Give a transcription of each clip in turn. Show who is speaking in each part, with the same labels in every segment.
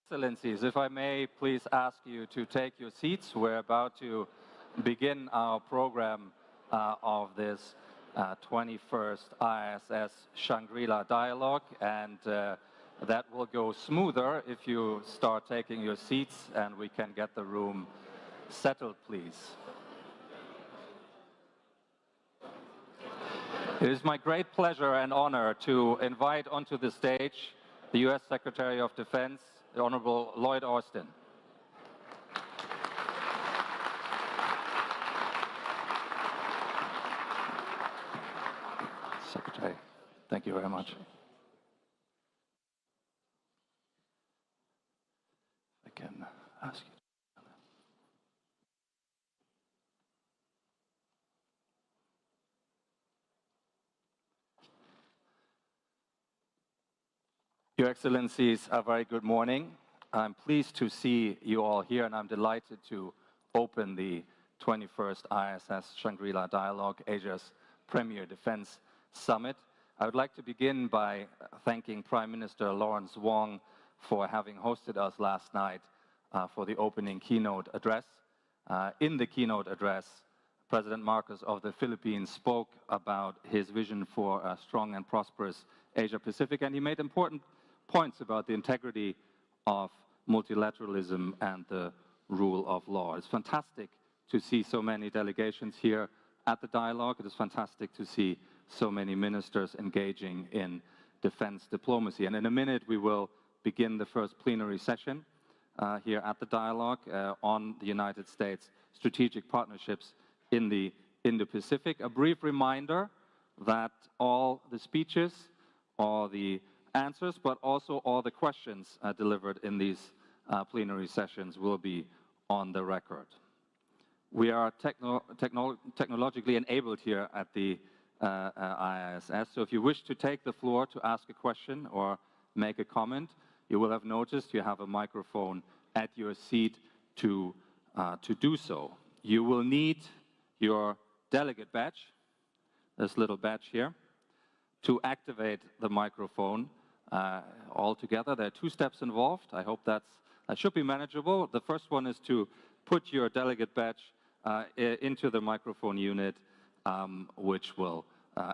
Speaker 1: Excellencies, if I may please ask you to take your seats. We're about to begin our program of this 21st ISS Shangri-La Dialogue, and that will go smoother if you start taking your seats and we can get the room settled, please. It is my great pleasure and honor to invite onto the stage the U.S. Secretary of Defense, the Honorable Lloyd Austin. Secretary, thank you very much. I can ask you. Your Excellencies, a very good morning. I'm pleased to see you all here, and I'm delighted to open the 21st ISS Shangri-La Dialogue, Asia's premier defense summit. I would like to begin by thanking Prime Minister Lawrence Wong for having hosted us last night for the opening keynote address. In the keynote address, President Marcos of the Philippines spoke about his vision for a strong and prosperous Asia-Pacific, and he made important points about the integrity of multilateralism and the rule of law. It's fantastic to see so many delegations here at the dialogue. It is fantastic to see so many ministers engaging in defense diplomacy. And in a minute, we will begin the first plenary session here at the dialogue on the United States strategic partnerships in the Indo-Pacific. A brief reminder that all the speeches, all the answers, but also all the questions delivered in these plenary sessions will be on the record. We are technologically enabled here at the ISS, so if you wish to take the floor to ask a question or make a comment, you will have noticed you have a microphone at your seat to do so. You will need your delegate badge, this little badge here, to activate the microphone. Altogether, there are 2 steps involved. I hope that should be manageable. The first one is to put your delegate badge into the microphone unit, which will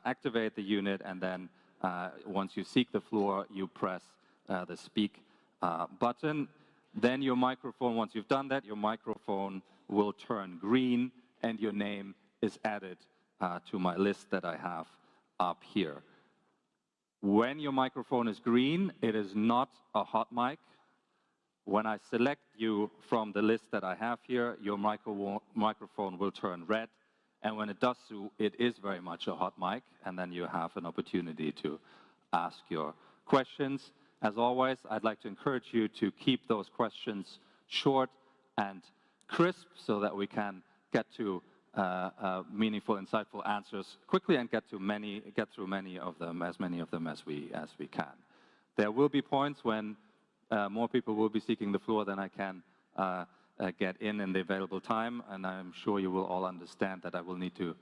Speaker 1: activate the unit, and then once you seek the floor, you press the speak button. Then your microphone, once you've done that, your microphone will turn green and your name is added to my list that I have up here. When your microphone is green, it is not a hot mic. When I select you from the list that I have here, your microphone will turn red. And when it does so, it is very much a hot mic, and then you have an opportunity to ask your questions. As always, I'd like to encourage you to keep those questions short and crisp so that we can get to meaningful, insightful answers quickly and get through many of them as we can. There will be points when more people will be seeking the floor than I can get in the available time, and I'm sure you will all understand that I will need to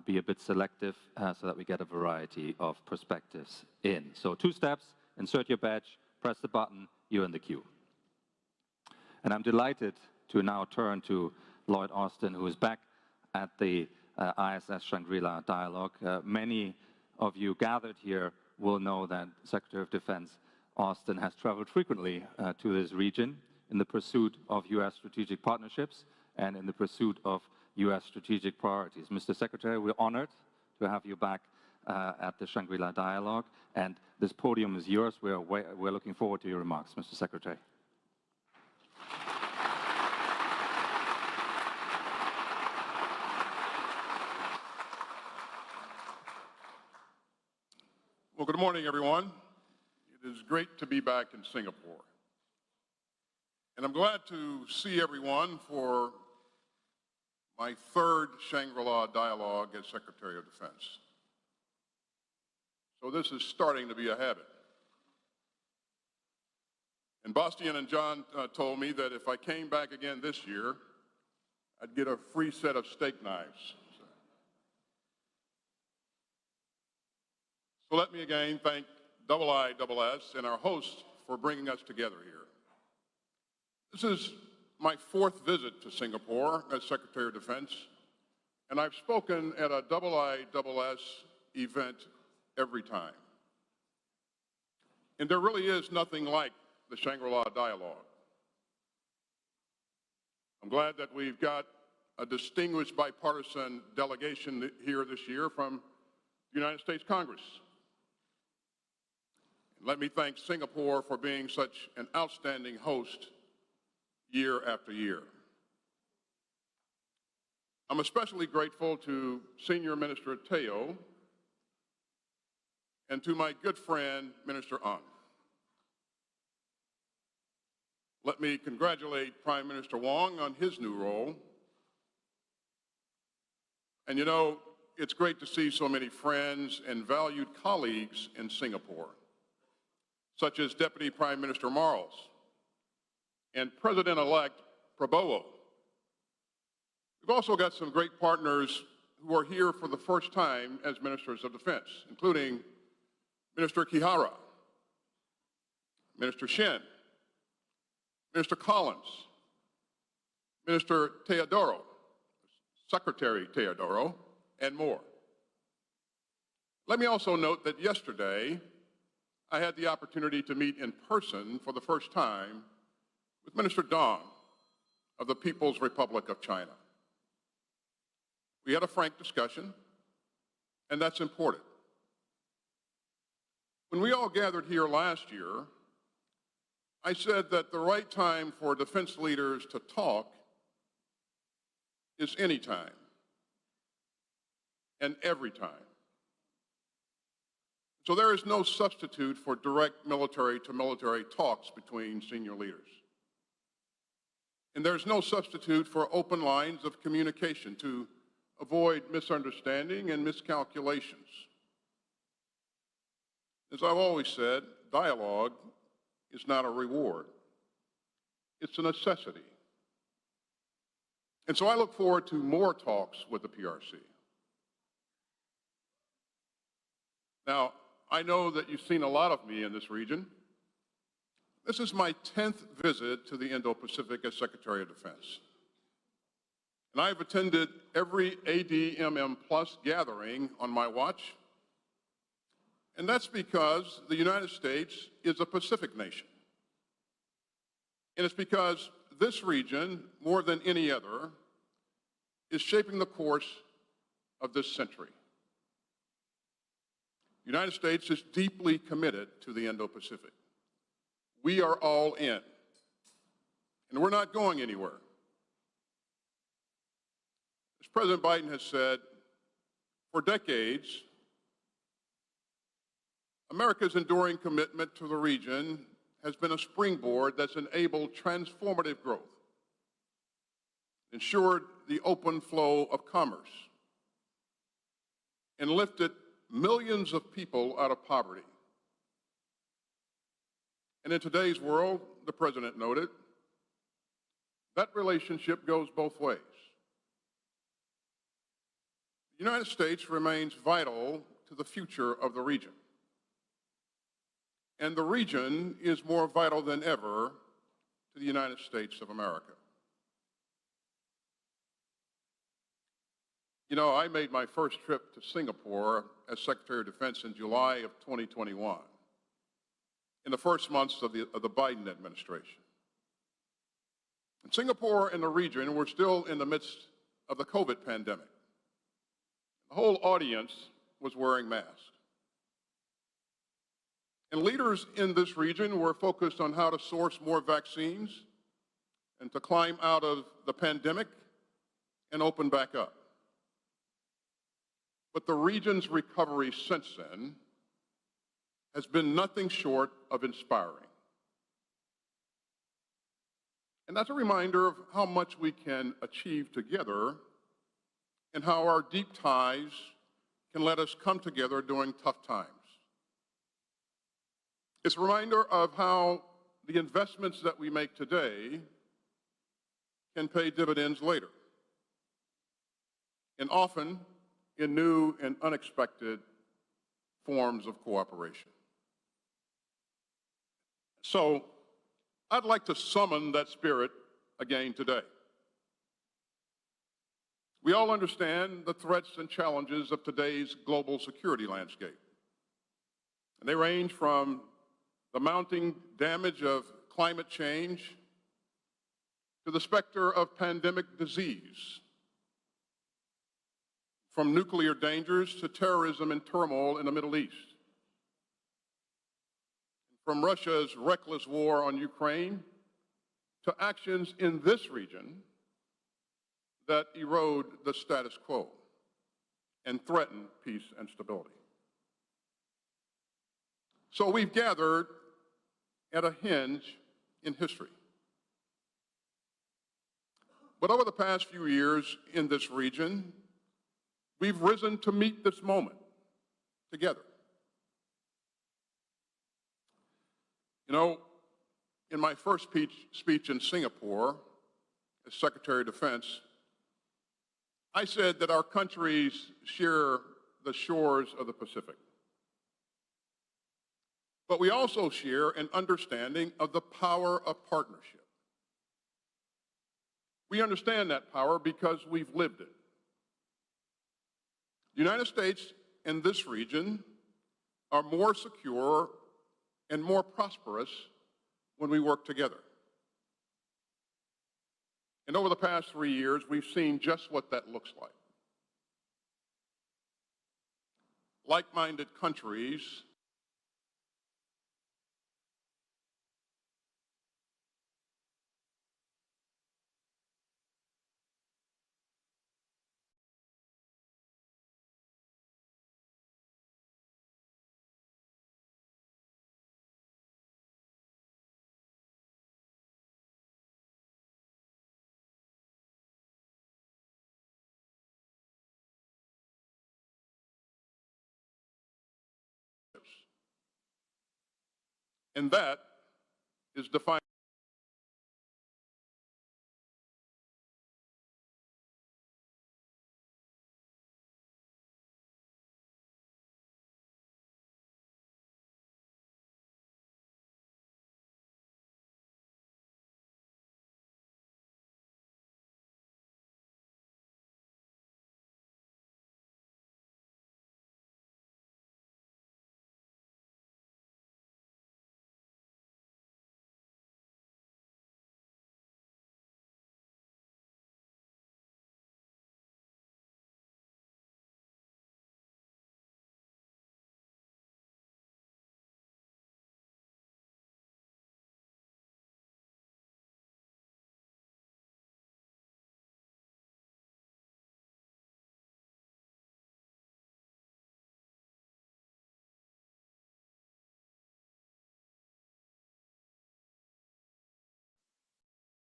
Speaker 1: be a bit selective so that we get a variety of perspectives in. So 2 steps, insert your badge, press the button, you're in the queue. And I'm delighted to now turn to Lloyd Austin, who is back at the ISS Shangri-La Dialogue. Many of you gathered here will know that Secretary of Defense Austin has traveled frequently to this region in the pursuit of U.S. strategic partnerships and in the pursuit of U.S. strategic priorities. Mr. Secretary, we're honored to have you back at the Shangri-La Dialogue, and this podium is yours. We're looking forward to your remarks, Mr. Secretary.
Speaker 2: Well, good morning, everyone. It is great to be back in Singapore. And I'm glad to see everyone for my 3rd Shangri-La Dialogue as Secretary of Defense. So this is starting to be a habit. And Bastian and John told me that if I came back again this year, I'd get a free set of steak knives. So let me again thank IISS and our hosts for bringing us together here. This is my fourth visit to Singapore as Secretary of Defense, and I've spoken at a IISS event every time. And there really is nothing like the Shangri-La Dialogue. I'm glad that we've got a distinguished bipartisan delegation here this year from the United States Congress. Let me thank Singapore for being such an outstanding host year after year. I'm especially grateful to Senior Minister Teo and to my good friend, Minister Ang. Let me congratulate Prime Minister Wong on his new role. And you know, it's great to see so many friends and valued colleagues in Singapore, such as Deputy Prime Minister Marles and President-elect Prabowo. We've also got some great partners who are here for the first time as Ministers of Defense, including Minister Kihara, Minister Shin, Minister Collins, Minister Teodoro, Secretary Teodoro, and more. Let me also note that yesterday, I had the opportunity to meet in person for the first time with Minister Dong of the People's Republic of China. We had a frank discussion, and that's important. When we all gathered here last year, I said that the right time for defense leaders to talk is any time and every time. So there is no substitute for direct military-to-military talks between senior leaders. And there's no substitute for open lines of communication to avoid misunderstanding and miscalculations. As I've always said, dialogue is not a reward. It's a necessity. And so I look forward to more talks with the PRC. Now, I know that you've seen a lot of me in this region. This is my 10th visit to the Indo-Pacific as Secretary of Defense. And I've attended every ADMM Plus gathering on my watch. And that's because the United States is a Pacific nation. And it's because this region, more than any other, is shaping the course of this century. The United States is deeply committed to the Indo-Pacific. We are all in, and we're not going anywhere. As President Biden has said, for decades, America's enduring commitment to the region has been a springboard that's enabled transformative growth, ensured the open flow of commerce, and lifted millions of people out of poverty. And in today's world, the President noted, that relationship goes both ways. The United States remains vital to the future of the region. And the region is more vital than ever to the United States of America. You know, I made my first trip to Singapore as Secretary of Defense in July of 2021, in the first months of the Biden administration. And Singapore and the region were still in the midst of the COVID pandemic. The whole audience was wearing masks. And leaders in this region were focused on how to source more vaccines and to climb out of the pandemic and open back up. But the region's recovery since then has been nothing short of inspiring. And that's a reminder of how much we can achieve together and how our deep ties can let us come together during tough times. It's a reminder of how the investments that we make today can pay dividends later, and often in new and unexpected forms of cooperation. So I'd like to summon that spirit again today. We all understand the threats and challenges of today's global security landscape. And they range from the mounting damage of climate change to the specter of pandemic disease, from nuclear dangers to terrorism and turmoil in the Middle East, from Russia's reckless war on Ukraine to actions in this region that erode the status quo and threaten peace and stability. So we've gathered at a hinge in history. But over the past few years in this region, we've risen to meet this moment together. You know, in my first speech in Singapore as Secretary of Defense, I said that our countries share the shores of the Pacific. But we also share an understanding of the power of partnership. We understand that power because we've lived it. The United States and this region are more secure and more prosperous when we work together. And over the past 3 years, we've seen just what that looks like. Like-minded countries and that is defined.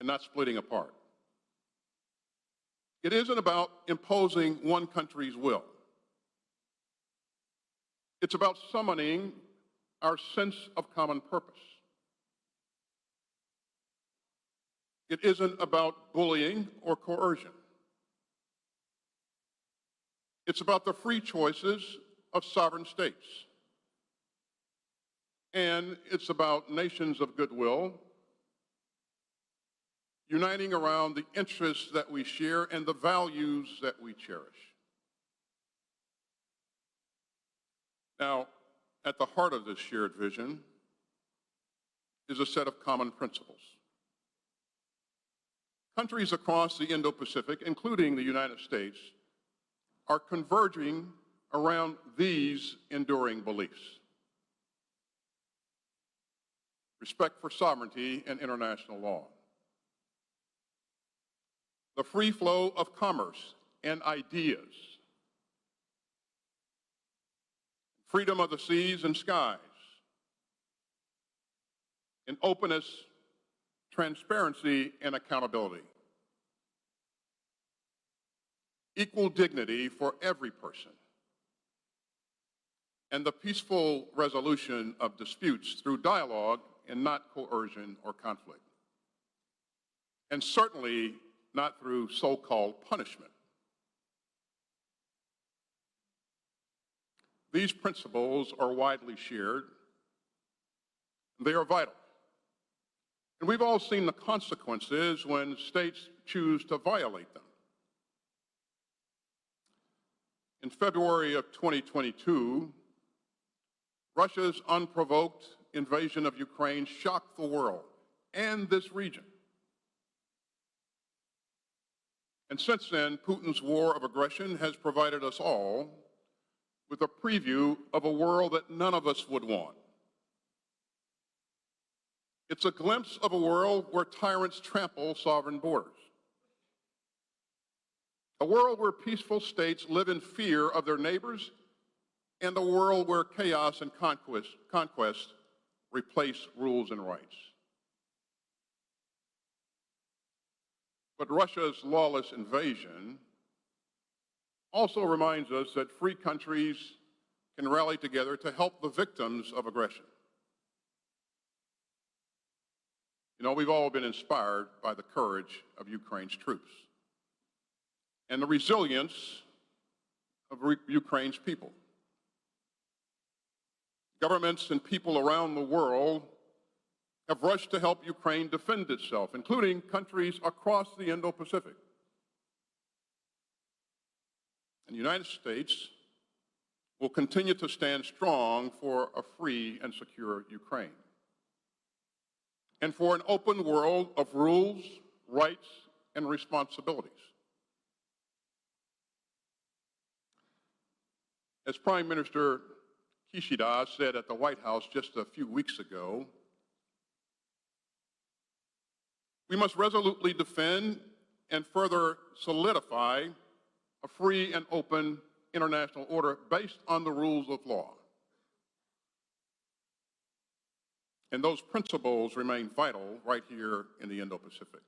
Speaker 2: And not splitting apart. It isn't about imposing one country's will. It's about summoning our sense of common purpose. It isn't about bullying or coercion. It's about the free choices of sovereign states. And it's about nations of goodwill uniting around the interests that we share and the values that we cherish. Now, at the heart of this shared vision is a set of common principles. Countries across the Indo-Pacific, including the United States, are converging around these enduring beliefs: respect for sovereignty and international law, the free flow of commerce and ideas, freedom of the seas and skies, and openness, transparency, and accountability. Equal dignity for every person, and the peaceful resolution of disputes through dialogue and not coercion or conflict. And certainly not through so-called punishment. These principles are widely shared. They are vital. And we've all seen the consequences when states choose to violate them. In February of 2022, Russia's unprovoked invasion of Ukraine shocked the world and this region. And since then, Putin's war of aggression has provided us all with a preview of a world that none of us would want. It's a glimpse of a world where tyrants trample sovereign borders. A world where peaceful states live in fear of their neighbors, and a world where chaos and conquest replace rules and rights. But Russia's lawless invasion also reminds us that free countries can rally together to help the victims of aggression. You know, we've all been inspired by the courage of Ukraine's troops and the resilience of Ukraine's people. Governments and people around the world have rushed to help Ukraine defend itself, including countries across the Indo-Pacific. And the United States will continue to stand strong for a free and secure Ukraine, and for an open world of rules, rights, and responsibilities. As Prime Minister Kishida said at the White House just a few weeks ago, we must resolutely defend and further solidify a free and open international order based on the rules of law. And those principles remain vital right here in the Indo-Pacific.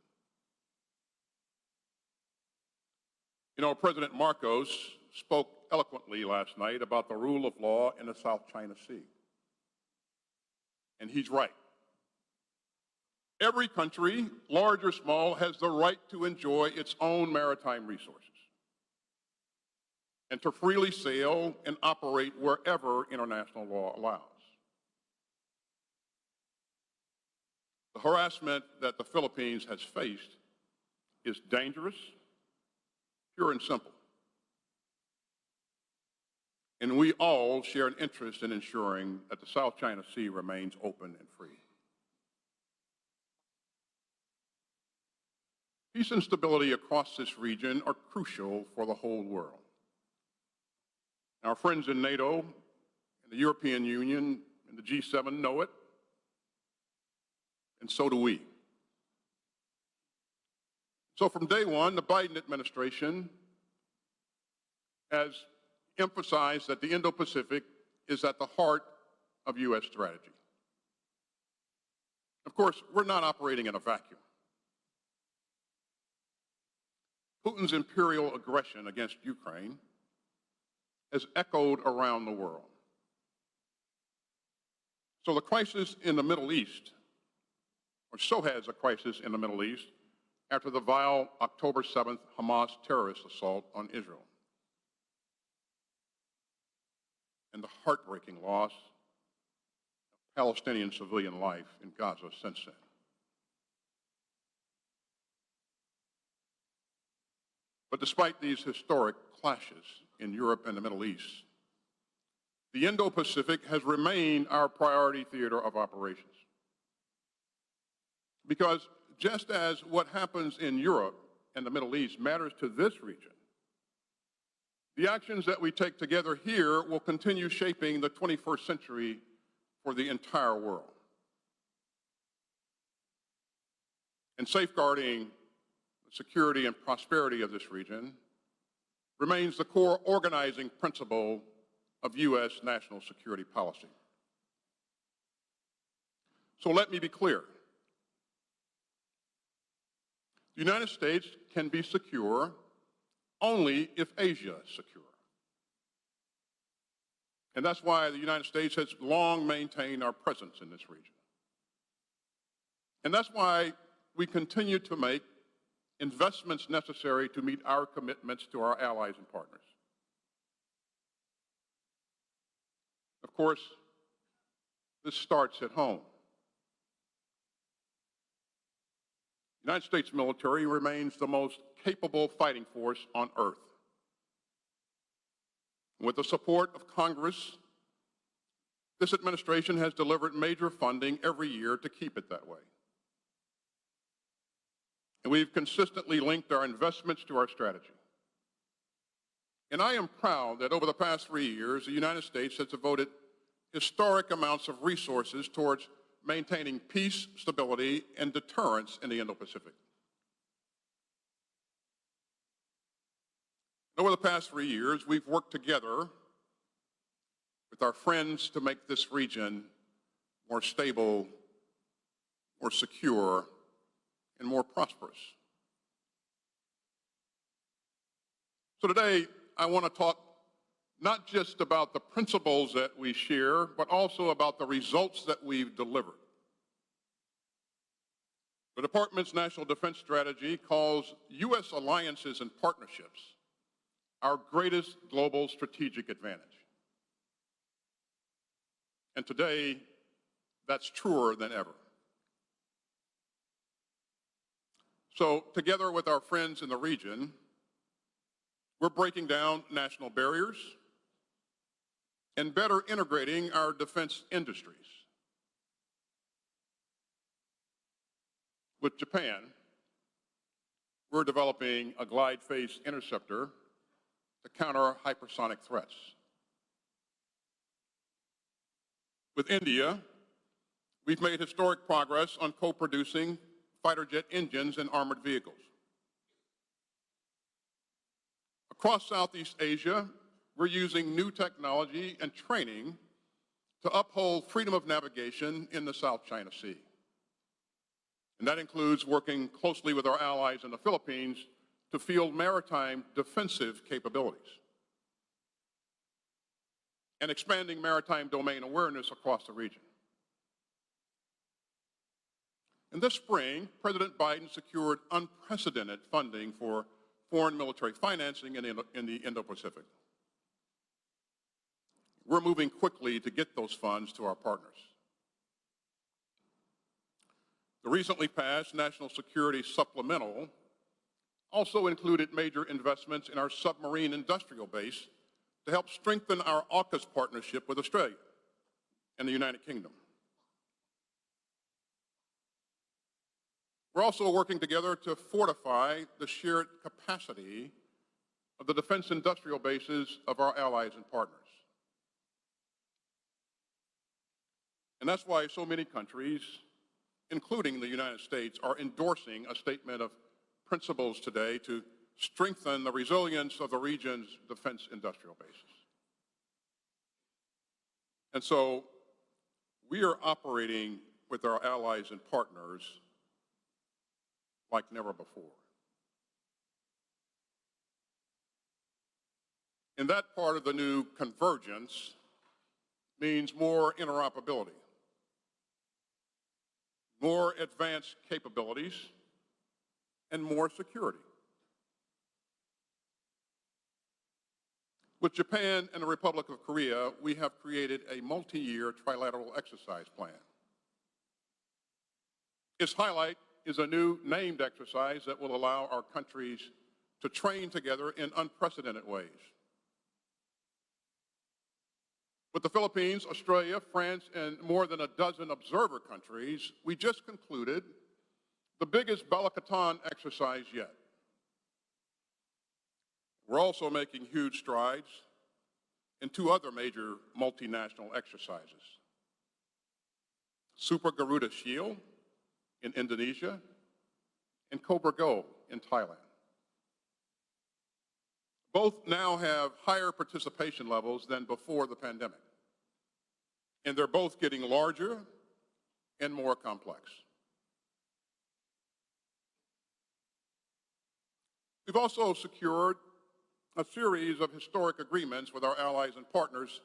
Speaker 2: You know, President Marcos spoke eloquently last night about the rule of law in the South China Sea. And he's right. Every country, large or small, has the right to enjoy its own maritime resources and to freely sail and operate wherever international law allows. The harassment that the Philippines has faced is dangerous, pure and simple. And we all share an interest in ensuring that the South China Sea remains open and free. Peace and stability across this region are crucial for the whole world. Our friends in NATO and the European Union and the G7 know it, and so do we. So from day one, the Biden administration has emphasized that the Indo-Pacific is at the heart of U.S. strategy. Of course, we're not operating in a vacuum. Putin's imperial aggression against Ukraine has echoed around the world. So the crisis in the Middle East, or so has a crisis in the Middle East after the vile October 7th Hamas terrorist assault on Israel, and the heartbreaking loss of Palestinian civilian life in Gaza since then. But despite these historic clashes in Europe and the Middle East, the Indo-Pacific has remained our priority theater of operations. Because just as what happens in Europe and the Middle East matters to this region, the actions that we take together here will continue shaping the 21st century for the entire world. And safeguarding the security and prosperity of this region remains the core organizing principle of U.S. national security policy. So let me be clear. The United States can be secure only if Asia is secure. And that's why the United States has long maintained our presence in this region. And that's why we continue to make investments necessary to meet our commitments to our allies and partners. Of course, this starts at home. The United States military remains the most capable fighting force on earth. With the support of Congress, this administration has delivered major funding every year to keep it that way. And we've consistently linked our investments to our strategy. And I am proud that over the past 3 years, the United States has devoted historic amounts of resources towards maintaining peace, stability, and deterrence in the Indo-Pacific. Over the past 3 years, we've worked together with our friends to make this region more stable, more secure, and more prosperous. So today, I want to talk not just about the principles that we share, but also about the results that we've delivered. The Department's National Defense Strategy calls U.S. alliances and partnerships our greatest global strategic advantage. And today, that's truer than ever. So together with our friends in the region, we're breaking down national barriers and better integrating our defense industries. With Japan, we're developing a glide phase interceptor to counter hypersonic threats. With India, we've made historic progress on co-producing fighter jet engines and armored vehicles. Across Southeast Asia, we're using new technology and training to uphold freedom of navigation in the South China Sea. And that includes working closely with our allies in the Philippines to field maritime defensive capabilities and expanding maritime domain awareness across the region. And this spring, President Biden secured unprecedented funding for foreign military financing in the Indo-Pacific. We're moving quickly to get those funds to our partners. The recently passed National Security Supplemental also included major investments in our submarine industrial base to help strengthen our AUKUS partnership with Australia and the United Kingdom. We're also working together to fortify the shared capacity of the defense industrial bases of our allies and partners. And that's why so many countries, including the United States, are endorsing a statement of principles today to strengthen the resilience of the region's defense industrial bases. And so we are operating with our allies and partners like never before. And that part of the new convergence means more interoperability, more advanced capabilities, and more security. With Japan and the Republic of Korea, we have created a multi-year trilateral exercise plan. Its highlight is a new named exercise that will allow our countries to train together in unprecedented ways. With the Philippines, Australia, France, and more than a dozen observer countries, we just concluded the biggest Balikatan exercise yet. We're also making huge strides in two other major multinational exercises: Super Garuda Shield in Indonesia and Cobra Go in Thailand. Both now have higher participation levels than before the pandemic, and they're both getting larger and more complex. We've also secured a series of historic agreements with our allies and partners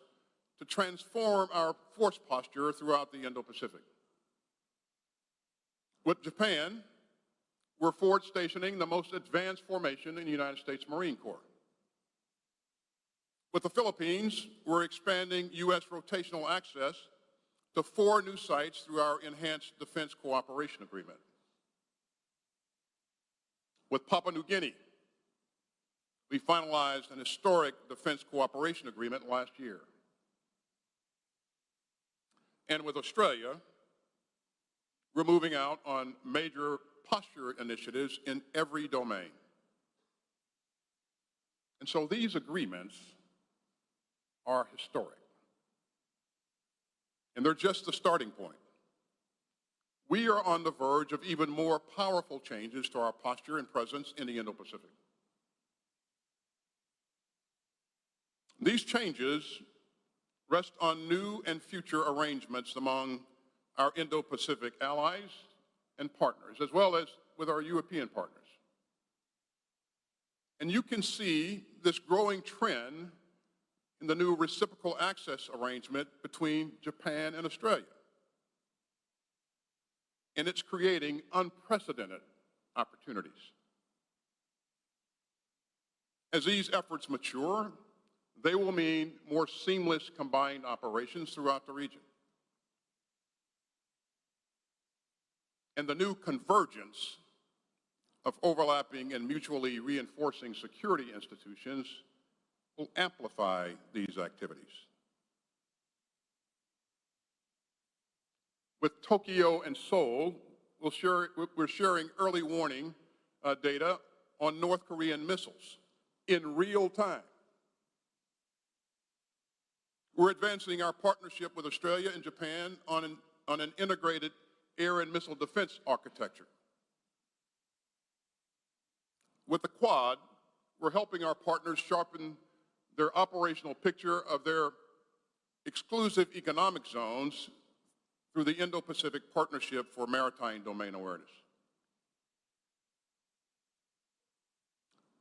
Speaker 2: to transform our force posture throughout the Indo-Pacific. With Japan, we're forward stationing the most advanced formation in the United States Marine Corps. With the Philippines, we're expanding U.S. rotational access to 4 new sites through our Enhanced Defense Cooperation Agreement. With Papua New Guinea, we finalized an historic defense cooperation agreement last year. And with Australia, we're moving out on major posture initiatives in every domain. And so these agreements are historic. And they're just the starting point. We are on the verge of even more powerful changes to our posture and presence in the Indo-Pacific. These changes rest on new and future arrangements among our Indo-Pacific allies and partners, as well as with our European partners. And you can see this growing trend in the new reciprocal access arrangement between Japan and Australia. And it's creating unprecedented opportunities. As these efforts mature, they will mean more seamless combined operations throughout the region. And the new convergence of overlapping and mutually reinforcing security institutions will amplify these activities. With Tokyo and Seoul, we're sharing early warning data on North Korean missiles in real time. We're advancing our partnership with Australia and Japan on an integrated air and missile defense architecture. With the Quad, we're helping our partners sharpen their operational picture of their exclusive economic zones through the Indo-Pacific Partnership for Maritime Domain Awareness.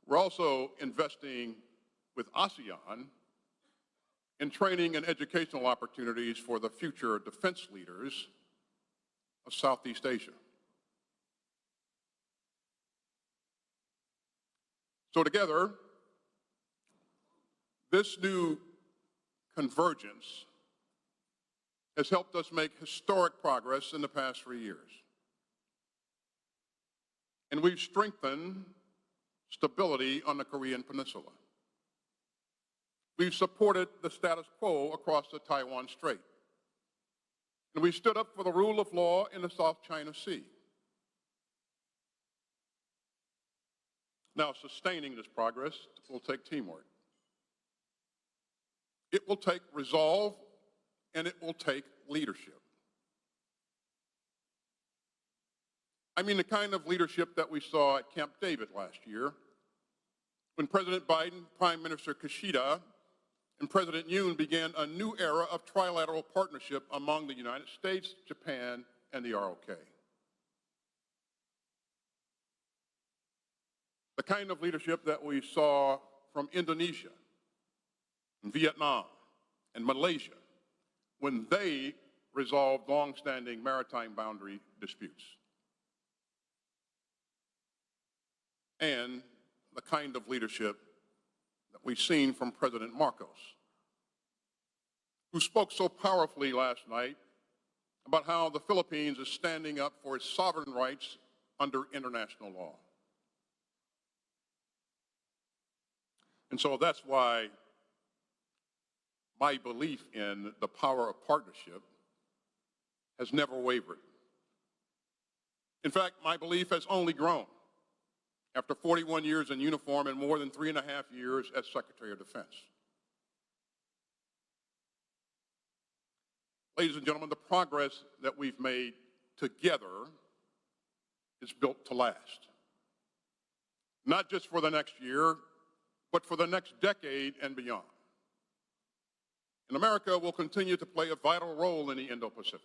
Speaker 2: We're also investing with ASEAN in training and educational opportunities for the future defense leaders of Southeast Asia. So together, this new convergence has helped us make historic progress in the past 3 years. And we've strengthened stability on the Korean Peninsula. We've supported the status quo across the Taiwan Strait. And we stood up for the rule of law in the South China Sea. Now, sustaining this progress will take teamwork. It will take resolve, and it will take leadership. I mean the kind of leadership that we saw at Camp David last year, when President Biden, Prime Minister Kishida, and President Yoon began a new era of trilateral partnership among the United States, Japan, and the ROK. The kind of leadership that we saw from Indonesia, and Vietnam, and Malaysia, when they resolved long-standing maritime boundary disputes. And the kind of leadership that we've seen from President Marcos, who spoke so powerfully last night about how the Philippines is standing up for its sovereign rights under international law. And so that's why my belief in the power of partnership has never wavered. In fact, my belief has only grown after 41 years in uniform and more than 3.5 years as Secretary of Defense. Ladies and gentlemen, the progress that we've made together is built to last. Not just for the next year, but for the next decade and beyond. And America will continue to play a vital role in the Indo-Pacific.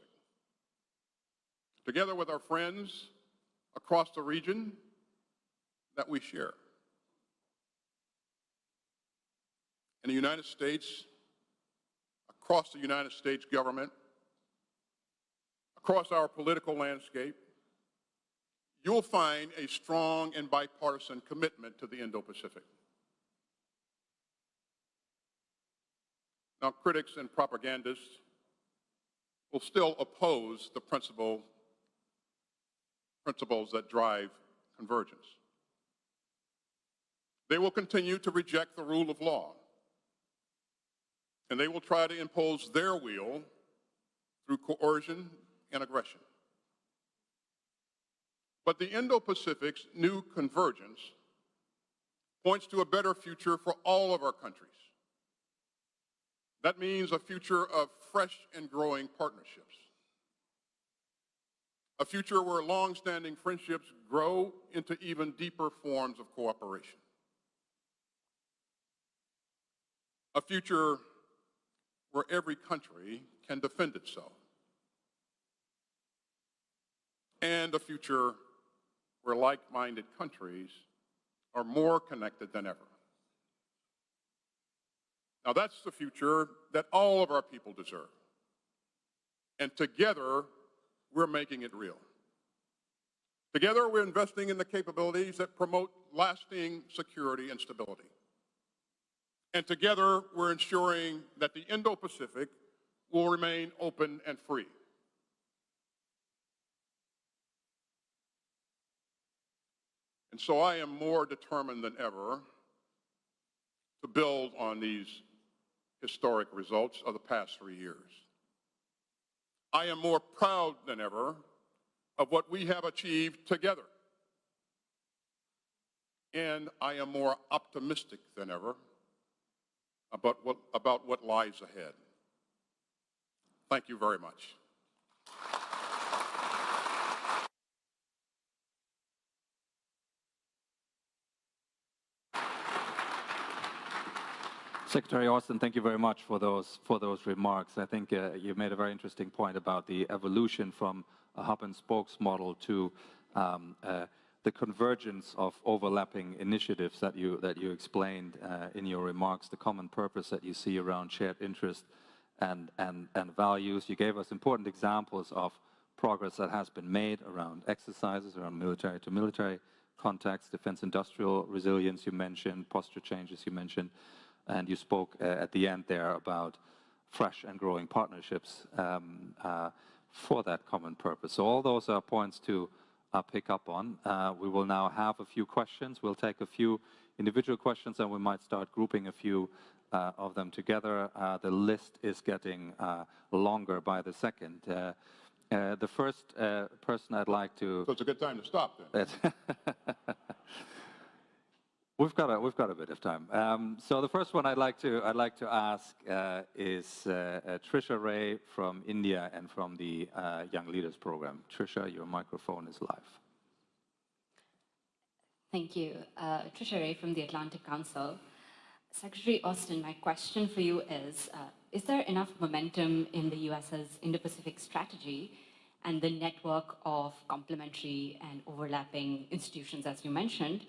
Speaker 2: Together with our friends across the region that we share. In the United States, across the United States government, across our political landscape, you'll find a strong and bipartisan commitment to the Indo-Pacific. Now, critics and propagandists will still oppose the principles that drive convergence. They will continue to reject the rule of law, and they will try to impose their will through coercion and aggression. But the Indo-Pacific's new convergence points to a better future for all of our countries. That means a future of fresh and growing partnerships, a future where long-standing friendships grow into even deeper forms of cooperation, a future where every country can defend itself, and a future where like-minded countries are more connected than ever. Now that's the future that all of our people deserve. And together, we're making it real. Together, we're investing in the capabilities that promote lasting security and stability. And together, we're ensuring that the Indo-Pacific will remain open and free. And so I am more determined than ever to build on these historic results of the past 3 years. I am more proud than ever of what we have achieved together. And I am more optimistic than ever about what lies ahead. Thank you very much.
Speaker 1: Secretary Austin, thank you very much for those remarks. I think you made a very interesting point about the evolution from a hub and spokes model to the convergence of overlapping initiatives that you explained in your remarks, the common purpose that you see around shared interest and values. You gave us important examples of progress that has been made around exercises, around military to military contacts, defense industrial resilience you mentioned, posture changes you mentioned. And you spoke at the end there about fresh and growing partnerships for that common purpose. So all those are points to pick up on. We will now have a few questions. We'll take a few individual questions and we might start grouping a few of them together. The list is getting longer by the second. The first person I'd like to...
Speaker 2: So it's a good time to stop then.
Speaker 1: We've got a bit of time. So the first one I'd like to ask is Trisha Ray from India and from the Young Leaders Program. Trisha, your microphone is live.
Speaker 3: Thank you. Trisha Ray from the Atlantic Council. Secretary Austin, my question for you is there enough momentum in the US's Indo-Pacific strategy and the network of complementary and overlapping institutions, as you mentioned,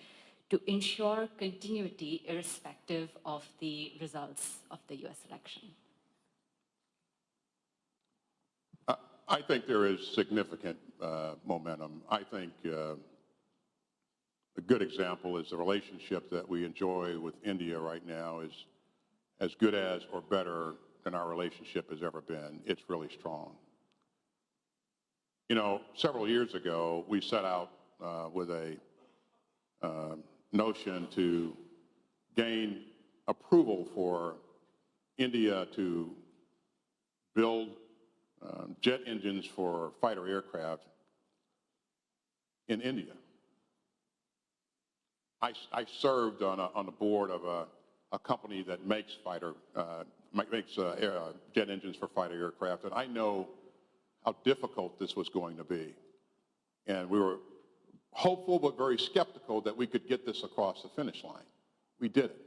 Speaker 3: to ensure continuity irrespective of the results of the US election?
Speaker 2: I think there is significant momentum. I think a good example is the relationship that we enjoy with India right now is as good as or better than our relationship has ever been. It's really strong. You know, several years ago, we set out with a notion to gain approval for India to build jet engines for fighter aircraft in India. I served on the board of a company that makes jet engines for fighter aircraft, and I know how difficult this was going to be. And we were hopeful but very skeptical that we could get this across the finish line. We did it.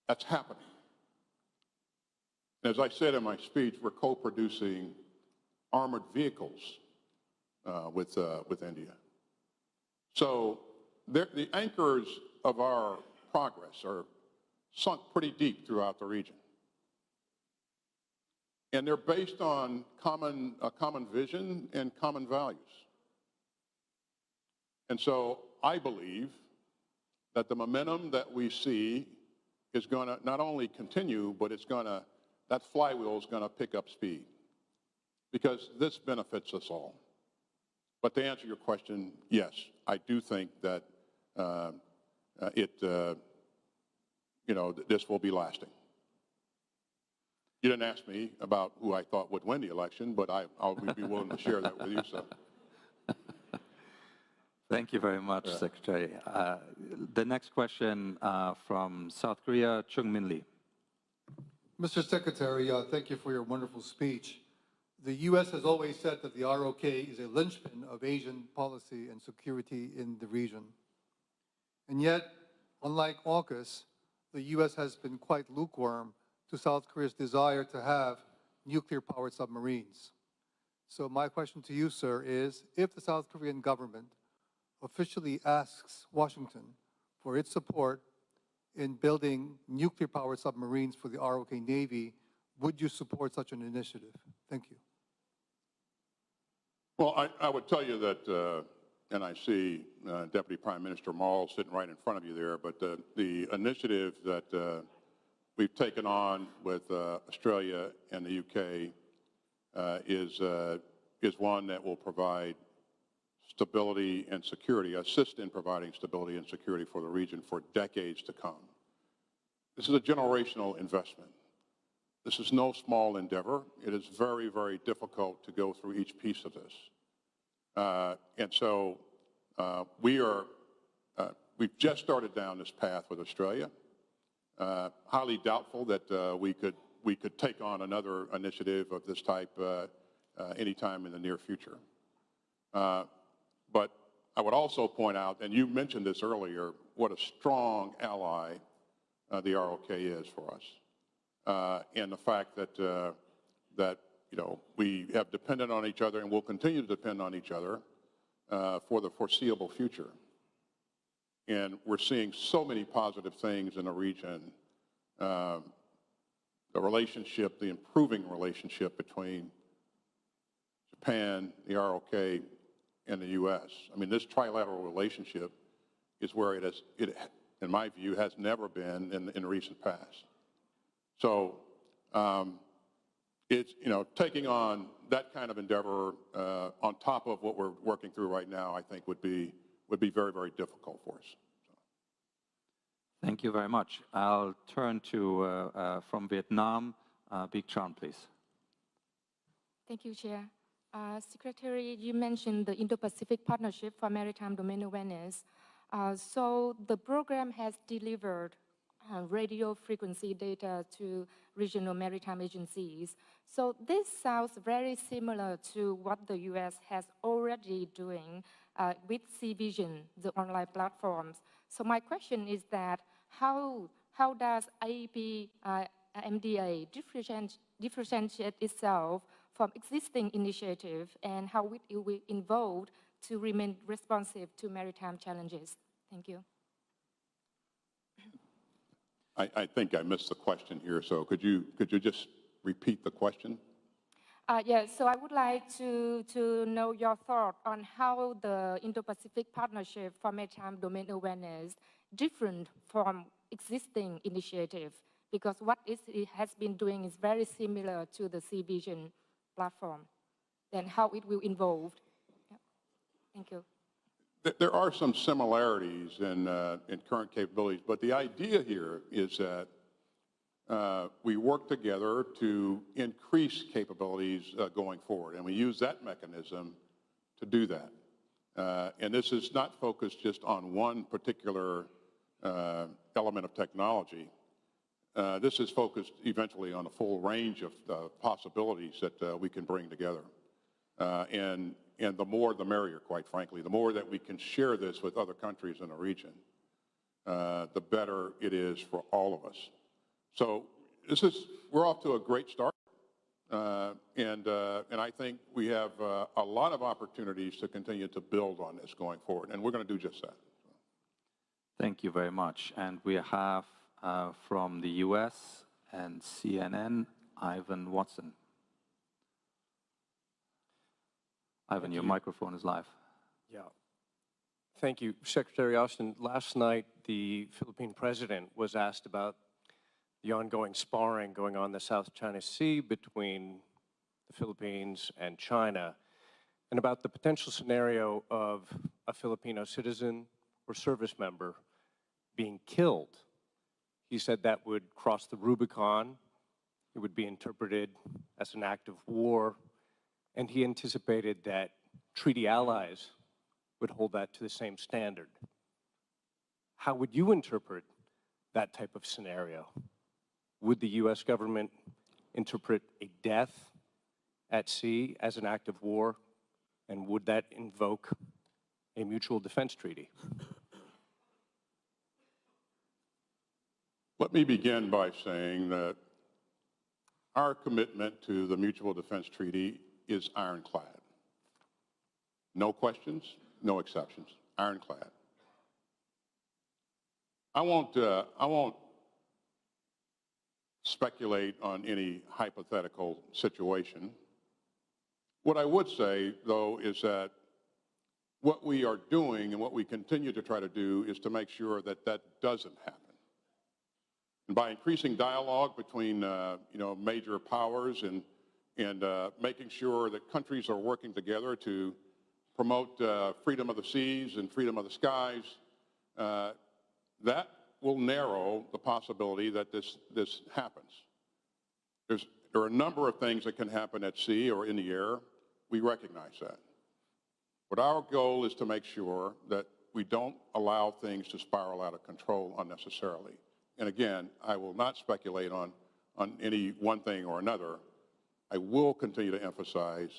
Speaker 2: That's happening. As I said in my speech, we're co-producing armored vehicles with India. So the anchors of our progress are sunk pretty deep throughout the region. And they're based on a common vision and common values. And so I believe that the momentum that we see is going to not only continue, but that flywheel is going to pick up speed because this benefits us all. But to answer your question, yes, I do think that this will be lasting. You didn't ask me about who I thought would win the election, but I'll be willing to share that with you. So.
Speaker 1: Thank you very much, Secretary. The next question from South Korea, Chung-Min Lee.
Speaker 4: Mr. Secretary, thank you for your wonderful speech. The U.S. has always said that the ROK is a linchpin of Asian policy and security in the region. And yet, unlike AUKUS, the U.S. has been quite lukewarm to South Korea's desire to have nuclear-powered submarines. So my question to you, sir, is if the South Korean government officially asks Washington for its support in building nuclear-powered submarines for the ROK Navy, would you support such an initiative? Thank you.
Speaker 2: Well, I would tell you that, and I see Deputy Prime Minister Marles sitting right in front of you there, but the initiative that we've taken on with Australia and the UK is one that will provide stability and security, assist in providing stability and security for the region for decades to come. This is a generational investment. This is no small endeavor. It is very, very difficult to go through each piece of this. And so we've just started down this path with Australia. Highly doubtful that we could take on another initiative of this type anytime in the near future. But I would also point out, and you mentioned this earlier, what a strong ally the ROK is for us, and the fact that we have depended on each other and will continue to depend on each other for the foreseeable future. And we're seeing so many positive things in the region. The relationship, the improving relationship between Japan, the ROK, and the U.S. I mean, this trilateral relationship is where it, in my view, has never been in the recent past. So it's, taking on that kind of endeavor on top of what we're working through right now, I think would be very, very difficult for us.
Speaker 1: Thank you very much. I'll turn to, from Vietnam, Big Chan, please.
Speaker 5: Thank you, Chair. Secretary, you mentioned the Indo-Pacific Partnership for Maritime Domain Awareness. So the program has delivered radio frequency data to regional maritime agencies. So this sounds very similar to what the U.S. has already doing with SeaVision, the online platforms. So my question is that how does IEP MDA differentiate itself from existing initiative, and how it will be involved to remain responsive to maritime challenges? Thank you.
Speaker 2: I think I missed the question here, so could you just repeat the question?
Speaker 5: Yes, so I would like to know your thought on how the Indo-Pacific Partnership for Maritime Domain Awareness different from existing initiative, because what it has been doing is very similar to the SeaVision platform. Then how it will evolve? Yeah. Thank you.
Speaker 2: There are some similarities in current capabilities, but the idea here is that we work together to increase capabilities going forward, and we use that mechanism to do that. And this is not focused just on one particular element of technology. This is focused eventually on a full range of possibilities that we can bring together. And the more, the merrier, quite frankly. The more that we can share this with other countries in the region, the better it is for all of us. So we're off to a great start. And I think we have a lot of opportunities to continue to build on this going forward. And we're going to do just that.
Speaker 1: Thank you very much. And we have from the US and CNN, Ivan Watson. Ivan, your microphone is live.
Speaker 6: Yeah. Thank you. Secretary Austin, last night the Philippine president was asked about the ongoing sparring going on in the South China Sea between the Philippines and China, and about the potential scenario of a Filipino citizen or service member being killed. He said that would cross the Rubicon. It would be interpreted as an act of war. And he anticipated that treaty allies would hold that to the same standard. How would you interpret that type of scenario? Would the US government interpret a death at sea as an act of war? And would that invoke a mutual defense treaty?
Speaker 2: Let me begin by saying that our commitment to the Mutual Defense Treaty is ironclad. No questions, no exceptions, ironclad. I won't speculate on any hypothetical situation. What I would say, though, is that what we are doing and what we continue to try to do is to make sure that that doesn't happen. And by increasing dialogue between major powers and making sure that countries are working together to promote freedom of the seas and freedom of the skies, that will narrow the possibility that this happens. There are a number of things that can happen at sea or in the air. We recognize that. But our goal is to make sure that we don't allow things to spiral out of control unnecessarily. And again, I will not speculate on any one thing or another. I will continue to emphasize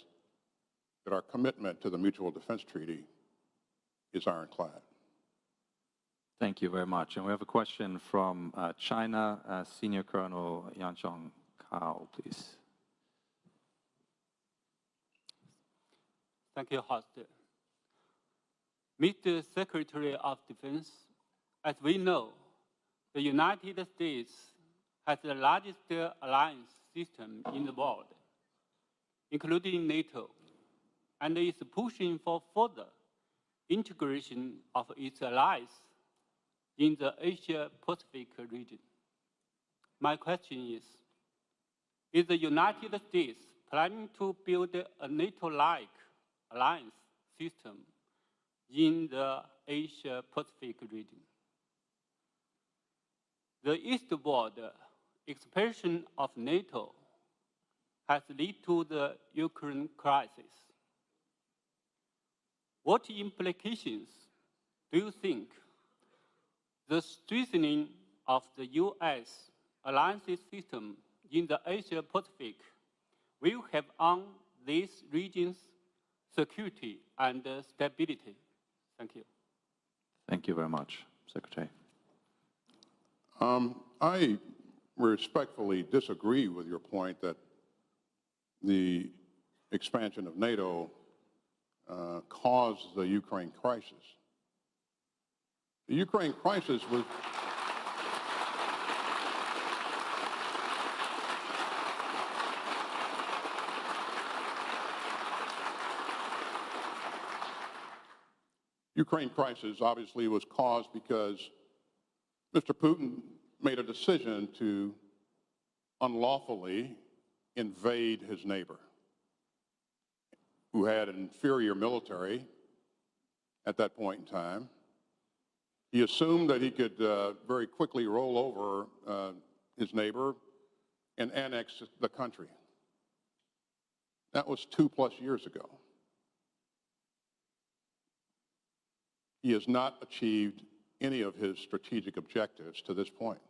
Speaker 2: that our commitment to the Mutual Defense Treaty is ironclad.
Speaker 1: Thank you very much. And we have a question from China, Senior Colonel Yan Zhong-Kao, please.
Speaker 7: Thank you, host. Mr. Secretary of Defense, as we know, the United States has the largest alliance system in the world, including NATO, and is pushing for further integration of its allies in the Asia-Pacific region. My question is the United States planning to build a NATO-like alliance system in the Asia-Pacific region? The eastward expansion of NATO has led to the Ukraine crisis. What implications do you think the strengthening of the U.S. alliance system in the Asia-Pacific will have on this region's security and stability? Thank you.
Speaker 1: Thank you very much, Secretary.
Speaker 2: I respectfully disagree with your point that the expansion of NATO caused the Ukraine crisis. The Ukraine crisis was... Ukraine crisis obviously was caused because Mr. Putin made a decision to unlawfully invade his neighbor, who had an inferior military at that point in time. He assumed that he could very quickly roll over his neighbor and annex the country. That was 2+ years ago. He has not achieved any of his strategic objectives to this point.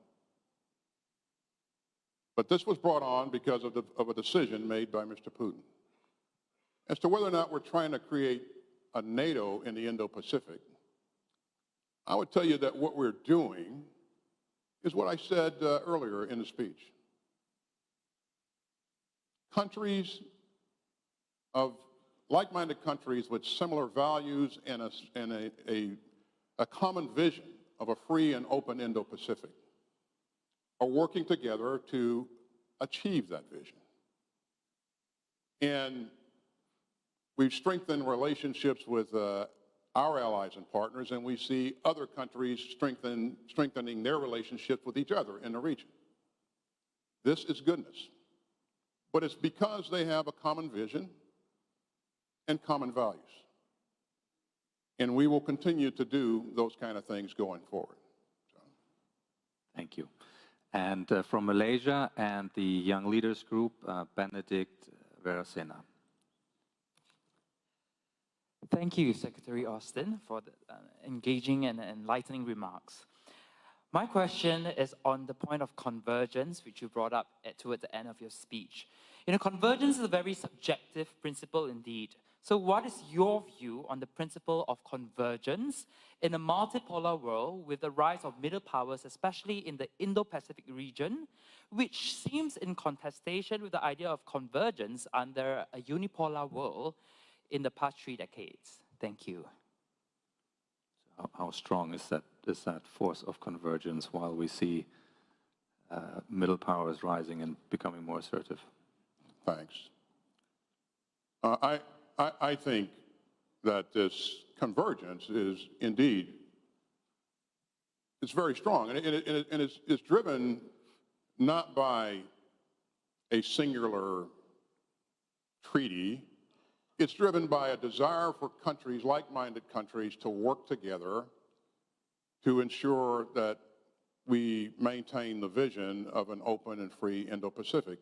Speaker 2: But this was brought on because of a decision made by Mr. Putin. As to whether or not we're trying to create a NATO in the Indo-Pacific, I would tell you that what we're doing is what I said earlier in the speech. Countries of like-minded countries with similar values and a common vision of a free and open Indo-Pacific are working together to achieve that vision. And we've strengthened relationships with our allies and partners, and we see other countries strengthening their relationships with each other in the region. This is goodness. But it's because they have a common vision and common values. And we will continue to do those kind of things going forward. So.
Speaker 1: Thank you. And from Malaysia and the Young Leaders Group, Benedict Verasena.
Speaker 8: Thank you, Secretary Austin, for the engaging and enlightening remarks. My question is on the point of convergence, which you brought up toward the end of your speech. You know, convergence is a very subjective principle indeed. So what is your view on the principle of convergence in a multipolar world with the rise of middle powers, especially in the Indo-Pacific region, which seems in contestation with the idea of convergence under a unipolar world in the past 3 decades? Thank you.
Speaker 1: How strong is that force of convergence while we see middle powers rising and becoming more assertive?
Speaker 2: Thanks. I think that this convergence is indeed, it's very strong, and it's driven not by a singular treaty. It's driven by a desire for countries, like-minded countries, to work together to ensure that we maintain the vision of an open and free Indo-Pacific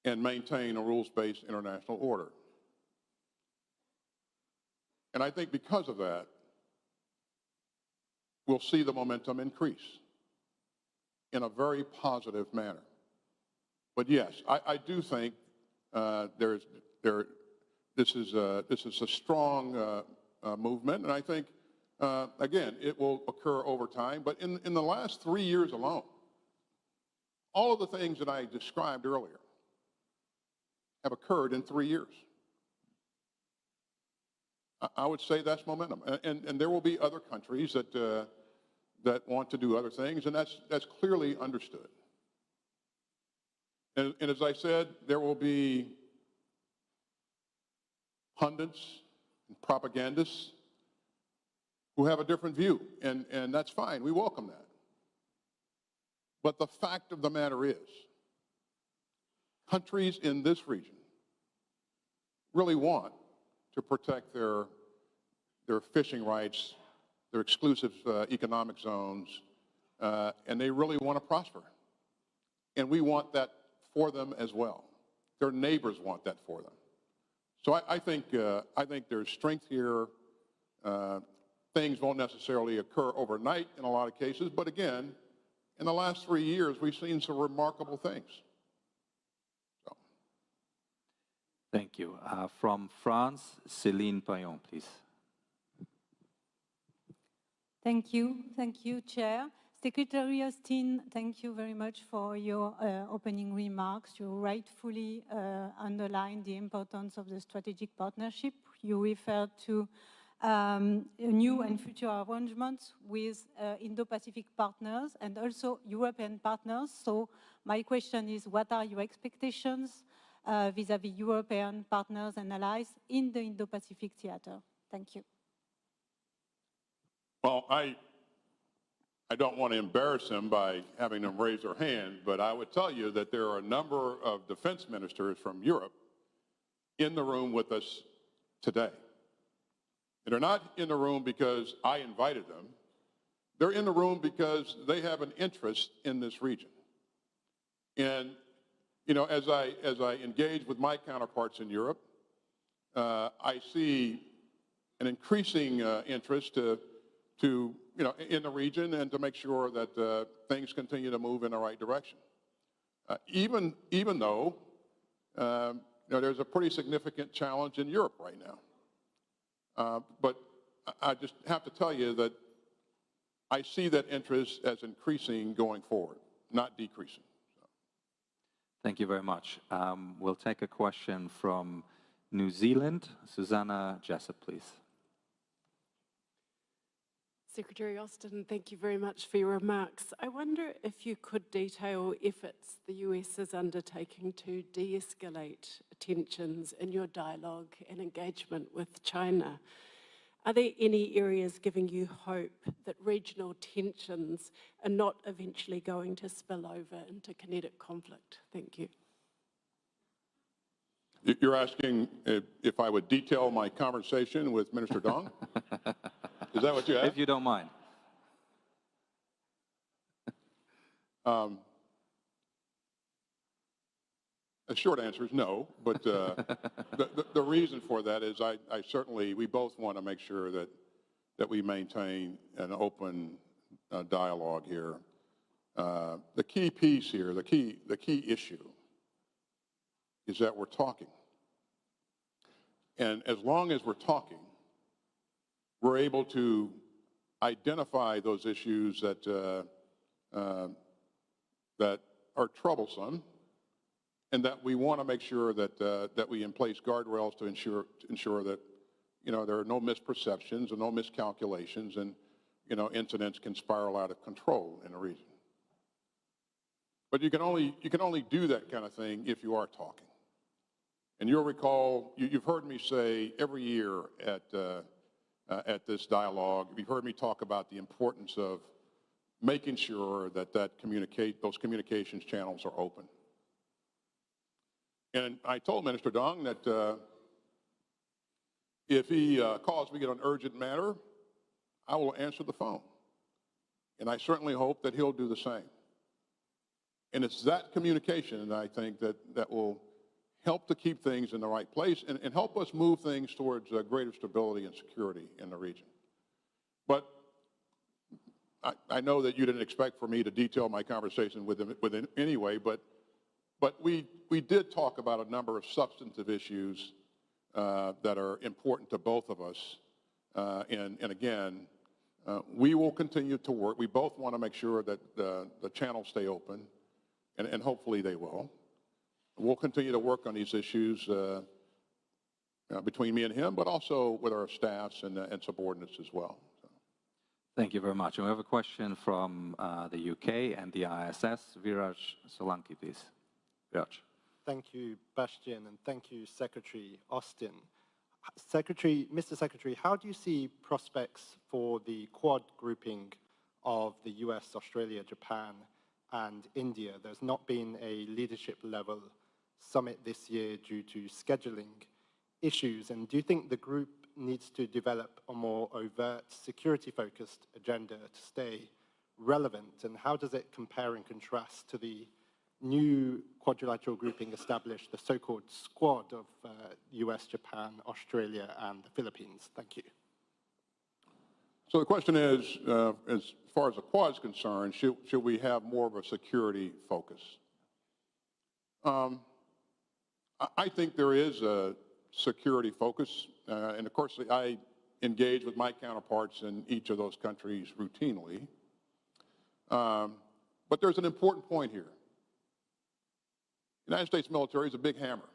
Speaker 2: and maintain a rules-based international order. And I think because of that, we'll see the momentum increase in a very positive manner. But yes, I do think this is a strong movement, and I think, again, it will occur over time. But in the last 3 years alone, all of the things that I described earlier have occurred in 3 years. I would say that's momentum, and there will be other countries that want to do other things, and that's clearly understood. And as I said, there will be pundits and propagandists who have a different view, and that's fine. We welcome that. But the fact of the matter is, countries in this region really want to protect their fishing rights, their exclusive economic zones, and they really want to prosper. And we want that for them as well. Their neighbors want that for them. So I think there's strength here. Things won't necessarily occur overnight in a lot of cases, but again, in the last 3 years, we've seen some remarkable things. So.
Speaker 1: Thank you. From France, Céline Payon, please.
Speaker 9: Thank you, Chair. Secretary Austin, thank you very much for your opening remarks. You rightfully underlined the importance of the strategic partnership. You referred to new and future arrangements with Indo-Pacific partners and also European partners. So my question is, what are your expectations vis-à-vis European partners and allies in the Indo-Pacific theater? Thank you.
Speaker 2: Well, I don't want to embarrass them by having them raise their hand, but I would tell you that there are a number of defense ministers from Europe in the room with us today. And they're not in the room because I invited them. They're in the room because they have an interest in this region. And, you know, as I engage with my counterparts in Europe, I see an increasing interest you know, in the region and to make sure that things continue to move in the right direction. Even though you know, there's a pretty significant challenge in Europe right now. But I just have to tell you that I see that interest as increasing going forward, not decreasing. So.
Speaker 1: Thank you very much. We'll take a question from New Zealand. Susanna Jessup, please.
Speaker 10: Secretary Austin, thank you very much for your remarks. I wonder if you could detail efforts the US is undertaking to de-escalate tensions in your dialogue and engagement with China. Are there any areas giving you hope that regional tensions are not eventually going to spill over into kinetic conflict? Thank you.
Speaker 2: You're asking if I would detail my conversation with Minister Dong? Is that what you asked?
Speaker 1: If you don't mind.
Speaker 2: The short answer is no, but the reason for that is I certainly, we both want to make sure that we maintain an open dialogue here. The key piece here, the key issue is that we're talking. And as long as we're talking, we're able to identify those issues that are troublesome, and that we want to make sure that we in place guardrails to ensure that there are no misperceptions and no miscalculations, and incidents can spiral out of control in the region. But you can only do that kind of thing if you are talking. And you'll recall, you've heard me say every year at this dialogue, you've heard me talk about the importance of making sure that those communications channels are open. And I told Minister Dong that if he calls me on an urgent matter, I will answer the phone. And I certainly hope that he'll do the same. And it's that communication that I think that will help to keep things in the right place and help us move things towards greater stability and security in the region. But I know that you didn't expect for me to detail my conversation with him anyway, but we did talk about a number of substantive issues that are important to both of us. And again, we will continue to work. We both want to make sure that the channels stay open, and hopefully they will. We'll continue to work on these issues between me and him, but also with our staffs and subordinates as well. So.
Speaker 1: Thank you very much. We have a question from the UK and the ISS. Viraj Solanki, please. Viraj.
Speaker 11: Thank you, Bastian, and thank you, Secretary Austin. Mr. Secretary, how do you see prospects for the Quad grouping of the US, Australia, Japan, and India? There's not been a leadership-level summit this year due to scheduling issues, and do you think the group needs to develop a more overt security-focused agenda to stay relevant, and how does it compare and contrast to the new quadrilateral grouping established, the so-called Squad of US, Japan, Australia, and the Philippines? Thank you.
Speaker 2: So the question is, as far as the Quad is concerned, should we have more of a security focus? I think there is a security focus, and of course I engage with my counterparts in each of those countries routinely. But there's an important point here. The United States military is a big hammer,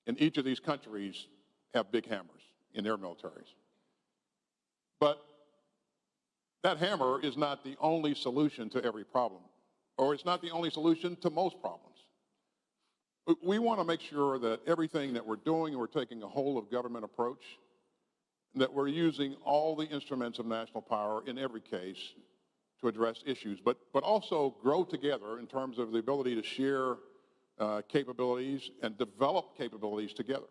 Speaker 2: and each of these countries have big hammers in their militaries. But that hammer is not the only solution to every problem, or it's not the only solution to most problems. We want to make sure that everything that we're doing, we're taking a whole of government approach, that we're using all the instruments of national power in every case to address issues, but also grow together in terms of the ability to share capabilities and develop capabilities together.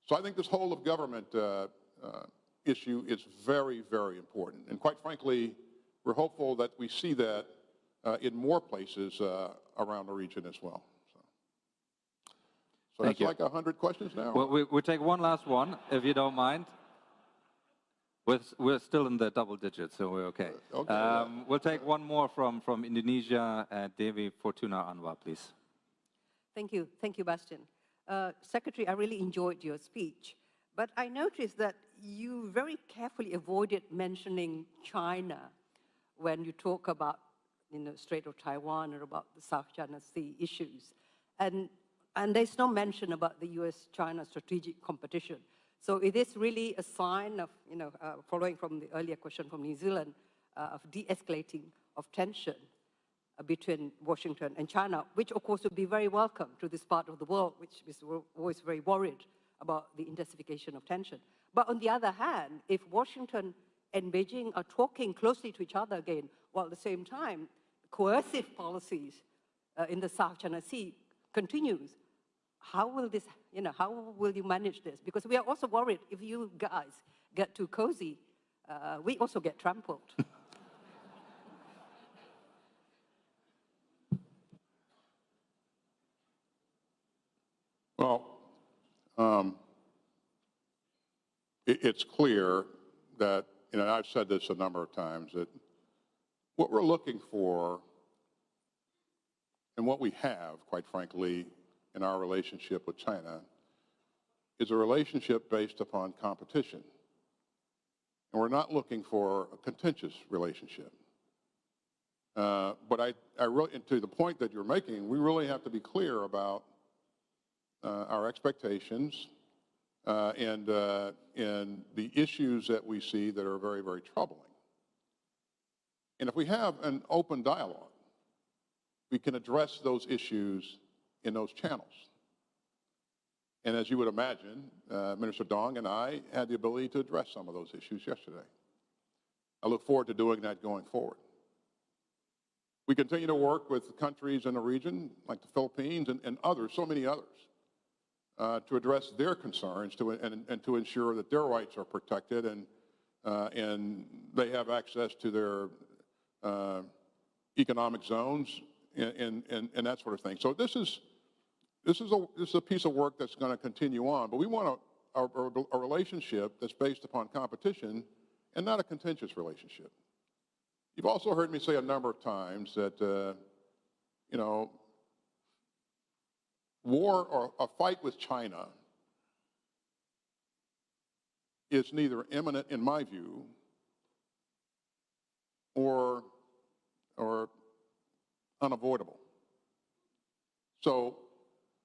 Speaker 2: So I think this whole of government issue is very, very important. And quite frankly, we're hopeful that we see that in more places around the region as well. So that's like 100 questions now?
Speaker 1: Well, we'll take one last one, if you don't mind. We're still in the double digits, so we're okay. We'll take one more from Indonesia, Devi Fortuna Anwar, please.
Speaker 12: Thank you, Bastian. Secretary, I really enjoyed your speech, but I noticed that you very carefully avoided mentioning China when you talk about, Strait of Taiwan or about the South China Sea issues, and there's no mention about the U.S.-China strategic competition. So it is really a sign of, following from the earlier question from New Zealand, of de-escalating of tension between Washington and China, which of course would be very welcome to this part of the world, which is always very worried about the intensification of tension. But on the other hand, if Washington and Beijing are talking closely to each other again, while at the same time coercive policies in the South China Sea continues, how will this, how will you manage this? Because we are also worried if you guys get too cozy, we also get trampled.
Speaker 2: Um, it's clear that, and I've said this a number of times, that what we're looking for and what we have, quite frankly, in our relationship with China is a relationship based upon competition. And we're not looking for a contentious relationship. But I really, and to the point that you're making, we really have to be clear about our expectations and the issues that we see that are very, very troubling. And if we have an open dialogue, we can address those issues in those channels. And as you would imagine, Minister Dong and I had the ability to address some of those issues yesterday. I look forward to doing that going forward. We continue to work with countries in the region, like the Philippines and others, so many others, to address their concerns and to ensure that their rights are protected and they have access to their economic zones and that sort of thing. So this is a piece of work that's going to continue on, but we want a relationship that's based upon competition and not a contentious relationship. You've also heard me say a number of times that, you know, war or a fight with China is neither imminent, in my view, or unavoidable. So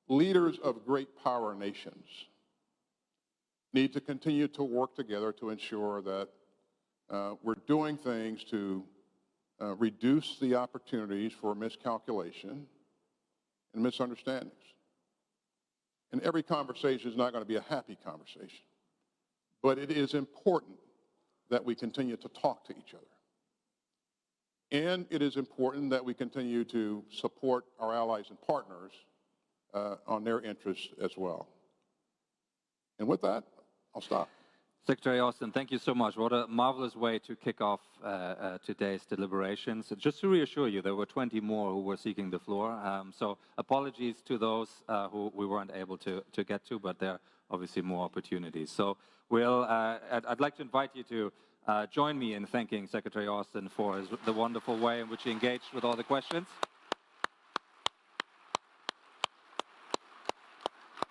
Speaker 2: leaders of great power nations need to continue to work together to ensure that we're doing things to reduce the opportunities for miscalculation and misunderstandings. And every conversation is not going to be a happy conversation, but it is important that we continue to talk to each other. And it is important that we continue to support our allies and partners on their interests as well. And with that, I'll stop.
Speaker 1: Secretary Austin, thank you so much. What a marvelous way to kick off today's deliberations. Just to reassure you, there were 20 more who were seeking the floor. So apologies to those who we weren't able to get to, but there are obviously more opportunities. So I'd like to invite you to join me in thanking Secretary Austin for the wonderful way in which he engaged with all the questions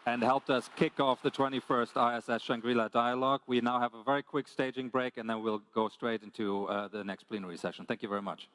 Speaker 1: and helped us kick off the 21st ISS Shangri-La Dialogue. We now have a very quick staging break, and then we'll go straight into the next plenary session. Thank you very much.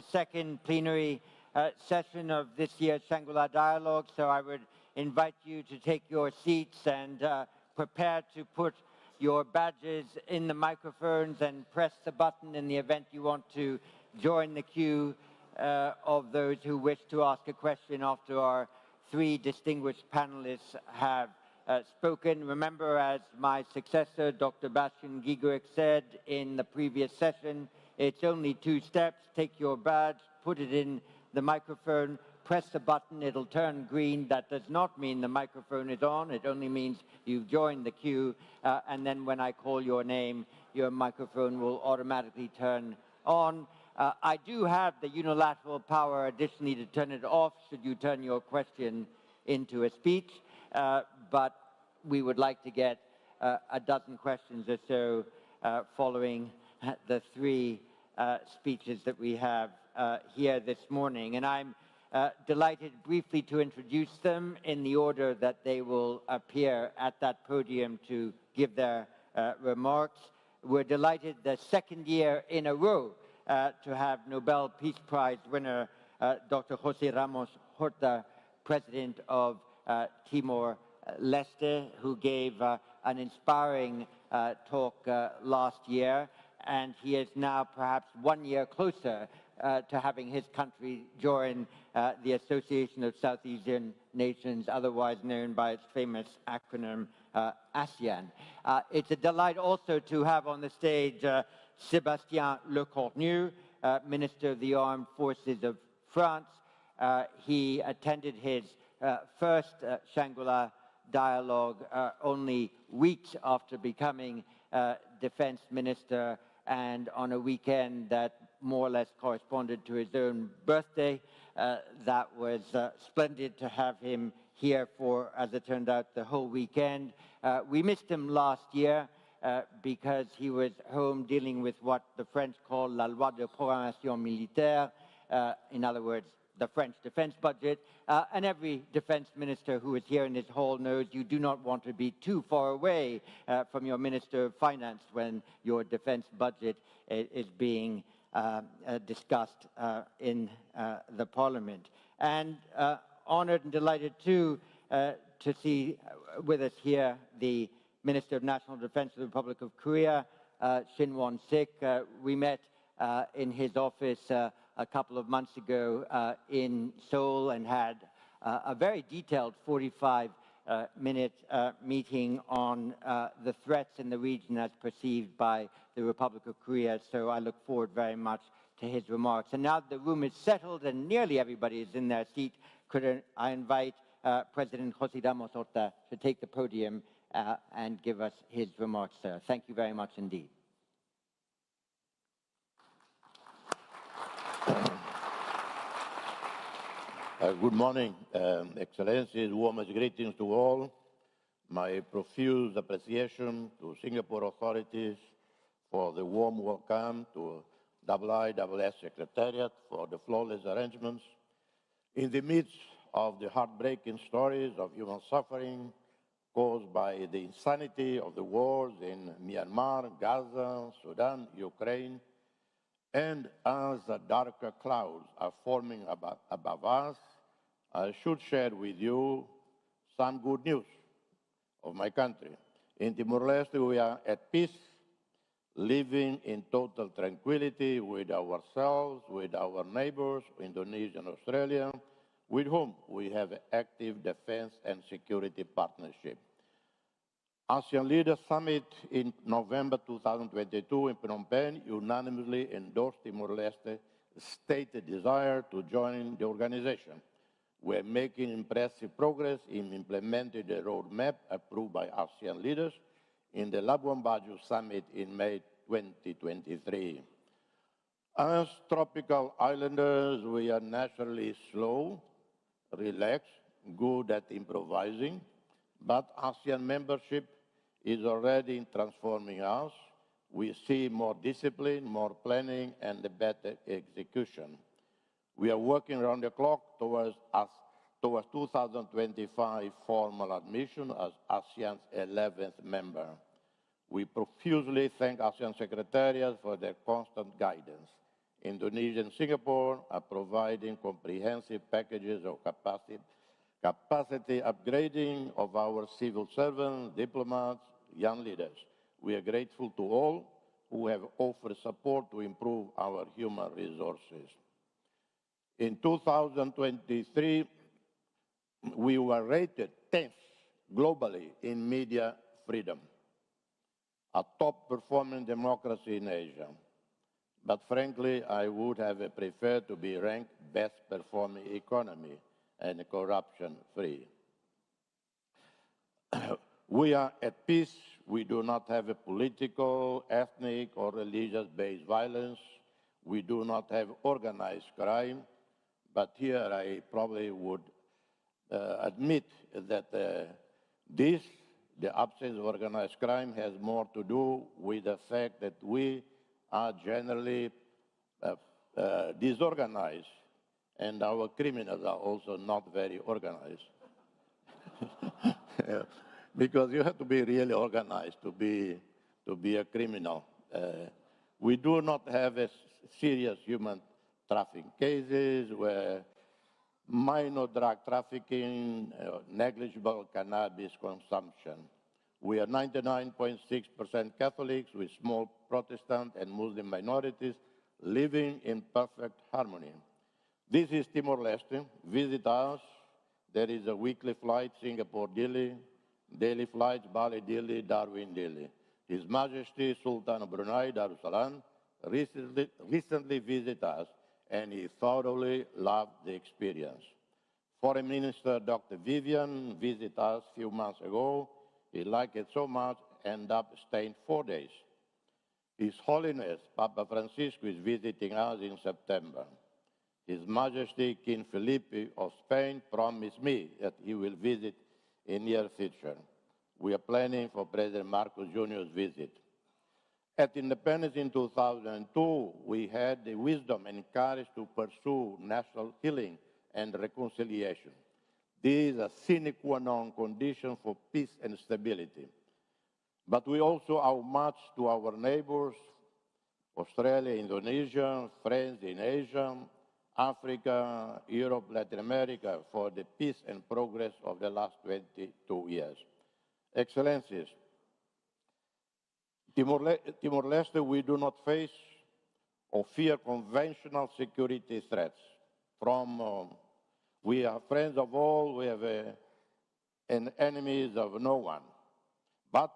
Speaker 13: the second plenary session of this year's Shangri-La Dialogue, so I would invite you to take your seats and prepare to put your badges in the microphones and press the button in the event you want to join the queue of those who wish to ask a question after our three distinguished panelists have spoken. Remember, as my successor, Dr. Bastian Gigerich, said in the previous session, it's only 2 steps. Take your badge, put it in the microphone, press the button, it'll turn green. That does not mean the microphone is on. It only means you've joined the queue. And then when I call your name, your microphone will automatically turn on. I do have the unilateral power additionally to turn it off should you turn your question into a speech. But we would like to get a dozen questions or so following the 3 speeches that we have here this morning. And I'm delighted briefly to introduce them in the order that they will appear at that podium to give their remarks. We're delighted the second year in a row to have Nobel Peace Prize winner Dr. José Ramos Horta, President of Timor-Leste, who gave an inspiring talk last year, and he is now perhaps 1 year closer to having his country join the Association of Southeastern Nations, otherwise known by its famous acronym ASEAN. It's a delight also to have on the stage Sébastien Lecornu, Minister of the Armed Forces of France. He attended his first Shangri-La Dialogue only weeks after becoming Defense Minister, and on a weekend that more or less corresponded to his own birthday. That was splendid to have him here for, as it turned out, the whole weekend. We missed him last year because he was home dealing with what the French call la loi de programmation militaire, in other words, the French defense budget. And every defense minister who is here in this hall knows you do not want to be too far away from your Minister of Finance when your defense budget is being discussed in the Parliament. And honored and delighted too to see with us here the Minister of National Defense of the Republic of Korea, Shin Won-sik. We met in his office a couple of months ago in Seoul and had a very detailed 45-minute meeting on the threats in the region as perceived by the Republic of Korea. So I look forward very much to his remarks. And now that the room is settled and nearly everybody is in their seat, could I invite President José Ramos Horta to take the podium and give us his remarks, sir. Thank you very much indeed.
Speaker 14: Good morning, Excellencies, warmest greetings to all. My profuse appreciation to Singapore authorities for the warm welcome, to IISS Secretariat for the flawless arrangements. In the midst of the heartbreaking stories of human suffering caused by the insanity of the wars in Myanmar, Gaza, Sudan, Ukraine, and as darker clouds are forming above us, I should share with you some good news of my country. In Timor-Leste, we are at peace, living in total tranquility with ourselves, with our neighbors, Indonesia and Australia, with whom we have active defense and security partnership. ASEAN Leaders Summit in November 2022 in Phnom Penh unanimously endorsed Timor-Leste's stated desire to join the organization. We're making impressive progress in implementing the roadmap approved by ASEAN leaders in the Labuan Bajo Summit in May 2023. As tropical islanders, we are naturally slow, relaxed, good at improvising, but ASEAN membership is already transforming us. We see more discipline, more planning, and a better execution. We are working around the clock towards 2025 formal admission as ASEAN's 11th member. We profusely thank ASEAN Secretariat for their constant guidance. Indonesia and Singapore are providing comprehensive packages of capacity upgrading of our civil servants, diplomats, young leaders. We are grateful to all who have offered support to improve our human resources. In 2023, we were rated 10th globally in media freedom, a top-performing democracy in Asia. But frankly, I would have preferred to be ranked best-performing economy and corruption-free. We are at peace. We do not have a political, ethnic, or religious-based violence. We do not have organized crime. But here I probably would admit that the absence of organized crime has more to do with the fact that we are generally disorganized, and our criminals are also not very organized. Because you have to be really organized to be a criminal. We do not have a serious human trafficking cases where minor drug trafficking, negligible cannabis consumption. We are 99.6% Catholics with small Protestant and Muslim minorities living in perfect harmony. This is Timor-Leste. Visit us. There is a weekly flight, Singapore-Dili, daily flights, Bali-Dili, Darwin-Dili. His Majesty Sultan of Brunei Darussalam recently visited us, and he thoroughly loved the experience. Foreign Minister Dr. Vivian visited us a few months ago. He liked it so much, ended up staying 4 days. His Holiness Papa Francisco is visiting us in September. His Majesty King Felipe of Spain promised me that he will visit in near future. We are planning for President Marcos Jr.'s visit. At independence in 2002, we had the wisdom and courage to pursue national healing and reconciliation. This is a sine qua non condition for peace and stability. But we also owe much to our neighbors, Australia, Indonesia, friends in Asia, Africa, Europe, Latin America, for the peace and progress of the last 22 years. Excellencies, Timor-Leste, we do not face or fear conventional security threats. We are friends of all, we have and enemies of no one. But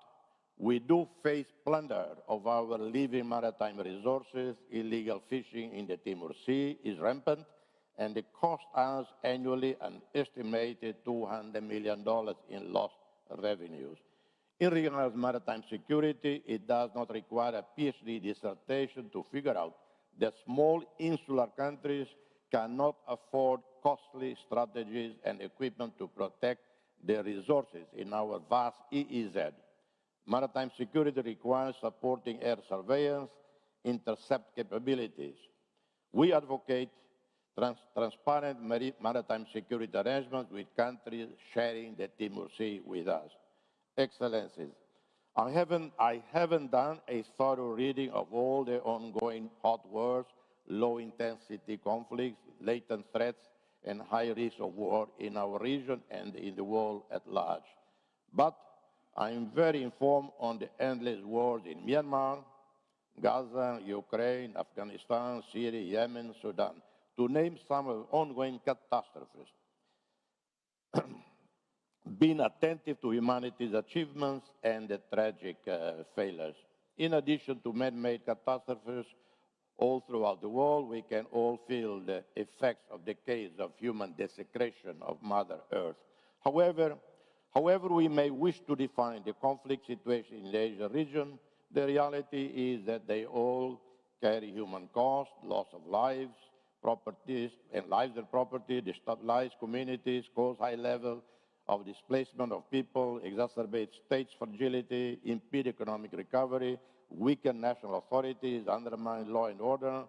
Speaker 14: we do face plunder of our living maritime resources. Illegal fishing in the Timor Sea is rampant, and it costs us annually an estimated $200 million in lost revenues. In regards to maritime security, it does not require a PhD dissertation to figure out that small insular countries cannot afford costly strategies and equipment to protect their resources in our vast EEZ. Maritime security requires supporting air surveillance, intercept capabilities. We advocate transparent maritime security arrangements with countries sharing the Timor Sea with us. Excellencies, I haven't done a thorough reading of all the ongoing hot wars, low-intensity conflicts, latent threats, and high risk of war in our region and in the world at large. But I am very informed on the endless wars in Myanmar, Gaza, Ukraine, Afghanistan, Syria, Yemen, Sudan, to name some of the ongoing catastrophes. Being attentive to humanity's achievements and the tragic failures. In addition to man-made catastrophes all throughout the world, we can all feel the effects of decades of human desecration of Mother Earth. However, we may wish to define the conflict situation in the Asia region, the reality is that they all carry human cost, loss of lives, properties, and lives and property, destabilize communities, cause high level of displacement of people, exacerbate states' fragility, impede economic recovery, weaken national authorities, undermine law and order,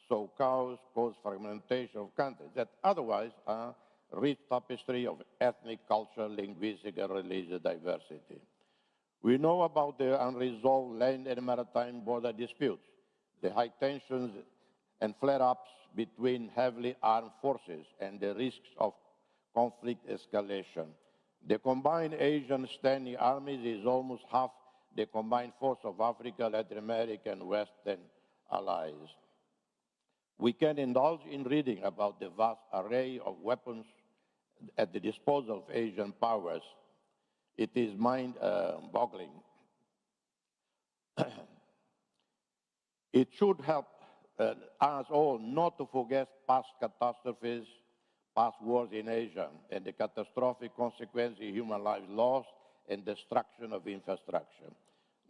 Speaker 14: sow chaos, cause fragmentation of countries that otherwise are rich tapestry of ethnic, cultural, linguistic, and religious diversity. We know about the unresolved land and maritime border disputes, the high tensions and flare-ups between heavily armed forces and the risks of conflict escalation. The combined Asian standing armies is almost half the combined force of Africa, Latin America, and Western allies. We can indulge in reading about the vast array of weapons at the disposal of Asian powers. It is mind-boggling. It should help us all not to forget past catastrophes, past wars in Asia, and the catastrophic consequences of human lives lost and destruction of infrastructure.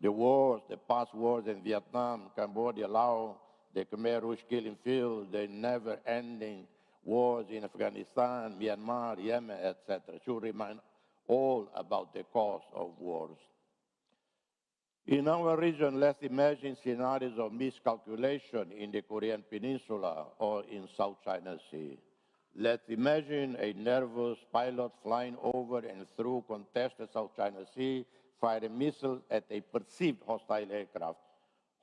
Speaker 14: The wars, the past wars in Vietnam, Cambodia, Laos, the Khmer Rouge killing fields, the never-ending wars in Afghanistan, Myanmar, Yemen, etc., should remind all about the cause of wars. In our region, let's imagine scenarios of miscalculation in the Korean Peninsula or in South China Sea. Let's imagine a nervous pilot flying over and through contested South China Sea, firing missiles at a perceived hostile aircraft.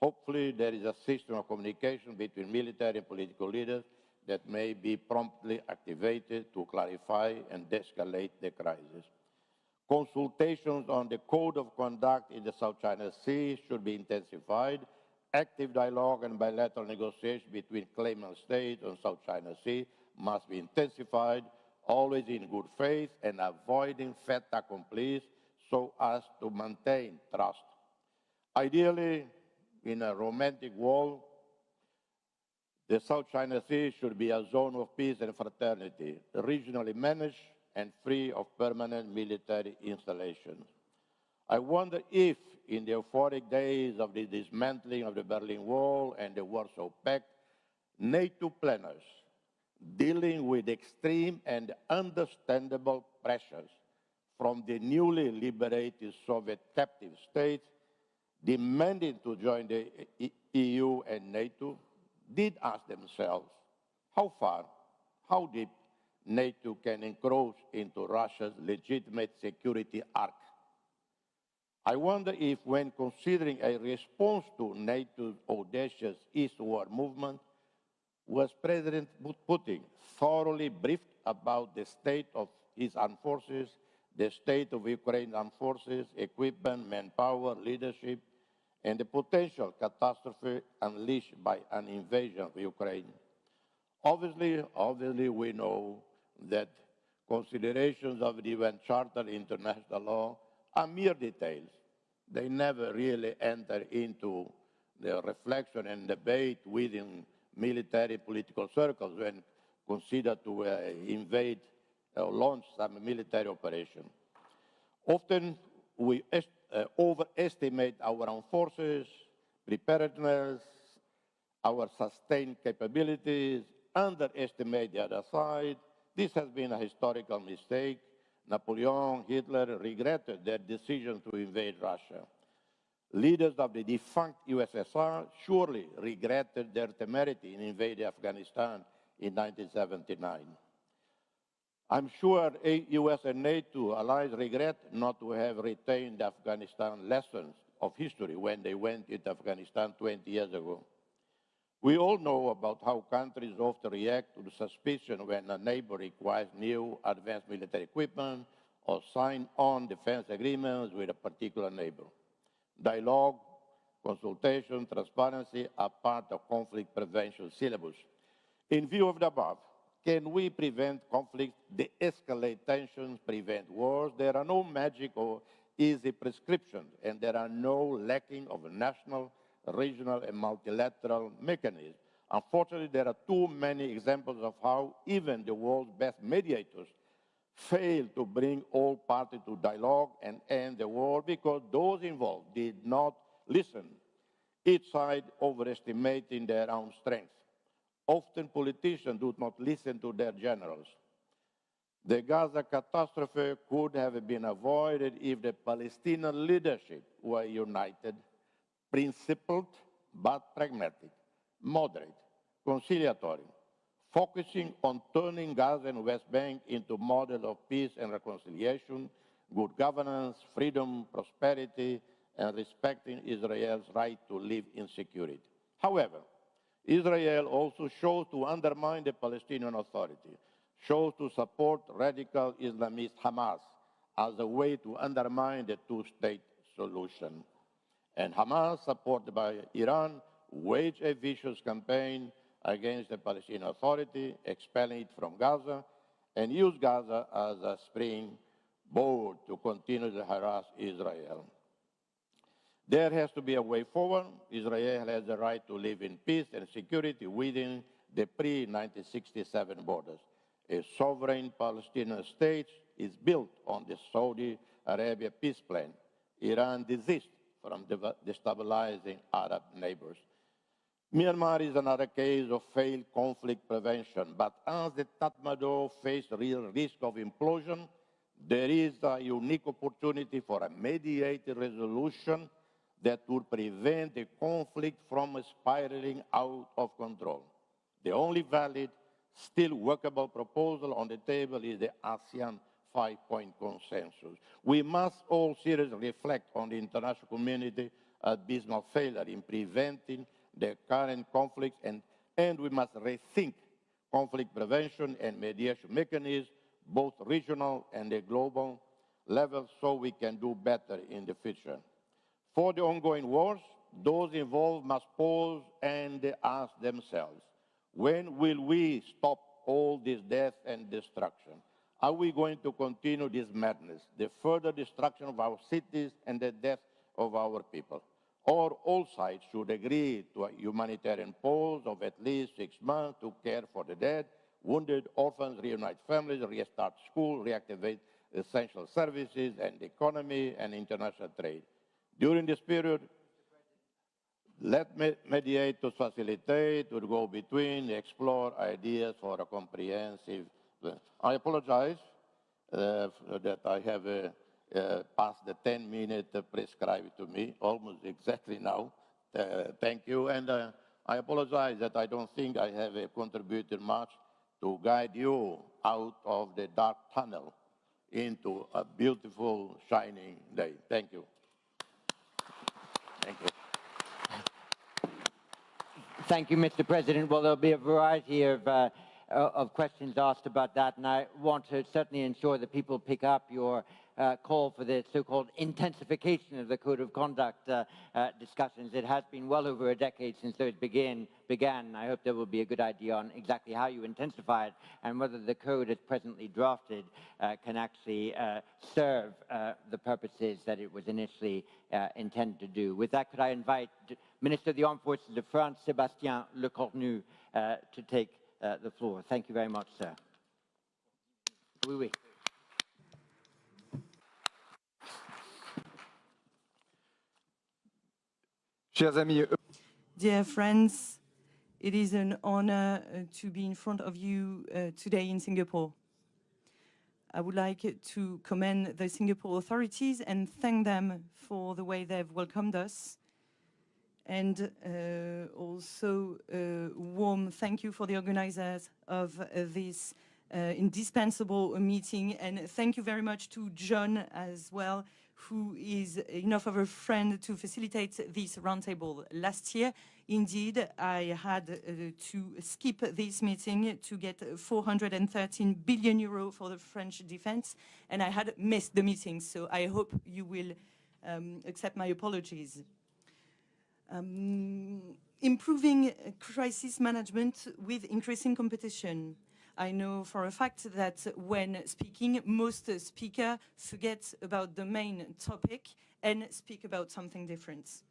Speaker 14: Hopefully, there is a system of communication between military and political leaders that may be promptly activated to clarify and de-escalate the crisis. Consultations on the code of conduct in the South China Sea should be intensified. Active dialogue and bilateral negotiations between claimant states on South China Sea must be intensified, always in good faith and avoiding fait accompli so as to maintain trust. Ideally, in a romantic world, the South China Sea should be a zone of peace and fraternity, regionally managed and free of permanent military installations. I wonder if, in the euphoric days of the dismantling of the Berlin Wall and the Warsaw Pact, NATO planners dealing with extreme and understandable pressures from the newly liberated Soviet captive states demanding to join the EU and NATO, did ask themselves how far, how deep NATO can encroach into Russia's legitimate security arc. I wonder if, when considering a response to NATO's audacious eastward movement, was President Putin thoroughly briefed about the state of his armed forces, the state of Ukraine's armed forces, equipment, manpower, leadership, and the potential catastrophe unleashed by an invasion of Ukraine? Obviously, we know that considerations of the UN Charter international law are mere details. They never really enter into the reflection and debate within military political circles when considered to invade or launch some military operation. Often we overestimate our own forces, preparedness, our sustained capabilities, underestimate the other side. This has been a historical mistake. Napoleon, Hitler regretted their decision to invade Russia. Leaders of the defunct USSR surely regretted their temerity in invading Afghanistan in 1979. I'm sure US and NATO allies regret not to have retained the Afghanistan lessons of history when they went into Afghanistan 20 years ago. We all know about how countries often react to the suspicion when a neighbor requires new advanced military equipment or sign on defense agreements with a particular neighbor. Dialogue, consultation, transparency are part of conflict prevention syllabus. In view of the above, can we prevent conflict, de-escalate tensions, prevent wars? There are no magic or easy prescriptions, and there are no lacking of national, regional, and multilateral mechanisms. Unfortunately, there are too many examples of how even the world's best mediators fail to bring all parties to dialogue and end the war because those involved did not listen, each side overestimating their own strength. Often politicians do not listen to their generals. The Gaza catastrophe could have been avoided if the Palestinian leadership were united, principled but pragmatic, moderate, conciliatory, focusing on turning Gaza and West Bank into models of peace and reconciliation, good governance, freedom, prosperity, and respecting Israel's right to live in security. However, Israel also chose to undermine the Palestinian Authority, chose to support radical Islamist Hamas as a way to undermine the two-state solution. And Hamas, supported by Iran, waged a vicious campaign against the Palestinian Authority, expelling it from Gaza, and used Gaza as a springboard to continue to harass Israel. There has to be a way forward. Israel has the right to live in peace and security within the pre-1967 borders. A sovereign Palestinian state is built on the Saudi Arabia peace plan. Iran desists from destabilizing Arab neighbors. Myanmar is another case of failed conflict prevention, but as the Tatmadaw faced real risk of implosion, there is a unique opportunity for a mediated resolution that would prevent the conflict from spiraling out of control. The only valid, still workable proposal on the table is the ASEAN 5-point consensus. We must all seriously reflect on the international community abysmal failure in preventing the current conflicts, and we must rethink conflict prevention and mediation mechanisms, both regional and the global level, so we can do better in the future. For the ongoing wars, those involved must pause and ask themselves, when will we stop all this death and destruction? Are we going to continue this madness, the further destruction of our cities and the death of our people? Or all sides should agree to a humanitarian pause of at least 6 months to care for the dead, wounded, orphans, reunite families, restart school, reactivate essential services and the economy and international trade. During this period, let mediators facilitate, to go between, explore ideas for a comprehensive plan. I apologize that I have past the 10-minute prescribed to me, almost exactly now. Thank you, and I apologize that I don't think I have contributed much to guide you out of the dark tunnel into a beautiful, shining day. Thank you. Thank you.
Speaker 13: Thank you, Mr. President. Well, there'll be a variety of questions asked about that, and I want to certainly ensure that people pick up your call for the so-called intensification of the Code of Conduct discussions. It has been well over a decade since those began. I hope there will be a good idea on exactly how you intensify it and whether the code as presently drafted can actually serve the purposes that it was initially intended to do. With that, could I invite Minister of the Armed Forces of France, Sébastien Lecornu, to take the floor. Thank you very much, sir. Oui, oui.
Speaker 15: Dear friends, it is an honor to be in front of you today in Singapore. I would like to commend the Singapore authorities and thank them for the way they've welcomed us. And also warm thank you for the organizers of this indispensable meeting. And thank you very much to John as well, who is enough of a friend to facilitate this roundtable. Last year, indeed, I had to skip this meeting to get 413 billion euro for the French defense, and I had missed the meeting, so I hope you will accept my apologies. Improving crisis management with increasing competition. I know for a fact that when speaking, most speakers forget about the main topic and speak about something different.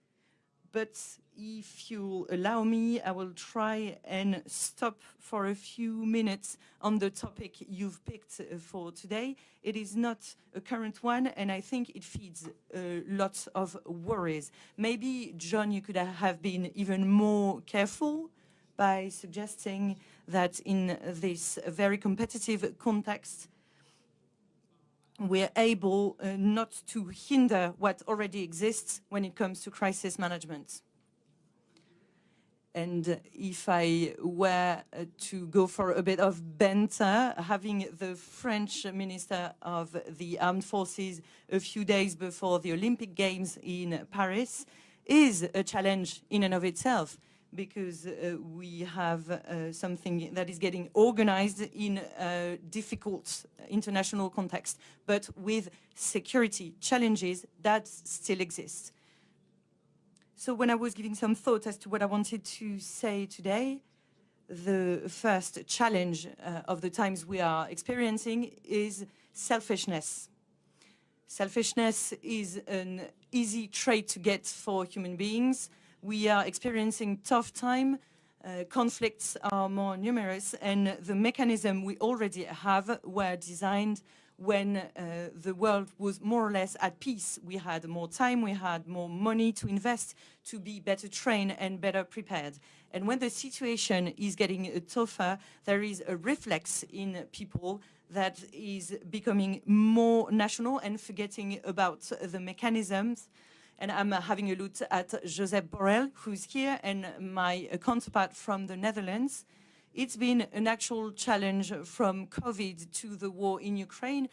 Speaker 15: But if you'll allow me, I will try and stop for a few minutes on the topic you've picked for today. It is not a current one, and I think it feeds lots of worries. Maybe, John, you could have been even more careful by suggesting that in this very competitive context, we're able not to hinder what already exists when it comes to crisis management. And if I were to go for a bit of banter, having the French Minister of the Armed Forces a few days before the Olympic Games in Paris is a challenge in and of itself, because we have something that is getting organized in a difficult international context, but with security challenges that still exist. So when I was giving some thought as to what I wanted to say today, the first challenge of the times we are experiencing is selfishness. Selfishness is an easy trait to get for human beings. We are experiencing tough time. Conflicts are more numerous, and the mechanism we already have were designed when the world was more or less at peace. We had more time, we had more money to invest to be better trained and better prepared. And when the situation is getting tougher, there is a reflex in people that is becoming more national and forgetting about the mechanisms. And I'm having a look at Josep Borrell, who's here, and my counterpart from the Netherlands. It's been an actual challenge from COVID to the war in Ukraine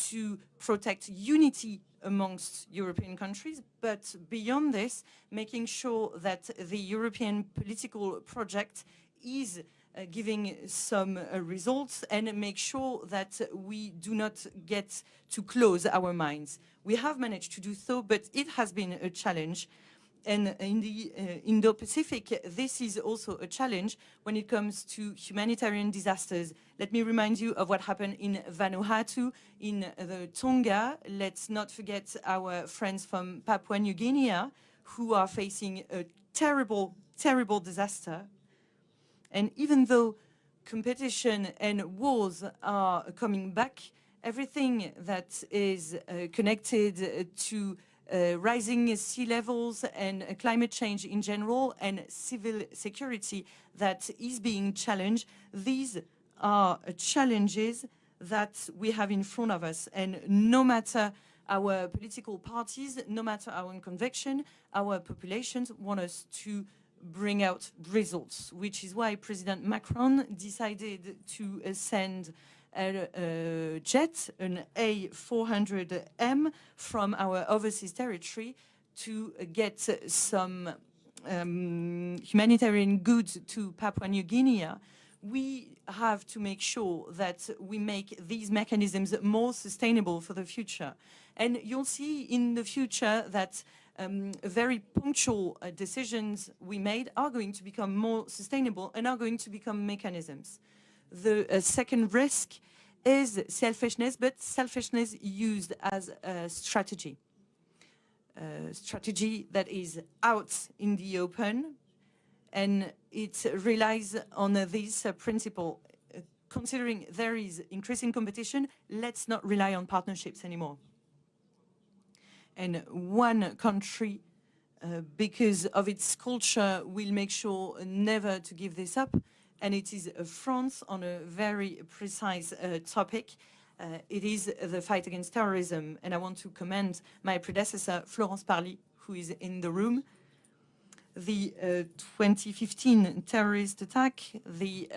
Speaker 15: to protect unity amongst European countries, but beyond this, making sure that the European political project is giving some results and make sure that we do not get to close our minds. We have managed to do so, but it has been a challenge. And in the Indo-Pacific, this is also a challenge when it comes to humanitarian disasters. Let me remind you of what happened in Vanuatu, in the Tonga. Let's not forget our friends from Papua New Guinea who are facing a terrible, terrible disaster. And even though competition and wars are coming back, everything that is connected to rising sea levels and climate change in general and civil security that is being challenged, these are challenges that we have in front of us. And no matter our political parties, no matter our own conviction, our populations want us to bring out results, which is why President Macron decided to send a jet, an A400M, from our overseas territory to get some humanitarian goods to Papua New Guinea. We have to make sure that we make these mechanisms more sustainable for the future. And you'll see in the future that very punctual decisions we made are going to become more sustainable and are going to become mechanisms. The second risk is selfishness, but selfishness used as a strategy. A strategy that is out in the open, and it relies on this principle. Considering there is increasing competition, let's not rely on partnerships anymore. And one country, because of its culture, will make sure never to give this up. And it is France on a very precise topic. It is the fight against terrorism. And I want to commend my predecessor, Florence Parly, who is in the room. The 2015 terrorist attack, the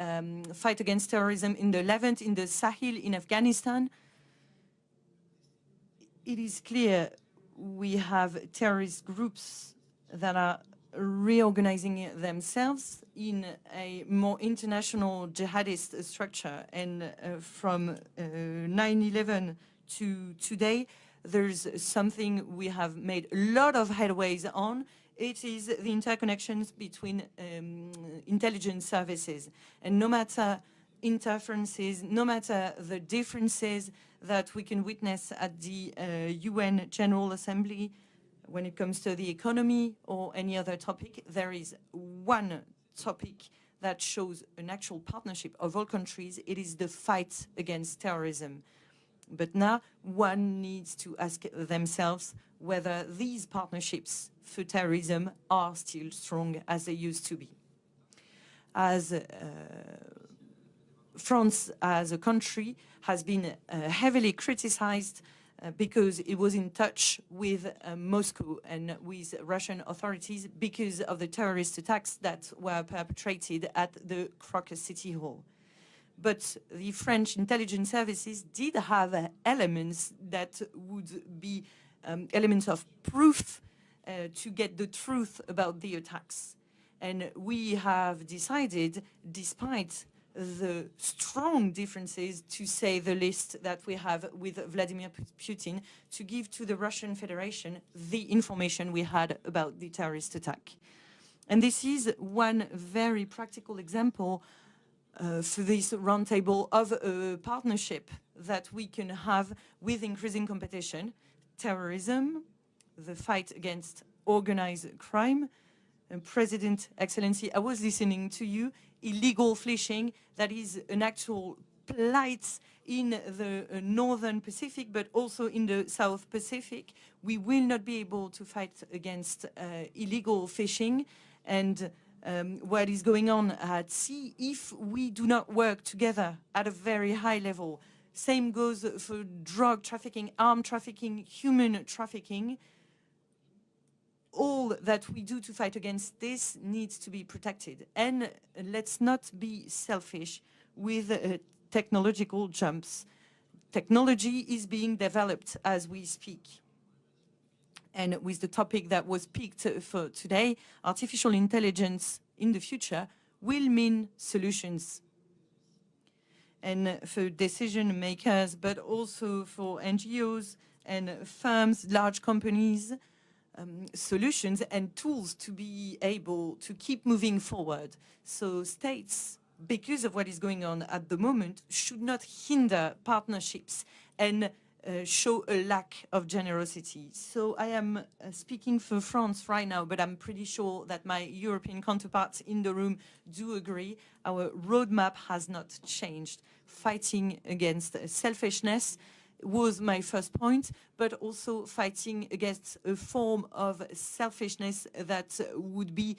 Speaker 15: fight against terrorism in the Levant, in the Sahel, in Afghanistan. It is clear we have terrorist groups that are reorganizing themselves in a more international jihadist structure. And from 9/11 to today, there's something we have made a lot of headways on. It is the interconnections between intelligence services. And no matter interferences, no matter the differences that we can witness at the UN General Assembly when it comes to the economy or any other topic, there is one topic that shows an actual partnership of all countries. It is the fight against terrorism. But now one needs to ask themselves whether these partnerships for terrorism are still strong as they used to be. As France as a country has been heavily criticized because it was in touch with Moscow and with Russian authorities because of the terrorist attacks that were perpetrated at the Crocus City Hall. But the French intelligence services did have elements that would be elements of proof to get the truth about the attacks. And we have decided, despite the strong differences, to say the least, that we have with Vladimir Putin, to give to the Russian Federation the information we had about the terrorist attack. And this is one very practical example for this roundtable of a partnership that we can have with increasing competition, terrorism, the fight against organized crime. And President, Excellency, I was listening to you, illegal fishing, that is an actual plight in the Northern Pacific, but also in the South Pacific. We will not be able to fight against illegal fishing and what is going on at sea if we do not work together at a very high level. Same goes for drug trafficking, armed trafficking, human trafficking. All that we do to fight against this needs to be protected. And let's not be selfish with technological jumps. Technology is being developed as we speak. And with the topic that was picked for today, artificial intelligence in the future will mean solutions. And for decision makers, but also for NGOs and firms, large companies, solutions and tools to be able to keep moving forward. So states, because of what is going on at the moment, should not hinder partnerships and show a lack of generosity. So I am speaking for France right now, but I'm pretty sure that my European counterparts in the room do agree. Our roadmap has not changed. Fighting against selfishness was my first point, but also fighting against a form of selfishness that would be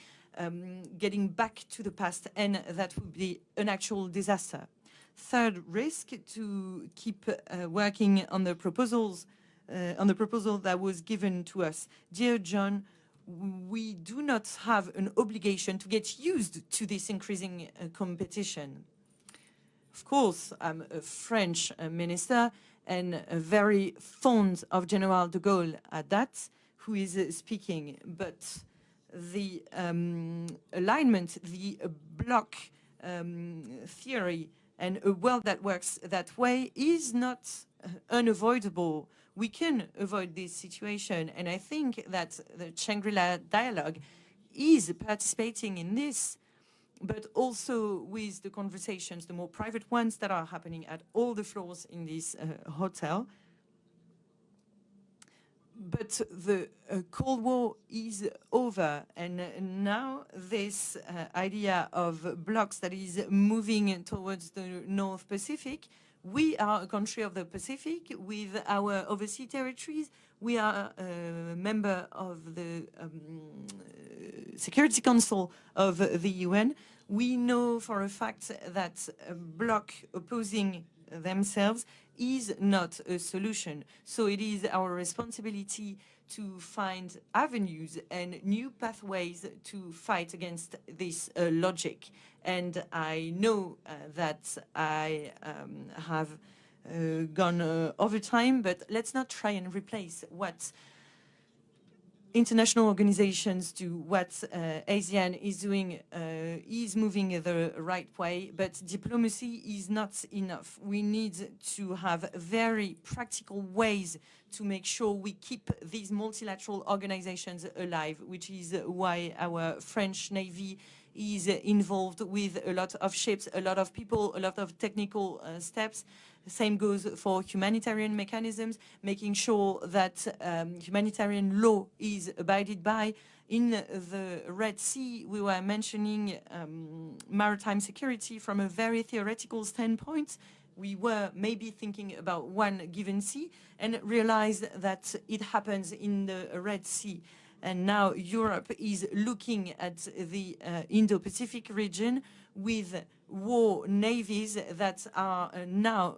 Speaker 15: getting back to the past, and that would be an actual disaster. Third risk, to keep working on the proposals, on the proposal that was given to us. Dear John, we do not have an obligation to get used to this increasing competition. Of course, I'm a French minister and very fond of General de Gaulle at that, who is speaking. But the alignment, the bloc theory, and a world that works that way is not unavoidable. We can avoid this situation, and I think that the Shangri-La Dialogue is participating in this, but also with the conversations, the more private ones that are happening at all the floors in this hotel. But the Cold War is over, and now this idea of blocks that is moving towards the North Pacific. We are a country of the Pacific with our overseas territories. We are a member of the Security Council of the UN. We know for a fact that a bloc opposing themselves is not a solution. So it is our responsibility to find avenues and new pathways to fight against this logic. And I know that I have gone over time, but let's not try and replace what international organizations do, what ASEAN is doing, is moving the right way, but diplomacy is not enough. We need to have very practical ways to make sure we keep these multilateral organizations alive, which is why our French Navy is involved with a lot of ships, a lot of people, a lot of technical steps. The same goes for humanitarian mechanisms, making sure that humanitarian law is abided by. In the Red Sea, we were mentioning maritime security from a very theoretical standpoint. We were maybe thinking about one given sea and realized that it happens in the Red Sea. And now Europe is looking at the Indo-Pacific region with war navies that are now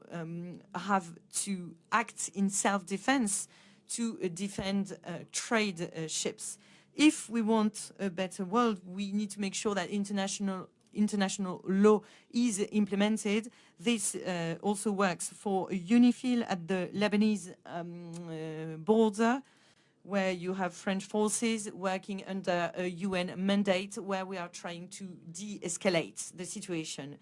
Speaker 15: have to act in self-defense to defend trade ships. If we want a better world, we need to make sure that international law is implemented. This also works for UNIFIL at the Lebanese border. where you have French forces working under a UN mandate where we are trying to de-escalate the situation.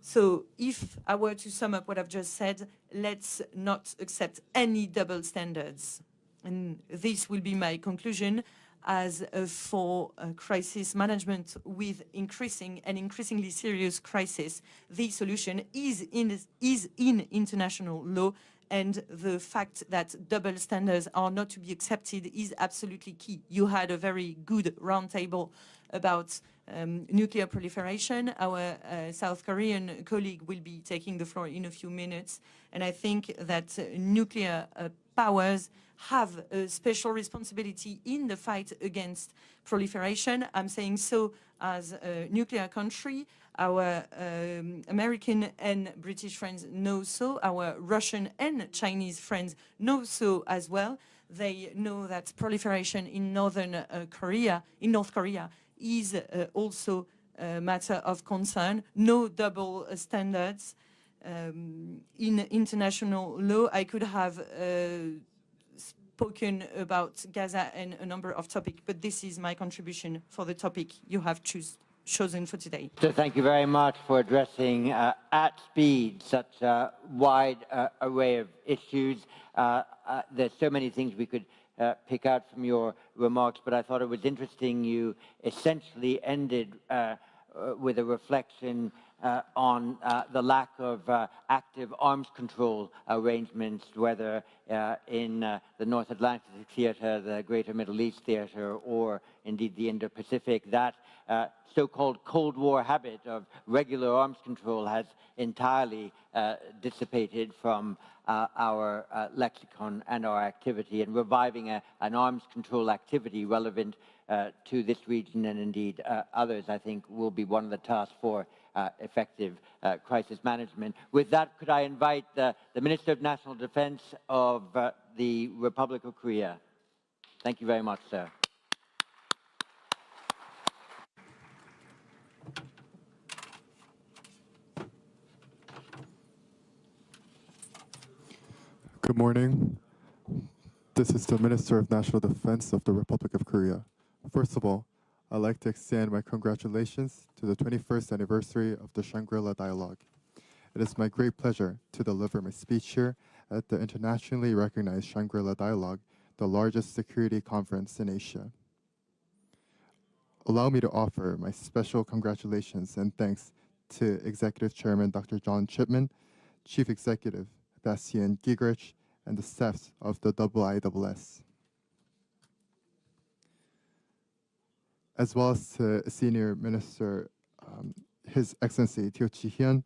Speaker 15: So if I were to sum up what I've just said, let's not accept any double standards. And this will be my conclusion. As for crisis management with increasingly serious crisis, the solution is in international law, and the fact that double standards are not to be accepted is absolutely key. You had a very good roundtable about nuclear proliferation. Our South Korean colleague will be taking the floor in a few minutes, and I think that nuclear powers have a special responsibility in the fight against proliferation. I'm saying so as a nuclear country. Our American and British friends know so. Our Russian and Chinese friends know so as well. They know that proliferation in North Korea, is also a matter of concern. No double standards in international law. I could have spoken about Gaza and a number of topics, but this is my contribution for the topic you have chosen for today.
Speaker 13: So thank you very much for addressing at speed such a wide array of issues. There's so many things we could pick out from your remarks, but I thought it was interesting you essentially ended with a reflection on the lack of active arms control arrangements, whether in the North Atlantic Theater, the Greater Middle East Theater, or indeed the Indo-Pacific. That so-called Cold War habit of regular arms control has entirely dissipated from our lexicon and our activity, and reviving an arms control activity relevant to this region and indeed others, I think, will be one of the tasks for effective crisis management. With that, could I invite the Minister of National Defense of the Republic of Korea? Thank you very much, sir.
Speaker 16: Good morning. This is the Minister of National Defense of the Republic of Korea. First of all, I'd like to extend my congratulations to the 21st anniversary of the Shangri-La Dialogue. It is my great pleasure to deliver my speech here at the internationally recognized Shangri-La Dialogue, the largest security conference in Asia. Allow me to offer my special congratulations and thanks to Executive Chairman Dr. John Chipman, Chief Executive Bastian Gigrich, and the staffs of the IISS, as well as to Senior Minister, His Excellency Teo Chi-hyun,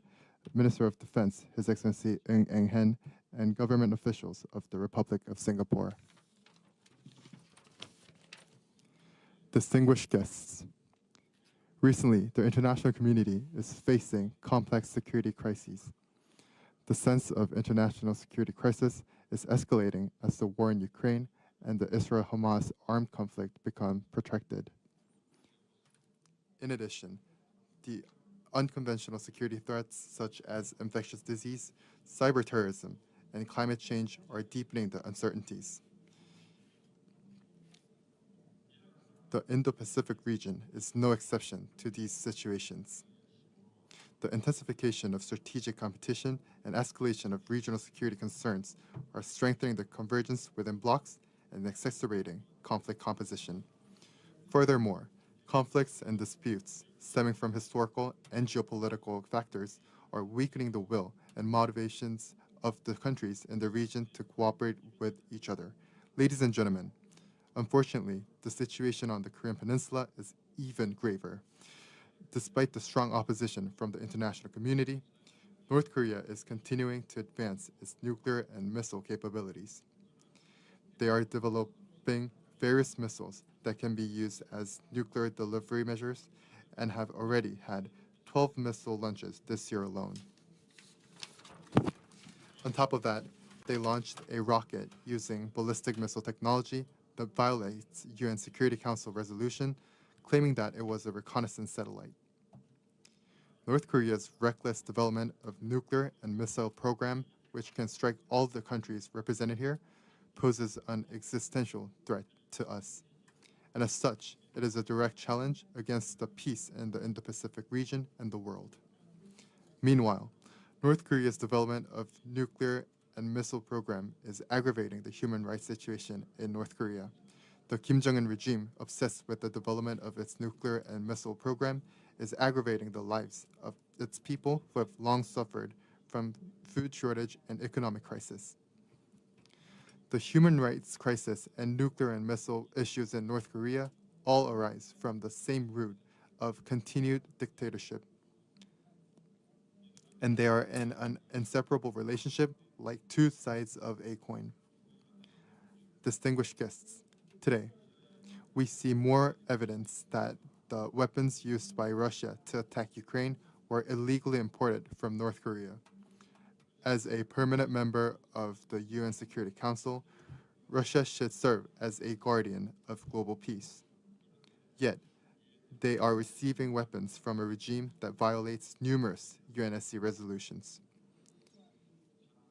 Speaker 16: Minister of Defense, His Excellency Ng Eng-hen, and government officials of the Republic of Singapore. Distinguished guests, recently, the international community is facing complex security crises. The sense of international security crisis is escalating as the war in Ukraine and the Israel-Hamas armed conflict become protracted. In addition, the unconventional security threats such as infectious disease, cyber terrorism, and climate change are deepening the uncertainties. The Indo-Pacific region is no exception to these situations. The intensification of strategic competition and escalation of regional security concerns are strengthening the convergence within blocs and exacerbating conflict composition. Furthermore, conflicts and disputes stemming from historical and geopolitical factors are weakening the will and motivations of the countries in the region to cooperate with each other. Ladies and gentlemen, unfortunately, the situation on the Korean Peninsula is even graver. Despite the strong opposition from the international community, North Korea is continuing to advance its nuclear and missile capabilities. They are developing various missiles that can be used as nuclear delivery measures and have already had 12 missile launches this year alone. On top of that, they launched a rocket using ballistic missile technology that violates UN Security Council resolution, claiming that it was a reconnaissance satellite. North Korea's reckless development of nuclear and missile program, which can strike all the countries represented here, poses an existential threat to us. And as such, it is a direct challenge against the peace in the Indo-Pacific region and the world. Meanwhile, North Korea's development of nuclear and missile program is aggravating the human rights situation in North Korea. The Kim Jong-un regime, obsessed with the development of its nuclear and missile program, is aggravating the lives of its people who have long suffered from food shortage and economic crisis. The human rights crisis and nuclear and missile issues in North Korea all arise from the same root of continued dictatorship. And they are in an inseparable relationship like two sides of a coin. Distinguished guests, today, we see more evidence that the weapons used by Russia to attack Ukraine were illegally imported from North Korea. As a permanent member of the UN Security Council, Russia should serve as a guardian of global peace. Yet, they are receiving weapons from a regime that violates numerous UNSC resolutions.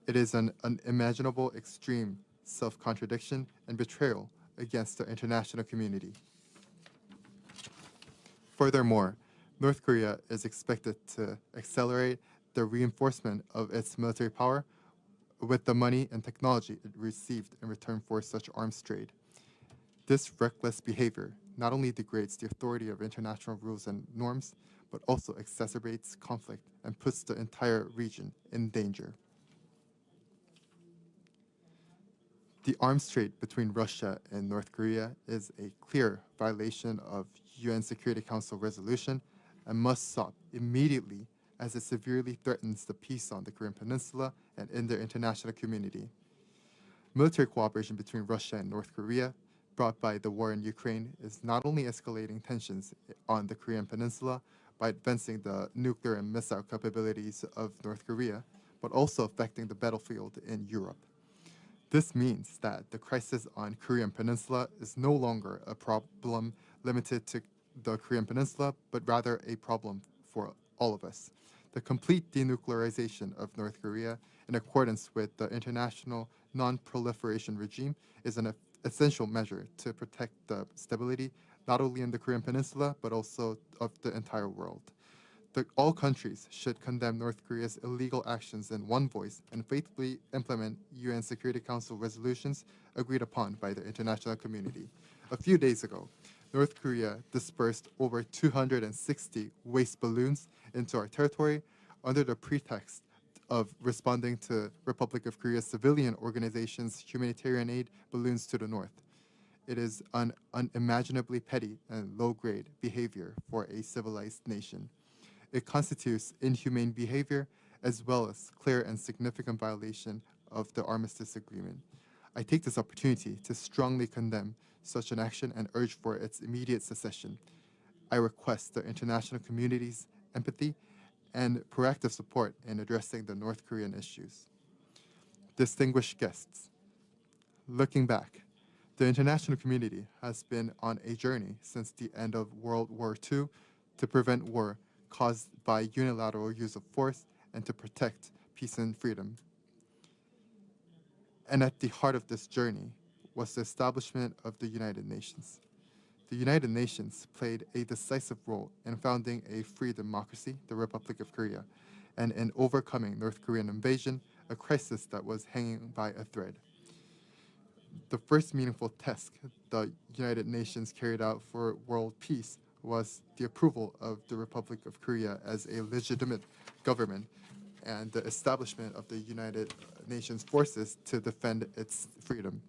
Speaker 16: It is an unimaginable extreme self-contradiction and betrayal against the international community. Furthermore, North Korea is expected to accelerate the reinforcement of its military power with the money and technology it received in return for such arms trade. This reckless behavior not only degrades the authority of international rules and norms, but also exacerbates conflict and puts the entire region in danger. The arms trade between Russia and North Korea is a clear violation of UN Security Council resolution and must stop immediately, as it severely threatens the peace on the Korean Peninsula and in the international community. Military cooperation between Russia and North Korea, brought by the war in Ukraine, is not only escalating tensions on the Korean Peninsula by advancing the nuclear and missile capabilities of North Korea, but also affecting the battlefield in Europe. This means that the crisis on Korean Peninsula is no longer a problem limited to the Korean Peninsula, but rather a problem for all of us. The complete denuclearization of North Korea, in accordance with the international non-proliferation regime, is an essential measure to protect the stability not only in the Korean Peninsula, but also of the entire world. All countries should condemn North Korea's illegal actions in one voice and faithfully implement UN Security Council resolutions agreed upon by the international community. A few days ago, North Korea dispersed over 260 waste balloons into our territory under the pretext of responding to Republic of Korea's civilian organizations' humanitarian aid balloons to the north. It is an unimaginably petty and low-grade behavior for a civilized nation. It constitutes inhumane behavior as well as clear and significant violation of the armistice agreement. I take this opportunity to strongly condemn such an action and urge for its immediate cessation. I request the international community's empathy and proactive support in addressing the North Korean issues. Distinguished guests, looking back, the international community has been on a journey since the end of World War II to prevent war caused by unilateral use of force and to protect peace and freedom. And at the heart of this journey was the establishment of the United Nations. The United Nations played a decisive role in founding a free democracy, the Republic of Korea, and in overcoming North Korean invasion, a crisis that was hanging by a thread. The first meaningful task the United Nations carried out for world peace was the approval of the Republic of Korea as a legitimate government and the establishment of the United Nations forces to defend its freedom.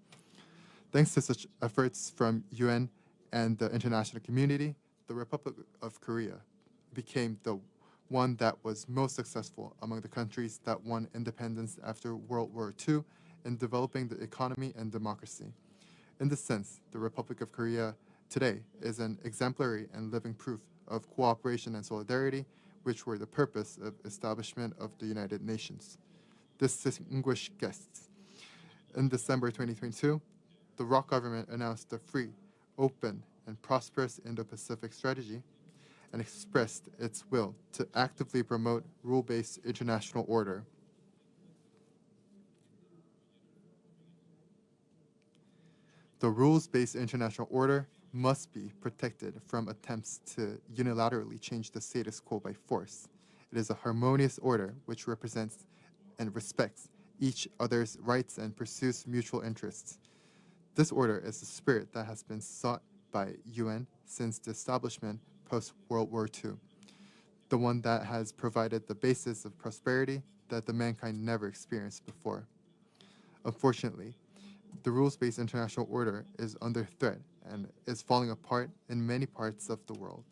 Speaker 16: Thanks to such efforts from UN and the international community, the Republic of Korea became the one that was most successful among the countries that won independence after World War II in developing the economy and democracy. In this sense, the Republic of Korea today is an exemplary and living proof of cooperation and solidarity, which were the purpose of establishment of the United Nations. Distinguished guests, in December 2022, the ROC government announced a free, open, and prosperous Indo-Pacific strategy and expressed its will to actively promote rule-based international order. The rules-based international order must be protected from attempts to unilaterally change the status quo by force. It is a harmonious order which represents and respects each other's rights and pursues mutual interests. This order is the spirit that has been sought by UN since the establishment post-World War II, the one that has provided the basis of prosperity that the mankind never experienced before. Unfortunately, the rules-based international order is under threat and is falling apart in many parts of the world.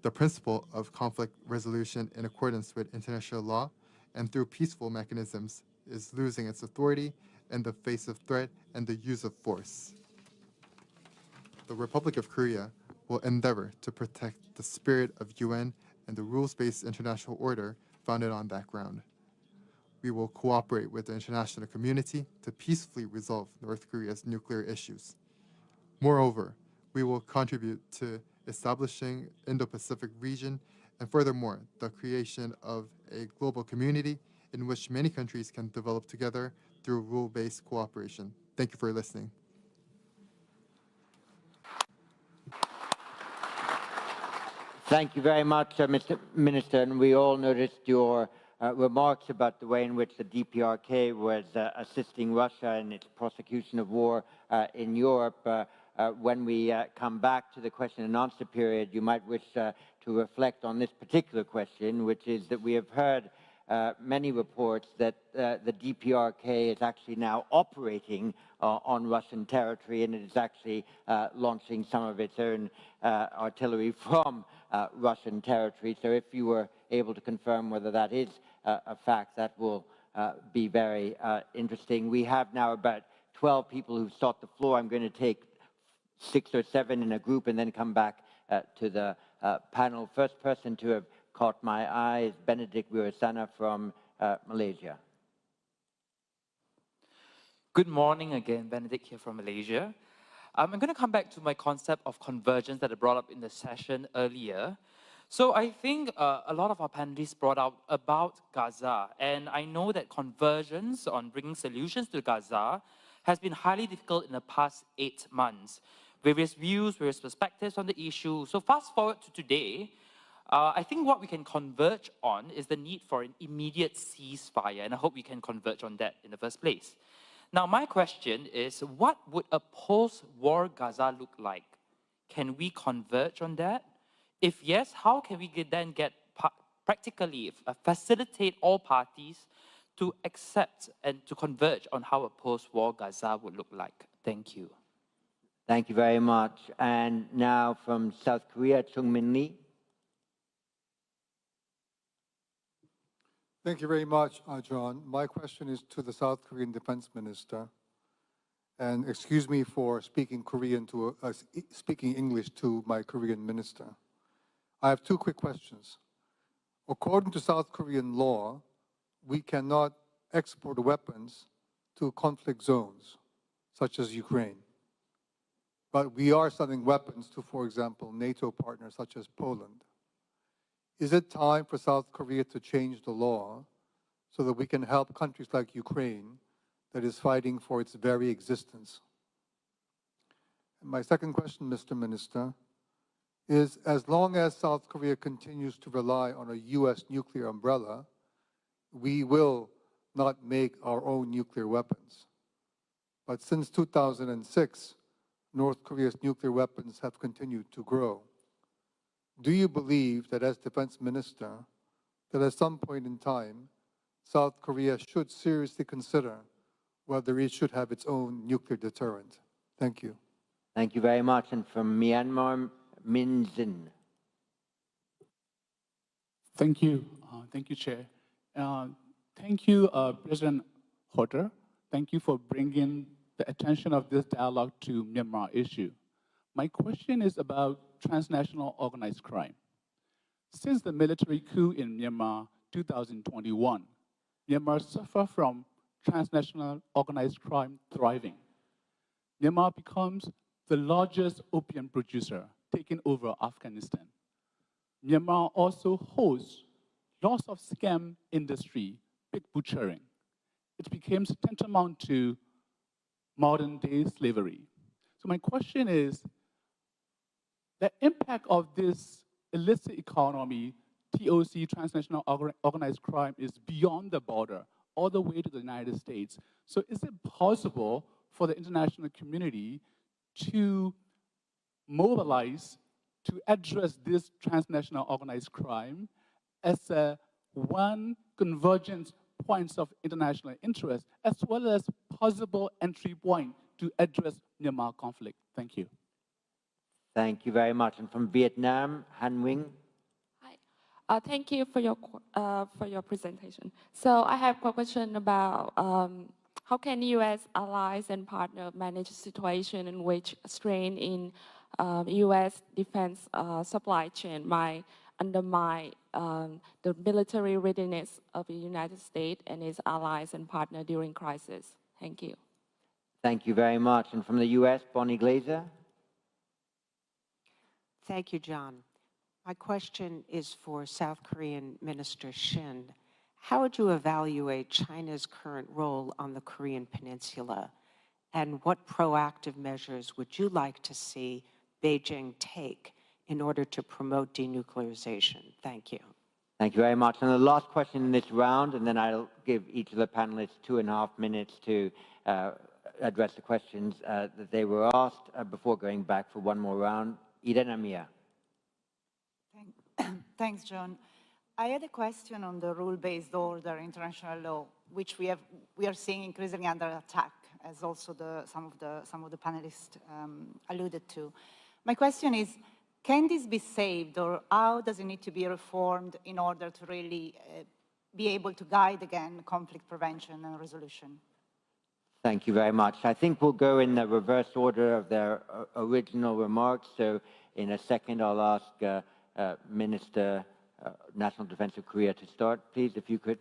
Speaker 16: The principle of conflict resolution in accordance with international law and through peaceful mechanisms is losing its authority in the face of threat and the use of force. The Republic of Korea will endeavor to protect the spirit of UN and the rules-based international order founded on that ground. We will cooperate with the international community to peacefully resolve North Korea's nuclear issues. Moreover, we will contribute to establishing Indo-Pacific region and furthermore, the creation of a global community in which many countries can develop together through rule-based cooperation. Thank you for listening.
Speaker 13: Thank you very much, Mr. Minister, and we all noticed your remarks about the way in which the DPRK was assisting Russia in its prosecution of war in Europe. When we come back to the question and answer period, you might wish to reflect on this particular question, which is that we have heard many reports that the DPRK is actually now operating on Russian territory, and it is actually launching some of its own artillery from Russian territory. So if you were able to confirm whether that is a fact, that will be very interesting. We have now about 12 people who've sought the floor. I'm going to take 6 or 7 in a group and then come back to the panel. First person to have caught my eye is Benedict Wirasana from Malaysia.
Speaker 8: Good morning again, Benedict here from Malaysia. I'm going to come back to my concept of convergence that I brought up in the session earlier. So I think a lot of our panelists brought out about Gaza, and I know that convergence on bringing solutions to Gaza has been highly difficult in the past 8 months. Various views, various perspectives on the issue. So fast forward to today, I think what we can converge on is the need for an immediate ceasefire, and I hope we can converge on that in the first place. Now, my question is, what would a post-war Gaza look like? Can we converge on that? If yes, how can we then get practically facilitate all parties to accept and to converge on how a post-war Gaza would look like? Thank you.
Speaker 13: Thank you very much. And now from South Korea, Chung-Min Lee.
Speaker 4: Thank you very much, John. My question is to the South Korean Defense Minister. And excuse me for speaking speaking English to my Korean minister. I have 2 quick questions. According to South Korean law, we cannot export weapons to conflict zones, such as Ukraine. But we are selling weapons to, for example, NATO partners such as Poland. Is it time for South Korea to change the law so that we can help countries like Ukraine that is fighting for its very existence? And my second question, Mr. Minister, is as long as South Korea continues to rely on a US nuclear umbrella, we will not make our own nuclear weapons. But since 2006, North Korea's nuclear weapons have continued to grow. Do you believe that as Defense Minister, that at some point in time, South Korea should seriously consider whether it should have its own nuclear deterrent? Thank you.
Speaker 13: Thank you very much. And from Myanmar, Min Zin.
Speaker 17: Thank you. Thank you, Chair. Thank you, President Hodder. Thank you for bringing the attention of this dialogue to Myanmar issue. My question is about transnational organized crime. Since the military coup in Myanmar 2021, Myanmar suffers from transnational organized crime thriving. Myanmar becomes the largest opium producer, taking over Afghanistan. Myanmar also hosts lots of scam industry, pig butchering. It became tantamount to modern-day slavery. So my question is, the impact of this illicit economy, TOC, transnational organized crime, is beyond the border, all the way to the United States. So is it possible for the international community to mobilize to address this transnational organized crime as one convergence points of international interest, as well as possible entry point to address Myanmar conflict? Thank you.
Speaker 13: Thank you very much. And from Vietnam, Han Nguyen.
Speaker 18: Hi. Thank you for your presentation. So I have a question about how can U.S. allies and partners manage a situation in which strain in U.S. defense supply chain might undermine the military readiness of the United States and its allies and partners during crisis? Thank you.
Speaker 13: Thank you very much. And from the U.S., Bonnie Glaser.
Speaker 19: Thank you, John. My question is for South Korean Minister Shin. How would you evaluate China's current role on the Korean Peninsula? And what proactive measures would you like to see Beijing take in order to promote denuclearization? Thank you.
Speaker 13: Thank you very much. And the last question in this round, and then I'll give each of the panelists 2.5 minutes to address the questions that they were asked before going back for one more round. Irene Amia.
Speaker 20: Thanks, John. I had a question on the rule-based order, international law, which we are seeing increasingly under attack, as also some of the panelists alluded to. My question is, can this be saved, or how does it need to be reformed in order to really be able to guide again conflict prevention and resolution?
Speaker 13: Thank you very much. I think we'll go in the reverse order of their original remarks. So in a second, I'll ask Minister National Defense of Korea to start. Please, if you could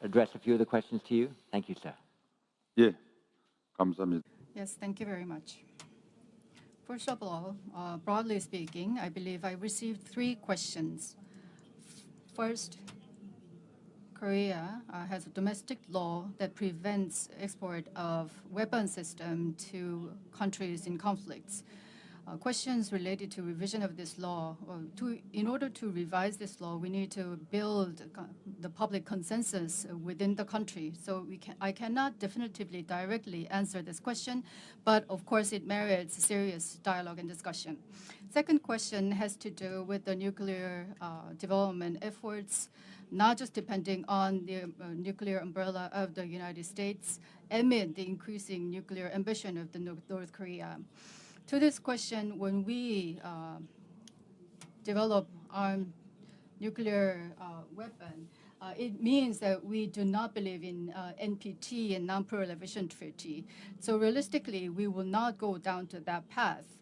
Speaker 13: address a few of the questions to you. Thank you, sir.
Speaker 21: 예, 감사합니다.
Speaker 22: Yes, thank you very much. First of all, broadly speaking, I believe I received 3 questions. First, Korea has a domestic law that prevents export of weapon system to countries in conflicts. Questions related to revision of this law. In order to revise this law, we need to build the public consensus within the country. So I cannot definitively directly answer this question, but of course it merits serious dialogue and discussion. Second question has to do with the nuclear development efforts, not just depending on the nuclear umbrella of the United States amid the increasing nuclear ambition of the North Korea. To this question, when we develop our nuclear weapon, it means that we do not believe in NPT and non-proliferation treaty. So realistically, we will not go down to that path.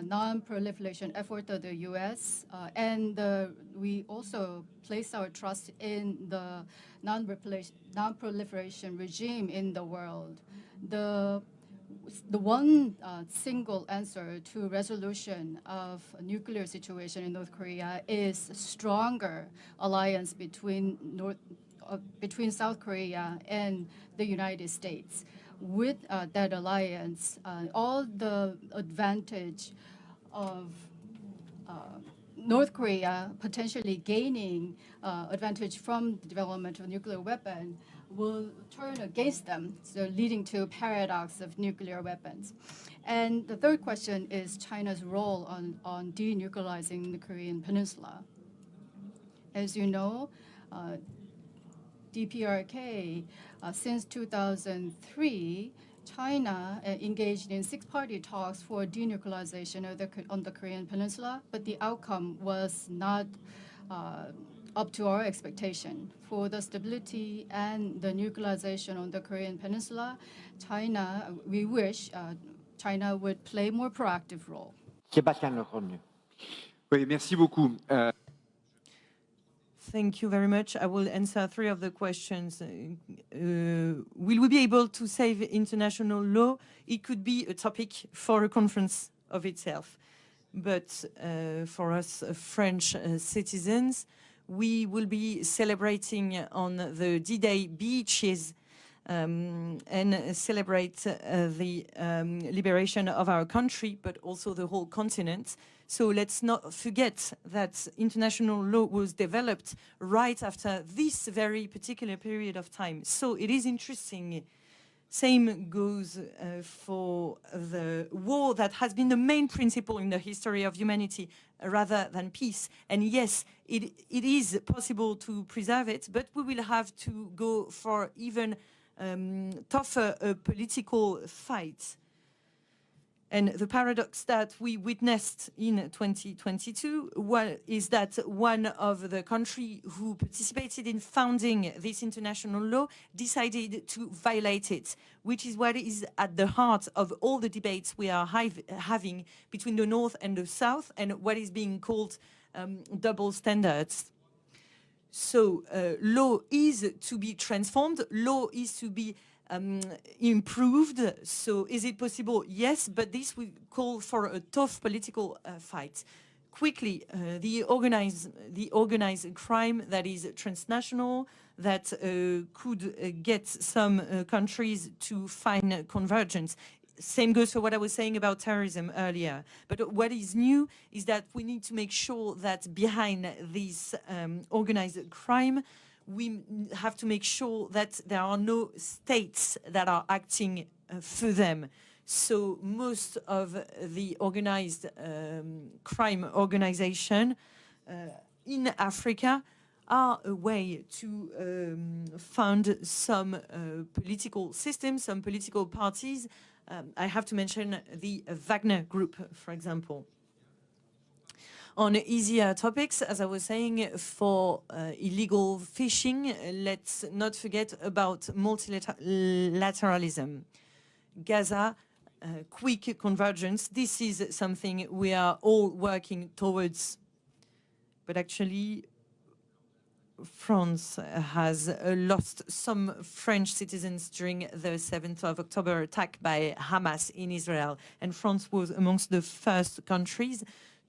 Speaker 22: Non-proliferation effort of the U.S. And we also place our trust in the non-proliferation regime in the world. The one single answer to resolution of a nuclear situation in North Korea is stronger alliance between South Korea and the United States. With that alliance, all the advantage of North Korea potentially gaining advantage from the development of a nuclear weapon will turn against them, so leading to a paradox of nuclear weapons. And the third question is China's role on denuclearizing the Korean Peninsula. As you know, DPRK, since 2003, China engaged in 6-party talks for denuclearization on the Korean Peninsula, but the outcome was not up to our expectation. For the stability and the nuclearization on the Korean Peninsula, we wish China would play a more proactive role.
Speaker 13: Sébastien Lecornu.
Speaker 23: Oui, merci beaucoup.
Speaker 15: Thank you very much. I will answer 3 of the questions. Will we be able to save international law? It could be a topic for a conference of itself. But for us French citizens, we will be celebrating on the D-Day beaches and celebrate the liberation of our country, but also the whole continent. So let's not forget that international law was developed right after this very particular period of time. So it is interesting. Same goes for the war that has been the main principle in the history of humanity rather than peace. And yes, it is possible to preserve it, but we will have to go for even tougher political fight. And the paradox that we witnessed in 2022 is that one of the countries who participated in founding this international law decided to violate it, which is what is at the heart of all the debates we are having between the North and the South, and what is being called double standards. So law is to be transformed, law is to be improved. So is it possible? Yes, but this will call for a tough political fight. Quickly, the organized crime that is transnational, that could get some countries to find convergence. Same goes for what I was saying about terrorism earlier. But what is new is that we need to make sure that behind this organized crime, we have to make sure that there are no states that are acting for them. So most of the organized crime organization in Africa are a way to fund some political systems, some political parties. I have to mention the Wagner Group, for example. On easier topics, as I was saying, for illegal fishing, let's not forget about multilateralism. Gaza, quick convergence, this is something we are all working towards. But actually, France has lost some French citizens during the 7th of October attack by Hamas in Israel. And France was amongst the first countries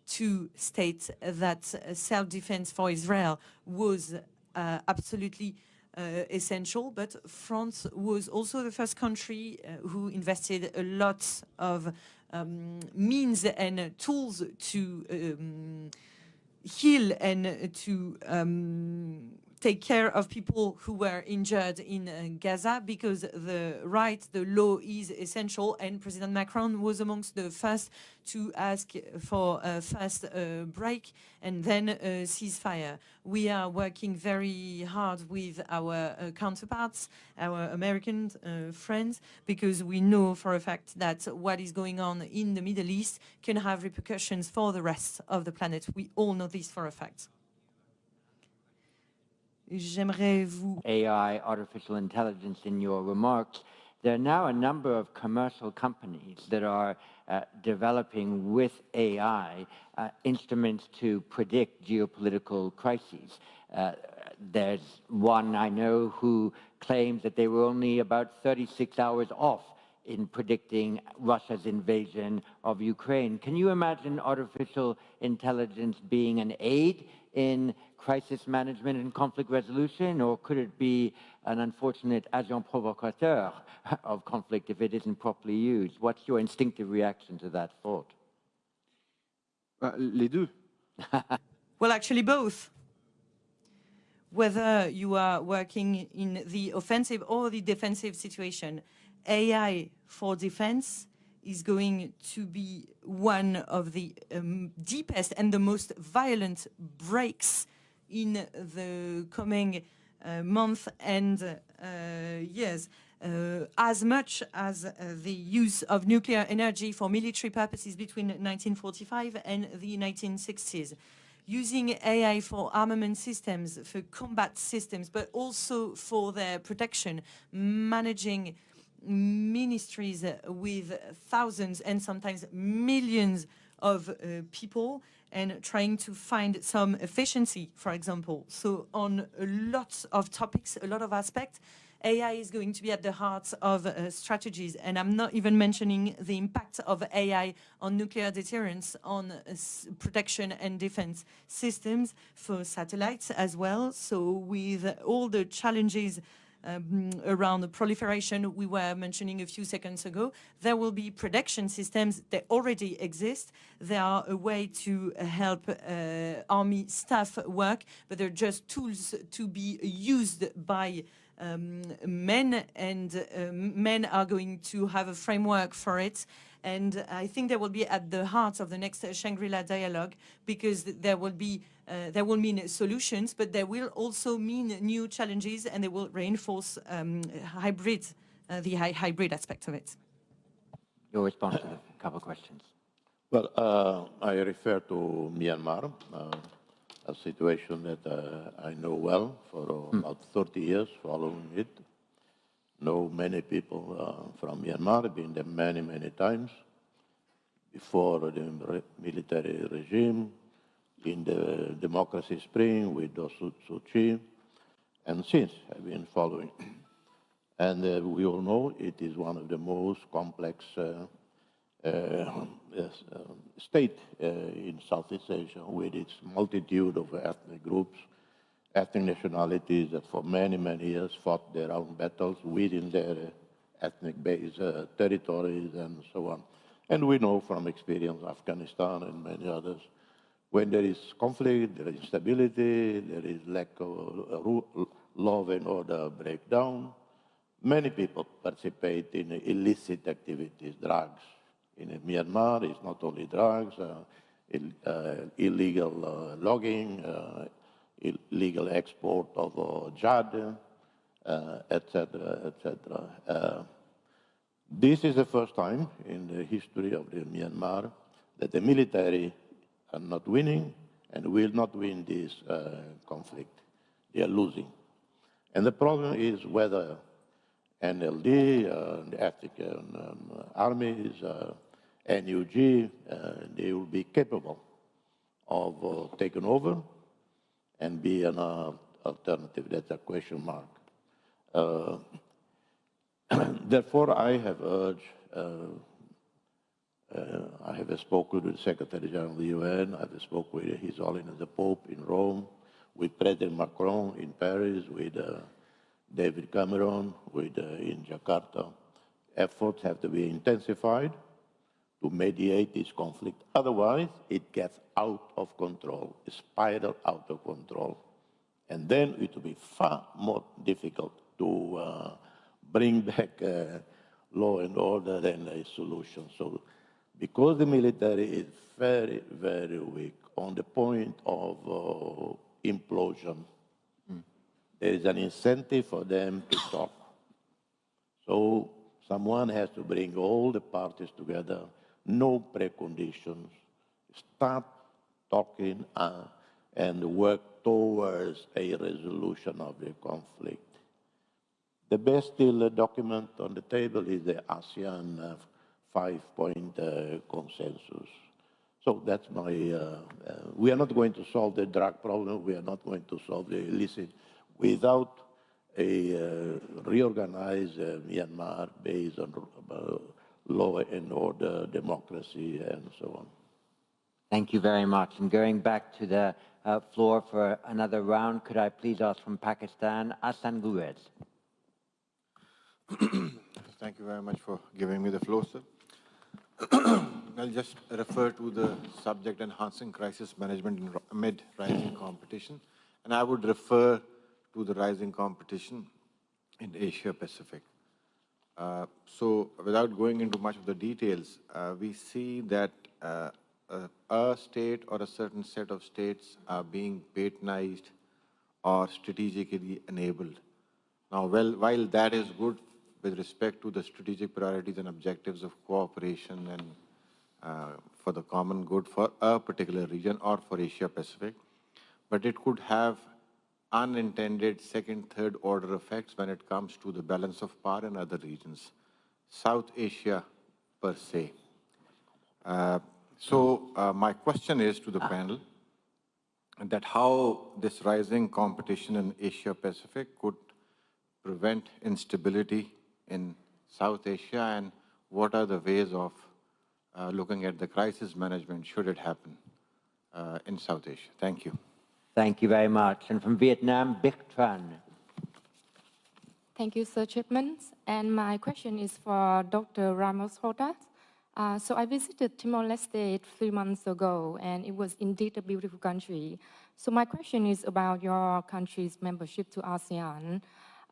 Speaker 15: to state that self-defense for Israel was absolutely essential. But France was also the first country who invested a lot of means and tools to heal and to take care of people who were injured in Gaza, because the law is essential, and President Macron was amongst the first to ask for a fast break and then a ceasefire. We are working very hard with our counterparts, our American friends, because we know for a fact that what is going on in the Middle East can have repercussions for the rest of the planet. We all know this for a fact.
Speaker 13: AI, artificial intelligence, in your remarks. There are now a number of commercial companies that are developing with AI instruments to predict geopolitical crises. There's one I know who claims that they were only about 36 hours off in predicting Russia's invasion of Ukraine. Can you imagine artificial intelligence being an aid in crisis management and conflict resolution, or could it be an unfortunate agent provocateur of conflict if it isn't properly used? What's your instinctive reaction to that thought?
Speaker 23: Les deux.
Speaker 15: Well, actually both. Whether you are working in the offensive or the defensive situation, AI for defense is going to be one of the deepest and the most violent breaks in the coming month and years. As much as the use of nuclear energy for military purposes between 1945 and the 1960s. Using AI for armament systems, for combat systems, but also for their protection, managing ministries with thousands and sometimes millions of people, and trying to find some efficiency, for example. So on a lot of topics, a lot of aspects, AI is going to be at the heart of strategies. And I'm not even mentioning the impact of AI on nuclear deterrence, on protection and defense systems, for satellites as well. So with all the challenges around the proliferation we were mentioning a few seconds ago. There will be production systems that already exist. They are a way to help army staff work, but they're just tools to be used by men, and men are going to have a framework for it. And I think they will be at the heart of the next Shangri-La dialogue, because there will mean solutions, but they will also mean new challenges, and they will reinforce hybrid, the hybrid aspect of it.
Speaker 13: Your response to a couple of questions.
Speaker 14: Well, I refer to Myanmar, a situation that I know well for about 30 years, following it. Know many people from Myanmar, been there many, many times, before the military regime, in the democracy spring with Suu Kyi, and since I've been following. And we all know it is one of the most complex state in Southeast Asia, with its multitude of ethnic groups, ethnic nationalities that for many, many years fought their own battles within their ethnic-based territories and so on. And we know from experience, Afghanistan and many others, when there is conflict, there is instability, there is lack of law and order breakdown, many people participate in illicit activities, drugs. In Myanmar, it's not only drugs, illegal logging, illegal export of jade, etc., etc. This is the first time in the history of the Myanmar that the military are not winning and will not win this conflict. They are losing. And the problem is whether NLD, the African armies, NUG, they will be capable of taking over and be an alternative. That's a question mark. Therefore, I have urged, I have spoken with the Secretary General of the UN, I have spoken with His Holiness the Pope in Rome, with President Macron in Paris, with David Cameron, in Jakarta. Efforts have to be intensified to mediate this conflict. Otherwise, it gets out of control, a spiral out of control. And then it will be far more difficult to bring back law and order and a solution. So because the military is very, very weak on the point of implosion, there is an incentive for them to talk. So someone has to bring all the parties together, no preconditions, start talking and work towards a resolution of the conflict. The best still document on the table is the ASEAN 5-point consensus. So that's my, we are not going to solve the drug problem, we are not going to solve the illicit without a reorganized Myanmar based on law and order, democracy, and so on.
Speaker 13: Thank you very much. And going back to the floor for another round, could I please ask from Pakistan, Asan Guez?
Speaker 3: Thank you very much for giving me the floor, sir. I'll just refer to the subject enhancing crisis management amid rising competition. And I would refer to the rising competition in Asia-Pacific. So without going into much of the details, we see that a state or a certain set of states are being patronized or strategically enabled. Now, while that is good with respect to the strategic priorities and objectives of cooperation and for the common good for a particular region or for Asia-Pacific, but it could have unintended second, third order effects when it comes to the balance of power in other regions, South Asia per se. So my question is to the panel that how this rising competition in Asia-Pacific could prevent instability in South Asia, and what are the ways of looking at the crisis management should it happen in South Asia? Thank you.
Speaker 13: Thank you very much. And from Vietnam, Bích Tran.
Speaker 18: Thank you, Sir Chipman. And my question is for Dr. Ramos Horta. So I visited Timor-Leste 3 months ago, and it was indeed a beautiful country. So my question is about your country's membership to ASEAN.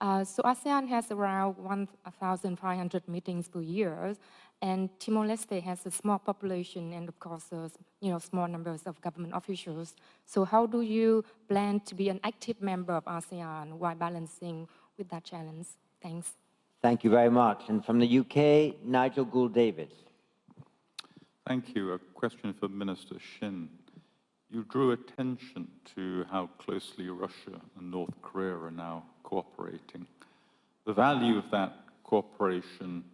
Speaker 18: So ASEAN has around 1,500 meetings per year, and Timor-Leste has a small population and, of course, small numbers of government officials. So how do you plan to be an active member of ASEAN while balancing with that challenge? Thanks.
Speaker 13: Thank you very much. And from the UK, Nigel Gould-Davis.
Speaker 21: Thank you. A question for Minister Shin. You drew attention to how closely Russia and North Korea are now cooperating. The value of that cooperation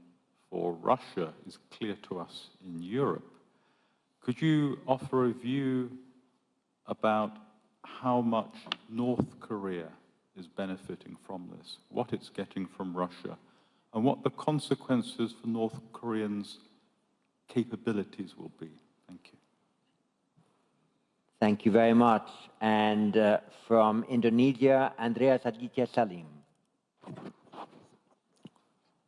Speaker 21: for Russia is clear to us in Europe. Could you offer a view about how much North Korea is benefiting from this, what it's getting from Russia, and what the consequences for North Koreans' capabilities will be? Thank you.
Speaker 13: Thank you very much. And from Indonesia, Andreas Aditya Salim.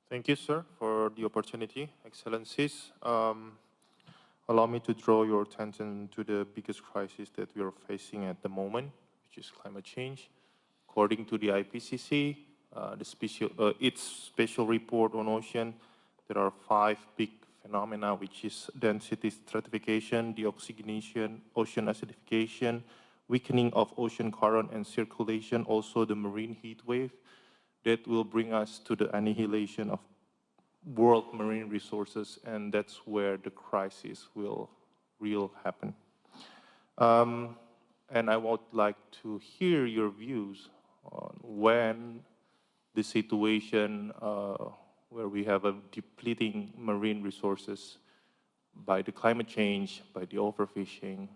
Speaker 5: Thank you, sir, for the opportunity. Excellencies, allow me to draw your attention to the biggest crisis that we are facing at the moment, which is climate change. According to the IPCC, its special report on ocean, there are 5 big phenomena, which is density stratification, deoxygenation, ocean acidification, weakening of ocean current and circulation, also the marine heat wave, that will bring us to the annihilation of world marine resources, and that's where the crisis will happen. And I would like to hear your views on when the situation where we have a depleting marine resources by the climate change, by the overfishing,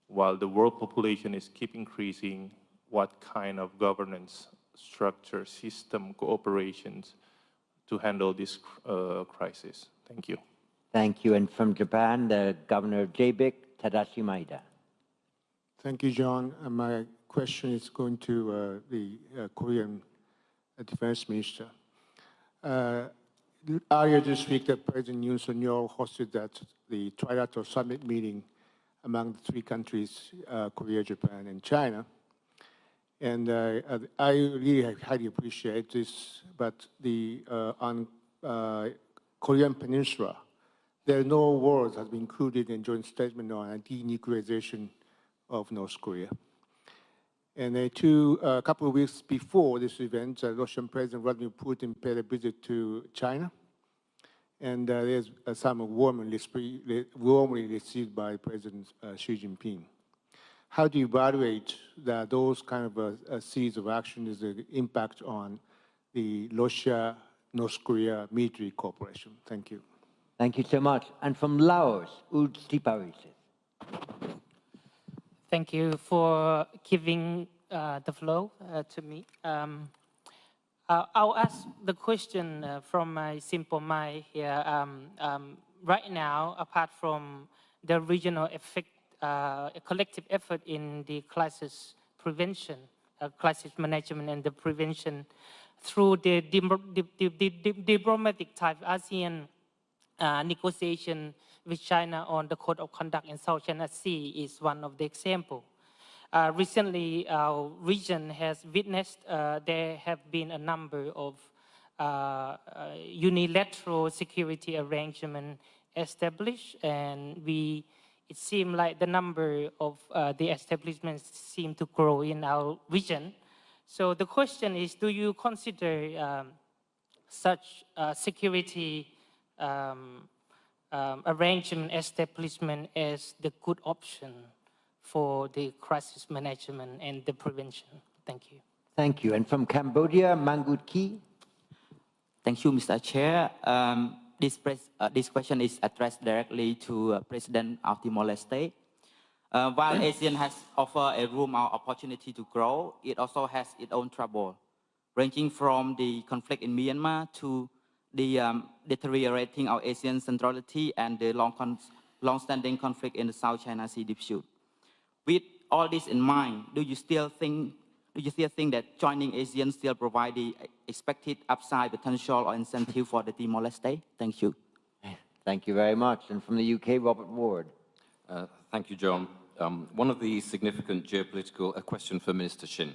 Speaker 5: while the world population is keep increasing, what kind of governance structure, system, cooperations to handle this crisis? Thank you.
Speaker 13: Thank you. And from Japan, the Governor of JBIC, Tadashi Maeda.
Speaker 6: Thank you, John. My question is going to the Korean Defense Minister. Earlier this week, President Yoon Suk-yeol hosted the Trilateral Summit meeting among the 3 countries, Korea, Japan, and China. And I really highly appreciate this, but on Korean Peninsula, there are no words have been included in joint statement on denuclearization of North Korea. And a couple of weeks before this event, Russian President Vladimir Putin paid a visit to China, and there's some warmly received by President Xi Jinping. How do you evaluate those kind of series of action is the impact on the Russia-North Korea military cooperation? Thank you.
Speaker 13: Thank you so much. And from Laos, Ud Stiparisith.
Speaker 7: Thank you for giving the floor to me. I'll ask the question from my simple mind here. Right now, apart from the regional effect, collective effort in the crisis prevention, crisis management and the prevention through the diplomatic type ASEAN negotiation with China on the Code of Conduct in South China Sea is one of the examples. Recently, our region has witnessed there have been a number of unilateral security arrangements established, and it seems like the number of the establishments seem to grow in our region. So the question is, do you consider such security arrangement establishment as the good option for the crisis management and the prevention? Thank you.
Speaker 13: Thank you. And from Cambodia, Mangut Ki.
Speaker 24: Thank you, Mr. Chair. This question is addressed directly to President of Timor-Leste. While ASEAN has offered a room or opportunity to grow, it also has its own trouble, ranging from the conflict in Myanmar to the deteriorating of ASEAN centrality and the long-standing conflict in the South China Sea dispute. With all this in mind, do you still think do you still think that joining ASEAN still provide the expected upside potential or incentive for the Timor-Leste? Thank you.
Speaker 13: Thank you very much. And from the UK, Robert Ward.
Speaker 9: Thank you, John. One of the significant geopolitical, a question for Minister Shin.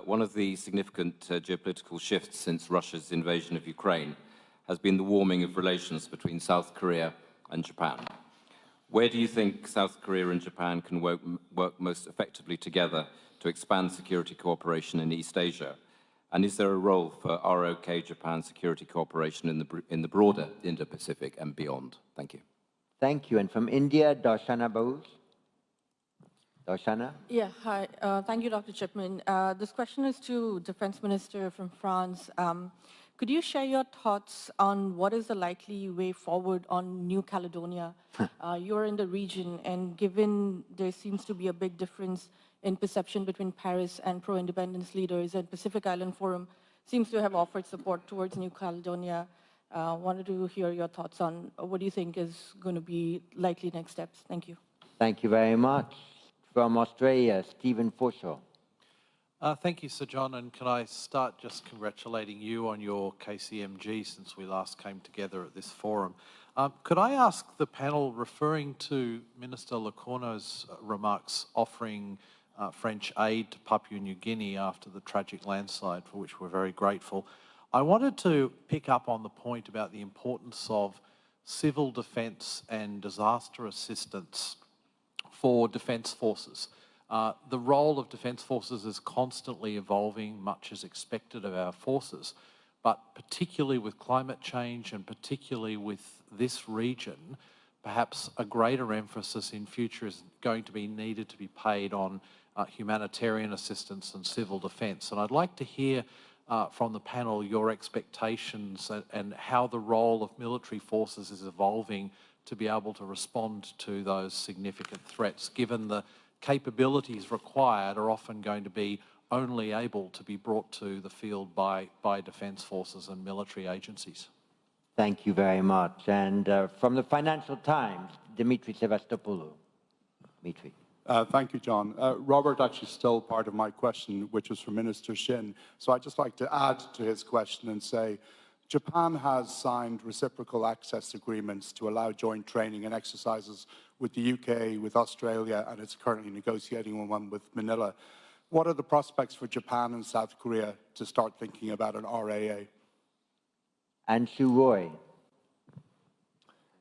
Speaker 9: One of the significant geopolitical shifts since Russia's invasion of Ukraine has been the warming of relations between South Korea and Japan. Where do you think South Korea and Japan can work most effectively together to expand security cooperation in East Asia? And is there a role for ROK-Japan security cooperation in the broader Indo-Pacific and beyond? Thank you.
Speaker 13: Thank you. And from India, Darshana Bose. Darshana?
Speaker 10: Yeah, hi. Thank you, Dr. Chipman. This question is to Defense Minister from France. Could you share your thoughts on what is the likely way forward on New Caledonia? You're in the region, and given there seems to be a big difference in perception between Paris and pro-independence leaders, and Pacific Island Forum seems to have offered support towards New Caledonia. Wanted to hear your thoughts on what do you think is going to be likely next steps. Thank you.
Speaker 13: Thank you very much. From Australia, Stephen Forshaw.
Speaker 11: Thank you, Sir John, and can I start just congratulating you on your KCMG since we last came together at this forum. Could I ask the panel, referring to Minister Lecornu's remarks offering French aid to Papua New Guinea after the tragic landslide, for which we're very grateful, I wanted to pick up on the point about the importance of civil defence and disaster assistance for defence forces. The role of defence forces is constantly evolving, much as expected of our forces, but particularly with climate change and particularly with this region, perhaps a greater emphasis in future is going to be needed to be paid on humanitarian assistance and civil defence. And I'd like to hear from the panel your expectations and how the role of military forces is evolving to be able to respond to those significant threats, given the capabilities required are often going to be only able to be brought to the field by defence forces and military agencies.
Speaker 13: Thank you very much. And from the Financial Times, Dimitri Sevastopoulou. Dimitri.
Speaker 12: Thank you, John. Robert actually stole part of my question, which was for Minister Shin. So I'd just like to add to his question and say, Japan has signed reciprocal access agreements to allow joint training and exercises with the UK, with Australia, and it's currently negotiating one with Manila. What are the prospects for Japan and South Korea to start thinking about an RAA?
Speaker 13: Anshu Roy.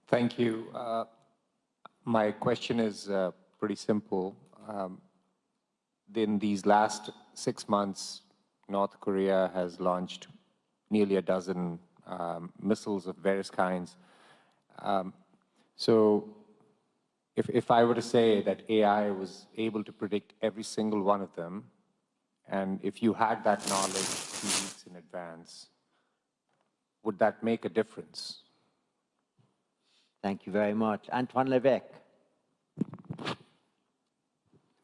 Speaker 25: Thank you. My question is pretty simple. In these last 6 months, North Korea has launched nearly a dozen missiles of various kinds. So if I were to say that AI was able to predict every single one of them, and if you had that knowledge 2 weeks in advance, would that make a difference?
Speaker 13: Thank you very much. Antoine Levesque.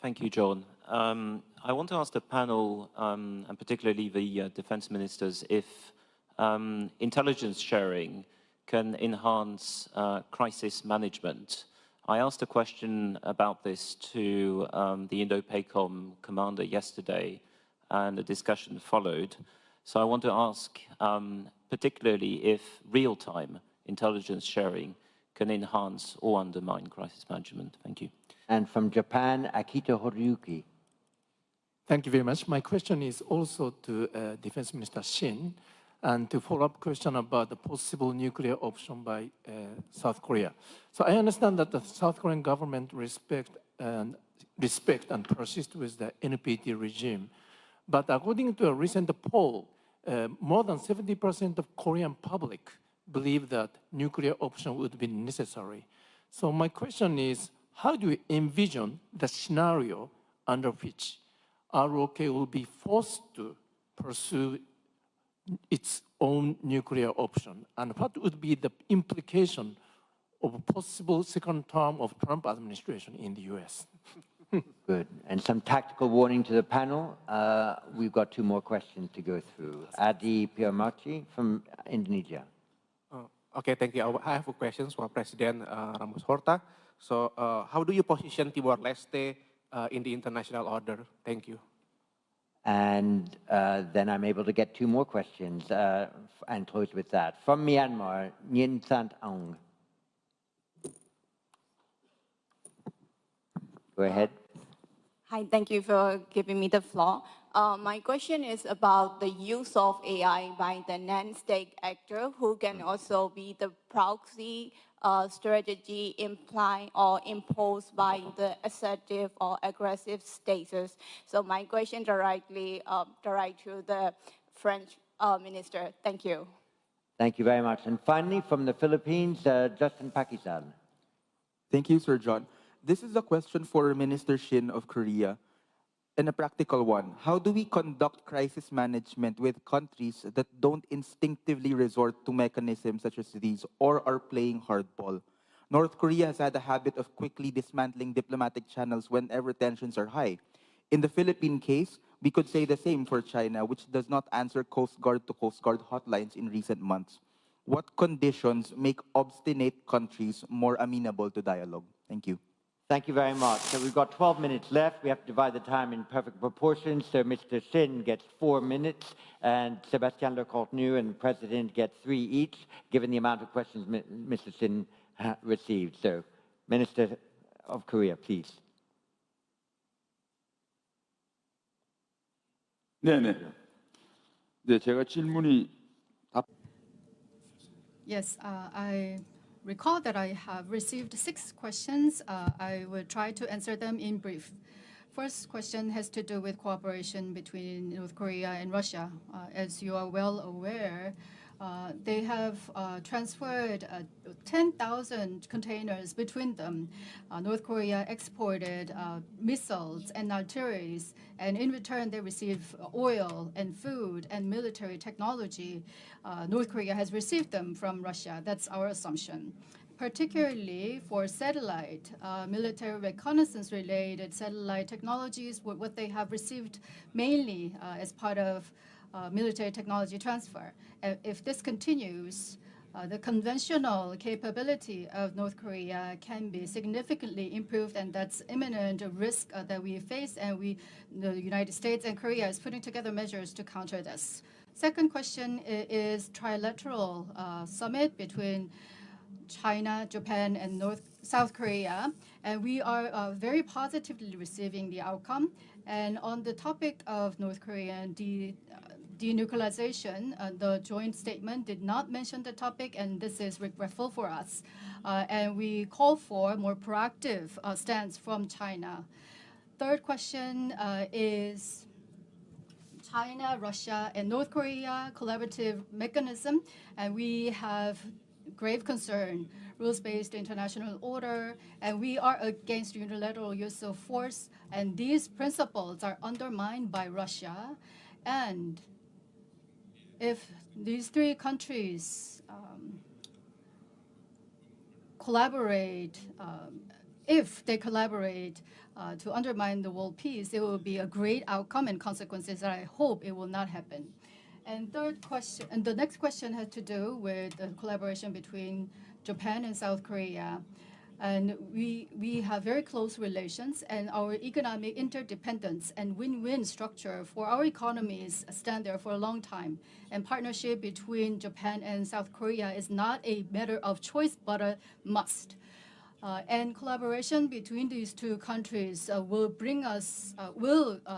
Speaker 26: Thank you, John. I want to ask the panel, and particularly the defense ministers, if intelligence sharing can enhance crisis management. I asked a question about this to the Indo-PACOM commander yesterday, and a discussion followed. So I want to ask particularly if real-time intelligence sharing can enhance or undermine crisis management. Thank you.
Speaker 13: And from Japan, Akito Horiyuki.
Speaker 27: Thank you very much. My question is also to Defense Minister Shin, and to follow-up question about the possible nuclear option by South Korea. So I understand that the South Korean government respect and persist with the NPT regime. But according to a recent poll, more than 70% of Korean public believe that nuclear option would be necessary. So my question is, how do you envision the scenario under which ROK will be forced to pursue its own nuclear option? And what would be the implication of a possible second term of Trump administration in the US?
Speaker 13: Good. And some tactical warning to the panel. We've got 2 more questions to go through. Adi Piamachi from Indonesia.
Speaker 28: Okay, thank you. I have a question for President Ramos Horta. So how do you position Timor-Leste in the international order? Thank you.
Speaker 13: And then I'm able to get two more questions and close with that. From Myanmar, Nguyen Sant Aung. Go ahead.
Speaker 1: Hi, thank you for giving me the floor. My question is about the use of AI by the non-state actor who can also be the proxy strategy implied or imposed by the assertive or aggressive states. So my question directly direct to the French minister. Thank you.
Speaker 13: Thank you very much. And finally, from the Philippines, Justin Pakistan.
Speaker 2: Thank you, Sir John. This is a question for Minister Shin of Korea, and a practical one. How do we conduct crisis management with countries that don't instinctively resort to mechanisms such as these or are playing hardball? North Korea has had a habit of quickly dismantling diplomatic channels whenever tensions are high. In the Philippine case, we could say the same for China, which does not answer Coast Guard to Coast Guard hotlines in recent months. What conditions make obstinate countries more amenable to dialogue? Thank you.
Speaker 13: Thank you very much. So we've got 12 minutes left. We have to divide the time in perfect proportions. So Mr. Shin gets 4 minutes, and Sebastian Lecornu and President get 3 each, given the amount of questions Mr. Shin received. So, Minister of Korea, please.
Speaker 4: 네. 제가 질문이
Speaker 22: Yes, I recall that I have received 6 questions. I will try to answer them in brief. First question has to do with cooperation between North Korea and Russia. As you are well aware, they have transferred 10,000 containers between them. North Korea exported missiles and artilleries, and in return they receive oil and food and military technology. North Korea has received them from Russia. That's our assumption. Particularly for satellite, military reconnaissance-related satellite technologies, what they have received mainly as part of military technology transfer. If this continues, the conventional capability of North Korea can be significantly improved, and that's imminent risk that we face, and the United States and Korea is putting together measures to counter this. Second question is trilateral summit between China, Japan, and South Korea, and we are very positively receiving the outcome. And on the topic of North Korean denuclearization, the joint statement did not mention the topic, and this is regretful for us. And we call for more proactive stance from China. Third question is China, Russia, and North Korea collaborative mechanism, and we have grave concern, rules-based international order, and we are against unilateral use of force, and these principles are undermined by Russia. And if these 3 countries collaborate, if they collaborate to undermine the world peace, it will be a great outcome and consequences that I hope it will not happen. And third question, and the next question has to do with the collaboration between Japan and South Korea. And we have very close relations, and our economic interdependence and win-win structure for our economies stand there for a long time. And partnership between Japan and South Korea is not a matter of choice, but a must. And collaboration between these 2 countries will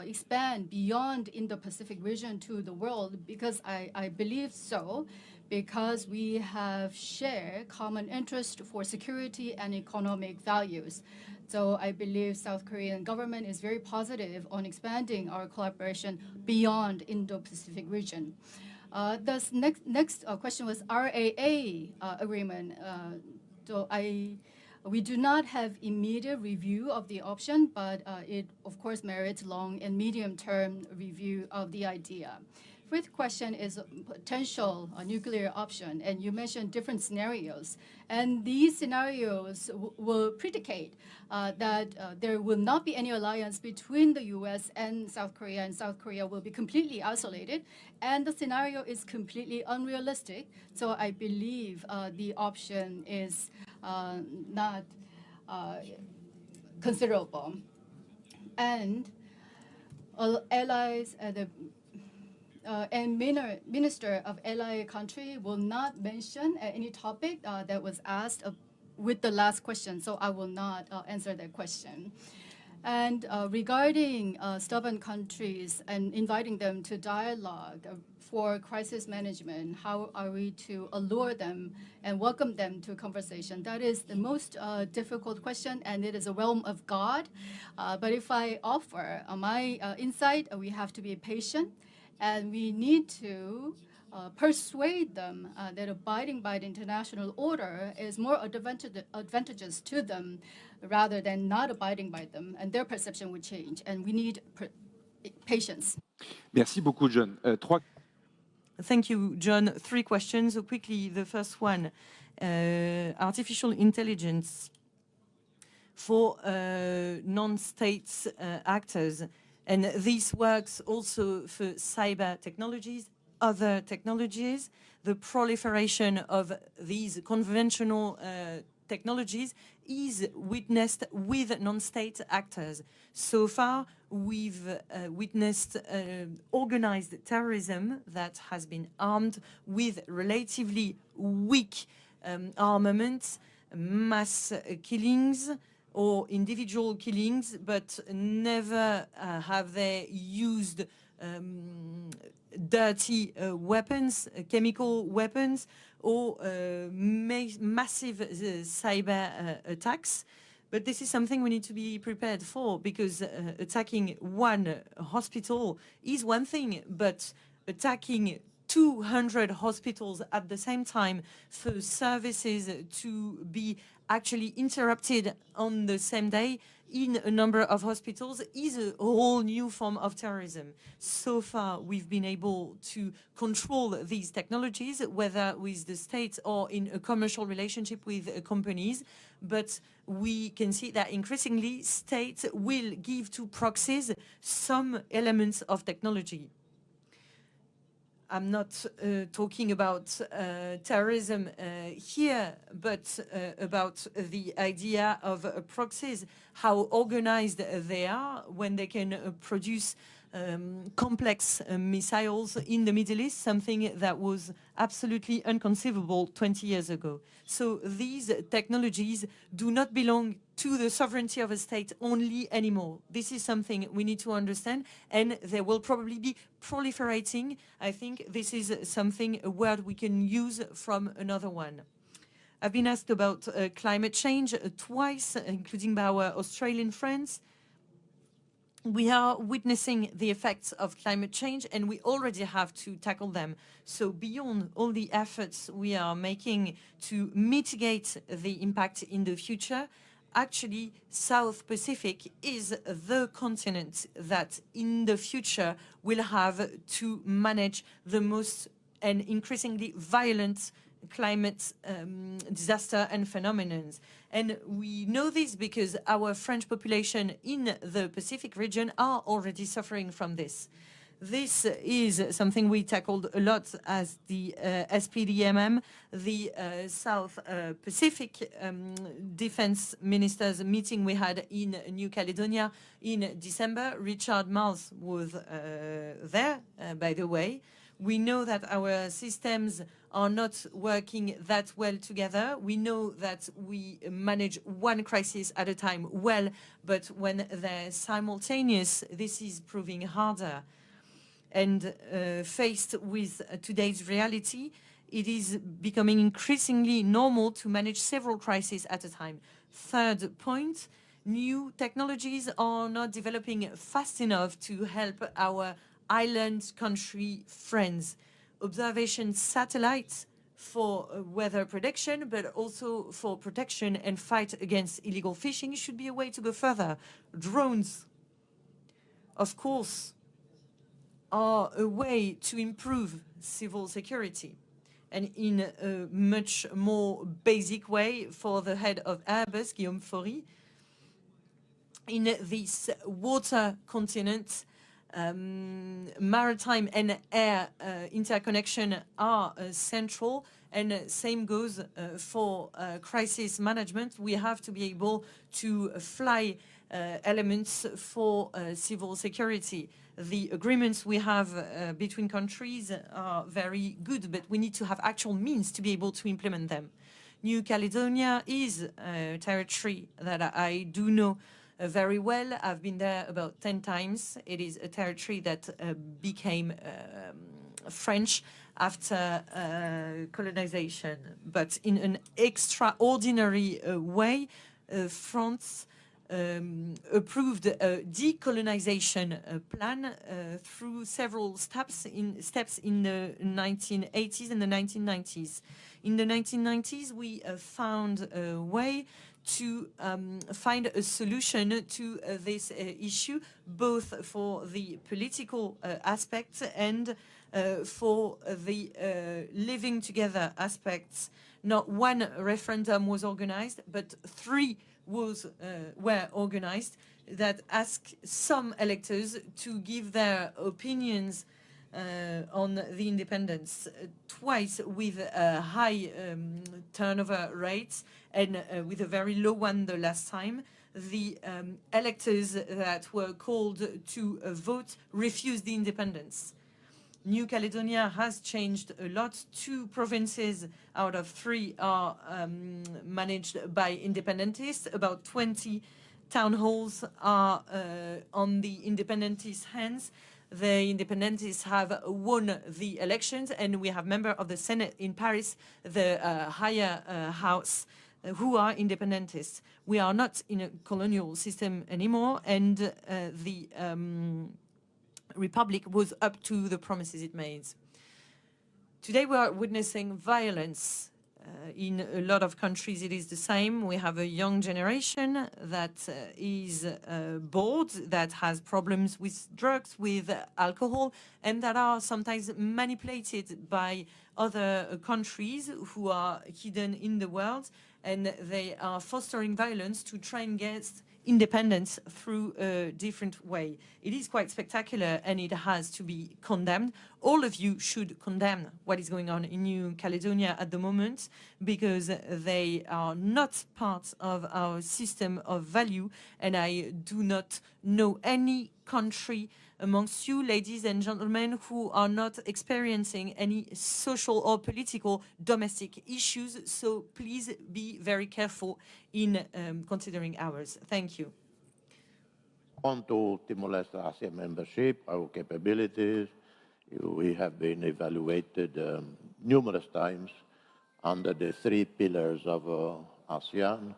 Speaker 22: expand beyond Indo-Pacific region to the world, because I believe so, because we have shared common interest for security and economic values. So I believe South Korean government is very positive on expanding our collaboration beyond Indo-Pacific region. The next question was RAA agreement. So we do not have immediate review of the option, but it, of course, merits long and medium-term review of the idea. Fifth question is potential nuclear option, and you mentioned different scenarios. And these scenarios will predicate that there will not be any alliance between the US and South Korea will be completely isolated, and the scenario is completely unrealistic. So I believe the option is not considerable. And allies and minister of ally country will not mention any topic that was asked with the last question, so I will not answer that question. And regarding stubborn countries and inviting them to dialogue for crisis management, how are we to allure them and welcome them to conversation? That is the most difficult question, and it is a realm of God. But if I offer my insight, we have to be patient, and we need to persuade them that abiding by the international order is more advantageous to them rather than not abiding by them, and their perception would change. And we need patience.
Speaker 8: Merci beaucoup, John.
Speaker 14: Thank you, John. 3 questions. So quickly, the first one, artificial intelligence for non-state actors. And this works also for cyber technologies, other technologies. The proliferation of these conventional technologies is witnessed with non-state actors. So far, we've witnessed organized terrorism that has been armed with relatively weak armaments, mass killings, or individual killings, but never have they used dirty weapons, chemical weapons, or massive cyber attacks. But this is something we need to be prepared for, because attacking one hospital is one thing, but attacking 200 hospitals at the same time for services to be actually interrupted on the same day in a number of hospitals is a whole new form of terrorism. So far, we've been able to control these technologies, whether with the state or in a commercial relationship with companies. But we can see that increasingly states will give to proxies some elements of technology. I'm not talking about terrorism here, but about the idea of proxies, how organized they are when they can produce complex missiles in the Middle East, something that was absolutely inconceivable 20 years ago. So these technologies do not belong to the sovereignty of a state only anymore. This is something we need to understand, and they will probably be proliferating. I think this is something, a word we can use from another one. I've been asked about climate change twice, including by our Australian friends. We are witnessing the effects of climate change, and we already have to tackle them. So beyond all the efforts we are making to mitigate the impact in the future, actually, South Pacific is the continent that in the future will have to manage the most and increasingly violent climate disaster and phenomena. And we know this because our French population in the Pacific region are already suffering from this. This is something we tackled a lot as the SPDMM, the South Pacific Defense Ministers meeting we had in New Caledonia in December. Richard Marles was there, by the way. We know that our systems are not working that well together. We know that we manage one crisis at a time well, but when they're simultaneous, this is proving harder. And faced with today's reality, it is becoming increasingly normal to manage several crises at a time. Third point, new technologies are not developing fast enough to help our island country friends. Observation satellites for weather prediction, but also for protection and fight against illegal fishing should be a way to go further. Drones, of course, are a way to improve civil security, and in a much more basic way for the head of Airbus, Guillaume Faury, in this water continent, maritime and air interconnection are central, and same goes for crisis management. We have to be able to fly elements for civil security. The agreements we have between countries are very good, but we need to have actual means to be able to implement them. New Caledonia is a territory that I do know very well. I've been there about 10 times. It is a territory that became French after colonization, but in an extraordinary way, France approved a decolonization plan through several steps in the 1980s and the 1990s. In the 1990s, we found a way to find a solution to this issue, both for the political aspects and for the living together aspects. Not one referendum was organized, but three were organized that asked some electors to give their opinions on the independence, twice with high turnover rates and with a very low one the last time. The electors that were called to vote refused the independence. New Caledonia has changed a lot. 2 provinces out of 3 are managed by independentists. About 20 town halls are on the independentist hands. The independentists have won the elections, and we have members of the Senate in Paris, the higher house, who are independentists. We are not in a colonial system anymore, and the Republic was up to the promises it made. Today we are witnessing violence. In a lot of countries it is the same. We have a young generation that is bored, that has problems with drugs, with alcohol, and that are sometimes manipulated by other countries who are hidden in the world, and they are fostering violence to try and get independence through a different way. It is quite spectacular, and it has to be condemned. All of you should condemn what is going on in New Caledonia at the moment, because they are not part of our system of value, and I do not know any country amongst you, ladies and gentlemen, who are not experiencing any social or political domestic issues. So please be very careful in considering ours. Thank you.
Speaker 3: On to Timor-Leste ASEAN membership, our capabilities, we have been evaluated numerous times under the 3 pillars of ASEAN,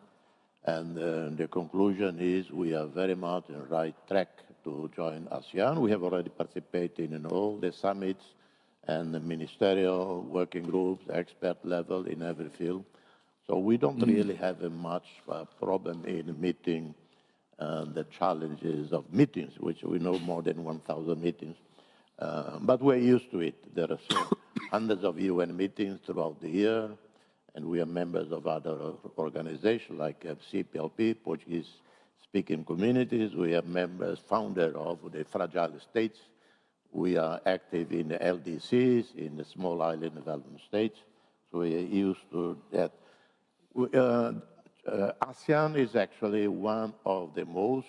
Speaker 3: and the conclusion is we are very much on the right track to join ASEAN. We have already participated in all the summits and the ministerial working groups, expert level in every field. So we don't really have a much problem in meeting the challenges of meetings, which we know more than 1,000 meetings. But we're used to it. There are hundreds of UN meetings throughout the year, and we are members of other organizations like CPLP, Portuguese-speaking communities. We are members, founder of the Fragile States. We are active in the LDCs, in the Small Island Development States. So we are used to that. ASEAN is actually one of the most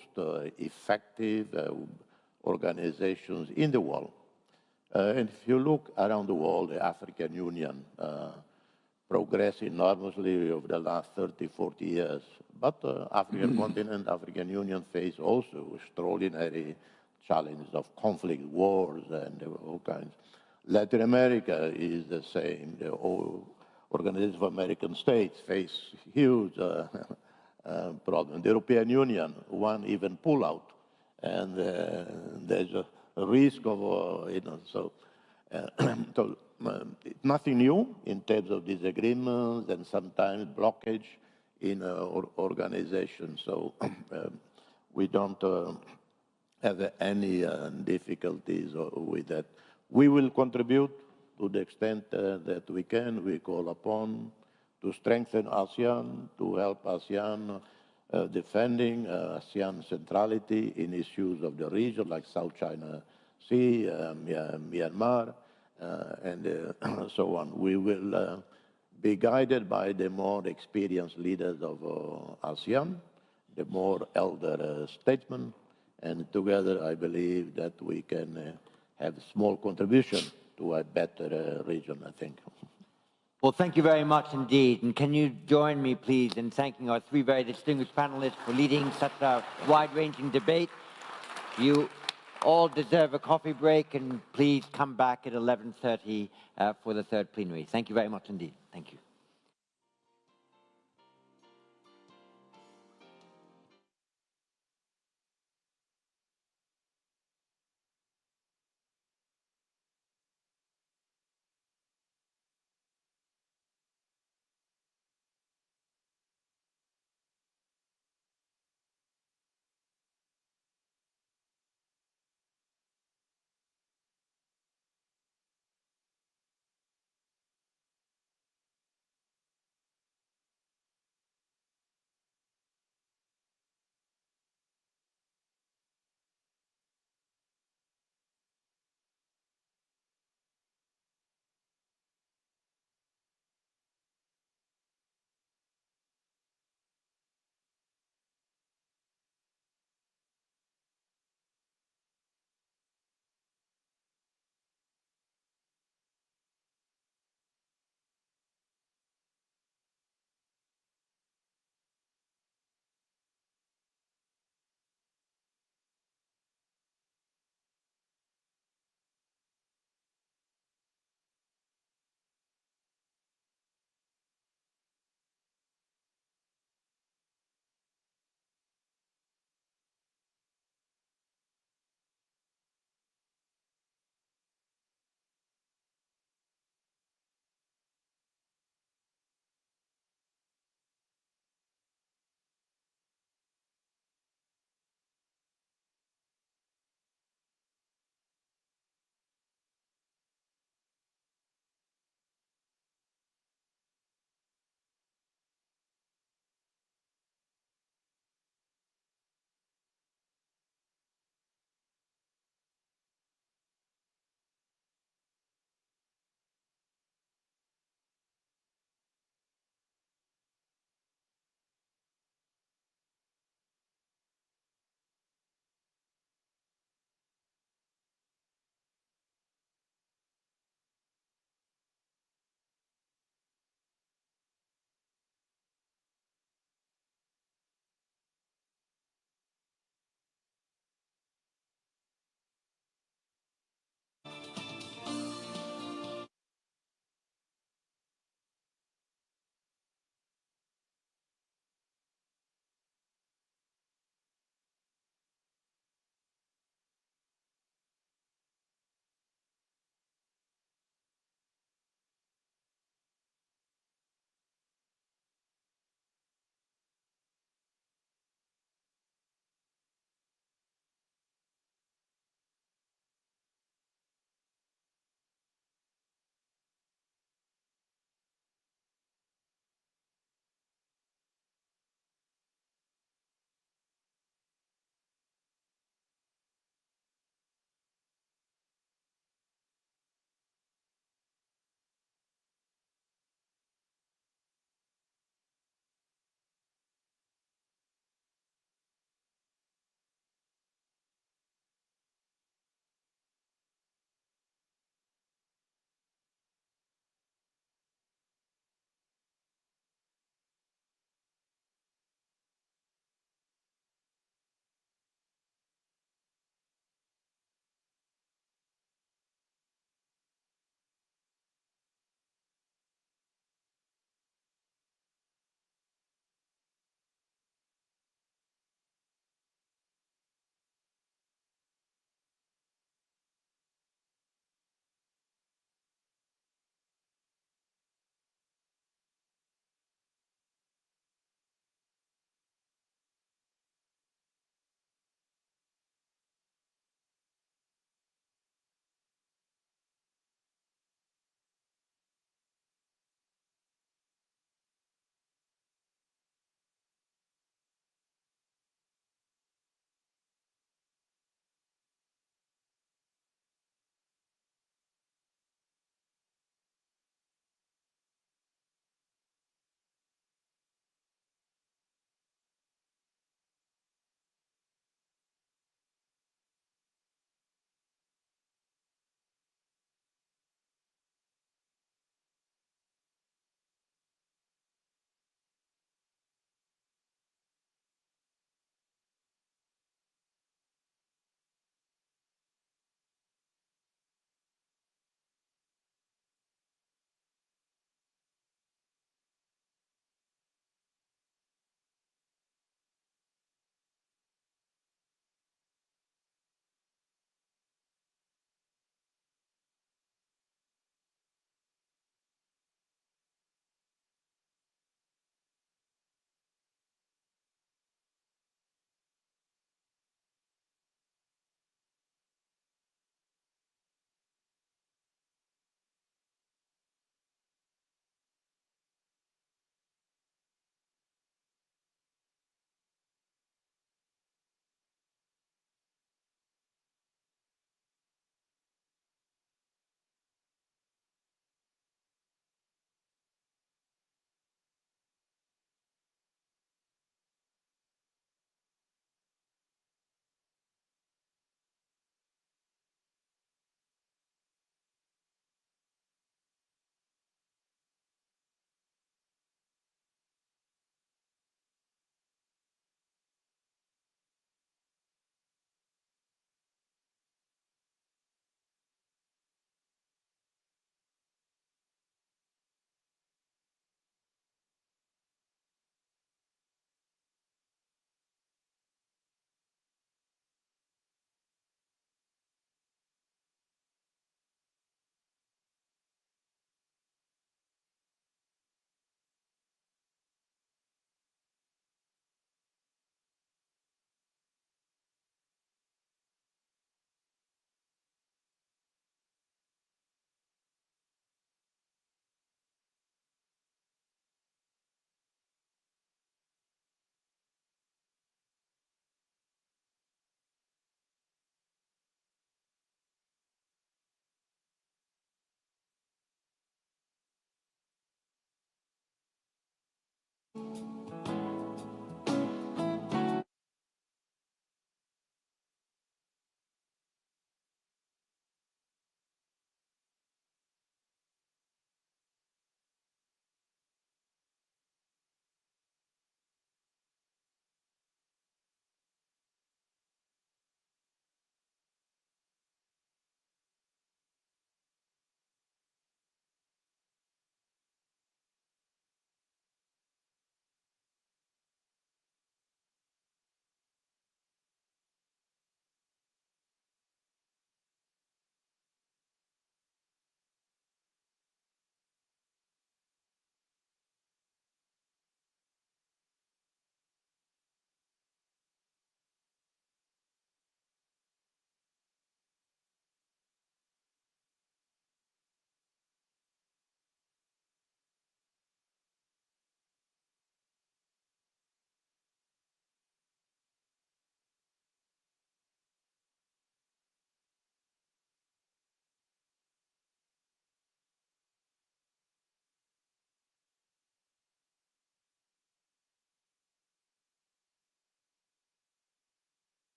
Speaker 3: effective organizations in the world. And if you look around the world, the African Union progressed enormously over the last 30, 40 years. But African continent, African Union face also extraordinary challenges of conflict, wars, and all kinds. Latin America is the same. The Organization of American States face huge problems. The European Union, one even pull out, and there's a risk of, so nothing new in terms of disagreements and sometimes blockage in organizations. So we don't have any difficulties with that. We will contribute to the extent that we can. We call upon to strengthen ASEAN, to help ASEAN defending ASEAN centrality in issues of the region like South China Sea, Myanmar, and so on. We will be guided by the more experienced leaders of ASEAN, the more elder statesmen, And together, I believe that we can have a small contribution to a better region, I think.
Speaker 13: Well, thank you very much indeed. And can you join me, please, in thanking our three very distinguished panelists for leading such a wide-ranging debate. You all deserve a coffee break, and please come back at 11:30 for the third plenary. Thank you very much indeed. Thank you.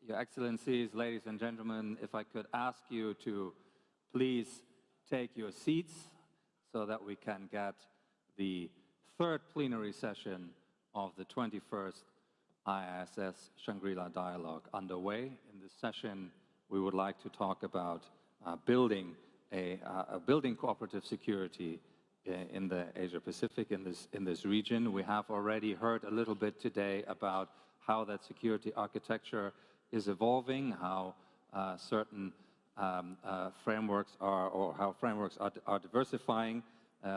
Speaker 8: Your Excellencies, ladies and gentlemen, if I could ask you to please take your seats so that we can get the third plenary session of the 21st IISS Shangri-La Dialogue underway. In this session, we would like to talk about building cooperative security in the Asia-Pacific, in this region. We have already heard a little bit today about how that security architecture is evolving, how certain frameworks are diversifying.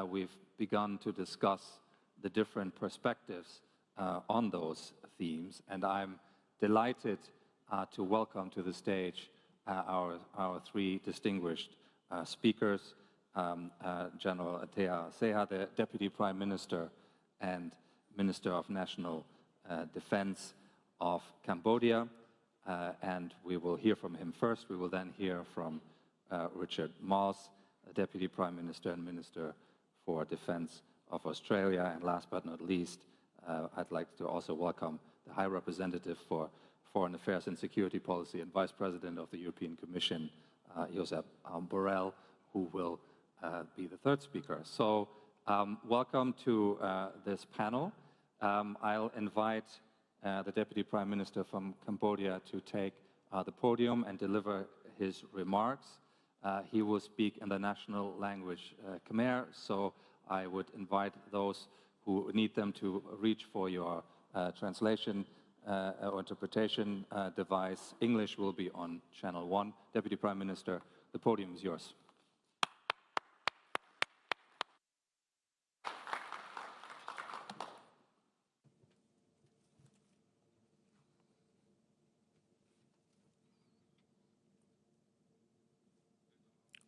Speaker 8: We've begun to discuss the different perspectives on those themes, and I'm delighted to welcome to the stage our three distinguished speakers, General Atea Seha, the Deputy Prime Minister and Minister of National Defense of Cambodia, and we will hear from him first. We will then hear from Richard Marles, Deputy Prime Minister and Minister for Defense of Australia, and last but not least, I'd like to also welcome the High Representative for Foreign Affairs and Security Policy and Vice President of the European Commission, Josep Borrell, who will be the third speaker. So welcome to this panel. I'll invite the Deputy Prime Minister from Cambodia to take the podium and deliver his remarks. He will speak in the national language Khmer, so I would invite those who need them to reach for your translation or interpretation device. English will be on channel 1. Deputy Prime Minister, the podium is yours.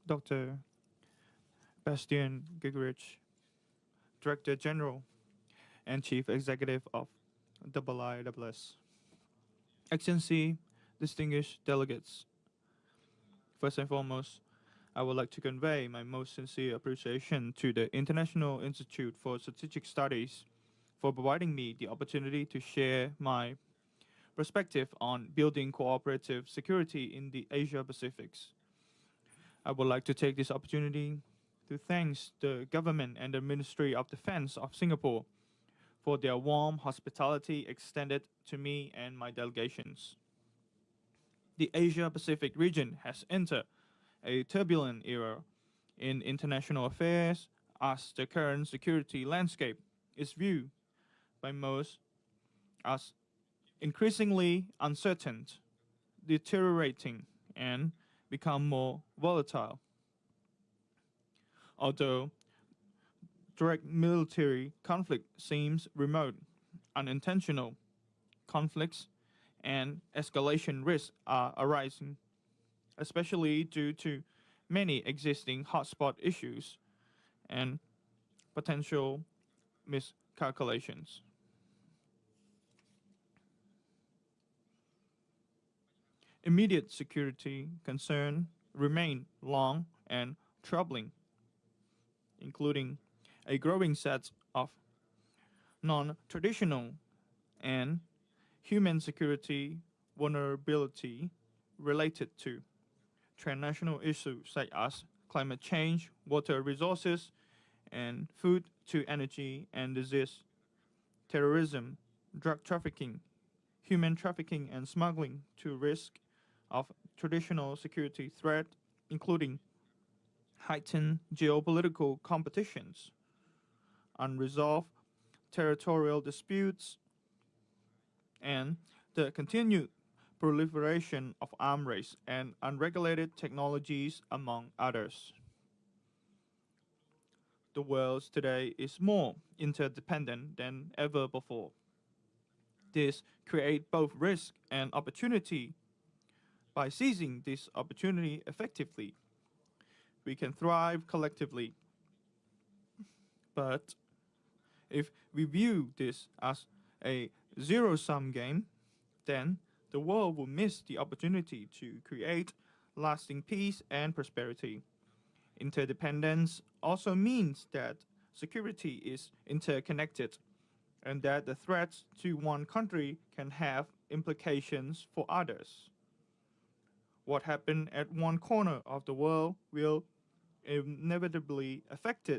Speaker 5: Dr. Bastian Gigerich, Director General and Chief Executive of IISS. Excellency, distinguished delegates, first and foremost, I would like to convey my most sincere appreciation to the International Institute for Strategic Studies for providing me the opportunity to share my perspective on building cooperative security in the Asia-Pacific. I would like to take this opportunity to thank the government and the Ministry of Defense of Singapore for their warm hospitality extended to me and my delegations. The Asia-Pacific region has entered a turbulent era in international affairs as the current security landscape is viewed by most as increasingly uncertain, deteriorating, and become more volatile. Although direct military conflict seems remote, unintentional conflicts and escalation risks are arising, especially due to many existing hotspot issues and potential miscalculations. Immediate security concerns remain long and troubling, including a growing set of non-traditional and human security vulnerability related to transnational issues such as climate change, water resources, and food to energy and disease, terrorism, drug trafficking, human trafficking and smuggling to risk of traditional security threat, including heightened geopolitical competitions, unresolved territorial disputes, and the continued proliferation of arms race and unregulated technologies, among others. The world today is more interdependent than ever before. This creates both risk and opportunity. By seizing this opportunity effectively, we can thrive collectively. But if we view this as a zero-sum game, then the world will miss the opportunity to create lasting peace and prosperity. Interdependence also means that security is interconnected and that the threats to one country can have implications for others. What happened at one corner of the world will inevitably affect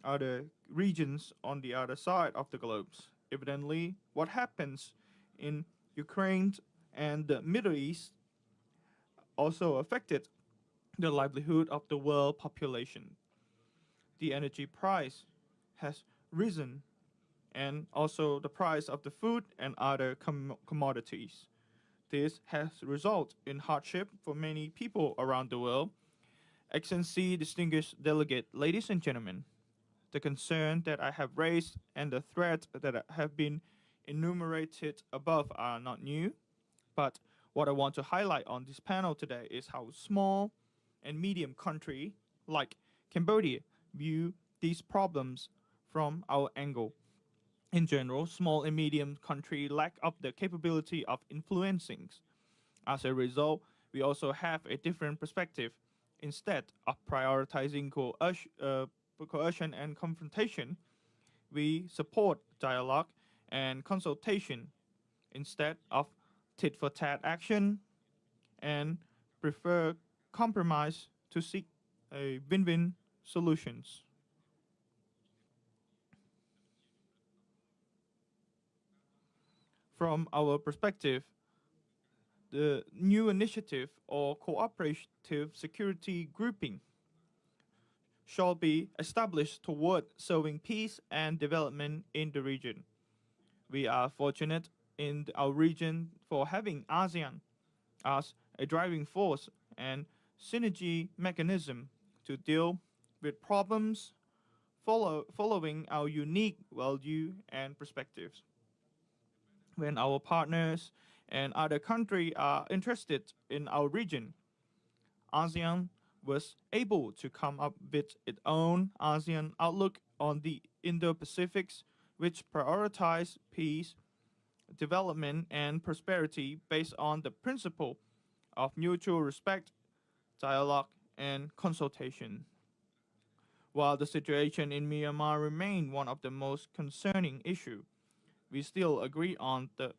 Speaker 5: other regions on the other side of the globe. Evidently, what happens in Ukraine and the Middle East also affected the livelihood of the world population. The energy price has risen, and also the price of the food and other commodities. This has resulted in hardship for many people around the world. Excellency, distinguished delegate, ladies and gentlemen, the concern that I have raised and the threat that have been enumerated above are not new, but what I want to highlight on this panel today is how small and medium country like Cambodia view these problems from our angle. In general, small and medium country lack of the capability of influencing. As a result, we also have a different perspective. Instead of prioritizing coercion and confrontation, we support dialogue and consultation instead of tit-for-tat action, and prefer compromise to seek a win-win solutions. From our perspective, the new initiative or cooperative security grouping shall be established toward serving peace and development in the region. We are fortunate in our region for having ASEAN as a driving force and synergy mechanism to deal with problems following our unique value and perspectives. When our partners and other countries are interested in our region, ASEAN was able to come up with its own ASEAN outlook on the Indo-Pacific, which prioritizes peace, development, and prosperity based on the principle of mutual respect, dialogue, and consultation. While the situation in Myanmar remains one of the most concerning issues, we still agree on the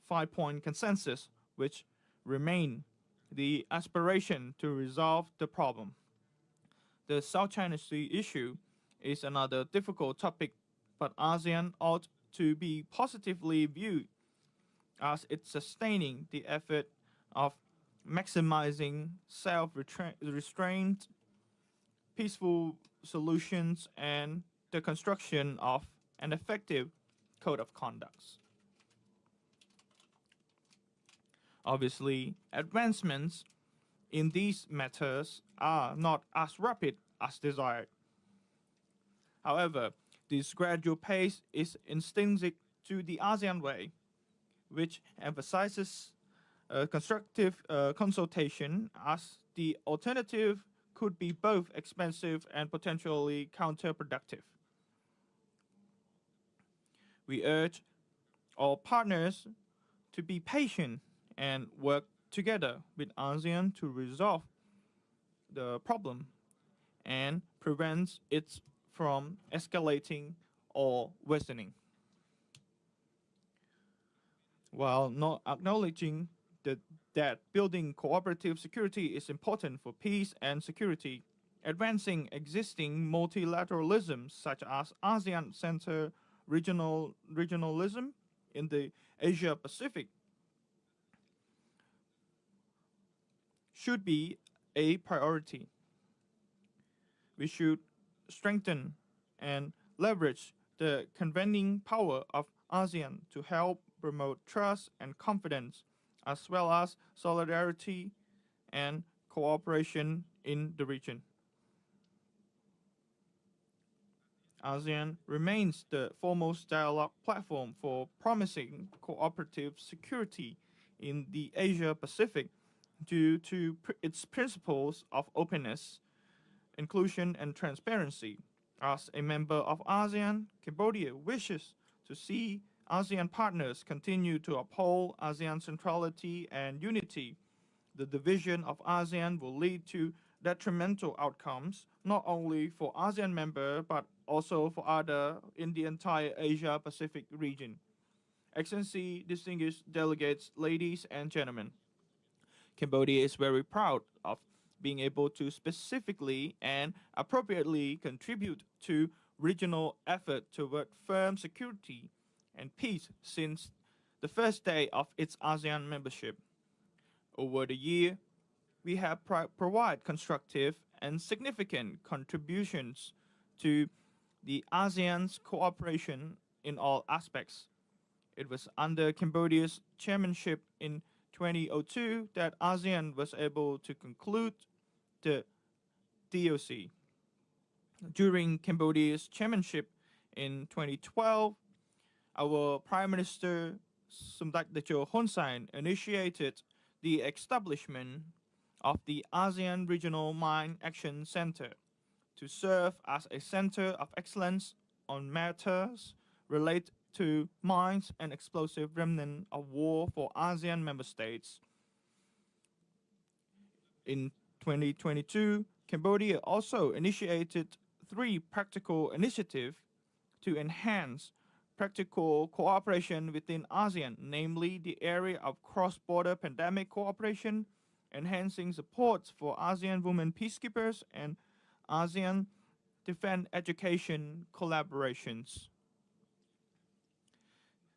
Speaker 5: 5-point consensus, which remain the aspiration to resolve the problem. The South China Sea issue is another difficult topic, but ASEAN ought to be positively viewed as it's sustaining the effort of maximizing self-restraint, peaceful solutions, and the construction of an effective code of conduct. Obviously, advancements in these matters are not as rapid as desired. However, this gradual pace is intrinsic to the ASEAN way, which emphasizes constructive consultation, as the alternative could be both expensive and potentially counterproductive. We urge all partners to be patient and work together with ASEAN to resolve the problem and prevent it from escalating or worsening. While not acknowledging that building cooperative security is important for peace and security, advancing existing multilateralism such as ASEAN-centered regionalism in the Asia-Pacific should be a priority. We should strengthen and leverage the convening power of ASEAN to help promote trust and confidence, as well as solidarity and cooperation in the region. ASEAN remains the foremost dialogue platform for promising cooperative security in the Asia-Pacific due to its principles of openness, inclusion, and transparency. As a member of ASEAN, Cambodia wishes to see ASEAN partners continue to uphold ASEAN centrality and unity. The division of ASEAN will lead to detrimental outcomes, not only for ASEAN members, but also for others in the entire Asia-Pacific region.
Speaker 15: Excellency, distinguished delegates, ladies and gentlemen, Cambodia is very proud of being able to specifically and appropriately contribute to regional effort toward firm security and peace since the first day of its ASEAN membership. Over the year, we have provided constructive and significant contributions to the ASEAN's cooperation in all aspects. It was under Cambodia's chairmanship in 2002 that ASEAN was able to conclude the DOC. During Cambodia's chairmanship in 2012, our Prime Minister Somdech Techo Hun Sen initiated the establishment of the ASEAN Regional Mine Action Center to serve as a center of excellence on matters related to mines and explosive remnant of war for ASEAN member states. In 2022, Cambodia also initiated 3 practical initiatives to enhance practical cooperation within ASEAN, namely the area of cross-border pandemic cooperation, enhancing support for ASEAN women peacekeepers, and ASEAN defense education collaborations.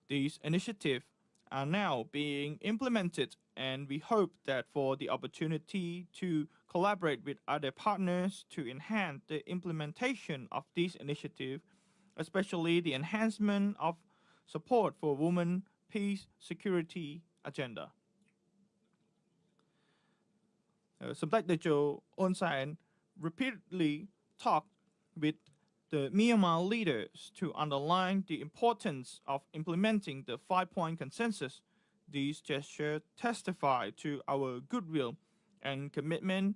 Speaker 15: These initiatives are now being implemented, and we hope that for the opportunity to collaborate with other partners to enhance the implementation of these initiatives, especially the enhancement of support for women, peace, security agenda. Somdech Techo Hun Sen repeatedly talked with the Myanmar leaders to underline the importance of implementing the 5-point consensus. These gestures testify to our goodwill and commitment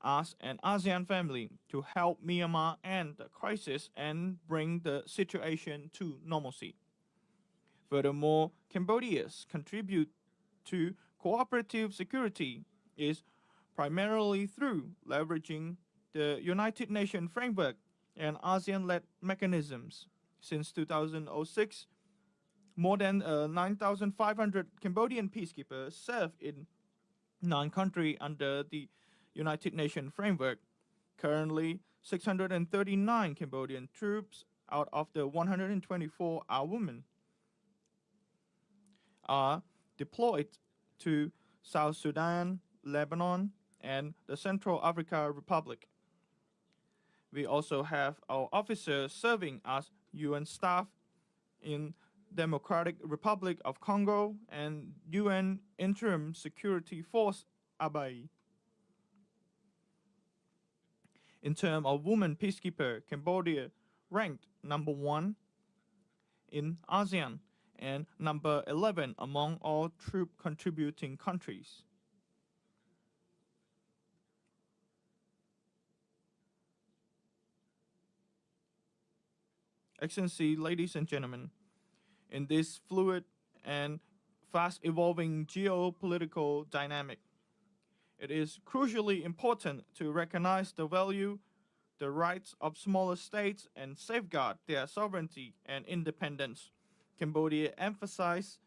Speaker 15: as an ASEAN family to help Myanmar end the crisis and bring the situation to normalcy. Furthermore, Cambodia's contribute to cooperative security is primarily through leveraging the United Nations framework and ASEAN-led mechanisms. Since 2006, more than 9,500 Cambodian peacekeepers serve in 9 countries under the United Nations framework. Currently, 639 Cambodian troops out of the 124 are women are deployed to South Sudan, Lebanon, and the Central African Republic. We also have our officers serving as UN staff in Democratic Republic of Congo and UN Interim Security Force Abai. In terms of women peacekeeper, Cambodia ranked number 1 in ASEAN and number 11 among all troop contributing countries. Excellency, ladies and gentlemen, in this fluid and fast-evolving geopolitical dynamic, it is crucially important to recognize the value, the rights of smaller states, and safeguard their sovereignty and independence. Cambodia emphasizes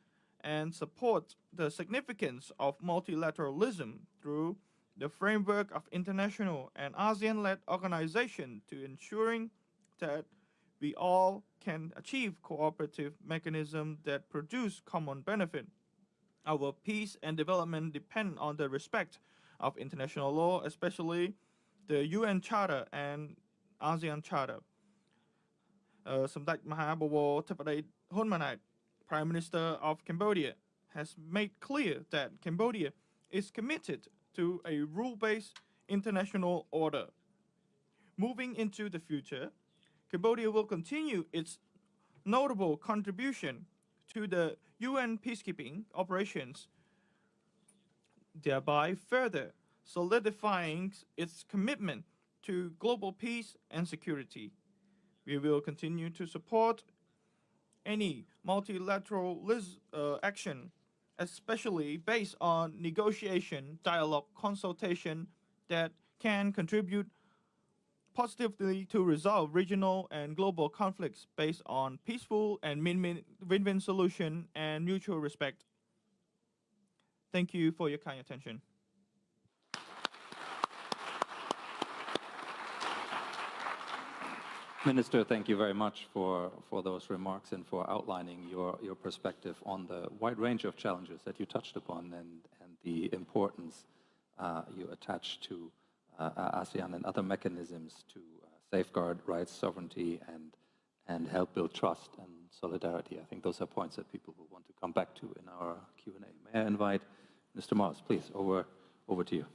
Speaker 15: and supports the significance of multilateralism through the framework of international and ASEAN-led organizations to ensuring that we all can achieve cooperative mechanisms that produce common benefit. Our peace and development depend on the respect of international law, especially the UN Charter and ASEAN Charter. Samdech Mahabawar Tepadej Hunmanat, Prime Minister of Cambodia, has made clear that Cambodia is committed to a rule-based international order. Moving into the future, Cambodia will continue its notable contribution to the UN peacekeeping operations, thereby further solidifying its commitment to global peace and security. We will continue to support any multilateral action, especially based on negotiation, dialogue, consultation that can contribute positively to resolve regional and global conflicts based on peaceful and win-win solution and mutual respect. Thank you for your kind attention.
Speaker 8: Minister, thank you very much for those remarks and for outlining your perspective on the wide range of challenges that you touched upon and the importance you attach to ASEAN and other mechanisms to safeguard rights, sovereignty, and help build trust and solidarity. I think those are points that people will want to come back to in our Q&A. May I invite Mr. Marles, please, over to you.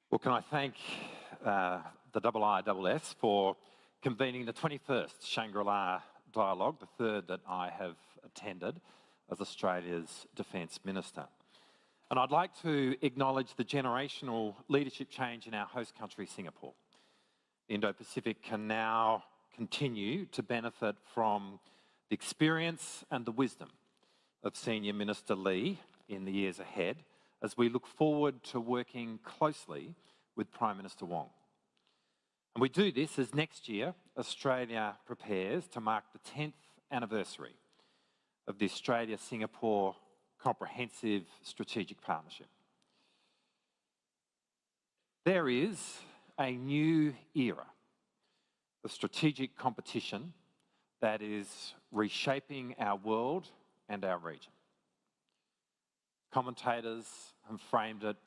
Speaker 6: Well, can I thank the IISS for convening the 21st Shangri-La Dialogue, the third that I have attended as Australia's Defence Minister. And I'd like to acknowledge the generational leadership change in our host country, Singapore. The Indo-Pacific can now continue to benefit from the experience and the wisdom of Senior Minister Lee in the years ahead, as we look forward to working closely with Prime Minister Wong. And we do this as next year, Australia prepares to mark the 10th anniversary of the Australia-Singapore Comprehensive Strategic Partnership. There is a new era of strategic competition that is reshaping our world and our region. Commentators have framed it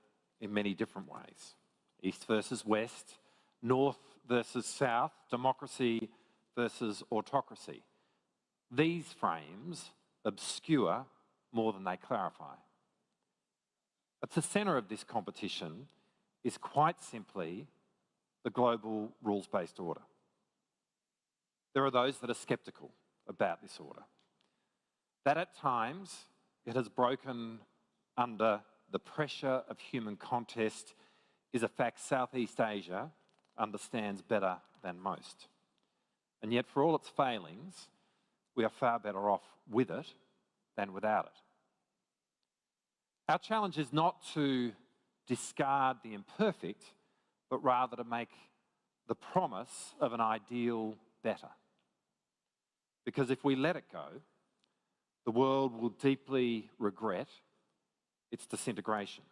Speaker 6: in many different ways. East versus West, North versus South, democracy versus autocracy. These frames obscure more than they clarify. At the centre of this competition is quite simply the global rules-based order. There are those that are sceptical about this order, that at times it has broken under the pressure of human contest is a fact Southeast Asia understands better than most. And yet, for all its failings, we are far better off with it than without it. Our challenge is not to discard the imperfect, but rather to make the promise of an ideal better. Because if we let it go, the world will deeply regret its disintegration.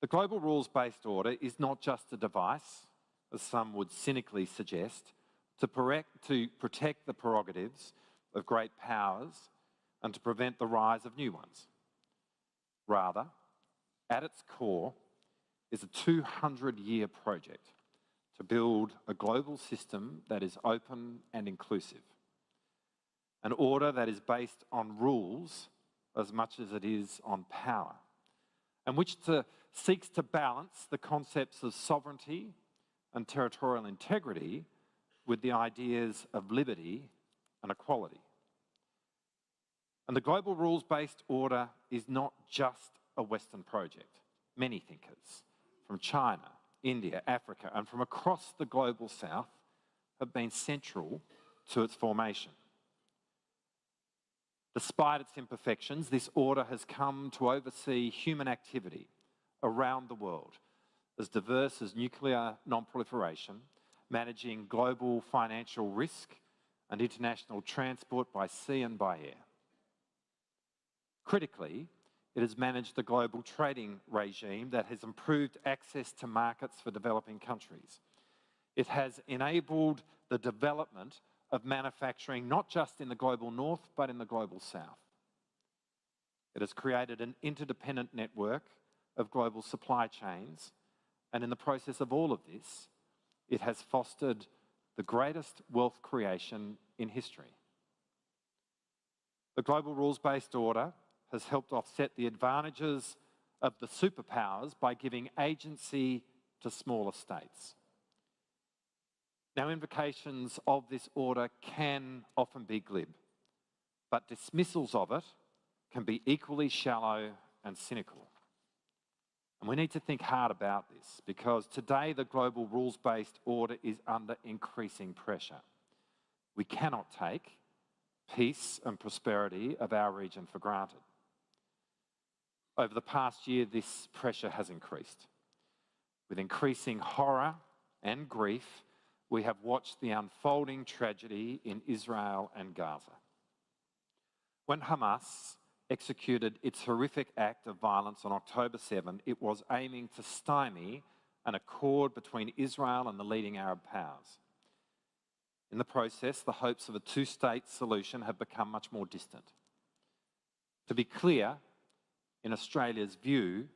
Speaker 6: The global rules-based order is not just a device, as some would cynically suggest, to protect the prerogatives of great powers and to prevent the rise of new ones. Rather, at its core is a 200-year project to build a global system that is open and inclusive, an order that is based on rules as much as it is on power, and which seeks to balance the concepts of sovereignty and territorial integrity with the ideas of liberty and equality. And the global rules-based order is not just a Western project. Many thinkers from China, India, Africa, and from across the global South have been central to its formation. Despite its imperfections, this order has come to oversee human activity around the world, as diverse as nuclear non-proliferation, managing global financial risk and international transport by sea and by air. Critically, it has managed the global trading regime that has improved access to markets for developing countries. It has enabled the development of manufacturing not just in the global north, but in the global south. It has created an interdependent network of global supply chains, and in the process of all of this, it has fostered the greatest wealth creation in history. The global rules-based order has helped offset the advantages of the superpowers by giving agency to smaller states. Now, invocations of this order can often be glib, but dismissals of it can be equally shallow and cynical. And we need to think hard about this, because today the global rules-based order is under increasing pressure. We cannot take peace and prosperity of our region for granted. Over the past year, this pressure has increased. With increasing horror and grief, we have watched the unfolding tragedy in Israel and Gaza. When Hamas executed its horrific act of violence on October 7, it was aiming to stymie an accord between Israel and the leading Arab powers. In the process, the hopes of a two-state solution have become much more distant. To be clear, in Australia's view,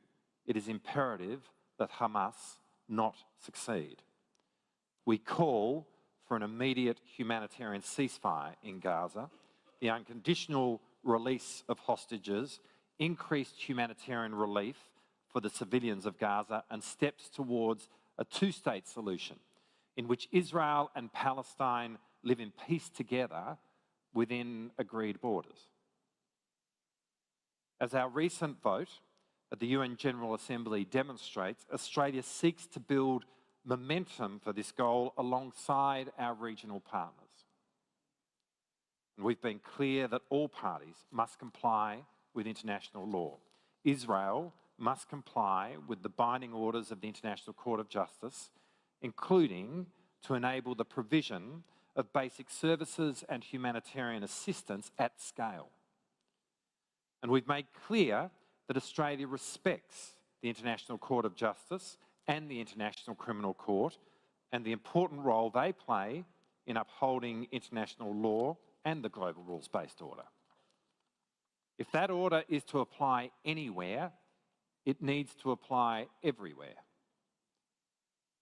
Speaker 6: it is imperative that Hamas not succeed. We call for an immediate humanitarian ceasefire in Gaza, the unconditional release of hostages, increased humanitarian relief for the civilians of Gaza, and steps towards a two-state solution in which Israel and Palestine live in peace together within agreed borders. As our recent vote at the UN General Assembly demonstrates, Australia seeks to build momentum for this goal alongside our regional partners. And we've been clear that all parties must comply with international law. Israel must comply with the binding orders of the International Court of Justice, including to enable the provision of basic services and humanitarian assistance at scale. And we've made clear that Australia respects the International Court of Justice and the International Criminal Court and the important role they play in upholding international law and the global rules-based order. If that order is to apply anywhere, it needs to apply everywhere.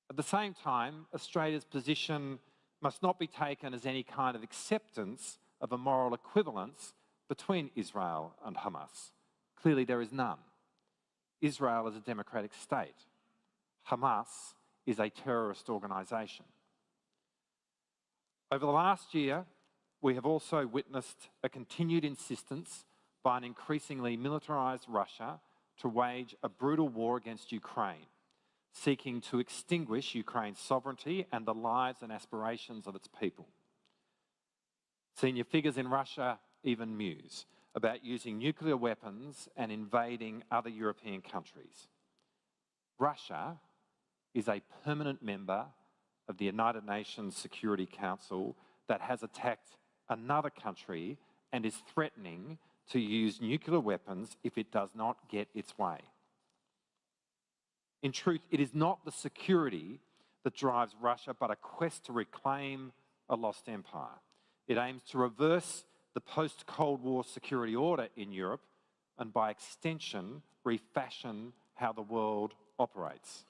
Speaker 6: At the same time, Australia's position must not be taken as any kind of acceptance of a moral equivalence between Israel and Hamas. Clearly, there is none. Israel is a democratic state. Hamas is a terrorist organisation. Over the last year, we have also witnessed a continued insistence by an increasingly militarised Russia to wage a brutal war against Ukraine, seeking to extinguish Ukraine's sovereignty and the lives and aspirations of its people. Senior figures in Russia even muse about using nuclear weapons and invading other European countries. Russia is a permanent member of the United Nations Security Council that has attacked another country and is threatening to use nuclear weapons if it does not get its way. In truth, it is not the security that drives Russia, but a quest to reclaim a lost empire. It aims to reverse the post-Cold War security order in Europe and, by extension, refashion how the world operates.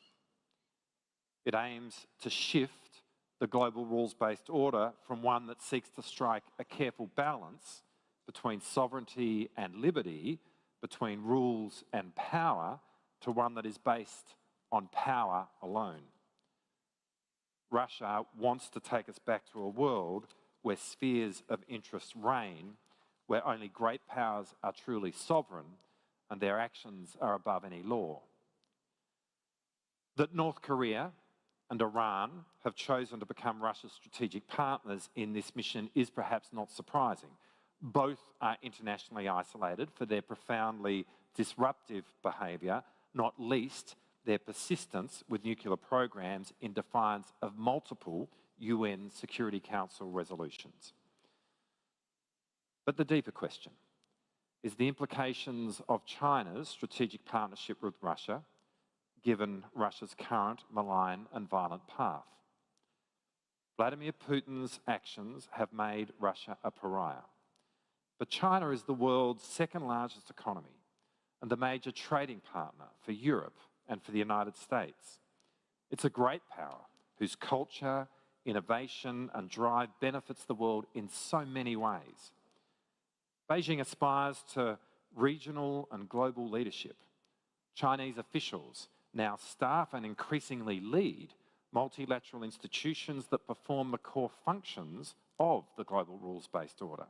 Speaker 6: It aims to shift the global rules-based order from one that seeks to strike a careful balance between sovereignty and liberty, between rules and power, to one that is based on power alone. Russia wants to take us back to a world where spheres of interest reign, where only great powers are truly sovereign and their actions are above any law. That North Korea and Iran have chosen to become Russia's strategic partners in this mission is perhaps not surprising. Both are internationally isolated for their profoundly disruptive behaviour, not least their persistence with nuclear programs in defiance of multiple UN Security Council resolutions. But the deeper question is the implications of China's strategic partnership with Russia, given Russia's current malign and violent path. Vladimir Putin's actions have made Russia a pariah. But China is the world's second largest economy and the major trading partner for Europe and for the United States. It's a great power whose culture, innovation and drive benefits the world in so many ways. Beijing aspires to regional and global leadership. Chinese officials now staff and increasingly lead multilateral institutions that perform the core functions of the global rules-based order.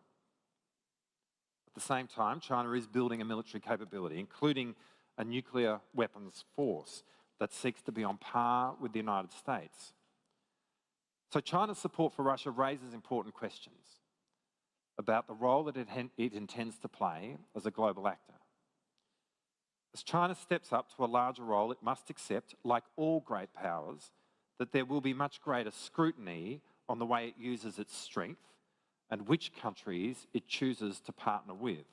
Speaker 6: At the same time, China is building a military capability, including a nuclear weapons force that seeks to be on par with the United States. So China's support for Russia raises important questions. about the role that it intends to play as a global actor. As China steps up to a larger role, it must accept, like all great powers, that there will be much greater scrutiny on the way it uses its strength and which countries it chooses to partner with.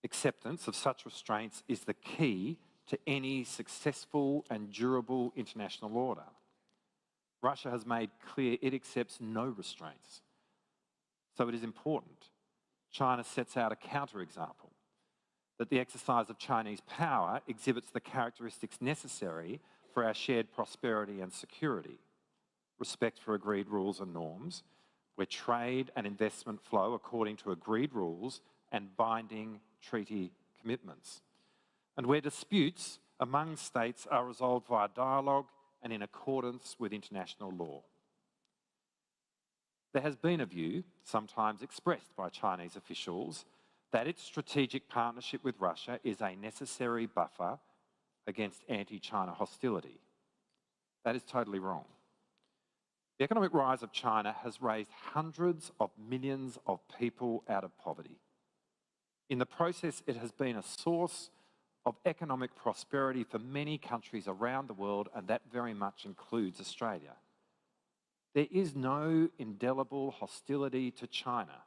Speaker 6: Acceptance of such restraints is the key to any successful and durable international order. Russia has made clear it accepts no restraints. So it is important China sets out a counterexample, that the exercise of Chinese power exhibits the characteristics necessary for our shared prosperity and security: respect for agreed rules and norms, where trade and investment flow according to agreed rules and binding treaty commitments, and where disputes among states are resolved via dialogue and in accordance with international law. There has been a view, sometimes expressed by Chinese officials, that its strategic partnership with Russia is a necessary buffer against anti-China hostility. That is totally wrong. The economic rise of China has raised hundreds of millions of people out of poverty. In the process, it has been a source of economic prosperity for many countries around the world, and that very much includes Australia. There is no indelible hostility to China.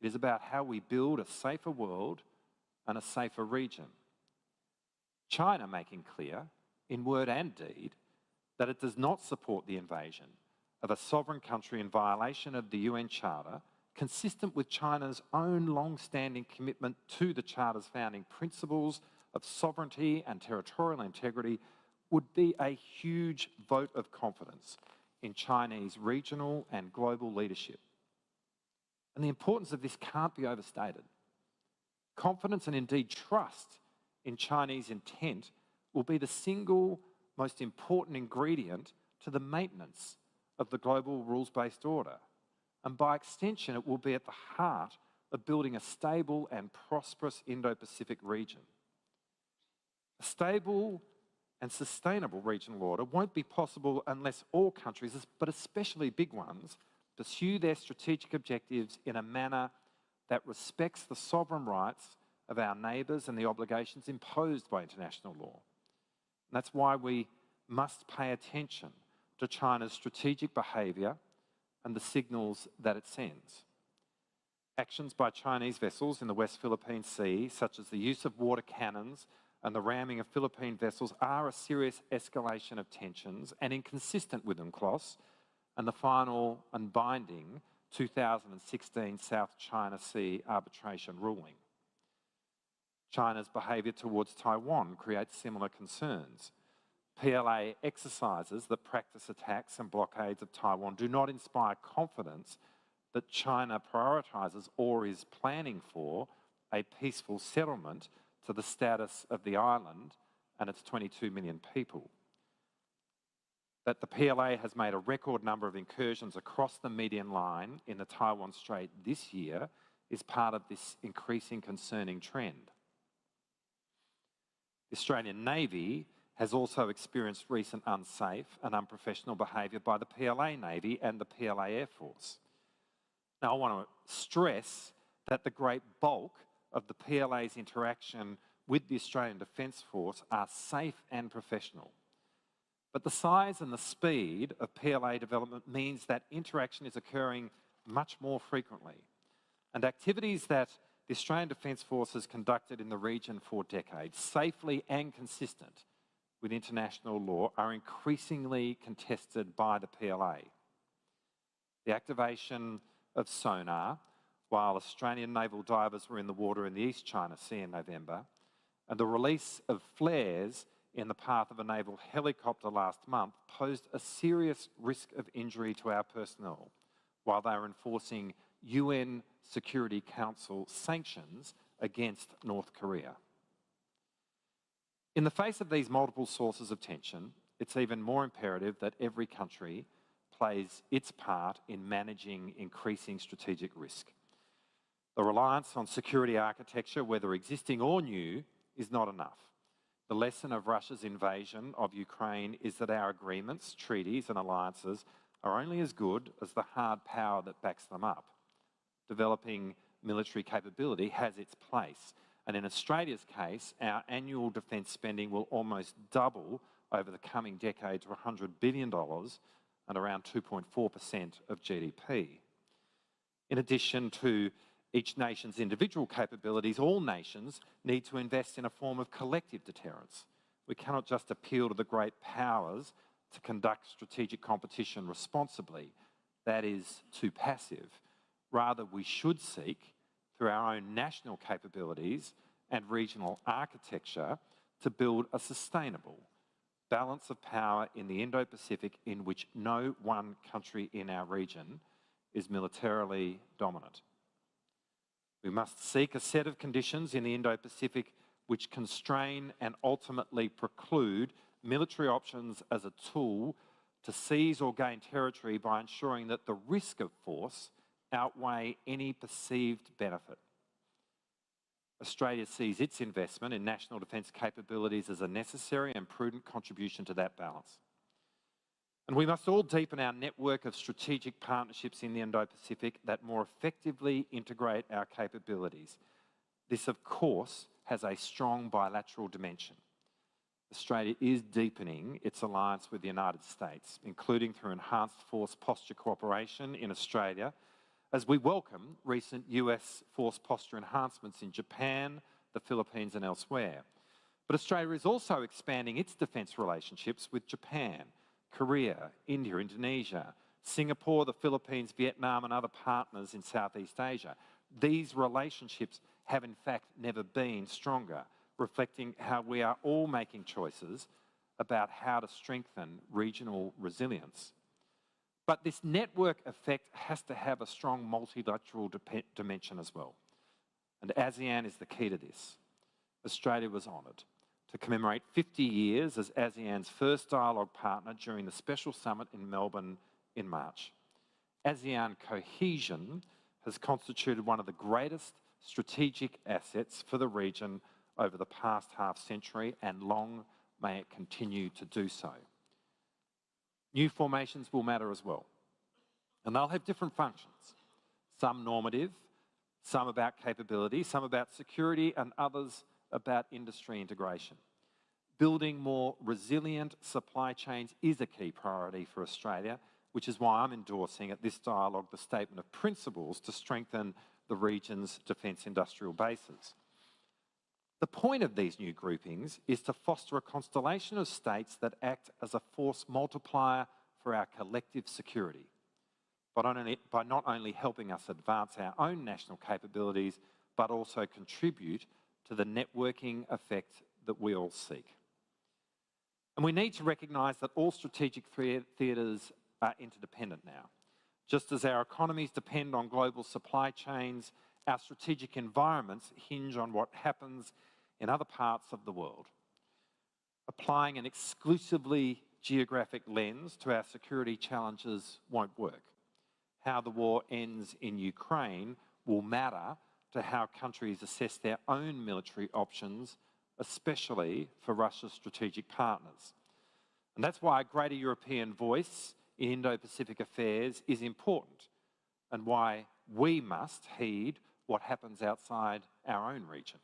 Speaker 6: It is about how we build a safer world and a safer region. China making clear, in word and deed, that it does not support the invasion of a sovereign country in violation of the UN Charter, consistent with China's own long-standing commitment to the Charter's founding principles of sovereignty and territorial integrity, would be a huge vote of confidence in Chinese regional and global leadership. And the importance of this can't be overstated. Confidence and indeed trust in Chinese intent will be the single most important ingredient to the maintenance of the global rules-based order. And by extension, it will be at the heart of building a stable and prosperous Indo-Pacific region. A stable and sustainable regional order won't be possible unless all countries, but especially big ones, pursue their strategic objectives in a manner that respects the sovereign rights of our neighbours and the obligations imposed by international law. And that's why we must pay attention to China's strategic behaviour and the signals that it sends. Actions by Chinese vessels in the West Philippine Sea, such as the use of water cannons and the ramming of Philippine vessels, are a serious escalation of tensions and inconsistent with UNCLOS and the final and binding 2016 South China Sea arbitration ruling. China's behaviour towards Taiwan creates similar concerns. PLA exercises that practice attacks and blockades of Taiwan do not inspire confidence that China prioritises or is planning for a peaceful settlement to the status of the island and its 22 million people. That the PLA has made a record number of incursions across the median line in the Taiwan Strait this year is part of this increasing concerning trend. The Australian Navy has also experienced recent unsafe and unprofessional behaviour by the PLA Navy and the PLA Air Force. Now, I want to stress that the great bulk of the PLA's interaction with the Australian Defence Force are safe and professional. But the size and the speed of PLA development means that interaction is occurring much more frequently. And activities that the Australian Defence Force has conducted in the region for decades, safely and consistent with international law, are increasingly contested by the PLA. The activation of sonar while Australian naval divers were in the water in the East China Sea in November, and the release of flares in the path of a naval helicopter last month posed a serious risk of injury to our personnel while they were enforcing UN Security Council sanctions against North Korea. In the face of these multiple sources of tension, it's even more imperative that every country plays its part in managing increasing strategic risk. The reliance on security architecture, whether existing or new, is not enough. The lesson of Russia's invasion of Ukraine is that our agreements, treaties and alliances are only as good as the hard power that backs them up. developing military capability has its place. And in Australia's case, our annual defence spending will almost double over the coming decade to $100 billion and around 2.4% of GDP. In addition to each nation's individual capabilities, all nations need to invest in a form of collective deterrence. We cannot just appeal to the great powers to conduct strategic competition responsibly. That is too passive. Rather, we should seek, through our own national capabilities and regional architecture, to build a sustainable balance of power in the Indo-Pacific in which no one country in our region is militarily dominant. We must seek a set of conditions in the Indo-Pacific which constrain and ultimately preclude military options as a tool to seize or gain territory by ensuring that the risk of force outweigh any perceived benefit. Australia sees its investment in national defence capabilities as a necessary and prudent contribution to that balance. And we must all deepen our network of strategic partnerships in the Indo-Pacific that more effectively integrate our capabilities. This, of course, has a strong bilateral dimension. Australia is deepening its alliance with the United States, including through enhanced force posture cooperation in Australia, as we welcome recent US force posture enhancements in Japan, the Philippines and elsewhere. But Australia is also expanding its defence relationships with Japan, Korea, India, Indonesia, Singapore, the Philippines, Vietnam and other partners in Southeast Asia. These relationships have in fact never been stronger, reflecting how we are all making choices about how to strengthen regional resilience. But this network effect has to have a strong multilateral dimension as well. And ASEAN is the key to this. Australia was honoured to commemorate 50 years as ASEAN's first dialogue partner during the special summit in Melbourne in March. ASEAN cohesion has constituted one of the greatest strategic assets for the region over the past half-century, and long may it continue to do so. New formations will matter as well, and they'll have different functions, some normative, some about capability, some about security, and others about industry integration. Building more resilient supply chains is a key priority for Australia, which is why I'm endorsing at this dialogue the statement of principles to strengthen the region's defence industrial bases. The point of these new groupings is to foster a constellation of states that act as a force multiplier for our collective security, by not only helping us advance our own national capabilities, but also contribute to the networking effect that we all seek. And we need to recognise that all strategic theatres are interdependent now. Just as our economies depend on global supply chains, our strategic environments hinge on what happens in other parts of the world. Applying an exclusively geographic lens to our security challenges won't work. How the war ends in Ukraine will matter to how countries assess their own military options, especially for Russia's strategic partners. And that's why a greater European voice in Indo-Pacific affairs is important, and why we must heed what happens outside our own region.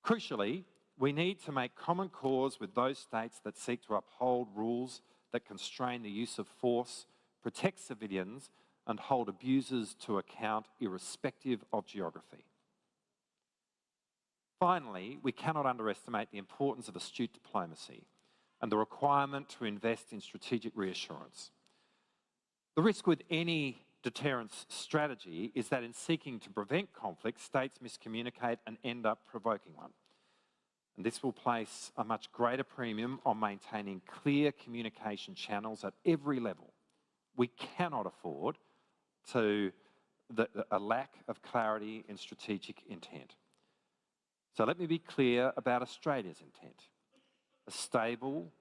Speaker 6: Crucially, we need to make common cause with those states that seek to uphold rules that constrain the use of force, protect civilians, and hold abusers to account irrespective of geography. Finally, we cannot underestimate the importance of astute diplomacy and the requirement to invest in strategic reassurance. The risk with any deterrence strategy is that in seeking to prevent conflict, states miscommunicate and end up provoking one. And this will place a much greater premium on maintaining clear communication channels at every level. We cannot afford a lack of clarity in strategic intent. So let me be clear about Australia's intent. A stable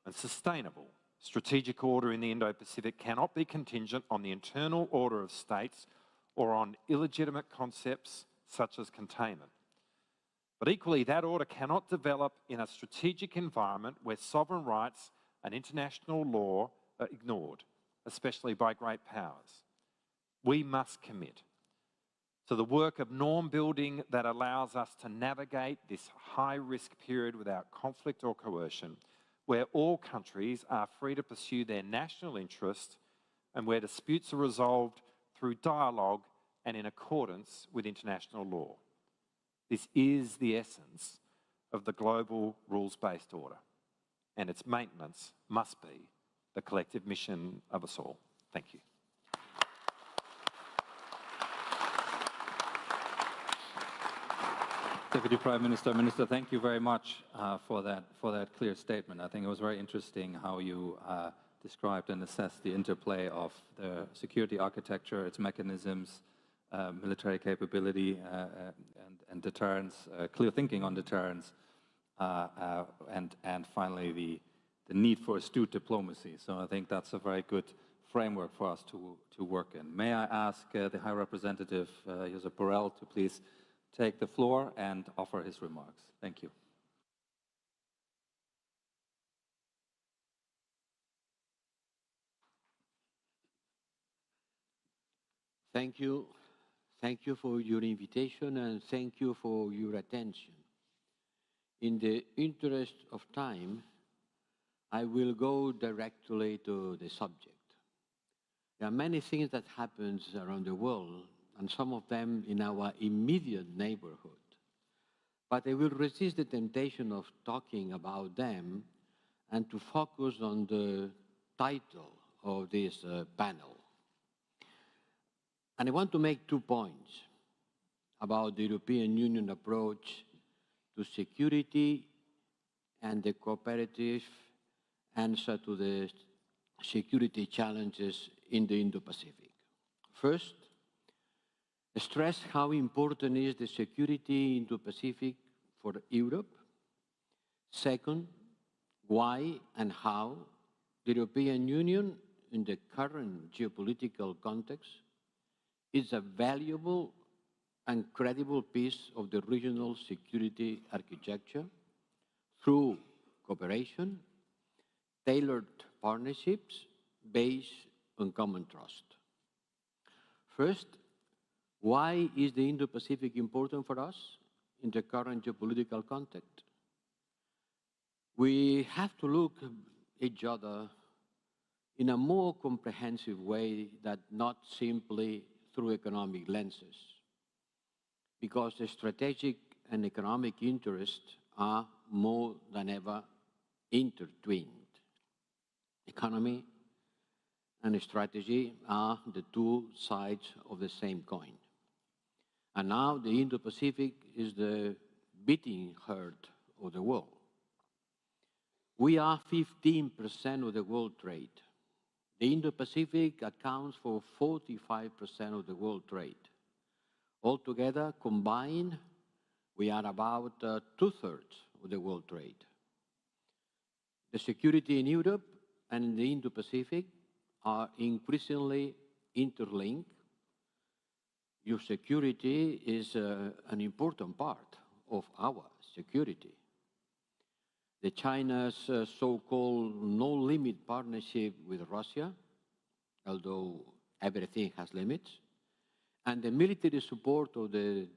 Speaker 6: and sustainable strategic order in the Indo-Pacific cannot be contingent on the internal order of states or on illegitimate concepts such as containment. But equally, that order cannot develop in a strategic environment where sovereign rights and international law are ignored, especially by great powers. We must commit to the work of norm building that allows us to navigate this high-risk period without conflict or coercion, where all countries are free to pursue their national interest and where disputes are resolved through dialogue and in accordance with international law. This is the essence of the global rules-based order, and its maintenance must be the collective mission of us all. Thank you.
Speaker 8: Deputy Prime Minister, Minister, thank you very much for that clear statement. I think it was very interesting how you described and assessed the interplay of the security architecture, its mechanisms, military capability, and deterrence, clear thinking on deterrence, and finally the need for astute diplomacy. So I think that's a very good framework for us to work in. May I ask the High Representative, Josep Borrell, to please take the floor and offer his remarks. Thank you.
Speaker 7: Thank you. Thank you for your invitation and thank you for your attention. In the interest of time, I will go directly to the subject. There are many things that happen around the world, and some of them in our immediate neighborhood. But I will resist the temptation of talking about them and to focus on the title of this panel. And I want to make 2 points about the European Union approach to security and the cooperative answer to the security challenges in the Indo-Pacific. First, stress how important is the security in the Pacific for Europe. Second, why and how the European Union, in the current geopolitical context, is a valuable and credible piece of the regional security architecture through cooperation, tailored partnerships based on common trust. First, why is the Indo-Pacific important for us in the current geopolitical context? We have to look at each other in a more comprehensive way than not simply through economic lenses, because the strategic and economic interests are more than ever intertwined. Economy and strategy are the two sides of the same coin. And now the Indo-Pacific is the beating heart of the world. We are 15% of the world trade. The Indo-Pacific accounts for 45% of the world trade. Altogether, combined, we are about 2/3 of the world trade. The security in Europe and in the Indo-Pacific are increasingly interlinked. Your security is an important part of our security. The China's so-called no-limit partnership with Russia, although everything has limits, and the military support of the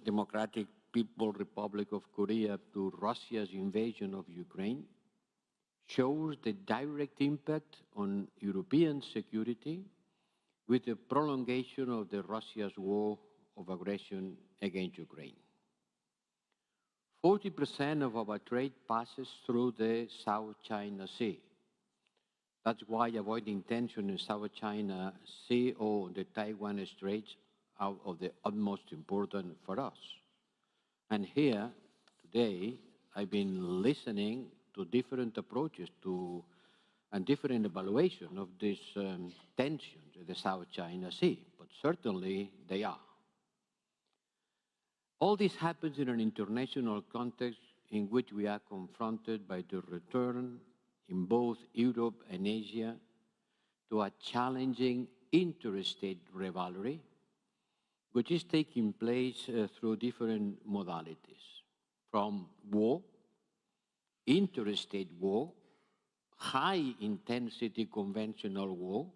Speaker 7: Democratic People's Republic of Korea to Russia's invasion of Ukraine shows the direct impact on European security with the prolongation of Russia's war of aggression against Ukraine. 40% of our trade passes through the South China Sea. That's why avoiding tension in South China Sea or the Taiwan Straits are of the utmost importance for us. And here, today, I've been listening to different approaches to and different evaluation of these tensions in the South China Sea, but certainly they are. All this happens in an international context in which we are confronted by the return in both Europe and Asia to a challenging interstate rivalry, which is taking place through different modalities, from war, interstate war, high-intensity conventional war,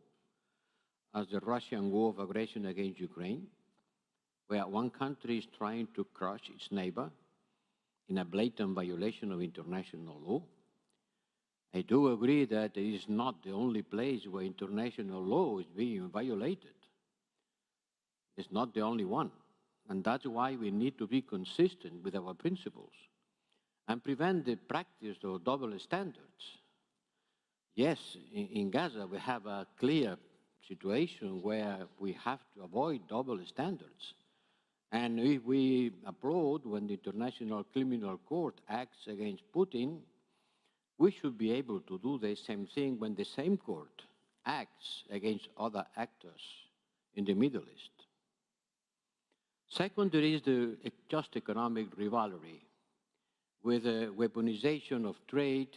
Speaker 7: as the Russian war of aggression against Ukraine, where one country is trying to crush its neighbor in a blatant violation of international law. I do agree that it is not the only place where international law is being violated. It's not the only one. And that's why we need to be consistent with our principles and prevent the practice of double standards. Yes, in Gaza we have a clear situation where we have to avoid double standards. And if we applaud when the International Criminal Court acts against Putin, we should be able to do the same thing when the same court acts against other actors in the Middle East. Second, there is the just economic rivalry with the weaponization of trade,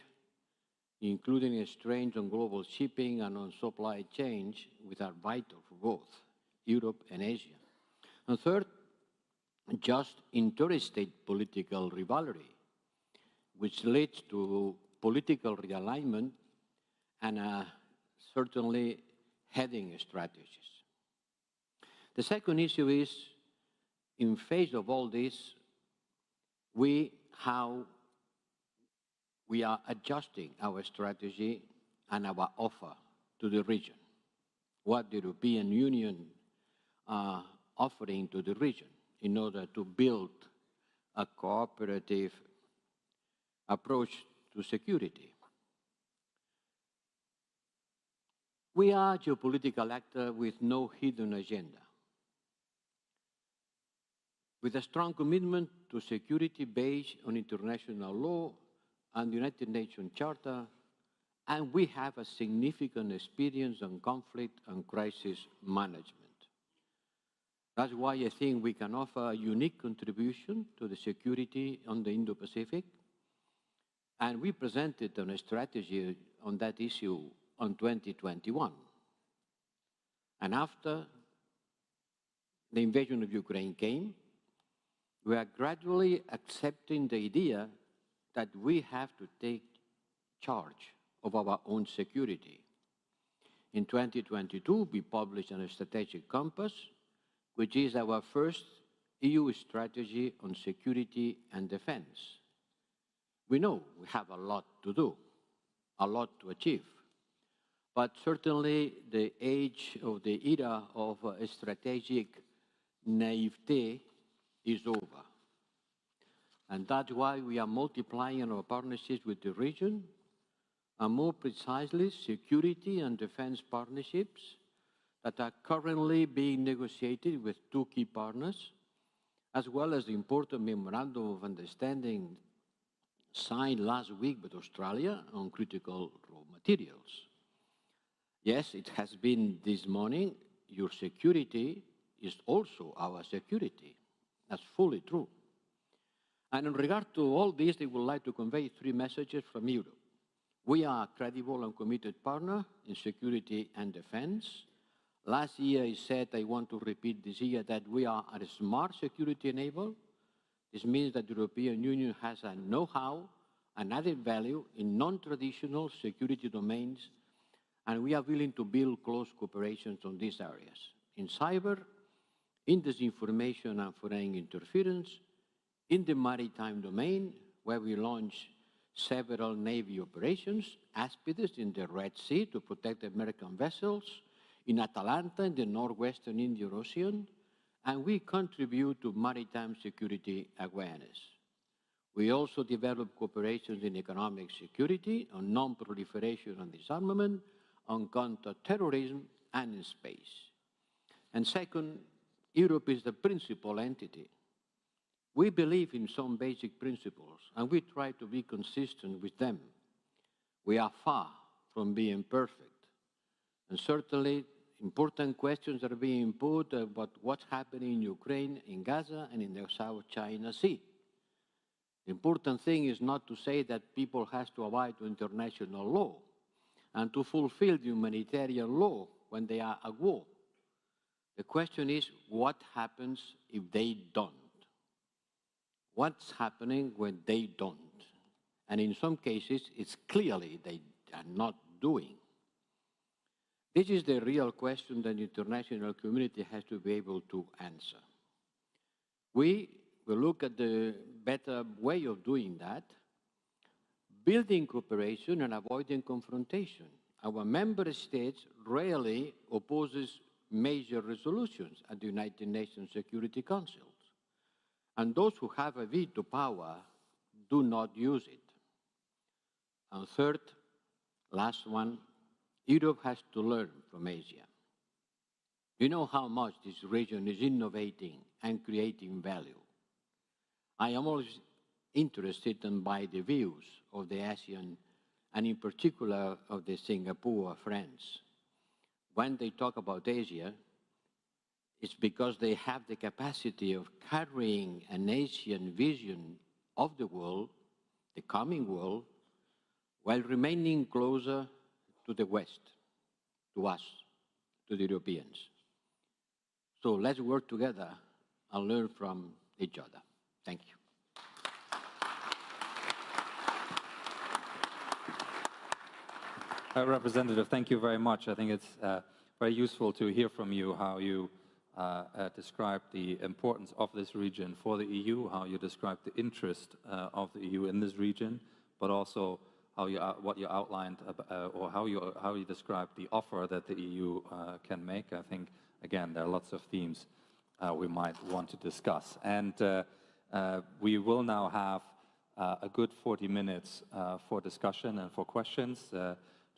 Speaker 7: including strains on global shipping and on supply chains, which are vital for both Europe and Asia. And third, just interstate political rivalry, which leads to political realignment and certainly heading strategies. The second issue is, in face of all this, how we are adjusting our strategy and our offer to the region, what the European Union are offering to the region in order to build a cooperative approach to security. We are a geopolitical actor with no hidden agenda, with a strong commitment to security based on international law and the United Nations Charter, and we have a significant experience on conflict and crisis management. That's why I think we can offer a unique contribution to the security on the Indo-Pacific, and we presented a strategy on that issue on 2021. And after the invasion of Ukraine came, we are gradually accepting the idea that we have to take charge of our own security. In 2022, we published a strategic compass, which is our first EU strategy on security and defense. We know we have a lot to do, a lot to achieve, but certainly the age of the era of strategic naivete is over. And that's why we are multiplying our partnerships with the region, and more precisely, security and defense partnerships that are currently being negotiated with two key partners, as well as the important memorandum of understanding signed last week with Australia on critical raw materials. Yes, it has been this morning, your security is also our security. That's fully true. And in regard to all this, I would like to convey three messages from Europe. We are a credible and committed partner in security and defense. Last year I said, I want to repeat this year, that we are a smart security enabler. This means that the European Union has a know-how and added value in non-traditional security domains, and we are willing to build close cooperation on these areas. In cyber, in disinformation and foreign interference, in the maritime domain, where we launch several Navy operations, Aspides in the Red Sea to protect American vessels, in Atalanta in the northwestern Indian Ocean, and we contribute to maritime security awareness. We also develop cooperation in economic security, on non-proliferation and disarmament, on counter-terrorism, and in space. And second, Europe is the principal entity. We believe in some basic principles, and we try to be consistent with them. We are far from being perfect, and certainly important questions are being put about what's happening in Ukraine, in Gaza, and in the South China Sea. The important thing is not to say that people have to abide to international law and to fulfill the humanitarian law when they are at war. The question is, what happens if they don't? What's happening when they don't? And in some cases, it's clearly they are not doing. This is the real question that the international community has to be able to answer. We will look at the better way of doing that, building cooperation and avoiding confrontation. Our member states rarely opposes major resolutions at the United Nations Security Councils. And those who have a veto power do not use it. And third, last one, Europe has to learn from Asia. You know how much this region is innovating and creating value. I am always interested by the views of the ASEAN, and in particular of the Singapore friends. When they talk about Asia, it's because they have the capacity of carrying an Asian vision of the world, the coming world, while remaining closer to the West, to us, to the Europeans. So let's work together and learn from each other. Thank you.
Speaker 8: Representative, thank you very much. I think it's very useful to hear from you how you describe the importance of this region for the EU, how you describe the interest of the EU in this region, but also how you what you outlined or how you describe the offer that the EU can make. I think again there are lots of themes we might want to discuss, and we will now have a good 40 minutes for discussion and for questions.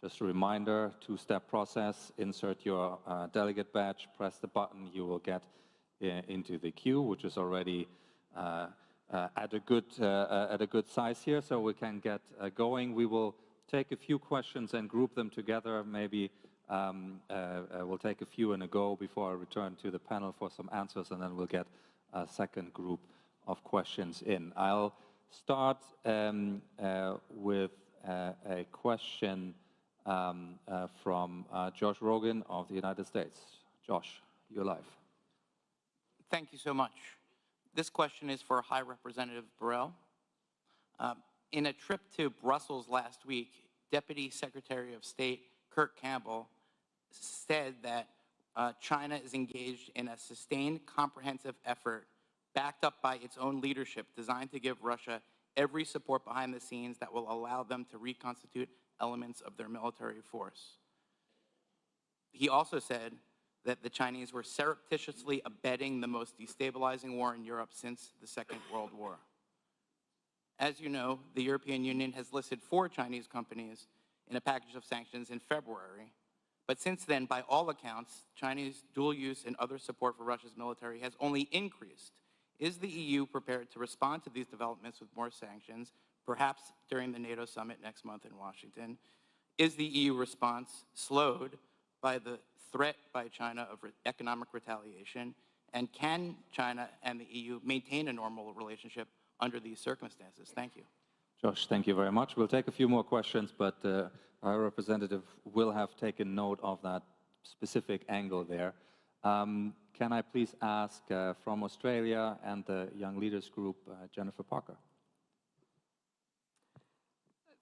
Speaker 8: Just a reminder, two-step process, insert your delegate badge, press the button, you will get into the queue, which is already at a good size here, so we can get going. We will take a few questions and group them together. Maybe we'll take a few in a go before I return to the panel for some answers, and then we'll get a second group of questions in. I'll start with a question from Josh Rogan of the United States. Josh, you're live.
Speaker 16: Thank you so much. This question is for High Representative Borrell. In a trip to Brussels last week, Deputy Secretary of State Kurt Campbell said that China is engaged in a sustained, comprehensive effort backed up by its own leadership designed to give Russia every support behind the scenes that will allow them to reconstitute elements of their military force. He also said that the Chinese were surreptitiously abetting the most destabilizing war in Europe since the Second World War. As you know, the European Union has listed 4 Chinese companies in a package of sanctions in February. But since then, by all accounts, Chinese dual use and other support for Russia's military has only increased. Is the EU prepared to respond to these developments with more sanctions, perhaps during the NATO summit next month in Washington? Is the EU response slowed by the threat by China of economic retaliation? And can China and the EU maintain a normal relationship under these circumstances? Thank you.
Speaker 8: Josh, thank you very much. We'll take a few more questions, but our representative will have taken note of that specific angle there. Can I please ask from Australia and the Young Leaders Group, Jennifer Parker?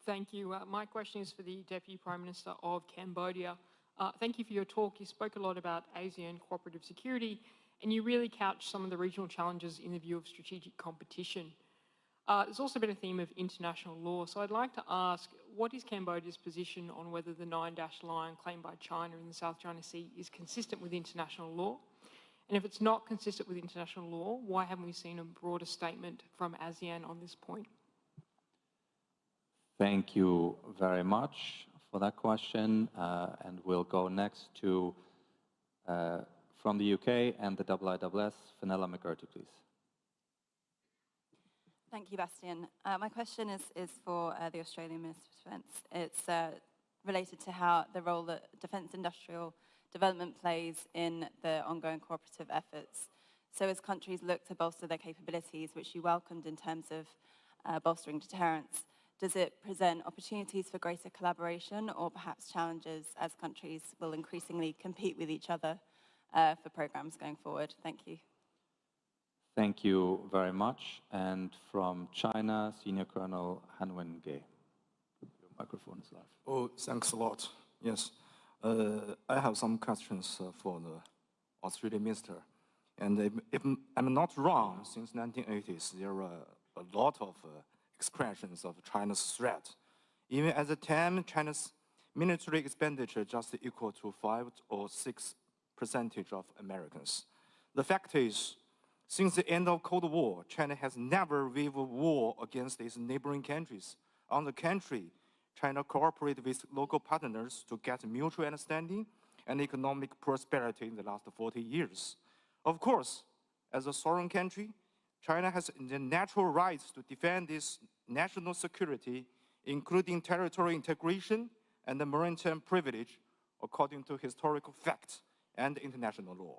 Speaker 17: Thank you. My question is for the Deputy Prime Minister of Cambodia. Thank you for your talk. You spoke a lot about ASEAN cooperative security, and you really couched some of the regional challenges in the view of strategic competition. There's also been a theme of international law, so I'd like to ask, what is Cambodia's position on whether the 9-dash line claimed by China in the South China Sea is consistent with international law? And if it's not consistent with international law, why haven't we seen a broader statement from ASEAN on this point?
Speaker 8: Thank you very much for that question. And we'll go next to, from the UK and the IISS, Fenella McCarthy, please.
Speaker 18: Thank you, Bastian. My question is for the Australian Minister of Defence. It's related to how the role that defence industrial development plays in the ongoing cooperative efforts. So as countries look to bolster their capabilities, which you welcomed in terms of bolstering deterrence, does it present opportunities for greater collaboration or perhaps challenges as countries will increasingly compete with each other for programs going forward? Thank you.
Speaker 8: Thank you very much. And from China, Senior Colonel Han Wen-ge. Your microphone is live.
Speaker 19: Oh, thanks a lot. Yes.
Speaker 9: I have some questions for the Australian minister. And if I'm not wrong, since 1980s, there were a lot of expressions of China's threat. Even at the time, China's military expenditure just equal to 5 or 6% of Americans. The fact is, since the end of Cold War, China has never waged war against its neighboring countries. On the contrary, China cooperated with local partners to get mutual understanding and economic prosperity in the last 40 years. Of course, as a sovereign country, China has the natural rights to defend its national security, including territorial integration and the maritime privilege, according to historical facts and international law.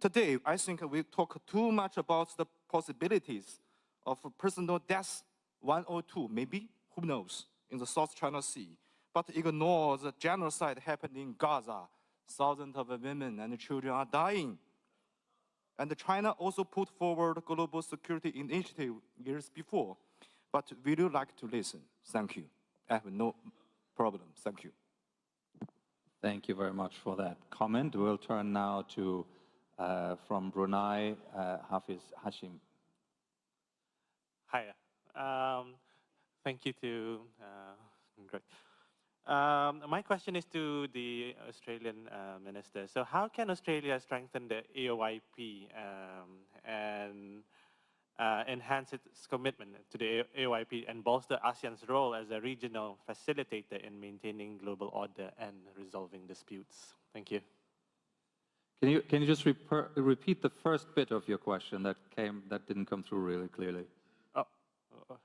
Speaker 9: Today, I think we talk too much about the possibilities of personal death, 1 or 2, maybe, who knows, in the South China Sea, but ignore the genocide happening in Gaza. Thousands of women and children are dying. And China also put forward global security initiative years before. But would you like to listen? Thank you. I have no problem. Thank you.
Speaker 8: Thank you very much for that comment. We'll turn now to, from Brunei, Hafiz Hashim.
Speaker 10: Hi. Thank you to, great. My question is to the Australian minister. So how can Australia strengthen the AOIP and enhance its commitment to the AOIP and bolster ASEAN's role as a regional facilitator in maintaining global order and resolving disputes? Thank you.
Speaker 8: Can you just repeat the first bit of your question that didn't come through really clearly?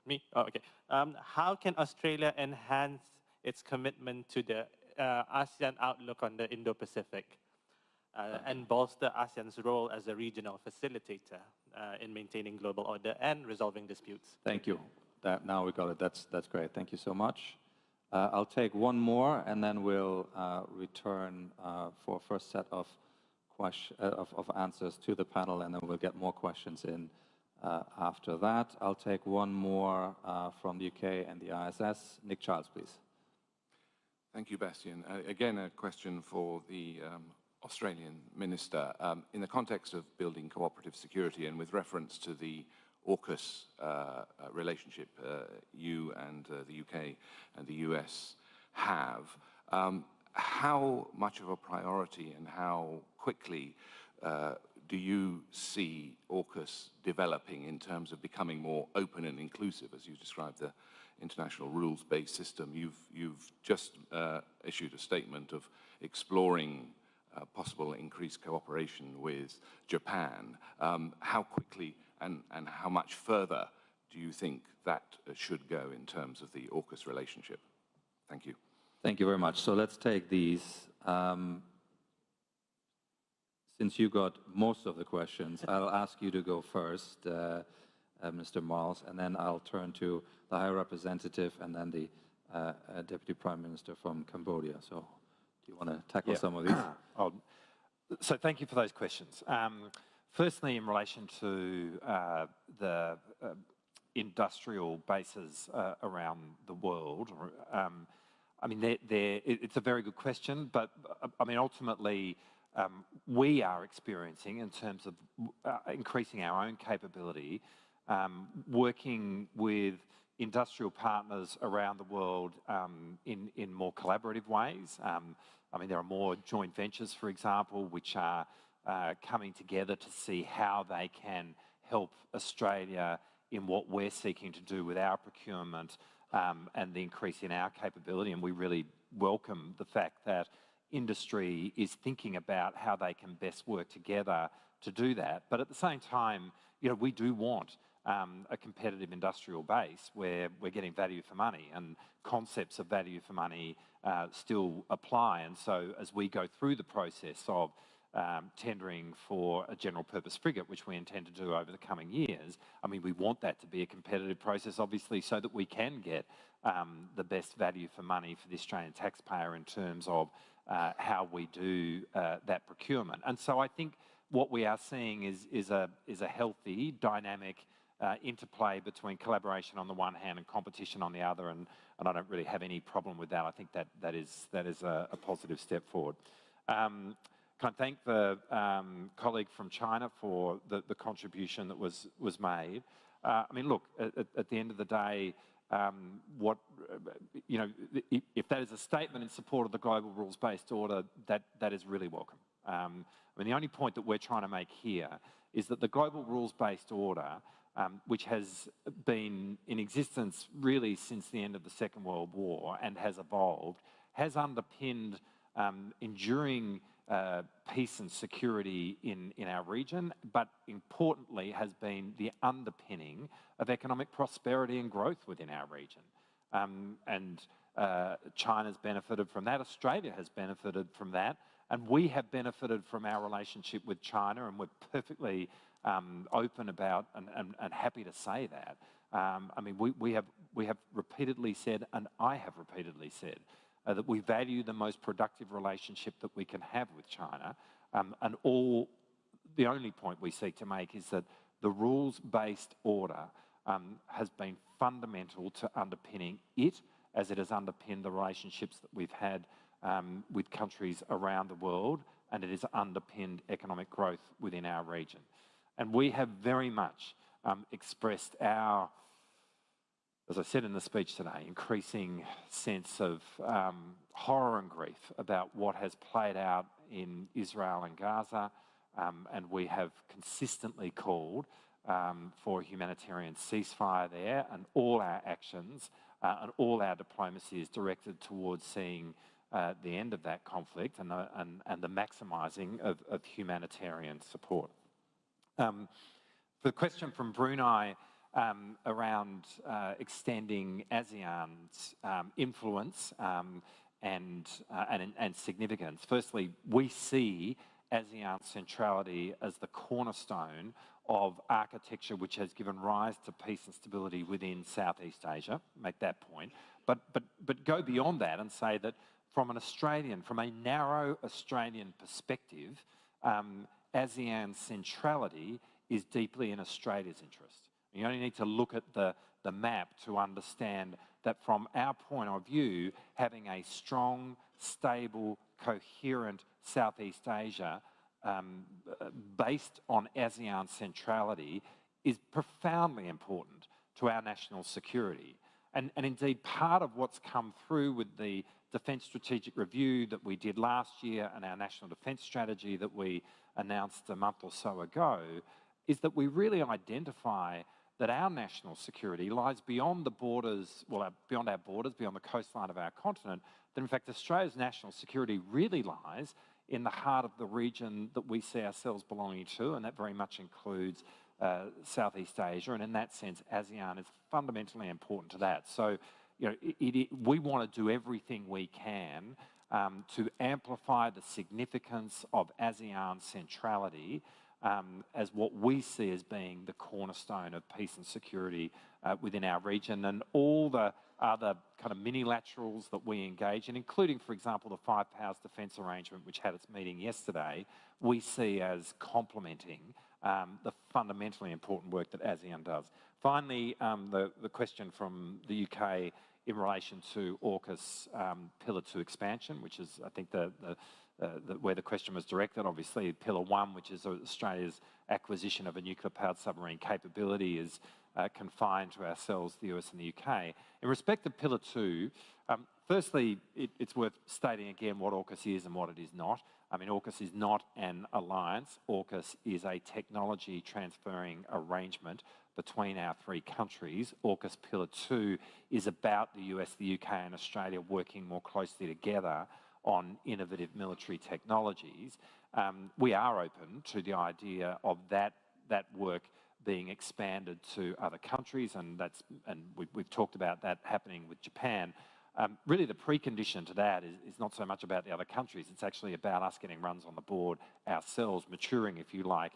Speaker 10: Me? Oh, okay. How can Australia enhance its commitment to the ASEAN outlook on the Indo-Pacific and bolster ASEAN's role as a regional facilitator in maintaining global order and resolving disputes?
Speaker 8: Thank you. Now we got it. That's great. Thank you so much. I'll take one more, and then we'll return for a first set of answers to the panel, and then we'll get more questions in after that. I'll take one more from the UK and the ISS. Nick Charles, please.
Speaker 11: Thank you, Bastian. Again, a question for the Australian minister. In the context of building cooperative security and with reference to the AUKUS relationship you and the UK and the US have, how much of a priority and how quickly do you see AUKUS developing in terms of becoming more open and inclusive, as you described the international rules-based system? You've just issued a statement of exploring possible increased cooperation with Japan. How quickly and how much further do you think that should go in terms of the AUKUS relationship? Thank you.
Speaker 8: Thank you very much. So let's take these. Since you got most of the questions, I'll ask you to go first, Mr. Marles, and then I'll turn to the High Representative and then the Deputy Prime Minister from Cambodia. So do you want to tackle some of these?
Speaker 6: So thank you for those questions. Firstly, in relation to the industrial bases around the world, I mean, it's a very good question, but I mean, ultimately, we are experiencing, in terms of increasing our own capability, working with industrial partners around the world in more collaborative ways. I mean, there are more joint ventures, for example, which are coming together to see how they can help Australia in what we're seeking to do with our procurement and the increase in our capability. And we really welcome the fact that industry is thinking about how they can best work together to do that. But at the same time, you know, we do want a competitive industrial base where we're getting value for money, and concepts of value for money still apply. And so as we go through the process of tendering for a general purpose frigate, which we intend to do over the coming years, I mean, we want that to be a competitive process, obviously, so that we can get the best value for money for the Australian taxpayer in terms of how we do that procurement. And so I think what we are seeing is a healthy, dynamic interplay between collaboration on the one hand and competition on the other, and I don't really have any problem with that. I think that is a positive step forward. Can I thank the colleague from China for the contribution that was made? I mean, look, at the end of the day, if that is a statement in support of the global rules-based order, that is really welcome. I mean, the only point that we're trying to make here is that the global rules-based order, which has been in existence really since the end of the Second World War and has evolved, has underpinned enduring peace and security in our region, but importantly has been the underpinning of economic prosperity and growth within our region. China's benefited from that, Australia has benefited from that, and we have benefited from our relationship with China, and we're perfectly open about and happy to say that. I mean, we have repeatedly said, and I have repeatedly said, that we value the most productive relationship that we can have with China, and the only point we seek to make is that the rules-based order has been fundamental to underpinning it, as it has underpinned the relationships that we've had with countries around the world, and it has underpinned economic growth within our region. And we have very much expressed our, as I said in the speech today, increasing sense of horror and grief about what has played out in Israel and Gaza, and we have consistently called for a humanitarian ceasefire there, and all our actions and all our diplomacy is directed towards seeing the end of that conflict and the maximising of humanitarian support. For the question from Brunei around extending ASEAN's influence and significance, firstly, we see ASEAN centrality as the cornerstone of architecture which has given rise to peace and stability within Southeast Asia, make that point, but go beyond that and say that from a narrow Australian perspective, ASEAN centrality is deeply in Australia's interest. You only need to look at the map to understand that from our point of view, having a strong, stable, coherent Southeast Asia based on ASEAN centrality is profoundly important to our national security. And indeed, part of what's come through with the Defence Strategic Review that we did last year and our National Defence Strategy that we announced a month or so ago is that we really identify that our national security lies beyond the borders, beyond our borders, beyond the coastline of our continent, that in fact Australia's national security really lies in the heart of the region that we see ourselves belonging to, and that very much includes Southeast Asia, and in that sense ASEAN is fundamentally important to that. So, we want to do everything we can to amplify the significance of ASEAN centrality as what we see as being the cornerstone of peace and security within our region, and all the other kind of minilaterals that we engage in, including, for example, the Five Powers Defence Arrangement, which had its meeting yesterday, we see as complementing the fundamentally important work that ASEAN does. Finally, the question from the UK in relation to AUKUS Pillar 2 expansion, which is, I think, where the question was directed. Obviously, Pillar 1, which is Australia's acquisition of a nuclear-powered submarine capability, is confined to ourselves, the US and the UK. In respect of Pillar 2, firstly, it's worth stating again what AUKUS is and what it is not. I mean, AUKUS is not an alliance. AUKUS is a technology transferring arrangement between our three countries. AUKUS Pillar 2 is about the US, the UK and Australia working more closely together on innovative military technologies. We are open to the idea of that work being expanded to other countries, and we've talked about that happening with Japan. Really, the precondition to that is not so much about the other countries. It's actually about us getting runs on the board ourselves, maturing, if you like,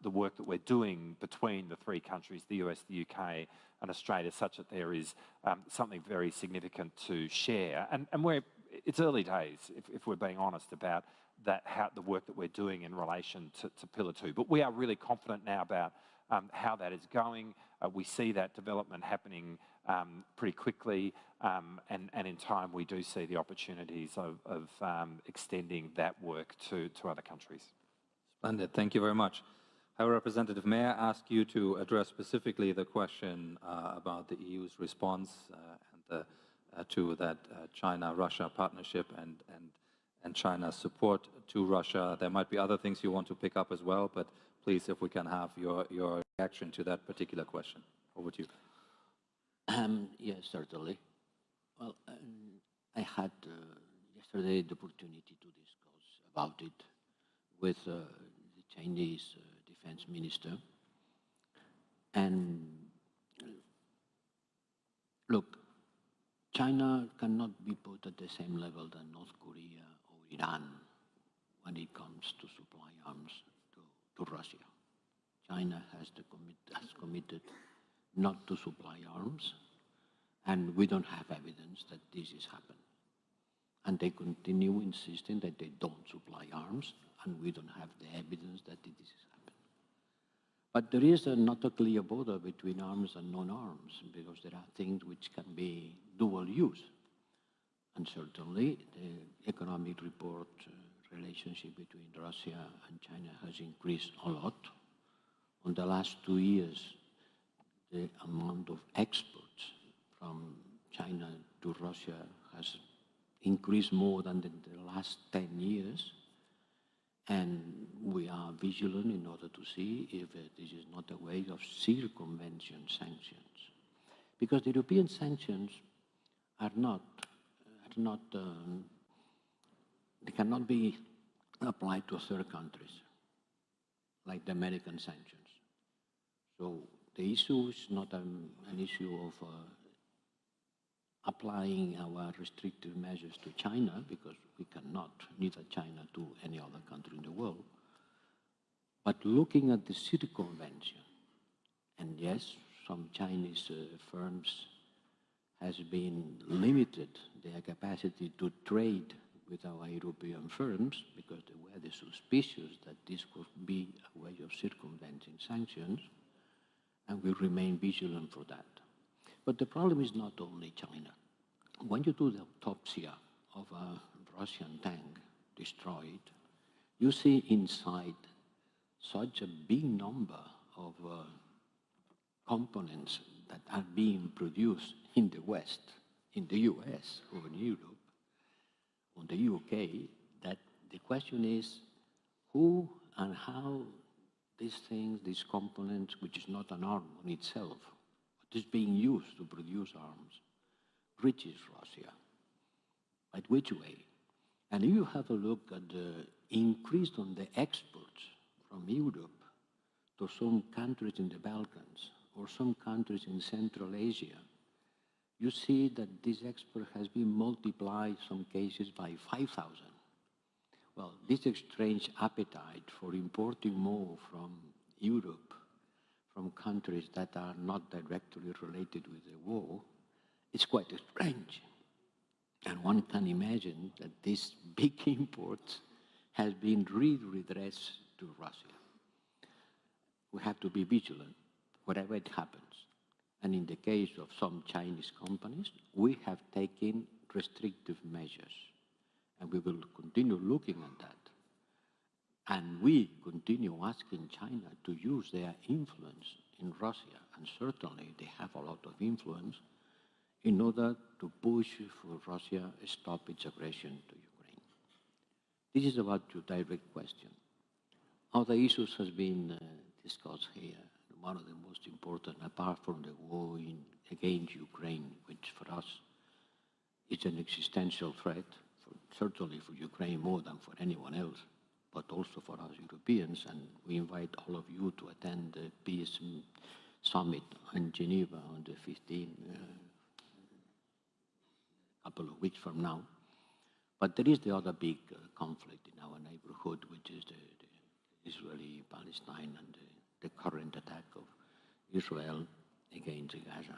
Speaker 6: the work that we're doing between the three countries, the US, the UK and Australia, such that there is something very significant to share. And it's early days, if we're being honest about the work that we're doing in relation to Pillar 2. But we are really confident now about how that is going. We see that development happening pretty quickly, and in time we do see the opportunities of extending that work to other countries.
Speaker 8: Splendid. Thank you very much. High Representative, may I ask you to address specifically the question about the EU's response to that China-Russia partnership and China's support to Russia? There might be other things you want to pick up as well, but please, if we can have your reaction to that particular question. Over to you.
Speaker 7: Yes, certainly. Well, I had yesterday the opportunity to discuss about it with the Chinese defense minister. And look, China cannot be put at the same level than North Korea or Iran when it comes to supply arms to Russia. China has committed not to supply arms, and we don't have evidence that this is happening. And they continue insisting that they don't supply arms, and we don't have the evidence that this is happening. But there is not a clear border between arms and non-arms, because there are things which can be dual use. And certainly the economic report relationship between Russia and China has increased a lot. In the last 2 years, the amount of exports from China to Russia has increased more than in the last 10 years. And we are vigilant in order to see if this is not a way of circumventing sanctions. Because the European sanctions they cannot be applied to third countries, like the American sanctions. So the issue is not an issue of applying our restrictive measures to China, because we cannot, neither China to any other country in the world, but looking at the circumvention. And yes, some Chinese firms has been limited their capacity to trade with our European firms because they were suspicious that this could be a way of circumventing sanctions, and we remain vigilant for that. But the problem is not only China. When you do the autopsy of a Russian tank destroyed, you see inside such a big number of components that are being produced in the West, in the US or in Europe, or the UK, that the question is who and how these things, these components, which is not an arm on itself, but is being used to produce arms, reaches Russia. By which way? And if you have a look at the increase on the exports from Europe to some countries in the Balkans or some countries in Central Asia, you see that this export has been multiplied, some cases, by 5,000. Well, this strange appetite for importing more from Europe, from countries that are not directly related with the war, is quite strange. And one can imagine that this big import has been redressed to Russia. We have to be vigilant, whatever it happens. And in the case of some Chinese companies, we have taken restrictive measures. And we will continue looking at that. And we continue asking China to use their influence in Russia, and certainly they have a lot of influence, in order to push for Russia to stop its aggression to Ukraine. This is about your direct question. Other issues has been discussed here. One of the most important, apart from the war against Ukraine, which for us is an existential threat, certainly for Ukraine more than for anyone else, but also for us Europeans. And we invite all of you to attend the Peace Summit in Geneva on the 15th, couple of weeks from now. But there is the other big conflict in our neighborhood, which is the Israeli-Palestine and the current attack of Israel against Gaza.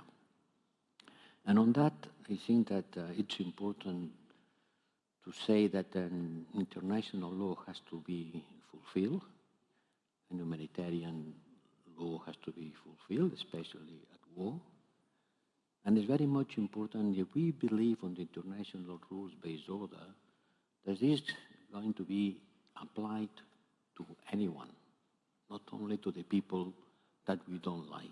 Speaker 7: And on that, I think that it's important to say that an international law has to be fulfilled, and humanitarian law has to be fulfilled, especially at war. And it's very much important if we believe on the international rules-based order, that is going to be applied to anyone, not only to the people that we don't like.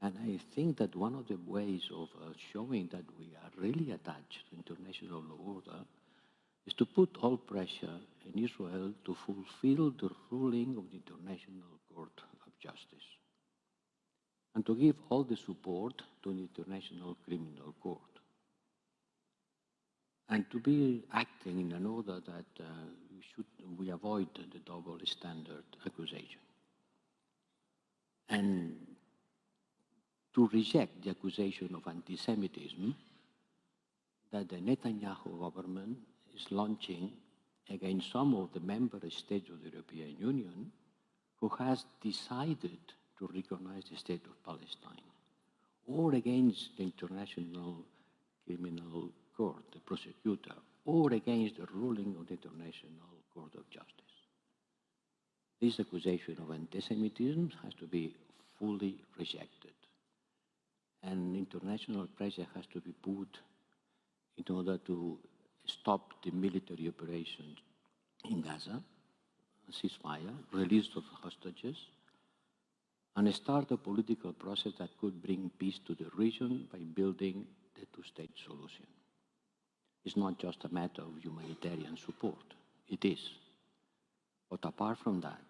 Speaker 7: And I think that one of the ways of showing that we are really attached to international law order is to put all pressure in Israel to fulfill the ruling of the International Court of Justice and to give all the support to the International Criminal Court and to be acting in an order that we avoid the double standard accusation and to reject the accusation of anti-Semitism that the Netanyahu government is launching against some of the member states of the European Union who has decided to recognize the state of Palestine, or against the International Criminal Court, the prosecutor, or against the ruling of the International Court of Justice. This accusation of anti-Semitism has to be fully rejected, and international pressure has to be put in order to stop the military operations in Gaza, ceasefire, release of hostages, and start a political process that could bring peace to the region by building the two-state solution. It's not just a matter of humanitarian support. It is. But apart from that,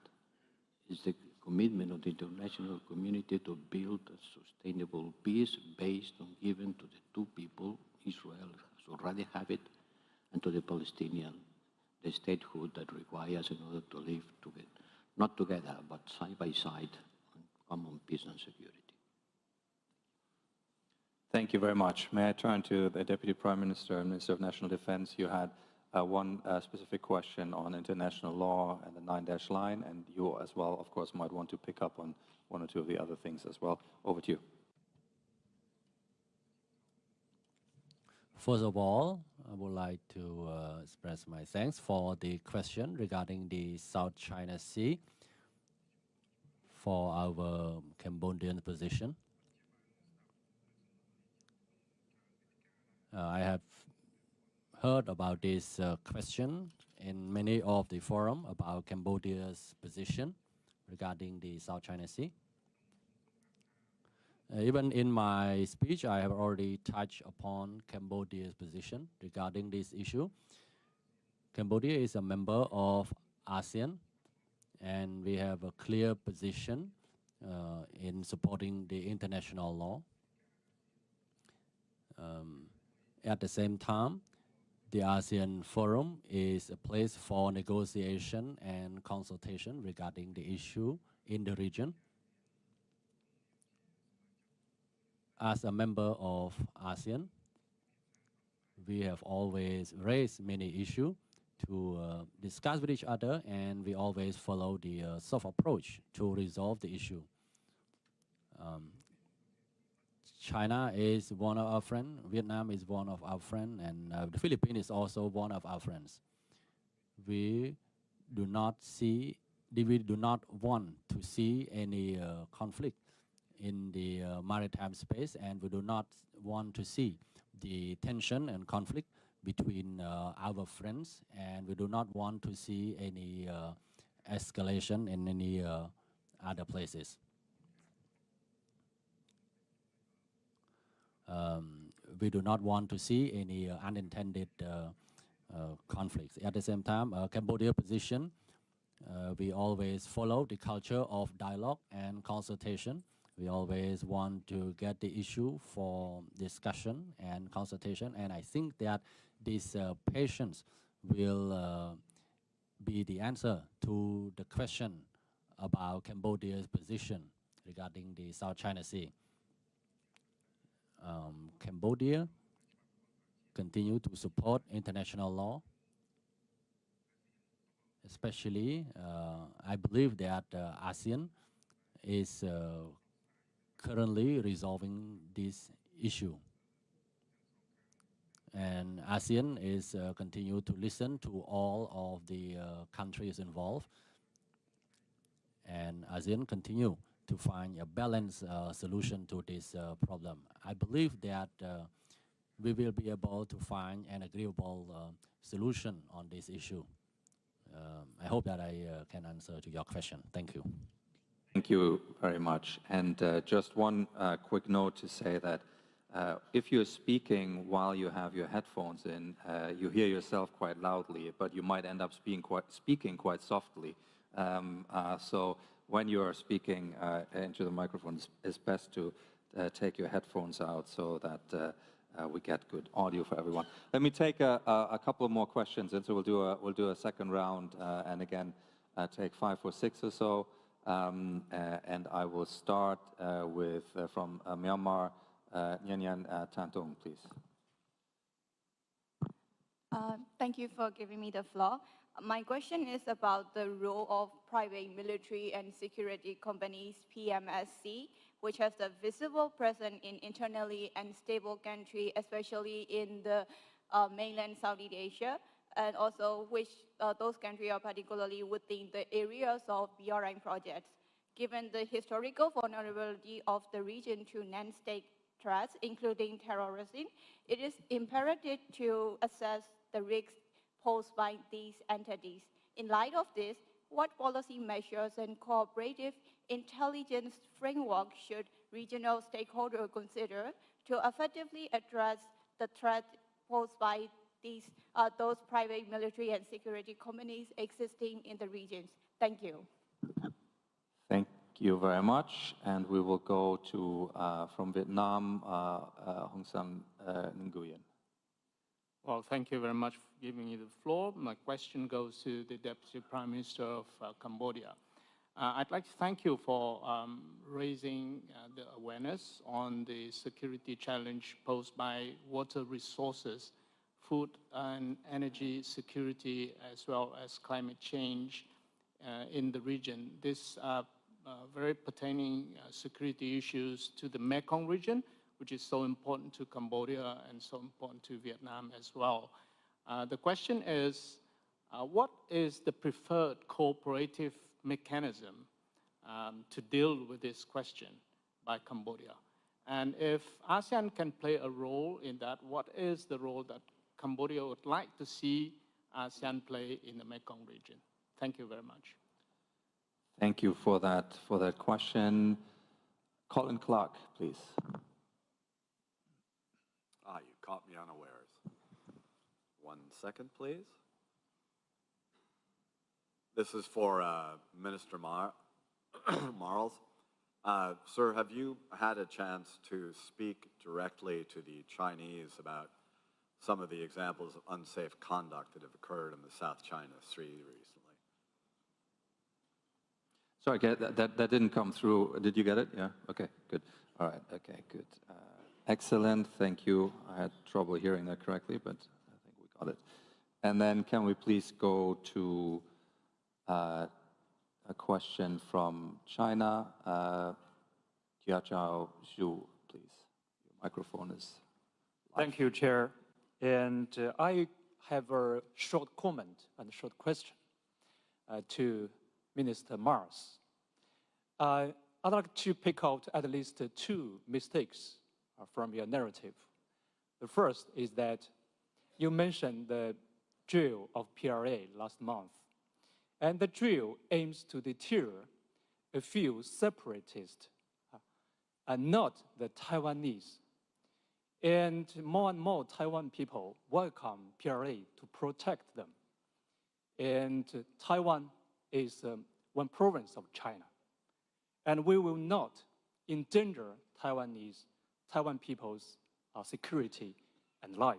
Speaker 7: it's the commitment of the international community to build a sustainable peace based on giving to the two people, Israel has already have it, and to the Palestinian, the statehood that requires in order to live together, not together, but side by side on common peace and security.
Speaker 8: Thank you very much. May I turn to the Deputy Prime Minister and Minister of National Defense? You had one specific question on international law and the 9-dash line, and you as well, of course, might want to pick up on one or two of the other things as well. Over to you.
Speaker 12: First of all, I would like to express my thanks for the question regarding the South China Sea for our Cambodian position. I have heard about this question in many of the forum about Cambodia's position regarding the South China Sea. Even in my speech, I have already touched upon Cambodia's position regarding this issue. Cambodia is a member of ASEAN, and we have a clear position in supporting the international law. At the same time, the ASEAN Forum is a place for negotiation and consultation regarding the issue in the region. As a member of ASEAN, we have always raised many issues to discuss with each other, and we always follow the soft approach to resolve the issue. China is one of our friends, Vietnam is one of our friends, and the Philippines is also one of our friends. We do not want to see any conflict in the maritime space, and we do not want to see the tension and conflict between our friends, and we do not want to see any escalation in any other places. We do not want to see any unintended conflicts. At the same time, Cambodia position, we always follow the culture of dialogue and consultation. We always want to get the issue for discussion and consultation, and I think that this patience will be the answer to the question about Cambodia's position regarding the South China Sea. Cambodia continue to support international law. Especially, I believe that ASEAN is currently resolving this issue. And ASEAN is continue to listen to all of the countries involved. And ASEAN continue to find a balanced solution to this problem. I believe that we will be able to find an agreeable solution on this issue. I hope that I can answer to your question. Thank you.
Speaker 8: Thank you very much. And just one quick note to say that if you're speaking while you have your headphones in, you hear yourself quite loudly, but you might end up speaking quite softly. So when you are speaking into the microphone, it's best to take your headphones out so that we get good audio for everyone. Let me take a couple of more questions, and so we'll do a second round, and again take 5 or 6 or so. And I will start with from Myanmar, Nyan Tantong, please.
Speaker 1: Thank you for giving me the floor. My question is about the role of private military and security companies, PMSC, which has a visible presence in internally unstable country, especially in the mainland Southeast Asia, and also which those countries are particularly within the areas of BRI projects. Given the historical vulnerability of the region to non-state threats, including terrorism, it is imperative to assess the risks posed by these entities. In light of this, what policy measures and cooperative intelligence framework should regional stakeholders consider to effectively address the threat posed by those private military and security companies existing in the regions? Thank you.
Speaker 8: Thank you very much. And we will go to, from Vietnam, Hong Sam Nguyen.
Speaker 19: Well, thank you very much for giving me the floor. My question goes to the Deputy Prime Minister of Cambodia. I'd like to thank you for raising the awareness on the security challenge posed by water resources, food and energy security, as well as climate change in the region. This very pertaining security issues to the Mekong region, which is so important to Cambodia and so important to Vietnam as well. The question is, what is the preferred cooperative mechanism to deal with this question by Cambodia? And if ASEAN can play a role in that, what is the role that Cambodia would like to see ASEAN play in the Mekong region? Thank you very much.
Speaker 8: Thank you for that question. Colin Clark, please.
Speaker 20: You caught me unawares. 1 second, please. This is for Minister Marles. Sir, have you had a chance to speak directly to the Chinese about some of the examples of unsafe conduct that have occurred in the South China Sea recently?
Speaker 8: Sorry, that didn't come through. Did you get it? Yeah? Okay, good. All right, okay, good. Excellent, thank you. I had trouble hearing that correctly, but I think we got it. And then can we please go to a question from China? Jiaqiao Zhu, please. Your microphone is live.
Speaker 21: Thank you, Chair. And I have a short comment and a short question to Minister Marles. I'd like to pick out at least 2 mistakes from your narrative. The first is that you mentioned the drill of PRA last month. And the drill aims to deter a few separatists and not the Taiwanese. And more Taiwan people welcome PRA to protect them. And Taiwan is one province of China. And we will not endanger Taiwan people's security and life.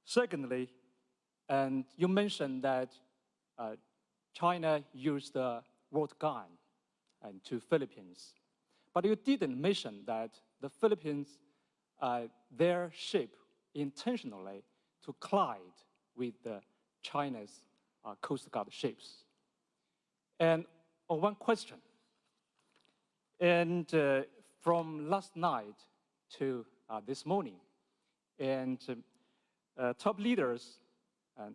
Speaker 21: Secondly, and you mentioned that China used a water gun to Philippines, but you didn't mention that the Philippines, their ship intentionally to collide with the China's Coast Guard ships. And one question, and from last night to this morning, and top leaders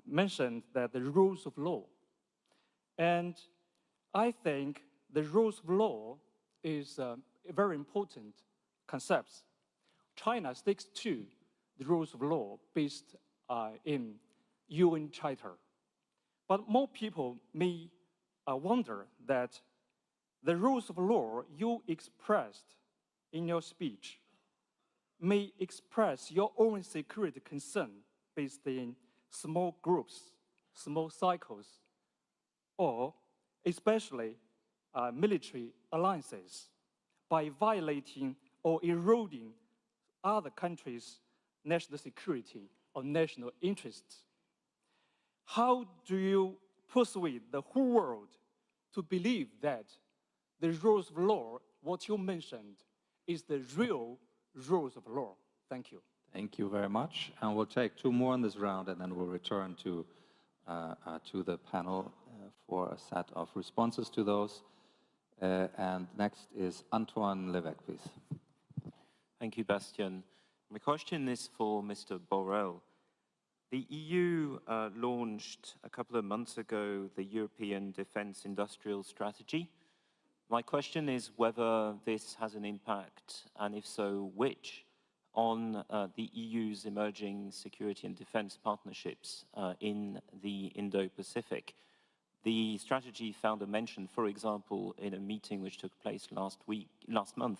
Speaker 21: mentioned that the rules of law. And I think the rules of law is a very important concept. China sticks to the rules of law based in UN Charter. But more people may wonder that the rules of law you expressed in your speech may express your own security concern based in small groups, small cycles, or especially military alliances by violating or eroding other countries' national security or national interests. How do you persuade the whole world to believe that the rules of law, what you mentioned, is the real rules of law? Thank you.
Speaker 8: Thank you very much. And we'll take two more in this round, and then we'll return to the panel for a set of responses to those. And next is Antoine Levesque, please.
Speaker 2: Thank you, Bastien. My question is for Mr. Borrell. The EU launched a couple of months ago the European Defence Industrial Strategy. My question is whether this has an impact, and if so, which, on the EU's emerging security and defence partnerships in the Indo-Pacific. The strategy found a mention, for example, in a meeting which took place last month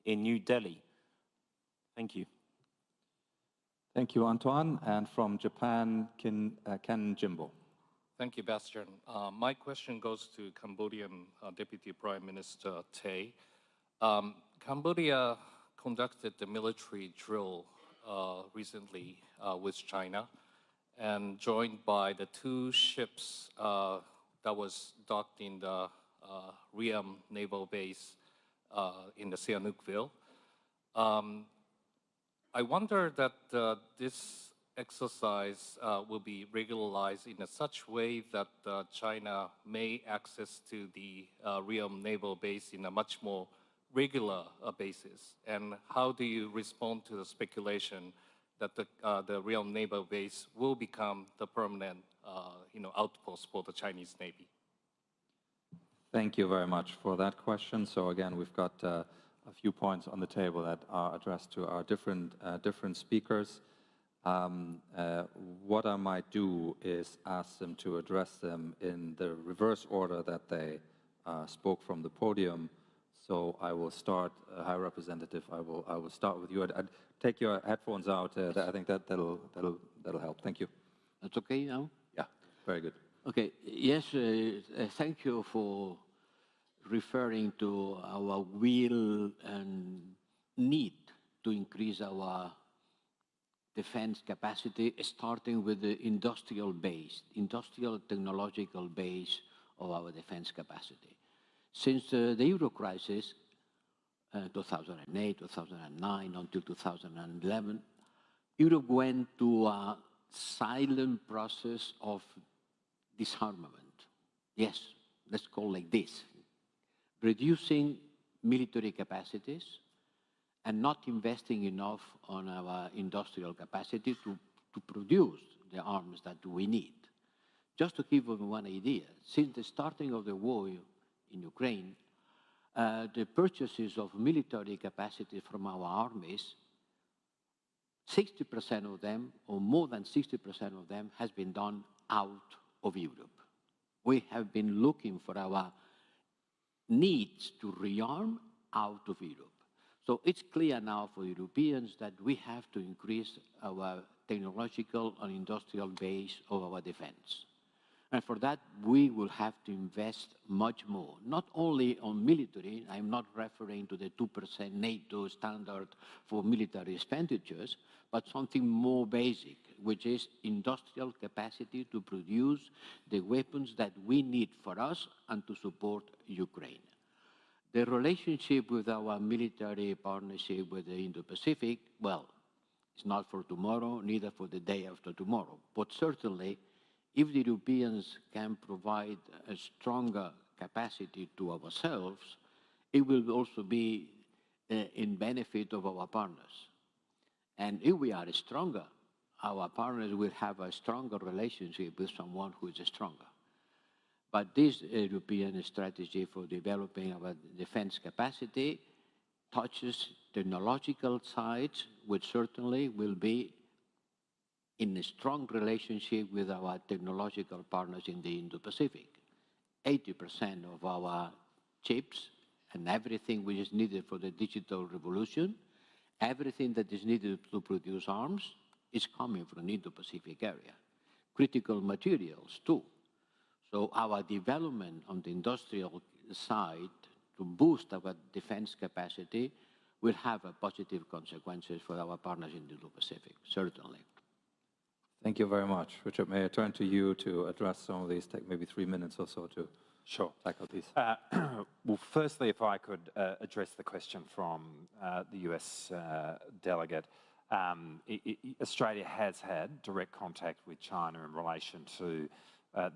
Speaker 2: in New Delhi. Thank you.
Speaker 8: Thank you, Antoine. And from Japan, Ken Jimbo.
Speaker 4: Thank you, Bastien. My question goes to Cambodian Deputy Prime Minister Tay. Cambodia conducted the military drill recently with China and joined by the two ships that was docked in the Ream Naval Base in the Sihanoukville. I wonder that this exercise will be regularized in such way that China may access to the Ream Naval Base in a much more regular basis. And how do you respond to the speculation that the Ream Naval Base will become the permanent outpost for the Chinese Navy?
Speaker 8: Thank you very much for that question. So again, we've got a few points on the table that are addressed to our different speakers. What I might do is ask them to address them in the reverse order that they spoke from the podium. So I will start, High Representative. I will start with you. I'd take your headphones out. I think that'll help. Thank you.
Speaker 7: That's okay now?
Speaker 8: Yeah, very good.
Speaker 7: Okay. Yes. Thank you for referring to our will and need to increase our defense capacity, starting with the industrial technological base of our defense capacity. Since the Euro crisis, 2008, 2009, until 2011, Europe went to a silent process of disarmament. Yes, let's call it like this. Reducing military capacities and not investing enough on our industrial capacity to produce the arms that we need. Just to give you one idea, since the starting of the war in Ukraine, the purchases of military capacity from our armies, 60% of them, or more than 60% of them, has been done out of Europe. We have been looking for our needs to rearm out of Europe. So it's clear now for Europeans that we have to increase our technological and industrial base of our defense. And for that, we will have to invest much more, not only on military. I'm not referring to the 2% NATO standard for military expenditures, but something more basic, which is industrial capacity to produce the weapons that we need for us and to support Ukraine. The relationship with our military partnership with the Indo-Pacific, well, it's not for tomorrow, neither for the day after tomorrow. But certainly, if the Europeans can provide a stronger capacity to ourselves, it will also be in benefit of our partners. And if we are stronger, our partners will have a stronger relationship with someone who is stronger. But this European strategy for developing our defense capacity touches technological sides, which certainly will be in a strong relationship with our technological partners in the Indo-Pacific. 80% of our chips and everything which is needed for the digital revolution, everything that is needed to produce arms is coming from the Indo-Pacific area. Critical materials too. So our development on the industrial side to boost our defense capacity will have a positive consequences for our partners in the Indo-Pacific, certainly.
Speaker 8: Thank you very much. Richard, may I turn to you to address some of these, take maybe 3 minutes or so to tackle these.
Speaker 6: Well, firstly, if I could address the question from the US delegate. Australia has had direct contact with China in relation to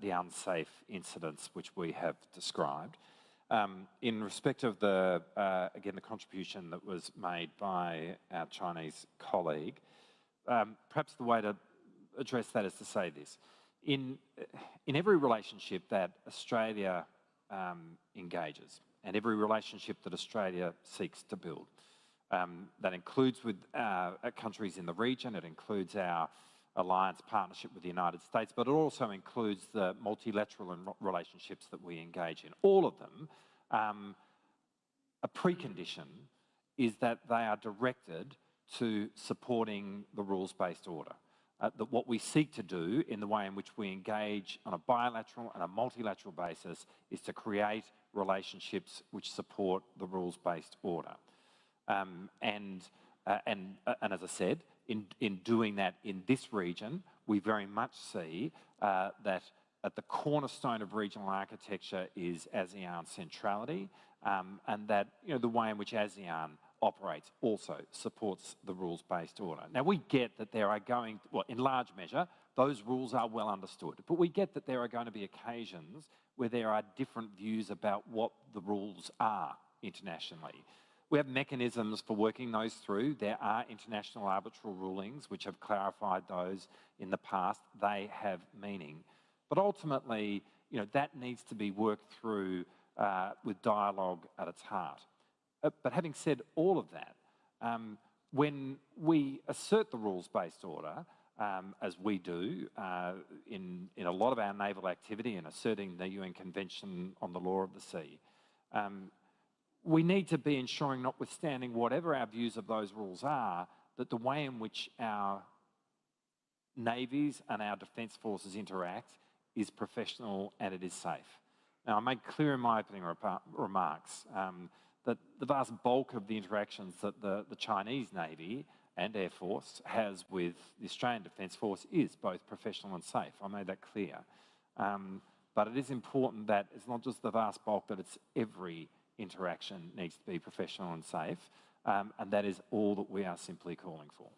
Speaker 6: the unsafe incidents which we have described. In respect of the, again, the contribution that was made by our Chinese colleague, perhaps the way to address that is to say this. In every relationship that Australia engages, and every relationship that Australia seeks to build, that includes with countries in the region, it includes our alliance partnership with the United States, but it also includes the multilateral relationships that we engage in. All of them, a precondition is that they are directed to supporting the rules-based order. That what we seek to do in the way in which we engage on a bilateral and a multilateral basis is to create relationships which support the rules-based order. And as I said, in doing that in this region, we very much see that at the cornerstone of regional architecture is ASEAN centrality, and that the way in which ASEAN operates also supports the rules-based order. Now, we get that there are going, well, in large measure, those rules are well understood, but we get that there are going to be occasions where there are different views about what the rules are internationally. We have mechanisms for working those through. There are international arbitral rulings which have clarified those in the past. They have meaning. But ultimately, that needs to be worked through with dialogue at its heart. But having said all of that, when we assert the rules-based order, as we do in a lot of our naval activity and asserting the UN Convention on the Law of the Sea, we need to be ensuring, notwithstanding whatever our views of those rules are, that the way in which our navies and our defence forces interact is professional and it is safe. Now, I made clear in my opening remarks that the vast bulk of the interactions that the Chinese Navy and Air Force has with the Australian Defence Force is both professional and safe. I made that clear. But it is important that it's not just the vast bulk, that it's every interaction needs to be professional and safe, and that is all that we are simply calling for.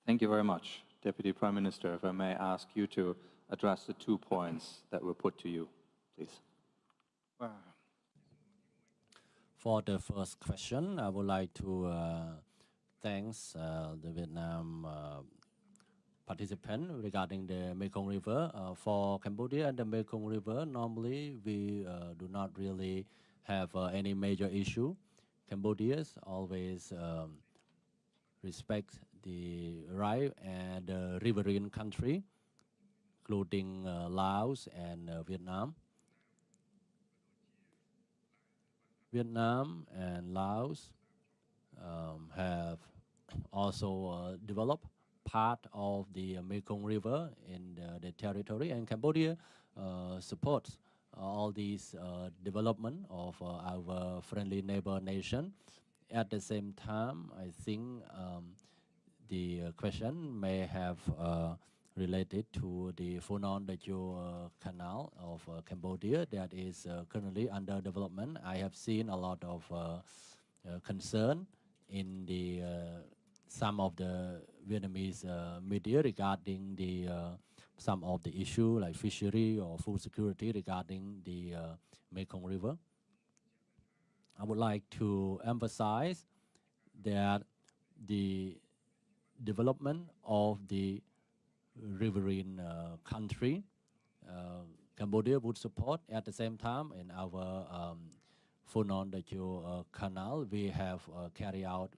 Speaker 8: Thank you very much. Deputy Prime Minister, if I may ask you to address the 2 points that were put to you, please.
Speaker 12: For the first question, I would like to thank the Vietnam participant regarding the Mekong River. For Cambodia and the Mekong River, normally we do not really have any major issue. Cambodians always respect the right and the riverine country, including Laos and Vietnam. Vietnam and Laos have also developed part of the Mekong River in the territory, and Cambodia supports all these development of our friendly neighbor nation. At the same time, I think the question may have related to the Phunon Dachau Canal of Cambodia that is currently under development. I have seen a lot of concern in the some of the Vietnamese media regarding the some of the issue like fishery or food security regarding the Mekong River. I would like to emphasize that the development of the riverine country Cambodia would support. At the same time, in our Funan Canal, we have carried out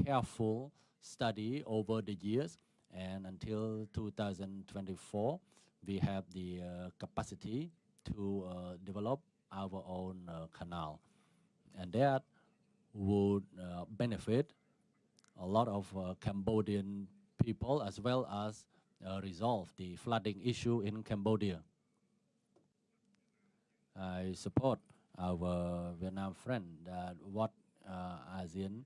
Speaker 12: careful study over the years, and until 2024, we have the capacity to develop our own canal, and that would benefit a lot of Cambodian people, as well as resolve the flooding issue in Cambodia. I support our Vietnam friend that what ASEAN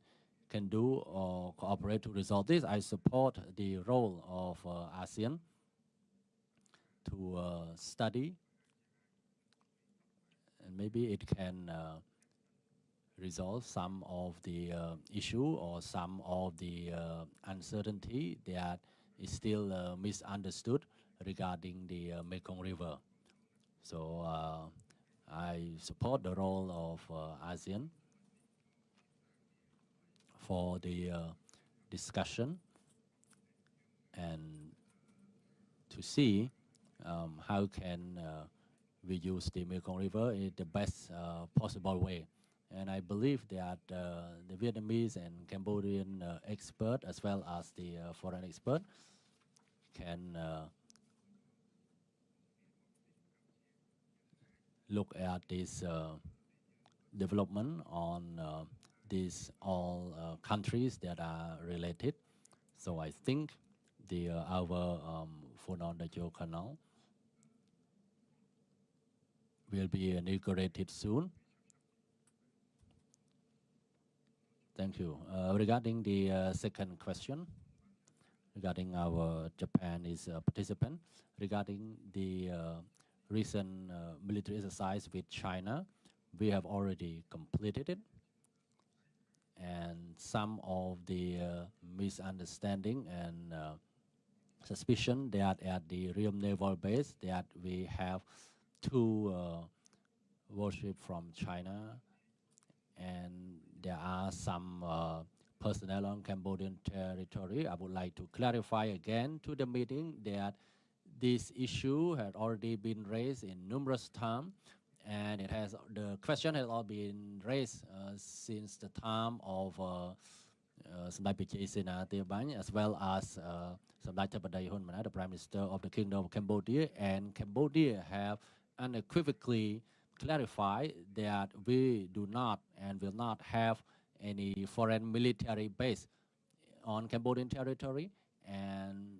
Speaker 12: can do or cooperate to resolve this. I support the role of ASEAN to study, and maybe it can resolve some of the issue or some of the uncertainty that is still misunderstood regarding the Mekong River. So I support the role of ASEAN for the discussion and to see how can we use the Mekong River in the best possible way. And I believe that the Vietnamese and Cambodian expert, as well as the foreign expert, can look at this development on these all countries that are related. So I think the our Funan Dachau Canal will be inaugurated soon. Thank you. Regarding the second question, regarding our Japanese participant, regarding the recent military exercise with China, we have already completed it. And some of the misunderstanding and suspicion that at the Real Naval Base that we have two warship from China, and there are some personnel on Cambodian territory. I would like to clarify again to the meeting that this issue had already been raised in numerous times, and the question has all been raised since the time of Samdech Pichai Sena, as well as Samdech Chapadai Hun Manat, the Prime Minister of the Kingdom of Cambodia, and Cambodia have unequivocally clarified that we do not and will not have any foreign military base on Cambodian territory, and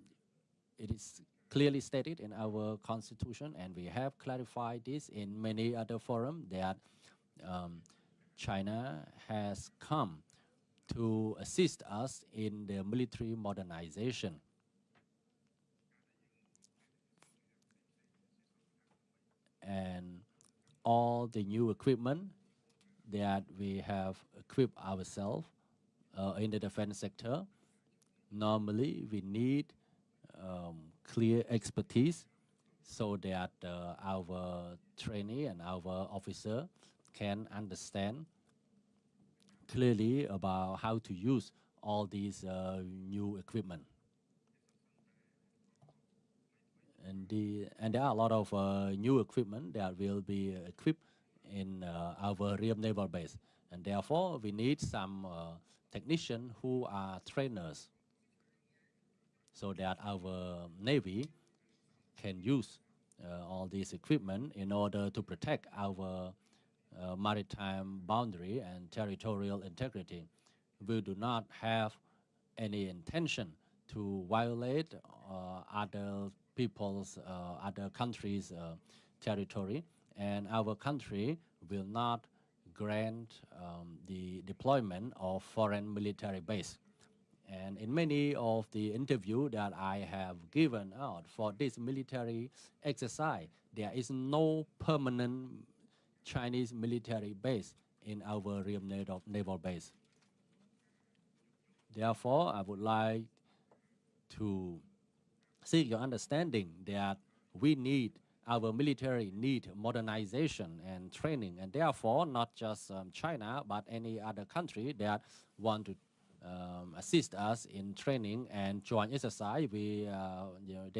Speaker 12: it is clearly stated in our constitution, and we have clarified this in many other forums that China has come to assist us in the military modernization. And all the new equipment that we have equipped ourselves in the defense sector, normally we need clear expertise so that our trainee and our officer can understand clearly about how to use all these new equipment. And there are a lot of new equipment that will be equipped in our Real Naval Base. And therefore, we need some technicians who are trainers so that our Navy can use all this equipment in order to protect our maritime boundary and territorial integrity. We do not have any intention to violate other people's, other countries' territory, and our country will not grant the deployment of foreign military base. And in many of the interviews that I have given out for this military exercise, there is no permanent Chinese military base in our Real Naval Base. Therefore, I would like to seek your understanding that our military need modernization and training, and therefore not just China, but any other country that want to assist us in training and joint exercise, they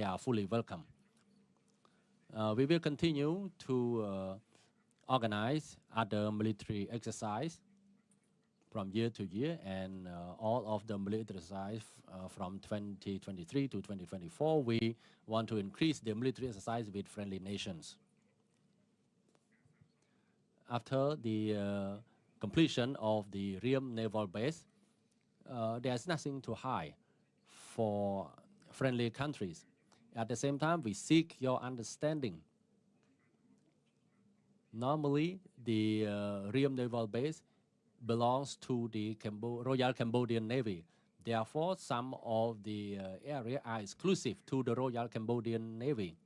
Speaker 12: are fully welcome. We will continue to organize other military exercise from year to year, and all of the military exercise from 2023 to 2024, we want to increase the military exercise with friendly nations. After the completion of the Ream Naval Base, there's nothing to hide for friendly countries. At the same time, we seek your understanding. Normally, the Ream Naval Base belongs to the Royal Cambodian Navy. Therefore, some of the area are exclusive to the Royal Cambodian Navy.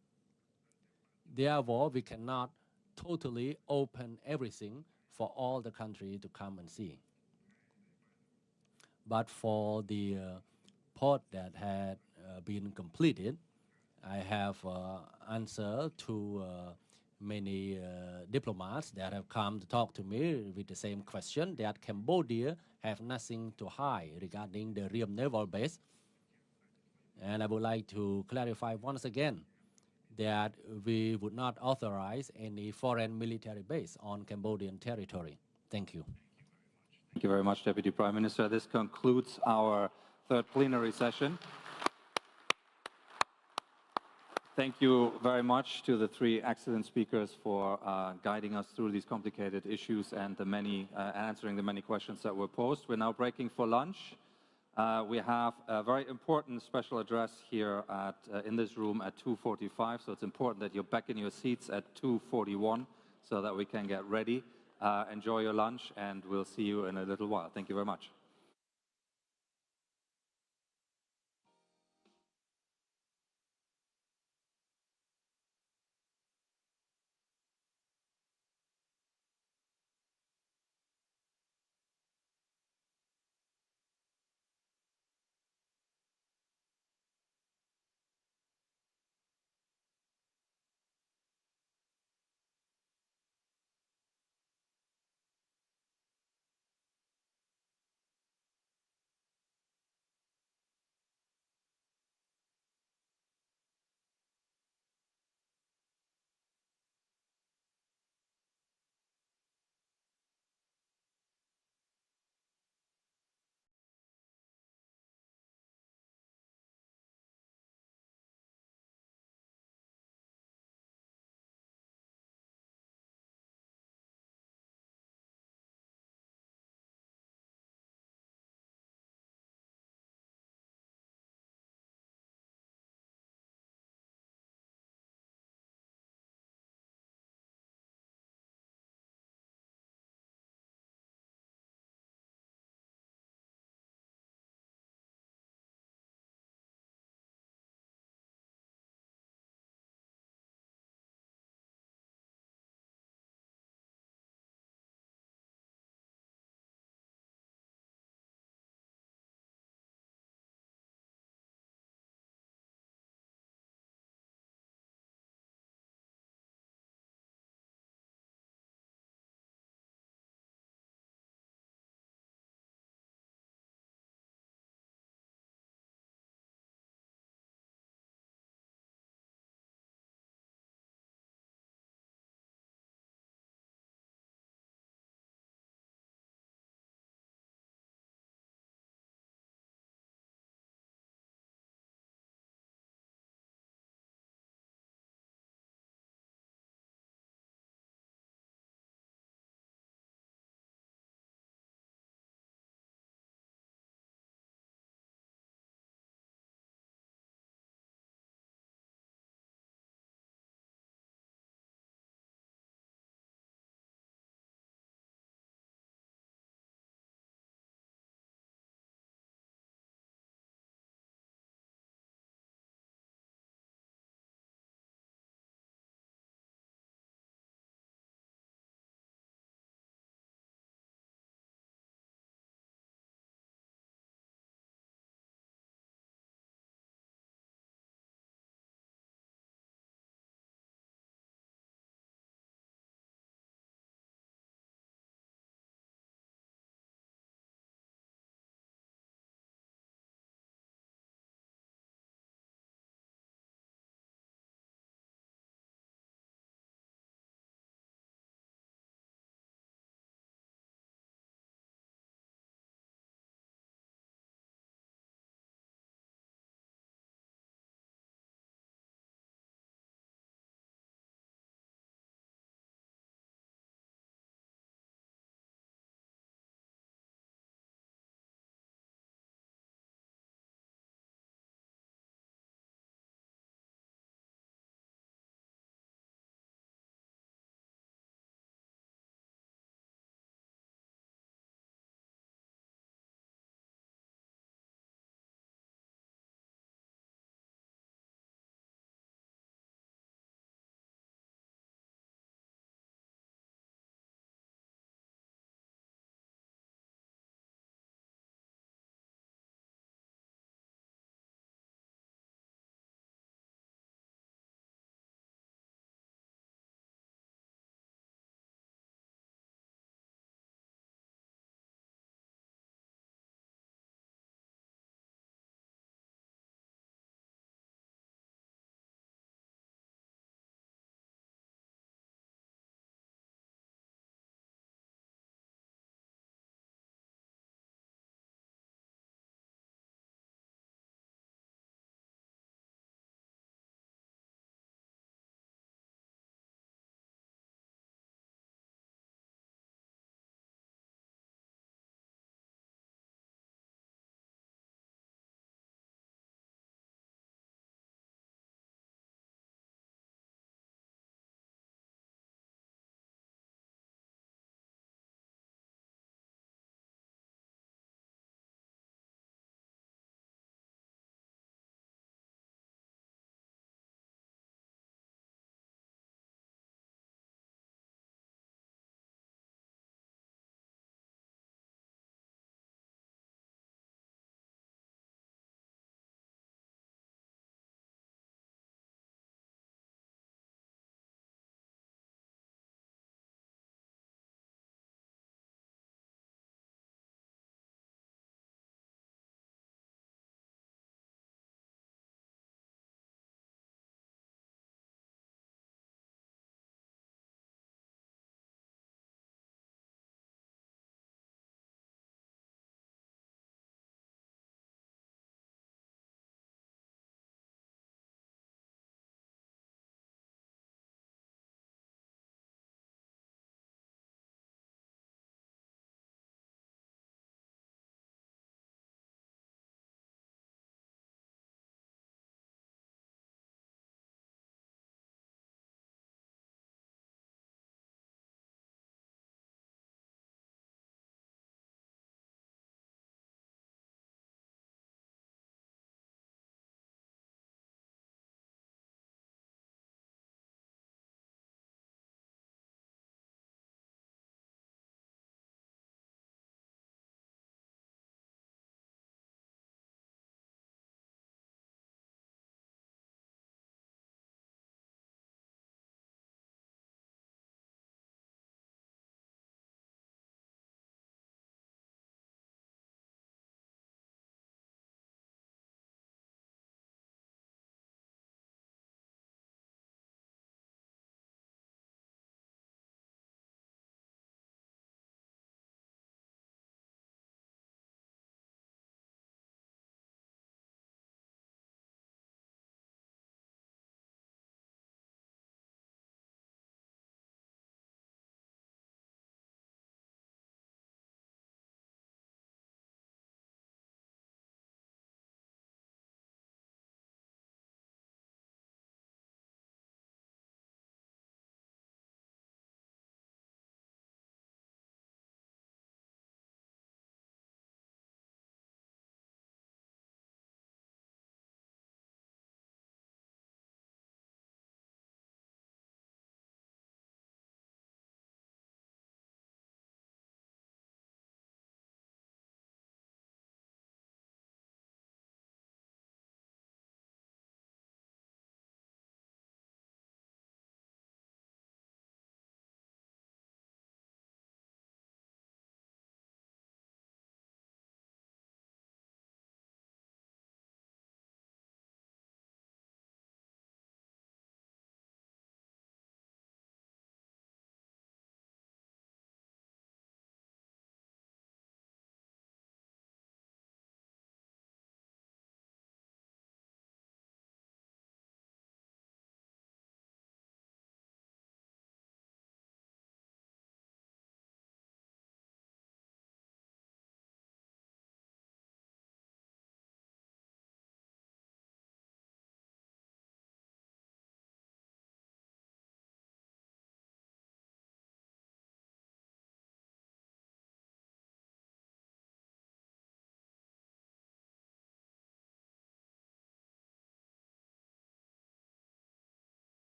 Speaker 12: Therefore, we cannot totally open everything for all the country to come and see. But for the port that had been completed, I have answered to many diplomats that have come to talk to me with the same question, that Cambodia have nothing to hide regarding the Ream Naval Base. And I would like to clarify once again that we would not authorize any foreign military base on Cambodian territory. Thank you.
Speaker 8: Thank you very much, Deputy Prime Minister. This concludes our third plenary session. Thank you very much to the three excellent speakers for guiding us through these complicated issues and the answering the many questions that were posed. We're now breaking for lunch. We have a very important special address here in this room at 2:45, so it's important that you're back in your seats at 2:41 so that we can get ready. Enjoy your lunch, and we'll see you in a little while. Thank you very much.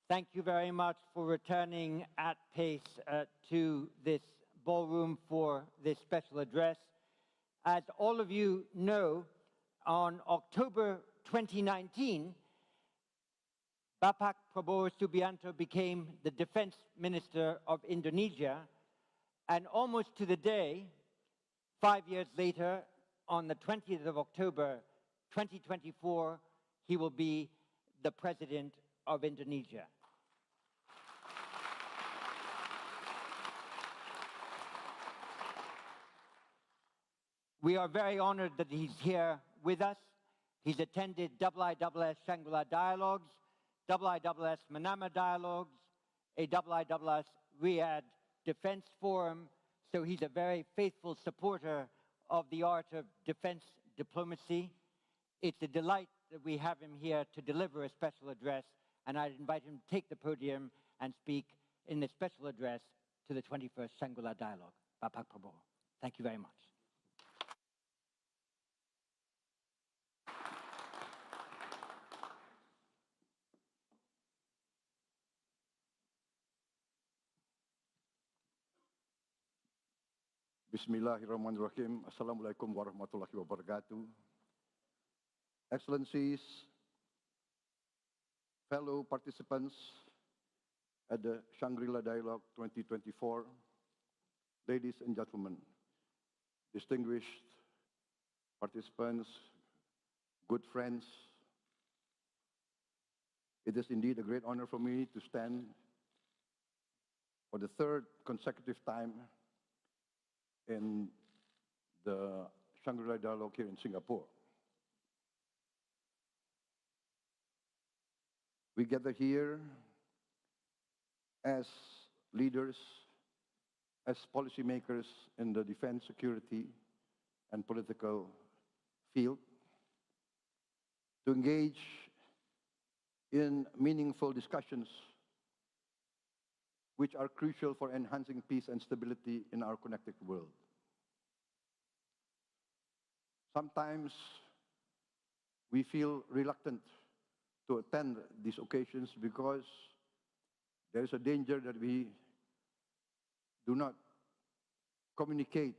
Speaker 13: Thank you very much for returning at pace to this ballroom for this special address. As all of you know, on October 2019, Bapak Prabowo Subianto became the Defense Minister of Indonesia, and almost to the day, 5 years later, on the 20th of October 2024, he will be the President of Indonesia. We are very honored that he's here with us. He's attended IISS Shangri-La Dialogues, IISS Manama Dialogues, a IISS Riyadh Defense Forum, so he's a very faithful supporter of the art of defense diplomacy. It's a delight that we have him here to deliver a special address, and I'd invite him to take the podium and speak in the special address to the 21st Shangri-La Dialogue. Bapak Prabowo. Thank you very much.
Speaker 14: Bismillahirrahmanirrahim. Assalamualaikum warahmatullahi wabarakatuh. Excellencies, fellow participants at the Shangri-La Dialogue 2024, ladies and gentlemen, distinguished participants, good friends, it is indeed a great honor for me to stand for the third consecutive time in the Shangri-La Dialogue here in Singapore. We gather here as leaders, as policymakers in the defense, security, and political field to engage in meaningful discussions which are crucial for enhancing peace and stability in our connected world. Sometimes we feel reluctant to attend these occasions because there is a danger that we do not communicate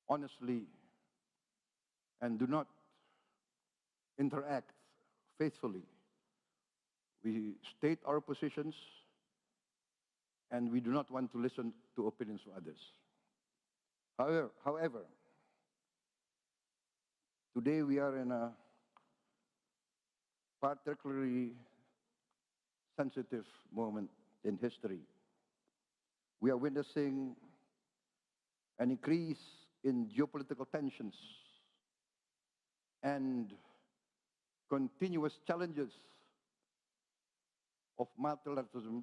Speaker 14: honestly and do not interact faithfully. We state our positions and we do not want to listen to opinions of others. However, today we are in a particularly sensitive moment in history. We are witnessing an increase in geopolitical tensions and continuous challenges of multilateralism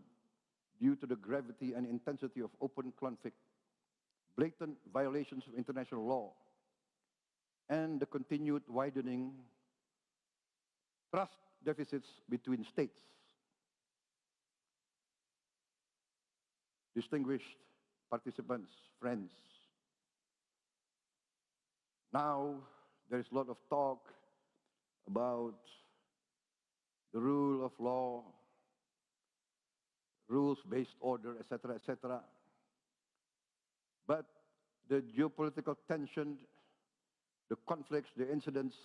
Speaker 14: due to the gravity and intensity of open conflict, blatant violations of international law, and the continued widening trust deficits between states. Distinguished participants, friends, now there is a lot of talk about the rule of law, rules-based order, etc., etc. But the geopolitical tension, the conflicts, the incidents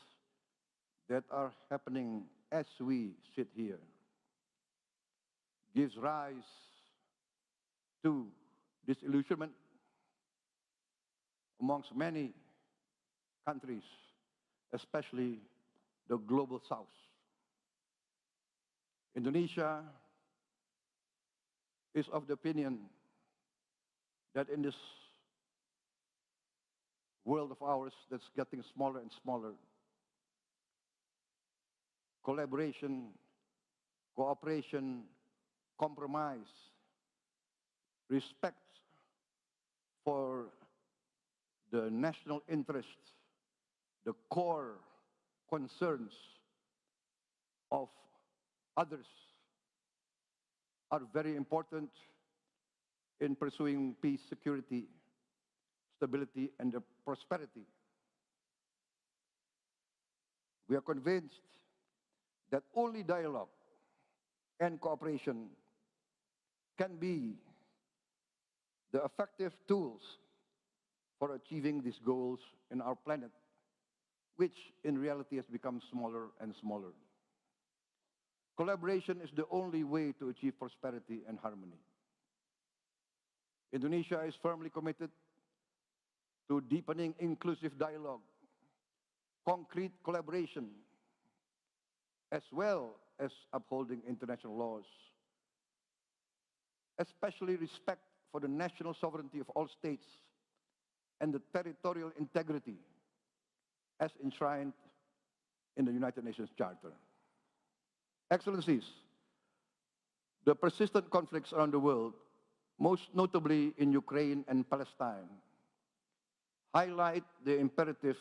Speaker 14: that are happening as we sit here gives rise to disillusionment amongst many countries, especially the global south. Indonesia is of the opinion that in this world of ours that's getting smaller and smaller, collaboration, cooperation, compromise, respect for the national interests, the core concerns of others are very important in pursuing peace, security, stability, and prosperity. We are convinced that only dialogue and cooperation can be the effective tools for achieving these goals in our planet, which in reality has become smaller and smaller. Collaboration is the only way to achieve prosperity and harmony. Indonesia is firmly committed to deepening inclusive dialogue, concrete collaboration, as well as upholding international laws, especially respect for the national sovereignty of all states and the territorial integrity as enshrined in the United Nations Charter. Excellencies, the persistent conflicts around the world, most notably in Ukraine and Palestine, highlight the imperative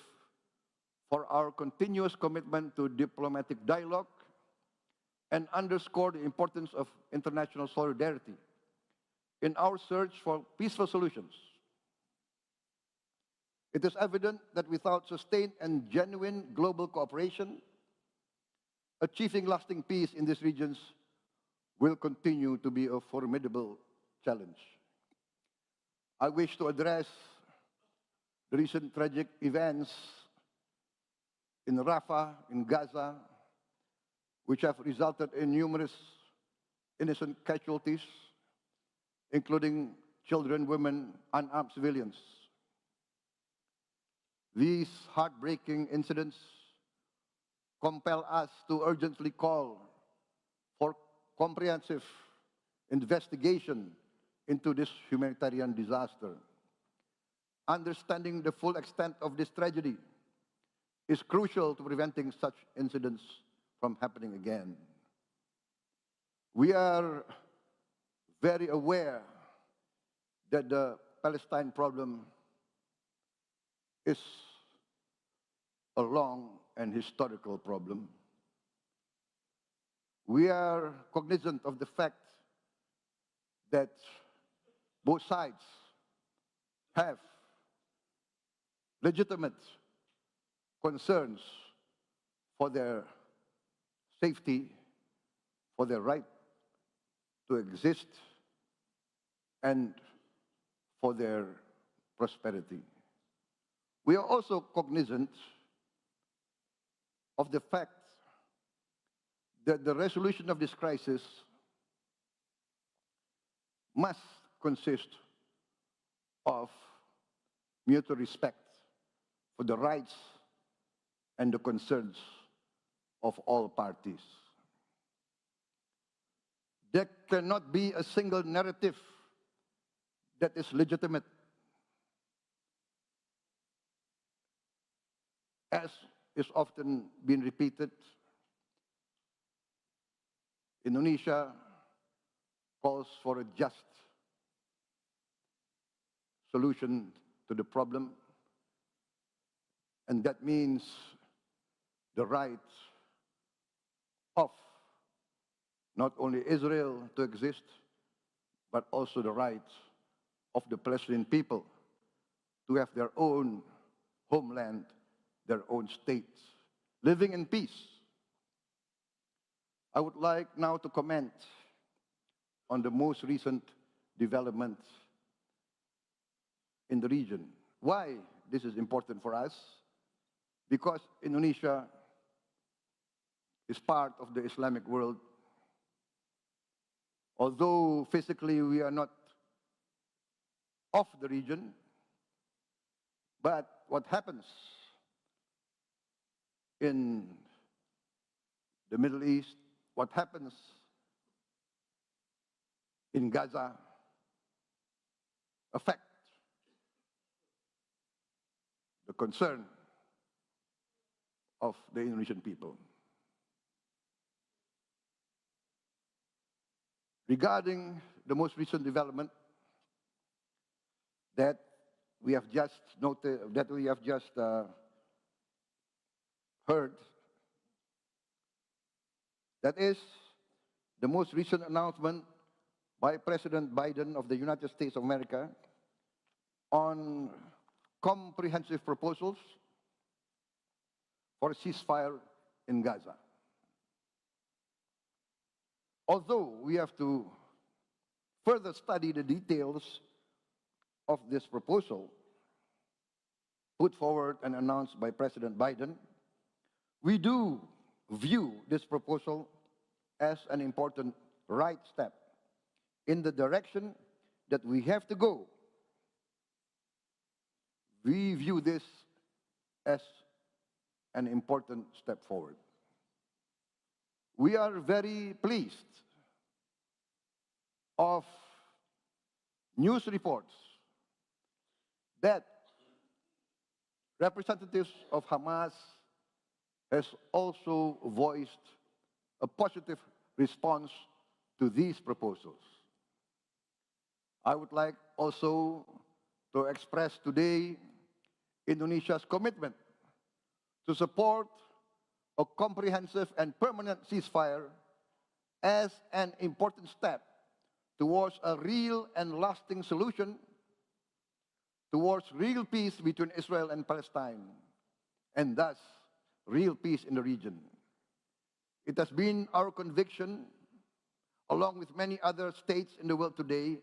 Speaker 14: for our continuous commitment to diplomatic dialogue and underscore the importance of international solidarity in our search for peaceful solutions. It is evident that without sustained and genuine global cooperation, achieving lasting peace in these regions will continue to be a formidable challenge. I wish to address the recent tragic events in Rafah, in Gaza, which have resulted in numerous innocent casualties, including children, women, unarmed civilians. These heartbreaking incidents compel us to urgently call for comprehensive investigation into this humanitarian disaster. Understanding the full extent of this tragedy is crucial to preventing such incidents from happening again. We are very aware that the Palestine problem is a long and historical problem. We are cognizant of the fact that both sides have legitimate concerns for their safety, for their right to exist, and for their prosperity. We are also cognizant of the fact that the resolution of this crisis must consist of mutual respect for the rights and the concerns of all parties. There cannot be a single narrative that is legitimate. As is often been repeated, Indonesia calls for a just solution to the problem, and that means the right of not only Israel to exist, but also the right of the Palestinian people to have their own homeland, their own states, living in peace. I would like now to comment on the most recent developments in the region. Why this is important for us? Because Indonesia is part of the Islamic world. Although physically we are not of the region, but what happens in the Middle East, what happens in Gaza affect the concern of the Indonesian people. Regarding the most recent development that we have just noted, that we have just heard, that is the most recent announcement by President Biden of the United States of America on comprehensive proposals for a ceasefire in Gaza. Although we have to further study the details of this proposal put forward and announced by President Biden, we do view this proposal as an important right step in the direction that we have to go. We view this as an important step forward. We are very pleased of news reports that representatives of Hamas has also voiced a positive response to these proposals. I would like also to express today Indonesia's commitment to support a comprehensive and permanent ceasefire as an important step towards a real and lasting solution, towards real peace between Israel and Palestine, and thus real peace in the region. It has been our conviction, along with many other states in the world today,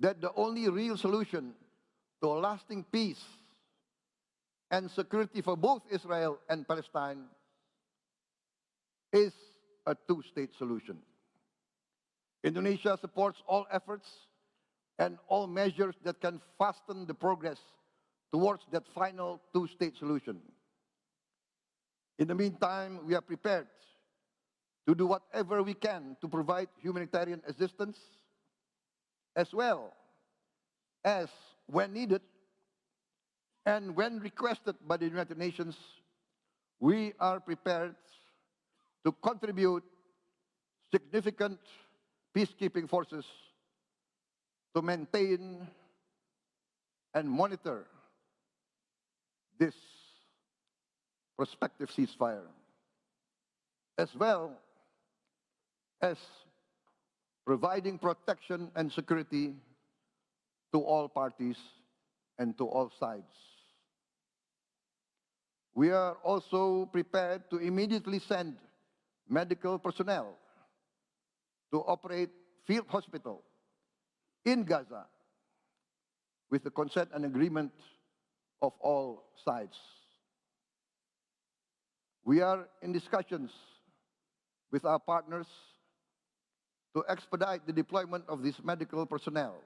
Speaker 14: that the only real solution to a lasting peace and security for both Israel and Palestine is a two-state solution. Indonesia supports all efforts and all measures that can fasten the progress towards that final two-state solution. In the meantime, we are prepared to do whatever we can to provide humanitarian assistance, as well as, when needed and when requested by the United Nations, we are prepared to contribute significant peacekeeping forces to maintain and monitor this prospective ceasefire, as well as providing protection and security to all parties and to all sides. We are also prepared to immediately send medical personnel to operate field hospital in Gaza with the consent and agreement of all sides. We are in discussions with our partners to expedite the deployment of this medical personnel.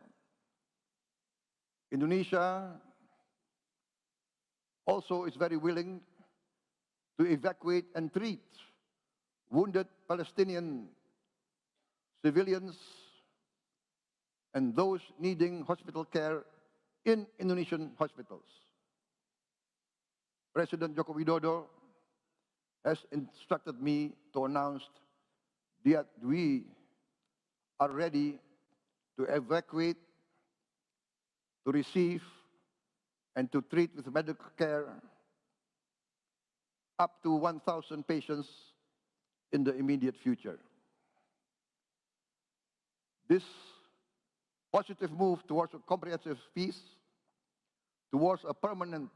Speaker 14: Indonesia also is very willing to evacuate and treat wounded Palestinian civilians and those needing hospital care in Indonesian hospitals. President Joko Widodo has instructed me to announce that we are ready to evacuate, to receive, and to treat with medical care up to 1,000 patients in the immediate future. This positive move towards a comprehensive peace, towards a permanent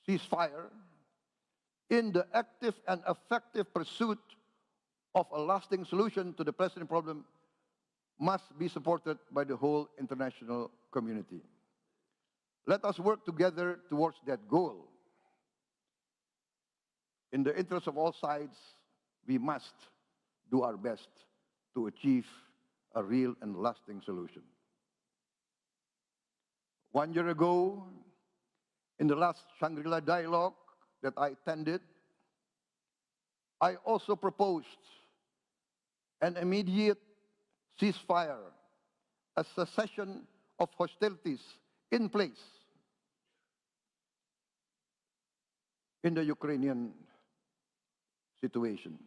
Speaker 14: ceasefire, in the active and effective pursuit of a lasting solution to the present problem, must be supported by the whole international community. Let us work together towards that goal. In the interest of all sides, we must do our best to achieve a real and lasting solution. 1 year ago, in the last Shangri-La Dialogue that I attended, I also proposed an immediate ceasefire, a cessation of hostilities in place in the Ukrainian situation.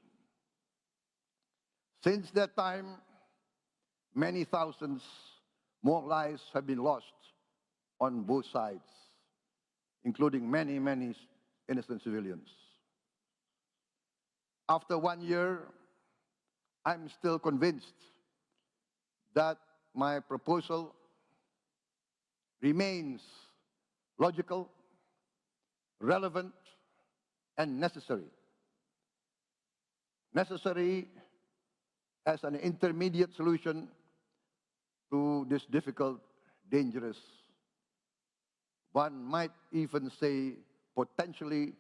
Speaker 14: Since that time, many thousands more lives have been lost on both sides, including many, many innocent civilians. After 1 year, I'm still convinced that my proposal remains logical, relevant, and necessary. Necessary as an intermediate solution to this difficult, dangerous, one might even say potentially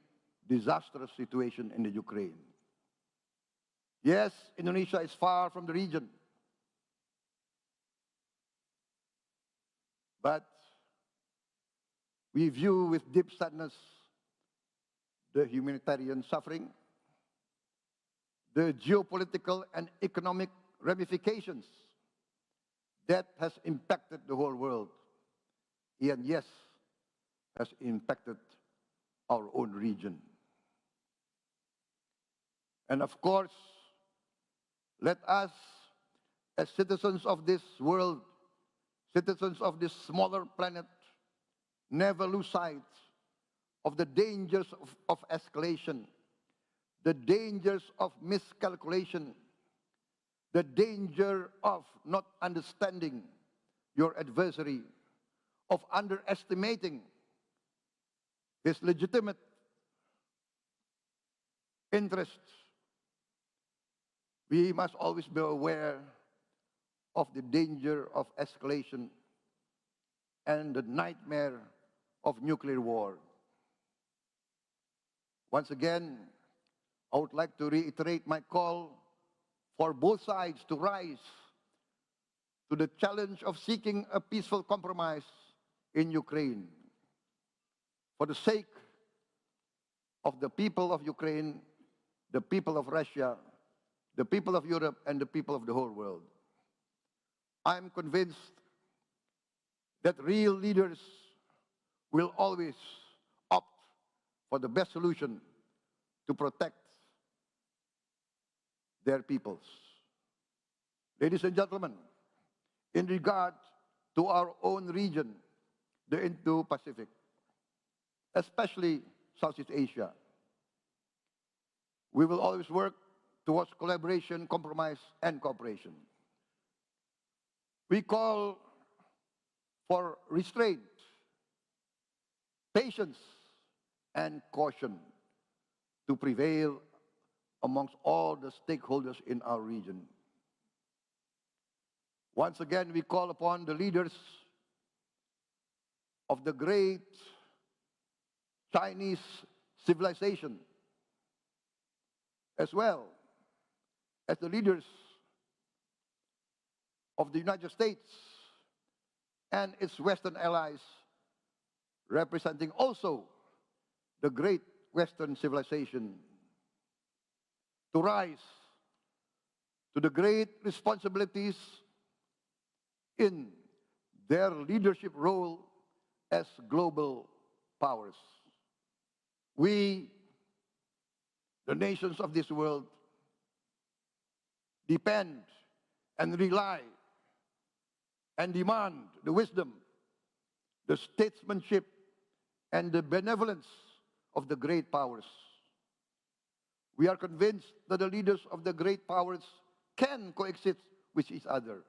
Speaker 14: disastrous situation in the Ukraine. Yes, Indonesia is far from the region, but we view with deep sadness the humanitarian suffering, the geopolitical and economic ramifications that has impacted the whole world, and yes, has impacted our own region. And of course, let us, as citizens of this world, citizens of this smaller planet, never lose sight of the dangers of escalation, the dangers of miscalculation, the danger of not understanding your adversary, of underestimating his legitimate interests. We must always be aware of the danger of escalation and the nightmare of nuclear war. Once again, I would like to reiterate my call for both sides to rise to the challenge of seeking a peaceful compromise in Ukraine. For the sake of the people of Ukraine, the people of Russia, the people of Europe, and the people of the whole world. I'm convinced that real leaders will always opt for the best solution to protect their peoples. Ladies and gentlemen, in regard to our own region, the Indo-Pacific, especially Southeast Asia, we will always work towards collaboration, compromise, and cooperation. We call for restraint, patience, and caution to prevail amongst all the stakeholders in our region. Once again, we call upon the leaders of the great Chinese civilization, as well as the leaders of the United States and its Western allies, representing also the great Western civilization, to rise to the great responsibilities in their leadership role as global powers. We, the nations of this world, depend and rely and demand the wisdom, the statesmanship, and the benevolence of the great powers. We are convinced that the leaders of the great powers can coexist with each other,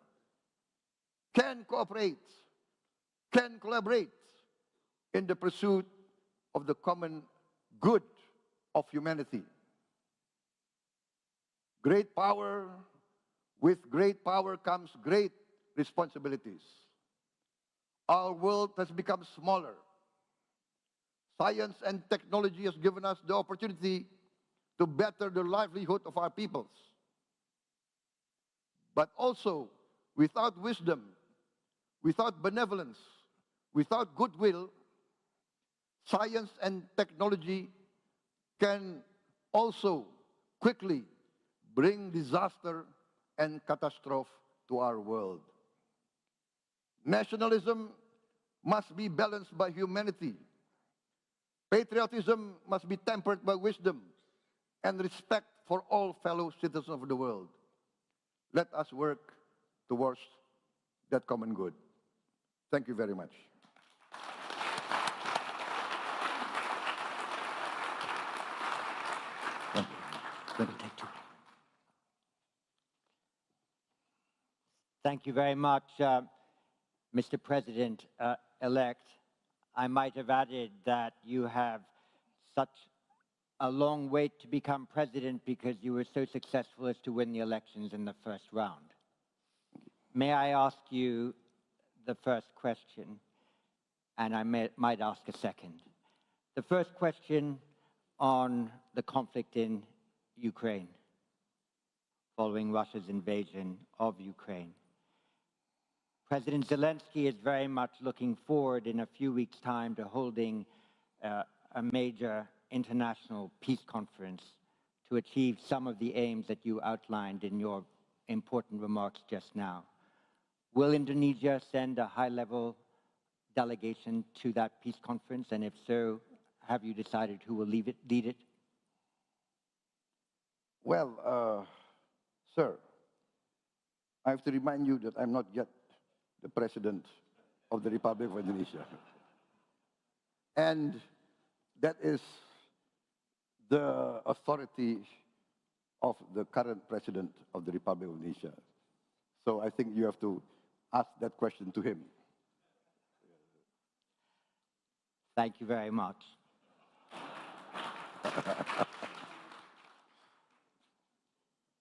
Speaker 14: can cooperate, can collaborate in the pursuit of the common good of humanity. Great power, with great power comes great responsibilities. Our world has become smaller. Science and technology has given us the opportunity to better the livelihood of our peoples. But also, without wisdom, without benevolence, without goodwill, science and technology can also quickly bring disaster and catastrophe to our world. Nationalism must be balanced by humanity. Patriotism must be tempered by wisdom and respect for all fellow citizens of the world. Let us work towards that common good. Thank you very much.
Speaker 13: Thank you very much, Mr. President-elect. I might have added that you have such a long wait to become president because you were so successful as to win the elections in the first round. May I ask you the first question, and I might ask a second. The first question on the conflict in Ukraine, following Russia's invasion of Ukraine. President Zelensky is very much looking forward in a few weeks' time to holding a major international peace conference to achieve some of the aims that you outlined in your important remarks just now. Will Indonesia send a high-level delegation to that peace conference? And if so, have you decided who will lead it?
Speaker 14: Well, sir, I have to remind you that I'm not yet the President of the Republic of Indonesia. And that is the authority of the current President of the Republic of Indonesia. So I think you have to ask that question to him.
Speaker 13: Thank you very much.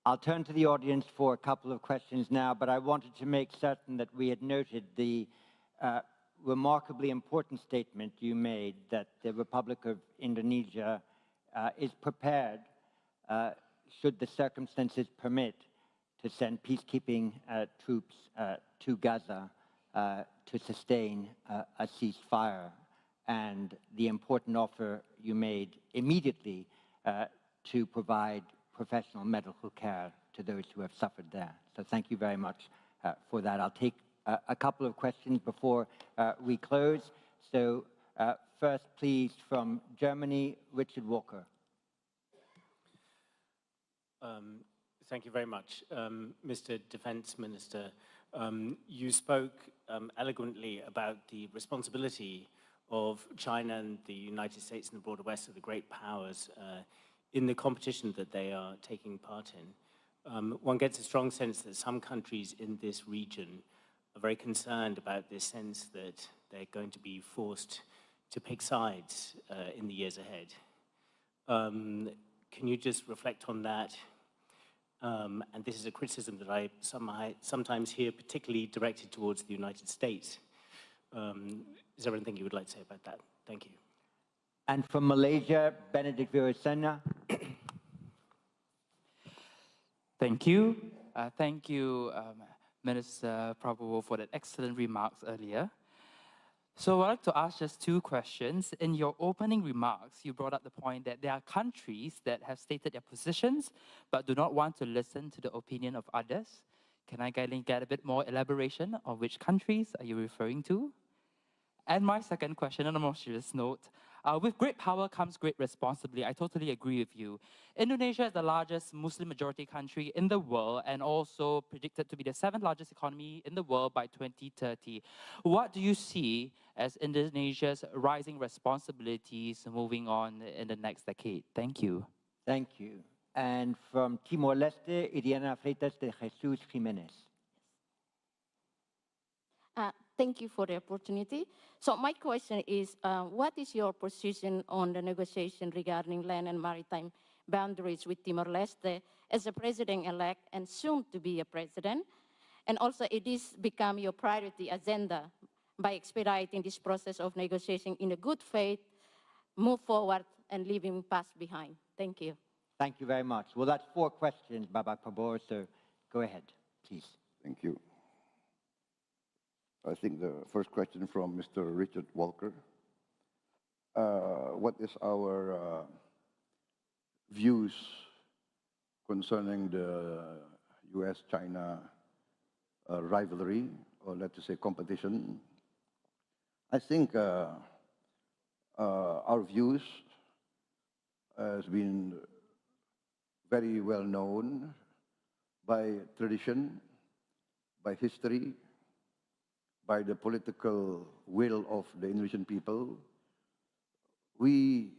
Speaker 13: I'll turn to the audience for a couple of questions now, but I wanted to make certain that we had noted the remarkably important statement you made that the Republic of Indonesia is prepared, should the circumstances permit, to send peacekeeping troops to Gaza to sustain a ceasefire, and the important offer you made immediately to provide professional medical care to those who have suffered there. So thank you very much for that. I'll take a couple of questions before we close. So first, please, from Germany, Richard Walker.
Speaker 3: Thank you very much. Mr. Defense Minister, you spoke eloquently about the responsibility of China and the United States and the broader West, of the great powers, in the competition that they are taking part in. One gets a strong sense that some countries in this region are very concerned about this sense that they're going to be forced to pick sides in the years ahead. Can you just reflect on that? And this is a criticism that I sometimes hear, particularly directed towards the United States. Is there anything you would like to say about that? Thank you.
Speaker 13: And from Malaysia, Benedict Virasena.
Speaker 22: Thank you. Thank you, Minister Prabowo, for that excellent remarks earlier. So I'd like to ask just two questions. In your opening remarks, you brought up the point that there are countries that have stated their positions, but do not want to listen to the opinion of others. Can I get a bit more elaboration on which countries are you referring to? And my second question, on a more serious note, with great power comes great responsibility. I totally agree with you. Indonesia is the largest Muslim majority country in the world and also predicted to be the 7th largest economy in the world by 2030. What do you see as Indonesia's rising responsibilities moving on in the next decade? Thank you.
Speaker 13: Thank you. And from Timor-Leste, Iriana Freitas de Jesus Jimenez.
Speaker 23: Thank you for the opportunity. So my question is, what is your position on the negotiation regarding land and maritime boundaries with Timor-Leste as a president-elect and soon to be a president? And also, it is become your priority agenda by expediting this process of negotiation in a good faith, move forward and leaving past behind. Thank you.
Speaker 13: Thank you very much. Well, that's 4 questions, Babak Prabowo, so go ahead, please.
Speaker 14: Thank you. I think the first question from Mr. Richard Walker. What is our views concerning the US-China rivalry, or let's say competition? I think our views has been very well known by tradition, by history, by the political will of the Indonesian people. We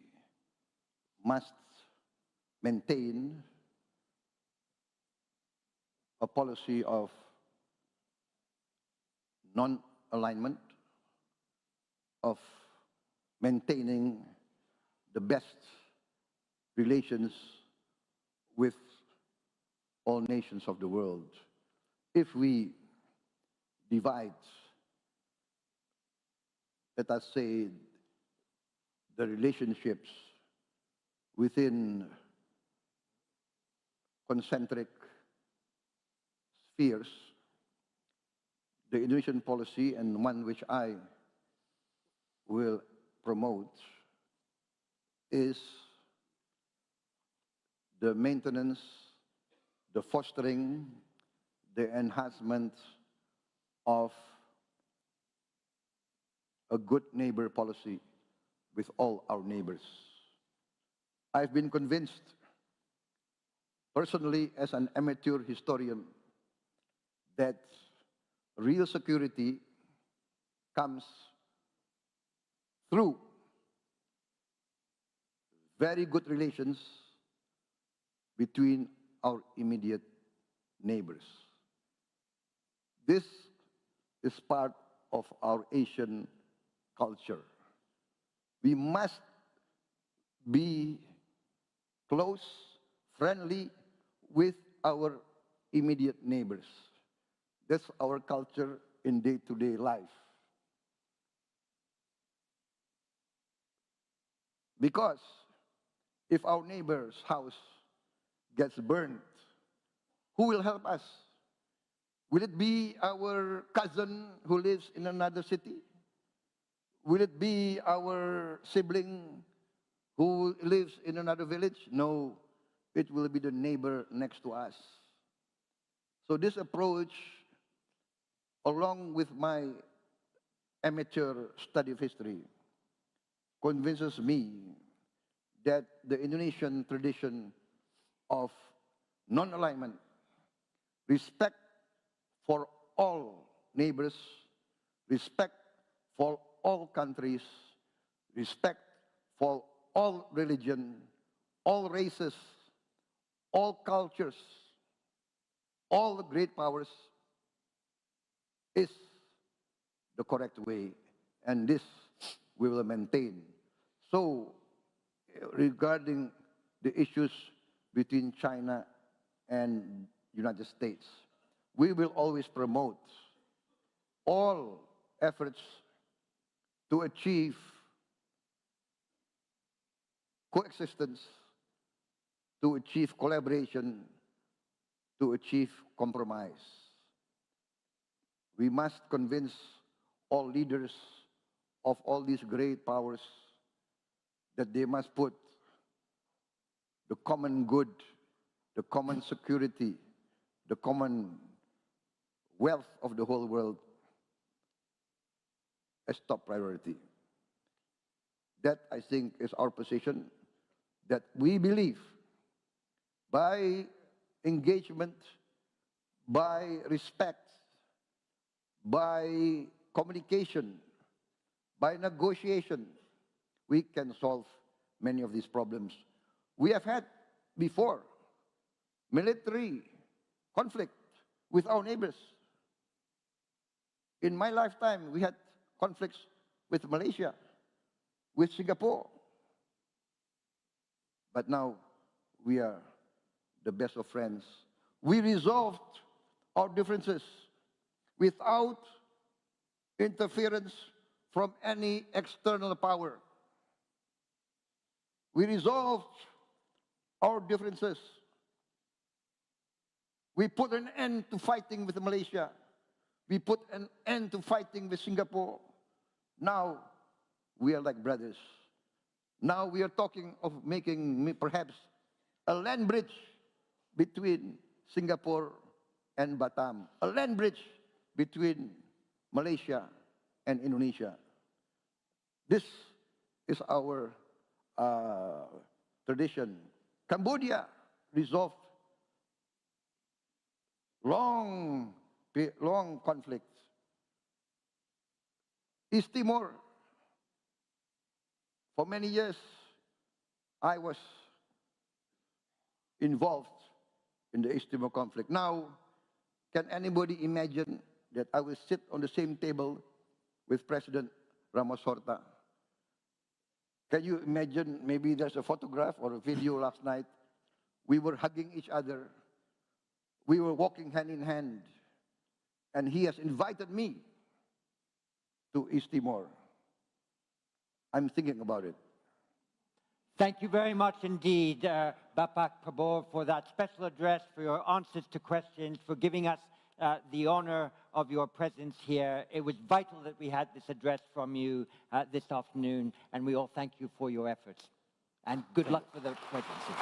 Speaker 14: must maintain a policy of non-alignment, of maintaining the best relations with all nations of the world. If we divide, let us say, the relationships within concentric spheres, the Indonesian policy, and one which I will promote, is the maintenance, the fostering, the enhancement of a good neighbor policy with all our neighbors. I've been convinced, personally as an amateur historian, that real security comes through very good relations between our immediate neighbors. This is part of our Asian culture. We must be close, friendly with our immediate neighbors. That's our culture in day-to-day life. Because if our neighbor's house gets burned, who will help us? Will it be our cousin who lives in another city? Will it be our sibling who lives in another village? No, it will be the neighbor next to us. So this approach, along with my amateur study of history, convinces me that the Indonesian tradition of non-alignment, respect for all neighbors, respect for all countries, respect for all religion, all races, all cultures, all the great powers, is the correct way, and this we will maintain. So, regarding the issues between China and United States, we will always promote all efforts to achieve coexistence, to achieve collaboration, to achieve compromise. We must convince all leaders of all these great powers that they must put the common good, the common security, the common wealth of the whole world as top priority. That, I think, is our position, that we believe by engagement, by respect, by communication, by negotiation, we can solve many of these problems. We have had before military conflict with our neighbors. In my lifetime, we had conflicts with Malaysia, with Singapore. But now we are the best of friends. We resolved our differences without interference from any external power. We resolved our differences. We put an end to fighting with Malaysia. We put an end to fighting with Singapore. Now we are like brothers. Now we are talking of making perhaps a land bridge between Singapore and Batam, a land bridge between Malaysia and Indonesia. This is our tradition. Cambodia resolved long conflicts. East Timor, for many years, I was involved in the East Timor conflict. Now, can anybody imagine that I will sit on the same table with President Ramos Horta? Can you imagine, maybe there's a photograph or a video last night. We were hugging each other. We were walking hand in hand. And he has invited me to East Timor. I'm thinking about it.
Speaker 13: Thank you very much indeed, Bapak Prabowo, for that special address, for your answers to questions, for giving us the honor of your presence here. It was vital that we had this address from you this afternoon, and we all thank you for your efforts. And good luck for the presidency.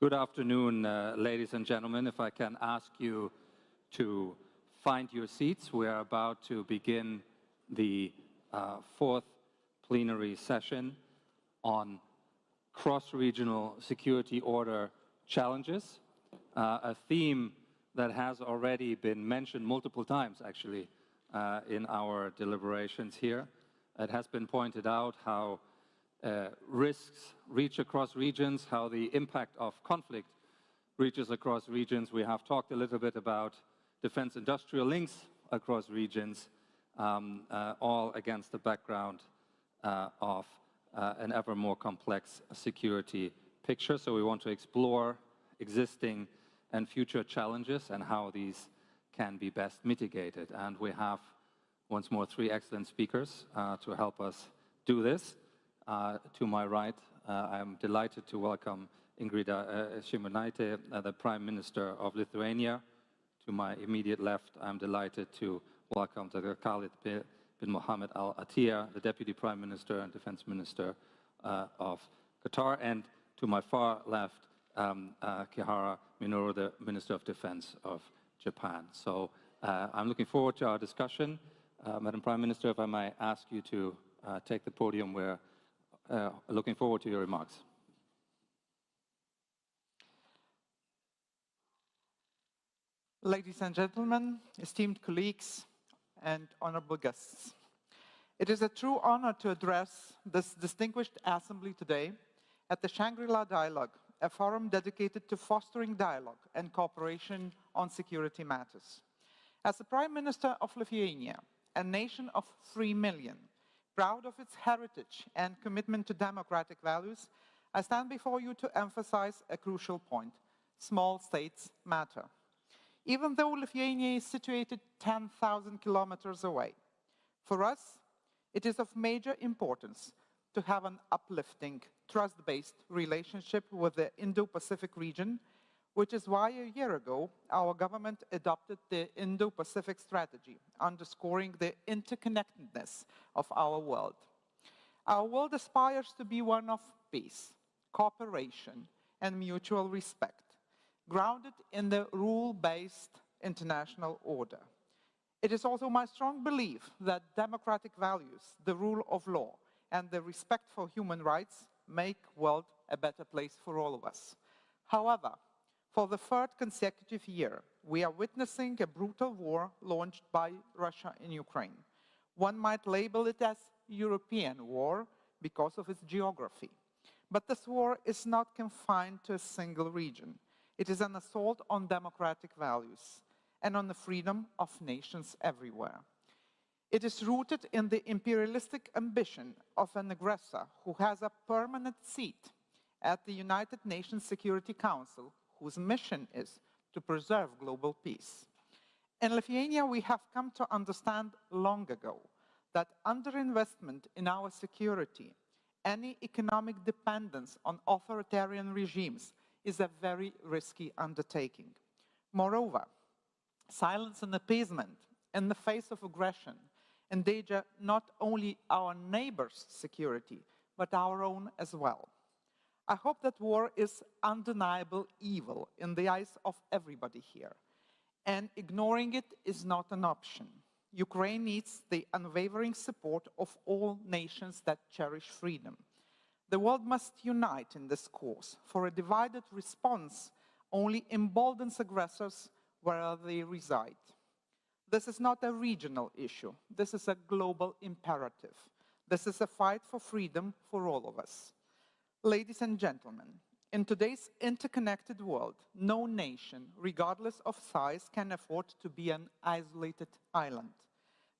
Speaker 8: Good afternoon, ladies and gentlemen. If I can ask you to find your seats, we are about to begin the fourth plenary session on cross-regional security order challenges, a theme that has already been mentioned multiple times, actually, in our deliberations here. It has been pointed out how risks reach across regions, how the impact of conflict reaches across regions. We have talked a little bit about defense industrial links across regions, all against the background of an ever more complex security picture. So we want to explore existing and future challenges and how these can be best mitigated. And we have, once more, three excellent speakers to help us do this. To my right, I'm delighted to welcome Ingrida Šimonytė, the Prime Minister of Lithuania. To my immediate left, I'm delighted to welcome Dr. Khalid bin Mohammed Al Attiyah, the Deputy Prime Minister and Defense Minister of Qatar, and to my far left, Kihara Minoru, the Minister of Defense of Japan. So I'm looking forward to our discussion. Madam Prime Minister, if I may ask you to take the podium, we're looking forward to your remarks.
Speaker 5: Ladies and gentlemen, esteemed colleagues, and honorable guests. It is a true honor to address this distinguished assembly today at the Shangri-La Dialogue, a forum dedicated to fostering dialogue and cooperation on security matters. As the Prime Minister of Lithuania, a nation of 3 million, proud of its heritage and commitment to democratic values, I stand before you to emphasize a crucial point: small states matter. Even though Lithuania is situated 10,000 kilometers away, for us, it is of major importance to have an uplifting, trust-based relationship with the Indo-Pacific region, which is why a year ago, our government adopted the Indo-Pacific strategy, underscoring the interconnectedness of our world. Our world aspires to be one of peace, cooperation, and mutual respect, grounded in the rule-based international order. It is also my strong belief that democratic values, the rule of law, and the respect for human rights make the world a better place for all of us. However, for the third consecutive year, we are witnessing a brutal war launched by Russia in Ukraine. One might label it as European war because of its geography. But this war is not confined to a single region. It is an assault on democratic values and on the freedom of nations everywhere. It is rooted in the imperialistic ambition of an aggressor who has a permanent seat at the United Nations Security Council, whose mission is to preserve global peace. In Lithuania, we have come to understand long ago that underinvestment in our security, any economic dependence on authoritarian regimes, is a very risky undertaking. Moreover, silence and appeasement in the face of aggression endanger not only our neighbors' security, but our own as well. I hope that war is undeniable evil in the eyes of everybody here, and ignoring it is not an option. Ukraine needs the unwavering support of all nations that cherish freedom. The world must unite in this cause, for a divided response only emboldens aggressors wherever they reside. This is not a regional issue. This is a global imperative. This is a fight for freedom for all of us. Ladies and gentlemen, in today's interconnected world, no nation, regardless of size, can afford to be an isolated island.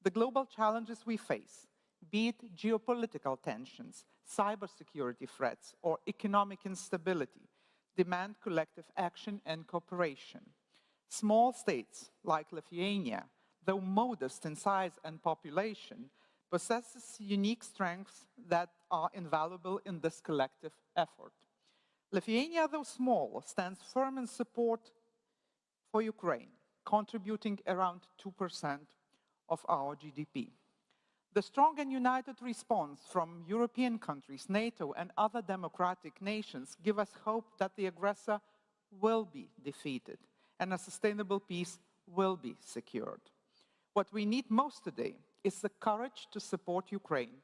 Speaker 5: The global challenges we face, be it geopolitical tensions, cybersecurity threats, or economic instability, demand collective action and cooperation. Small states like Lithuania, though modest in size and population, possesses unique strengths that are invaluable in this collective effort. Lithuania, though small, stands firm in support for Ukraine, contributing around 2% of our GDP. The strong and united response from European countries, NATO, and other democratic nations give us hope that the aggressor will be defeated and a sustainable peace will be secured. What we need most today is the courage to support Ukraine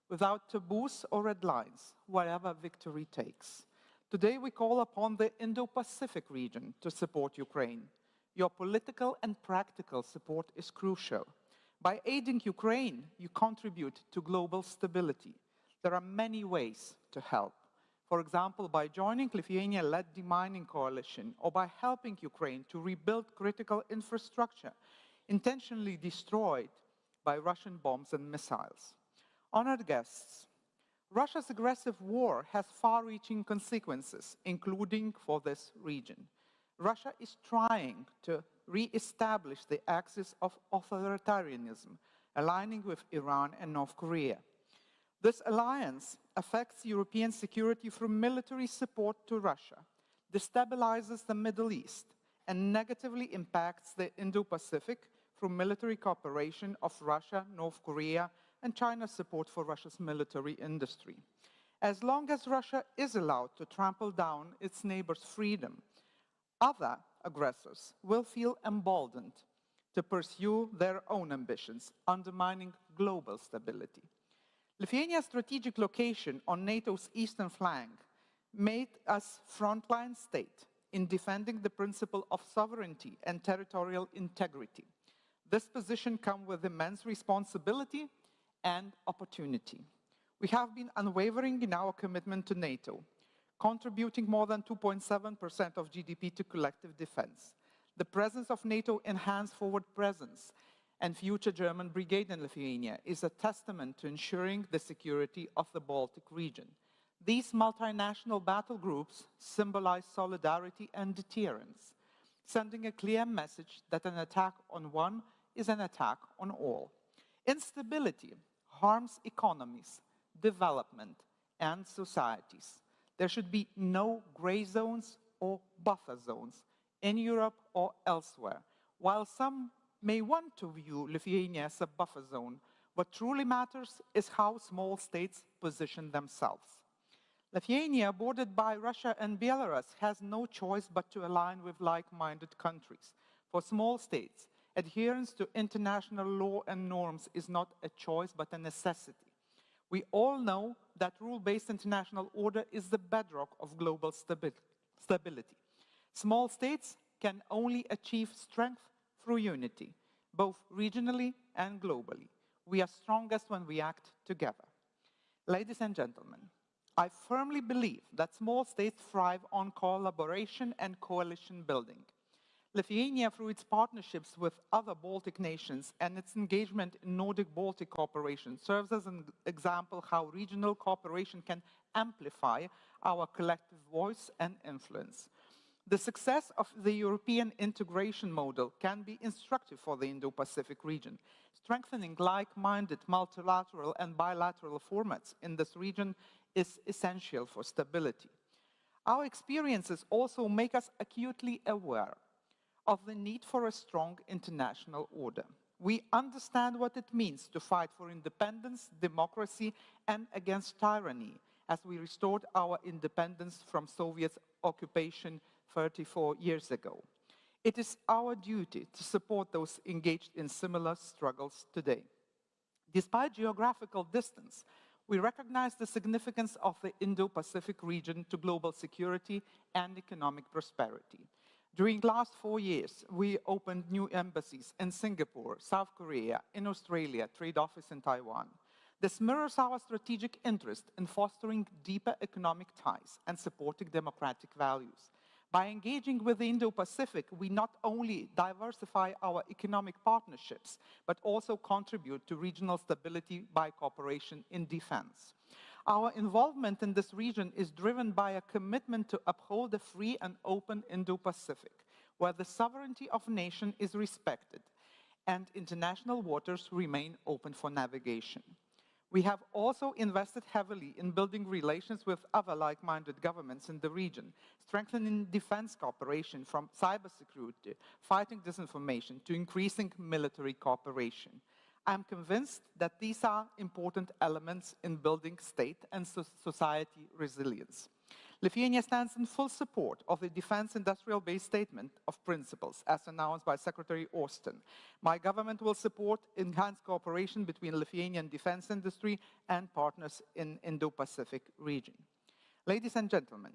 Speaker 5: without taboos or red lines, wherever victory takes. Today we call upon the Indo-Pacific region to support Ukraine. Your political and practical support is crucial. By aiding Ukraine, you contribute to global stability. There are many ways to help. For example, by joining Lithuania-led demining coalition, or by helping Ukraine to rebuild critical infrastructure intentionally destroyed by Russian bombs and missiles. Honored guests, Russia's aggressive war has far-reaching consequences, including for this region. Russia is trying to re-establish the axis of authoritarianism, aligning with Iran and North Korea. This alliance affects European security from military support to Russia, destabilizes the Middle East, and negatively impacts the Indo-Pacific through military cooperation of Russia, North Korea, and China's support for Russia's military industry. As long as Russia is allowed to trample down its neighbors' freedom, other aggressors will feel emboldened to pursue their own ambitions, undermining global stability. Lithuania's strategic location on NATO's eastern flank made us frontline state in defending the principle of sovereignty and territorial integrity. This position comes with immense responsibility and opportunity. We have been unwavering in our commitment to NATO, contributing more than 2.7% of GDP to collective defense. The presence of NATO enhanced forward presence and future German brigade in Lithuania is a testament to ensuring the security of the Baltic region. These multinational battle groups symbolize solidarity and deterrence, sending a clear message that an attack on one is an attack on all. Instability harms economies, development, and societies. There should be no gray zones or buffer zones in Europe or elsewhere. While some may want to view Lithuania as a buffer zone, what truly matters is how small states position themselves. Lithuania, bordered by Russia and Belarus, has no choice but to align with like-minded countries. For small states, adherence to international law and norms is not a choice but a necessity. We all know that rule-based international order is the bedrock of global stability. Small states can only achieve strength through unity, both regionally and globally. We are strongest when we act together. Ladies and gentlemen, I firmly believe that small states thrive on collaboration and coalition building. Lithuania, through its partnerships with other Baltic nations and its engagement in Nordic-Baltic cooperation, serves as an example how regional cooperation can amplify our collective voice and influence. The success of the European integration model can be instructive for the Indo-Pacific region. Strengthening like-minded multilateral and bilateral formats in this region is essential for stability. Our experiences also make us acutely aware of the need for a strong international order. We understand what it means to fight for independence, democracy, and against tyranny as we restored our independence from Soviet occupation 34 years ago. It is our duty to support those engaged in similar struggles today. Despite geographical distance, we recognize the significance of the Indo-Pacific region to global security and economic prosperity. During the last 4 years, we opened new embassies in Singapore, South Korea, in Australia, trade office in Taiwan. This mirrors our strategic interest in fostering deeper economic ties and supporting democratic values. By engaging with the Indo-Pacific, we not only diversify our economic partnerships, but also contribute to regional stability by cooperation in defense. Our involvement in this region is driven by a commitment to uphold a free and open Indo-Pacific, where the sovereignty of a nation is respected and international waters remain open for navigation. We have also invested heavily in building relations with other like-minded governments in the region, strengthening defense cooperation from cybersecurity, fighting disinformation, to increasing military cooperation. I'm convinced that these are important elements in building state and society resilience. Lithuania stands in full support of the Defense Industrial Base Statement of Principles, as announced by Secretary Austin. My government will support enhanced cooperation between Lithuanian defense industry and partners in Indo-Pacific region. Ladies and gentlemen,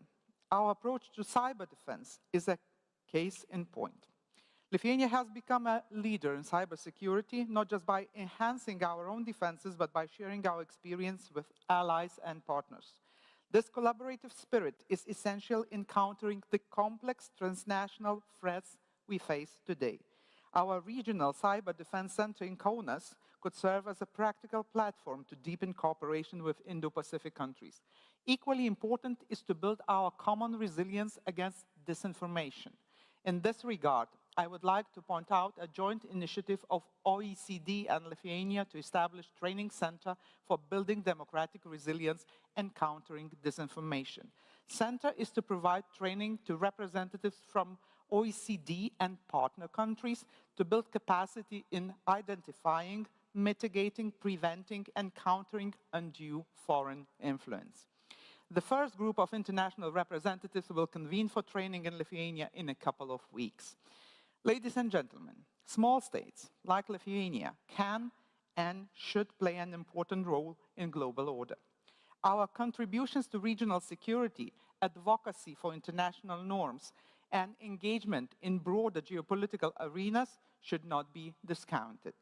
Speaker 5: our approach to cyber defense is a case in point. Lithuania has become a leader in cybersecurity, not just by enhancing our own defenses, but by sharing our experience with allies and partners. This collaborative spirit is essential in countering the complex transnational threats we face today. Our regional cyber defense center in Kaunas could serve as a practical platform to deepen cooperation with Indo-Pacific countries. Equally important is to build our common resilience against disinformation. In this regard, I would like to point out a joint initiative of OECD and Lithuania to establish training center for building democratic resilience and countering disinformation. Center is to provide training to representatives from OECD and partner countries to build capacity in identifying, mitigating, preventing, and countering undue foreign influence. The first group of international representatives will convene for training in Lithuania in a couple of weeks. Ladies and gentlemen, small states like Lithuania can and should play an important role in global order. Our contributions to regional security, advocacy for international norms, and engagement in broader geopolitical arenas should not be discounted.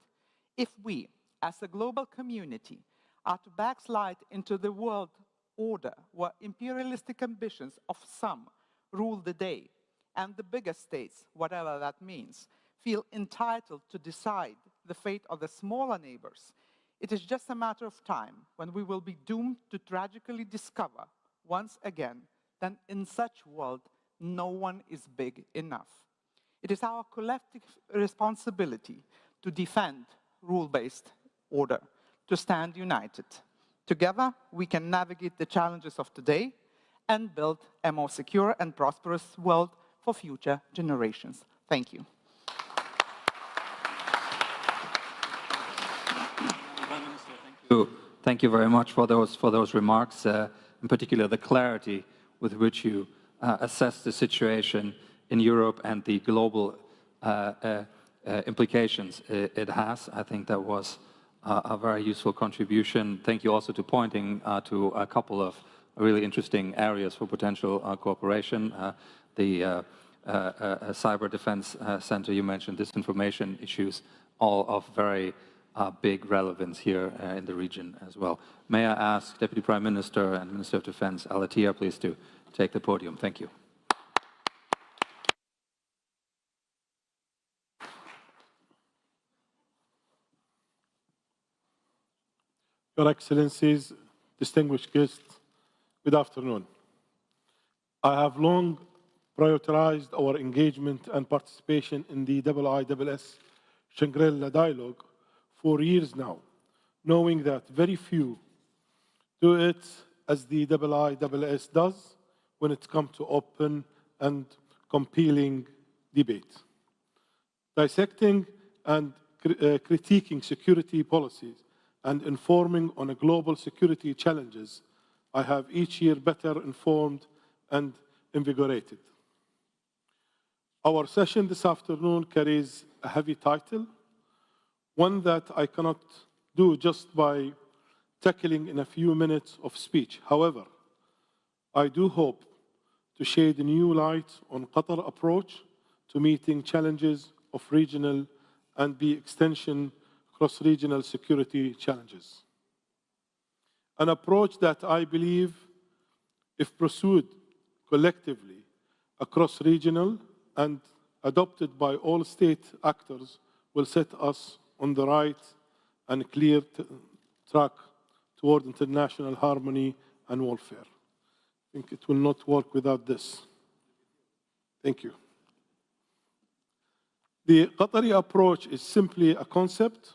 Speaker 5: If we, as a global community, are to backslide into the world order where imperialistic ambitions of some rule the day, and the biggest states, whatever that means, feel entitled to decide the fate of the smaller neighbors, it is just a matter of time when we will be doomed to tragically discover, once again, that in such world, no one is big enough. It is our collective responsibility to defend rule-based order, to stand united. Together, we can navigate the challenges of today and build a more secure and prosperous world for future generations. Thank you.
Speaker 8: Thank you very much for those remarks, in particular the clarity with which you assess the situation in Europe and the global implications it has. I think that was a very useful contribution. Thank you also to pointing to a couple of really interesting areas for potential cooperation. The Cyber Defense Center you mentioned, disinformation issues, all of very big relevance here in the region as well. May I ask Deputy Prime Minister and Minister of Defense Alatia, please, to take the podium. Thank you.
Speaker 15: Your Excellencies, distinguished guests, good afternoon. I have long prioritized our engagement and participation in the IISS Shangri-La Dialogue for years now, knowing that very few do it as the IISS does when it comes to open and compelling debate. Dissecting and critiquing security policies and informing on global security challenges, I have each year better informed and invigorated. Our session this afternoon carries a heavy title, one that I cannot do just by tackling in a few minutes of speech. However, I do hope to shed a new light on Qatar's approach to meeting challenges of regional and by extension cross-regional security challenges. An approach that I believe, if pursued collectively across regional and adopted by all state actors, will set us on the right and clear track toward international harmony and welfare. I think it will not work without this. Thank you. The Qatari approach is simply a concept,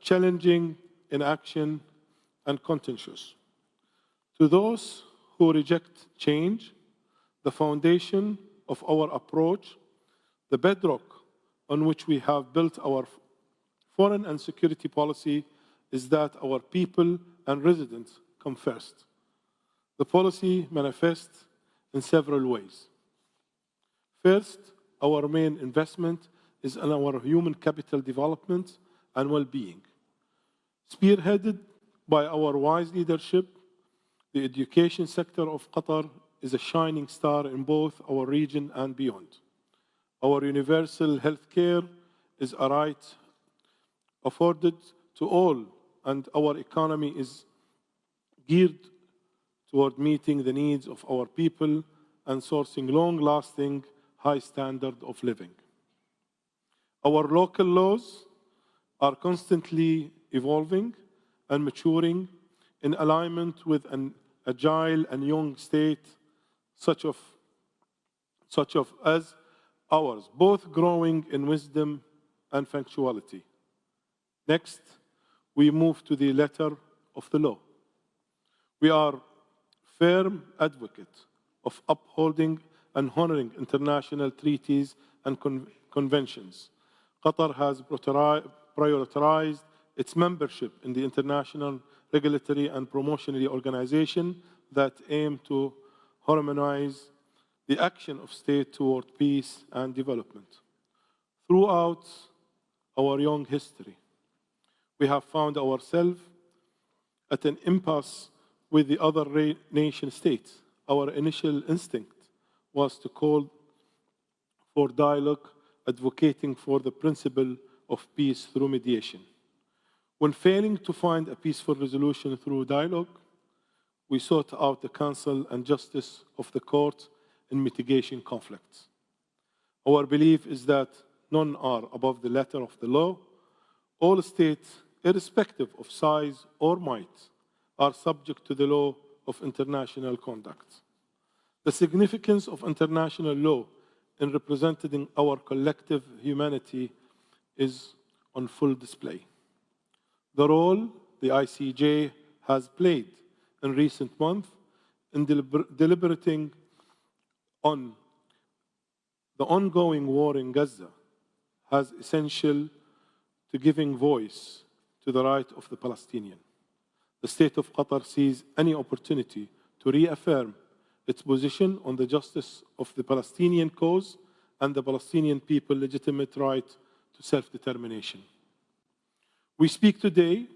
Speaker 15: challenging in action and contentious. To those who reject change, the foundation of our approach, the bedrock on which we have built our foreign and security policy, is that our people and residents come first. The policy manifests in several ways. First, our main investment is in our human capital development and well-being. Spearheaded by our wise leadership, the education sector of Qatar is a shining star in both our region and beyond. Our universal health care is a right afforded to all, and our economy is geared toward meeting the needs of our people and sourcing long-lasting, high standard of living. Our local laws are constantly evolving and maturing in alignment with an agile and young state, such as ours, both growing in wisdom and punctuality. Next, we move to the letter of the law. We are firm advocates of upholding and honoring international treaties and conventions. Qatar has prioritized its membership in the international regulatory and promotional organization that aim to harmonize the action of state toward peace and development. Throughout our young history, we have found ourselves at an impasse with the other nation states. Our initial instinct was to call for dialogue, advocating for the principle of peace through mediation. When failing to find a peaceful resolution through dialogue, we sought out the counsel and justice of the court in mitigation conflicts. Our belief is that none are above the letter of the law. All states, irrespective of size or might, are subject to the law of international conduct. The significance of international law in representing our collective humanity is on full display. The role the ICJ has played in recent months in deliberating on the ongoing war in Gaza has essential to giving voice to the right of the Palestinian. The state of Qatar sees any opportunity to reaffirm its position on the justice of the Palestinian cause and the Palestinian people's legitimate right to self-determination. We speak today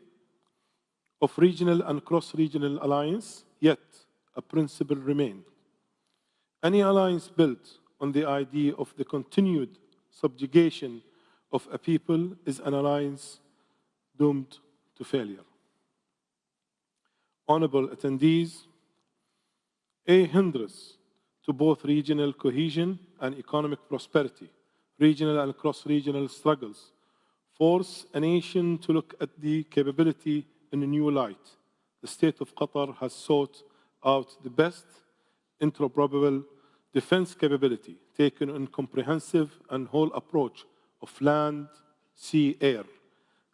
Speaker 15: of regional and cross-regional alliance, yet a principle remains. Any alliance built on the idea of the continued subjugation of a people is an alliance doomed to failure. Honorable attendees, a hindrance to both regional cohesion and economic prosperity, regional and cross-regional struggles, force a nation to look at the capability in a new light. The state of Qatar has sought out the best interoperable defense capability, taken a comprehensive and whole approach of land, sea, air,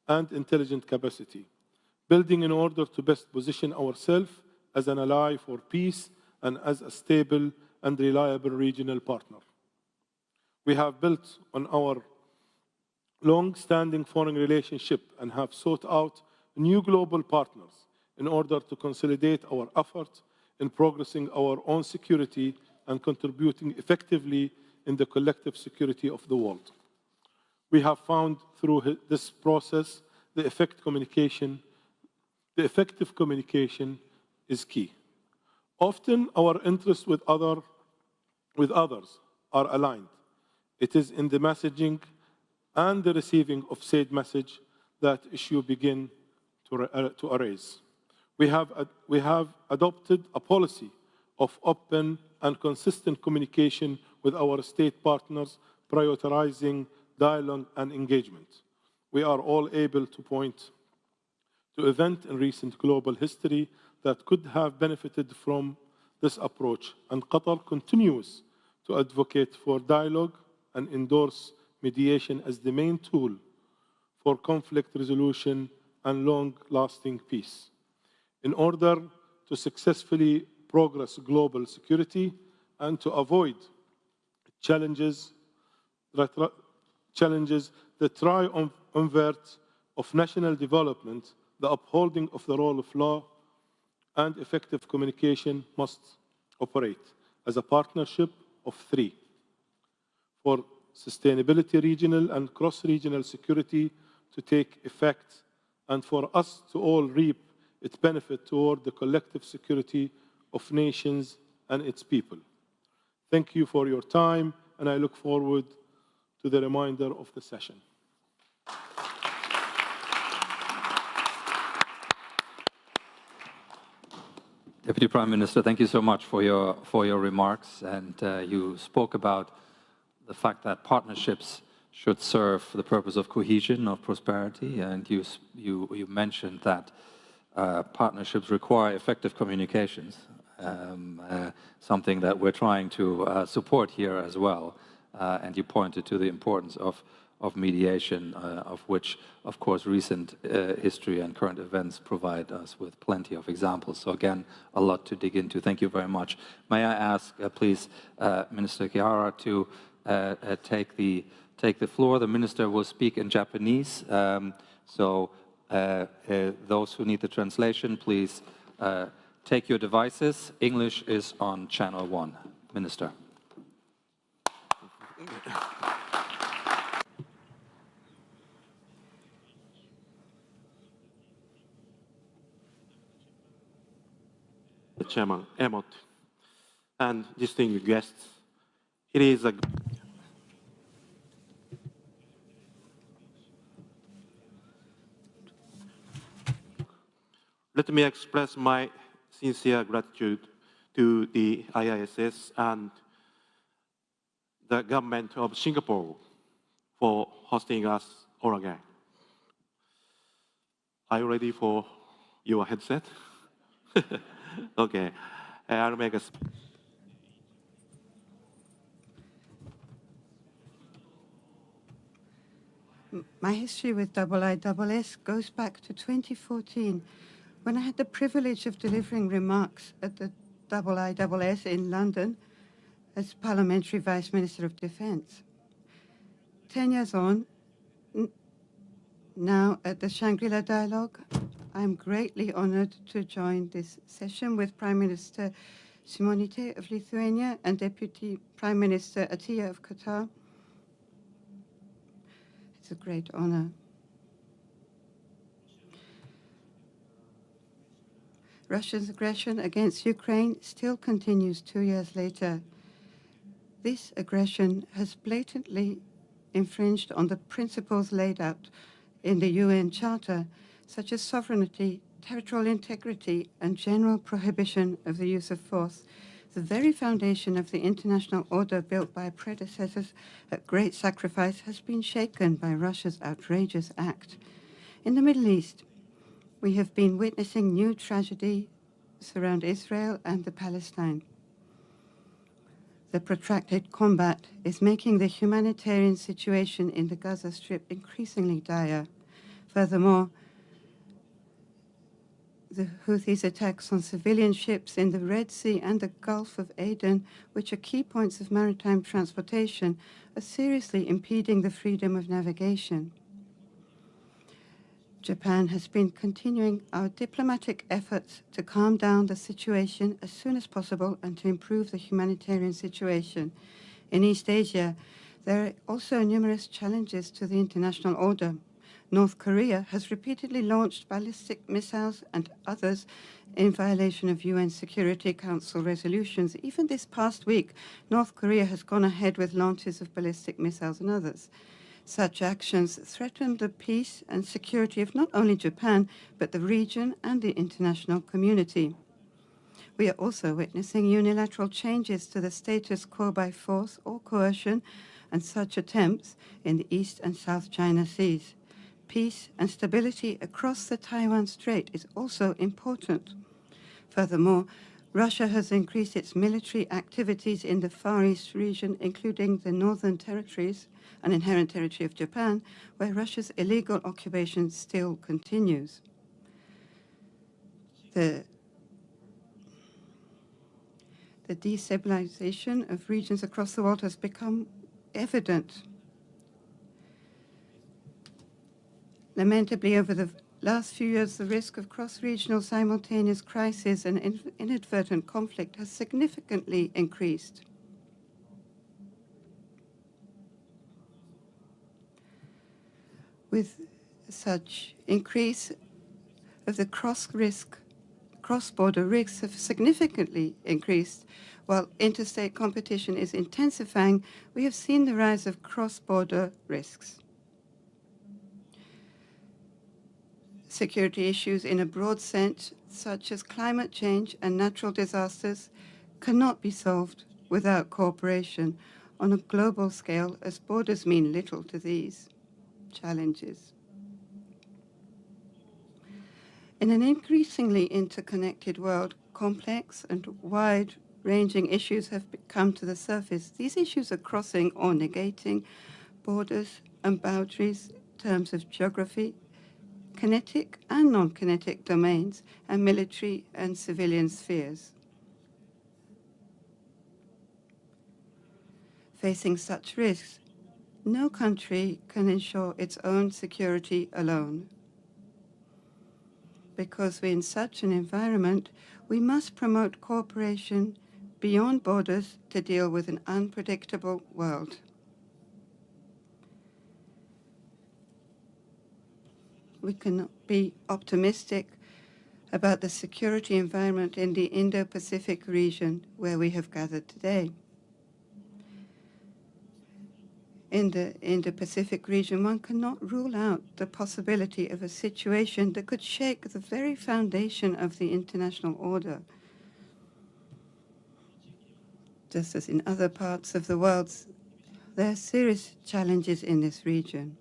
Speaker 15: and intelligent capacity, building in order to best position ourselves as an ally for peace and as a stable and reliable regional partner. We have built on our long-standing foreign relationship and have sought out new global partners in order to consolidate our efforts in progressing our own security and contributing effectively in the collective security of the world. We have found through this process the effective communication is key. Often our interests with others are aligned. It is in the messaging and the receiving of said message that issues begin to arise. We have adopted a policy of open and consistent communication with our state partners, prioritizing dialogue and engagement. We are all able to point to events in recent global history that could have benefited from this approach, and Qatar continues to advocate for dialogue and endorse mediation as the main tool for conflict resolution and long-lasting peace. In order to successfully progress global security and to avoid challenges that triumvirate of national development, the upholding of the rule of law and effective communication must operate as a partnership of three. For sustainability, regional and cross-regional security to take effect, and for us to all reap its benefit toward the collective security of nations and its people. Thank you for your time, and I look forward to the remainder of the session.
Speaker 8: Deputy Prime Minister, thank you so much for your remarks. And you spoke about the fact that partnerships should serve the purpose of cohesion, of prosperity, and you mentioned that partnerships require effective communications, something that we're trying to support here as well. and you pointed to the importance of mediation, of which, of course, recent history and current events provide us with plenty of examples. So again, a lot to dig into. Thank you very much. May I ask, please, Minister Kihara to take the floor. The minister will speak in Japanese. Those who need the translation, please take your devices. English is on channel 1. Minister.
Speaker 15: Chairman Emmott and distinguished guests, it is a let me express my sincere gratitude to the IISS and the government of Singapore for hosting us all again. Are you ready for your headset? Okay, I'll make a
Speaker 16: My history with IISS goes back to 2014, when I had the privilege of delivering remarks at the IISS in London as Parliamentary Vice Minister of Defence. 10 years on, now at the Shangri-La Dialogue, I'm greatly honored to join this session with Prime Minister Simonite of Lithuania and Deputy Prime Minister Atiyah of Qatar. It's a great honor. Russia's aggression against Ukraine still continues 2 years later. This aggression has blatantly infringed on the principles laid out in the UN Charter, such as sovereignty, territorial integrity, and general prohibition of the use of force, the very foundation of the international order built by predecessors at great sacrifice has been shaken by Russia's outrageous act. In the Middle East, we have been witnessing new tragedy surround Israel and the Palestine. The protracted combat is making the humanitarian situation in the Gaza Strip increasingly dire. Furthermore, the Houthis' attacks on civilian ships in the Red Sea and the Gulf of Aden, which are key points of maritime transportation, are seriously impeding the freedom of navigation. Japan has been continuing our diplomatic efforts to calm down the situation as soon as possible and to improve the humanitarian situation. In East Asia, there are also numerous challenges to the international order. North Korea has repeatedly launched ballistic missiles and others in violation of UN Security Council resolutions. Even this past week, North Korea has gone ahead with launches of ballistic missiles and others. Such actions threaten the peace and security of not only Japan, but the region and the international community. We are also witnessing unilateral changes to the status quo by force or coercion, and such attempts in the East and South China Seas. Peace and stability across the Taiwan Strait is also important. Furthermore, Russia has increased its military activities in the Far East region, including the Northern Territories, an inherent territory of Japan, where Russia's illegal occupation still continues. The destabilization of regions across the world has become evident. Lamentably, over the last few years, the risk of cross-regional simultaneous crisis and inadvertent conflict has significantly increased. With such increase of the cross-border risks have significantly increased, while interstate competition is intensifying, we have seen the rise of cross-border risks. Security issues in a broad sense, such as climate change and natural disasters, cannot be solved without cooperation on a global scale, as borders mean little to these challenges. In an increasingly interconnected world, complex and wide ranging issues have come to the surface. These issues are crossing or negating borders and boundaries in terms of geography, kinetic and non-kinetic domains, and military and civilian spheres. Facing such risks, no country can ensure its own security alone. Because we're in such an environment, we must promote cooperation beyond borders to deal with an unpredictable world. We can be optimistic about the security environment in the Indo-Pacific region where we have gathered today. In the Indo-Pacific region, one cannot rule out the possibility of a situation that could shake the very foundation of the international order. Just as in other parts of the world, there are serious challenges in this region.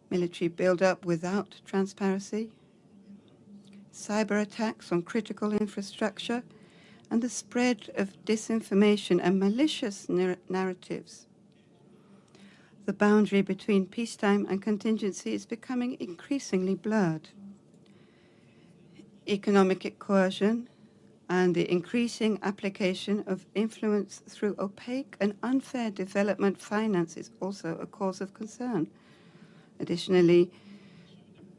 Speaker 16: Military build-up without transparency, cyber attacks on critical infrastructure, and the spread of disinformation and malicious narratives. The boundary between peacetime and contingency is becoming increasingly blurred. Economic coercion and the increasing application of influence through opaque and unfair development finance is also a cause of concern. Additionally,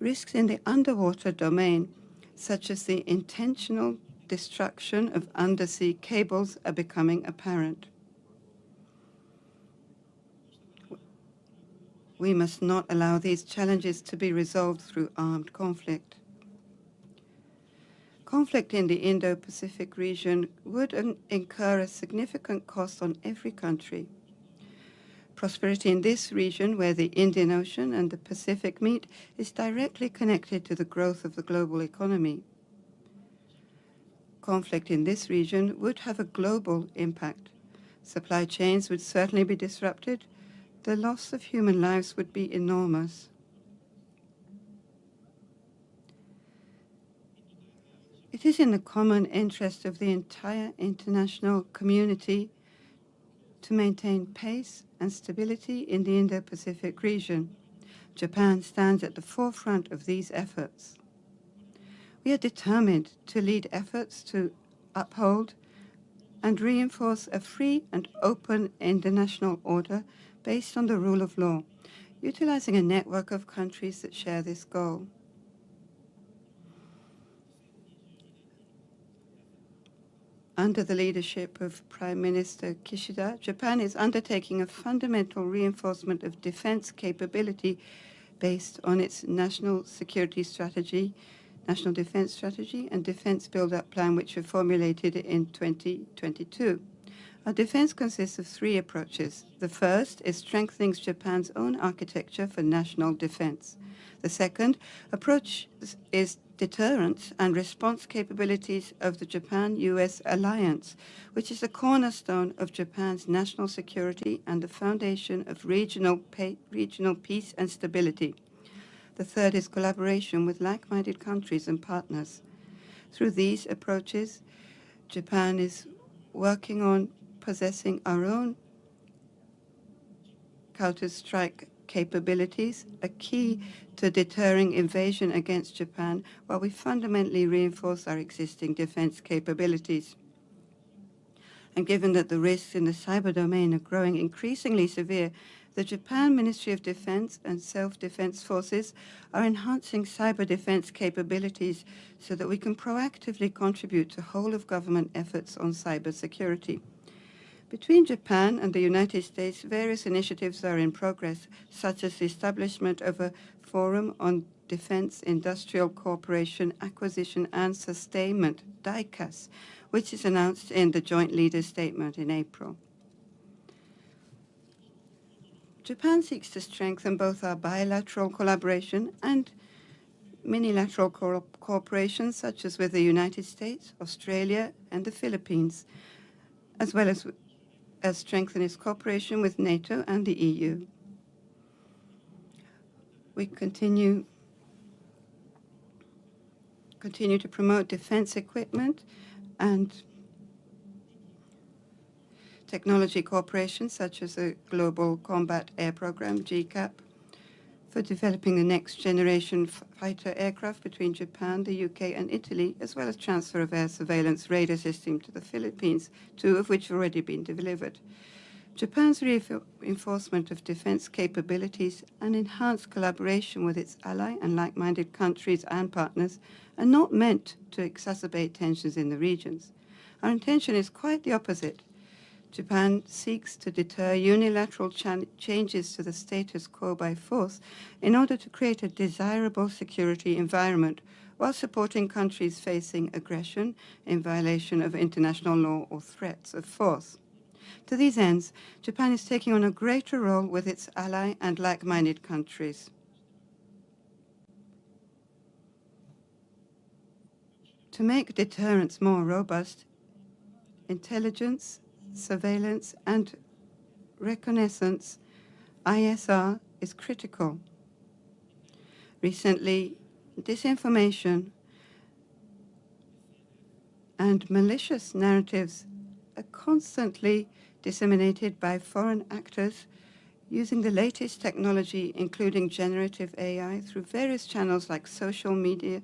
Speaker 16: risks in the underwater domain, such as the intentional destruction of undersea cables, are becoming apparent. We must not allow these challenges to be resolved through armed conflict. Conflict in the Indo-Pacific region would incur a significant cost on every country. Prosperity in this region, where the Indian Ocean and the Pacific meet, is directly connected to the growth of the global economy. Conflict in this region would have a global impact. Supply chains would certainly be disrupted. The loss of human lives would be enormous. It is in the common interest of the entire international community to maintain pace and stability in the Indo-Pacific region. Japan stands at the forefront of these efforts. We are determined to lead efforts to uphold and reinforce a free and open international order based on the rule of law, utilizing a network of countries that share this goal. Under the leadership of Prime Minister Kishida, Japan is undertaking a fundamental reinforcement of defense capability based on its national security strategy, national defense strategy, and defense build-up plan, which were formulated in 2022. Our defense consists of three approaches. The first is strengthening Japan's own architecture for national defense. The second approach is deterrence and response capabilities of the Japan-US alliance, which is a cornerstone of Japan's national security and the foundation of regional peace and stability. The third is collaboration with like-minded countries and partners. Through these approaches, Japan is working on possessing our own counter-strike capabilities, a key to deterring invasion against Japan, while we fundamentally reinforce our existing defense capabilities. And given that the risks in the cyber domain are growing increasingly severe, the Japan Ministry of Defense and Self-Defense Forces are enhancing cyber defense capabilities so that we can proactively contribute to whole-of-government efforts on cyber security. Between Japan and the United States, various initiatives are in progress, such as the establishment of a Forum on Defense Industrial Cooperation, Acquisition and Sustainment, DICAS, which is announced in the Joint Leaders' Statement in April. Japan seeks to strengthen both our bilateral collaboration and minilateral cooperation, such as with the United States, Australia, and the Philippines, as well as strengthen its cooperation with NATO and the EU. We continue continue to promote defense equipment and technology cooperation, such as the Global Combat Air Program, GCAP, for developing the next generation fighter aircraft between Japan, the UK, and Italy, as well as transfer of air surveillance radar system to the Philippines, 2 of which have already been delivered. Japan's reinforcement of defense capabilities and enhanced collaboration with its ally and like-minded countries and partners are not meant to exacerbate tensions in the regions. Our intention is quite the opposite. Japan seeks to deter unilateral changes to the status quo by force in order to create a desirable security environment while supporting countries facing aggression in violation of international law or threats of force. To these ends, Japan is taking on a greater role with its ally and like-minded countries. To make deterrence more robust, intelligence, surveillance, and reconnaissance, ISR, is critical. Recently, disinformation and malicious narratives are constantly disseminated by foreign actors using the latest technology, including generative AI, through various channels like social media,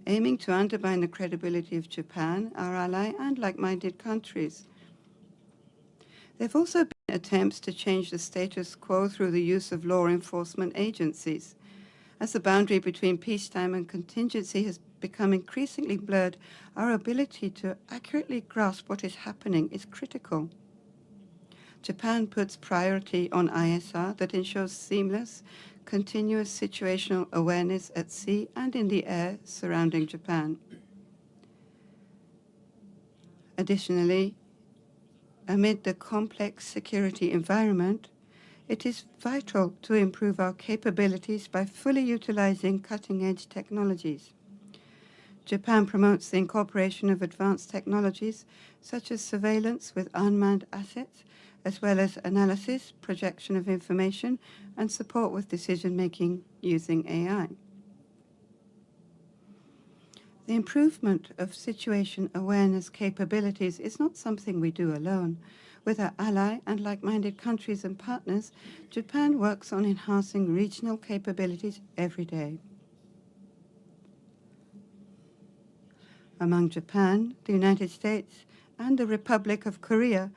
Speaker 16: aiming to undermine the credibility of Japan, our ally, and like-minded countries. There have also been attempts to change the status quo through the use of law enforcement agencies. As the boundary between peacetime and contingency has become increasingly blurred, our ability to accurately grasp what is happening is critical. Japan puts priority on ISR that ensures seamless, continuous situational awareness at sea and in the air surrounding Japan. Additionally, amid the complex security environment, it is vital to improve our capabilities by fully utilizing cutting-edge technologies. Japan promotes the incorporation of advanced technologies such as surveillance with unmanned assets, as well as analysis, projection of information, and support with decision-making using AI. The improvement of situation awareness capabilities is not something we do alone. With our ally and like-minded countries and partners, Japan works on enhancing regional capabilities every day. Among Japan, the United States, and the Republic of Korea,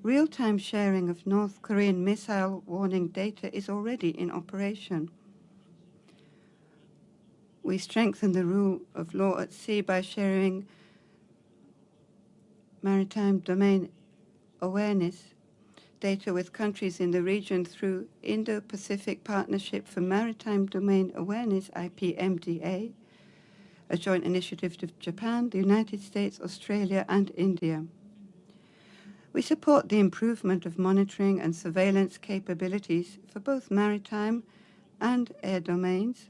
Speaker 16: real-time sharing of North Korean missile warning data is already in operation. We strengthen the rule of law at sea by sharing maritime domain awareness data with countries in the region through Indo-Pacific Partnership for Maritime Domain Awareness, IPMDA, a joint initiative of Japan, the United States, Australia, and India. We support the improvement of monitoring and surveillance capabilities for both maritime and air domains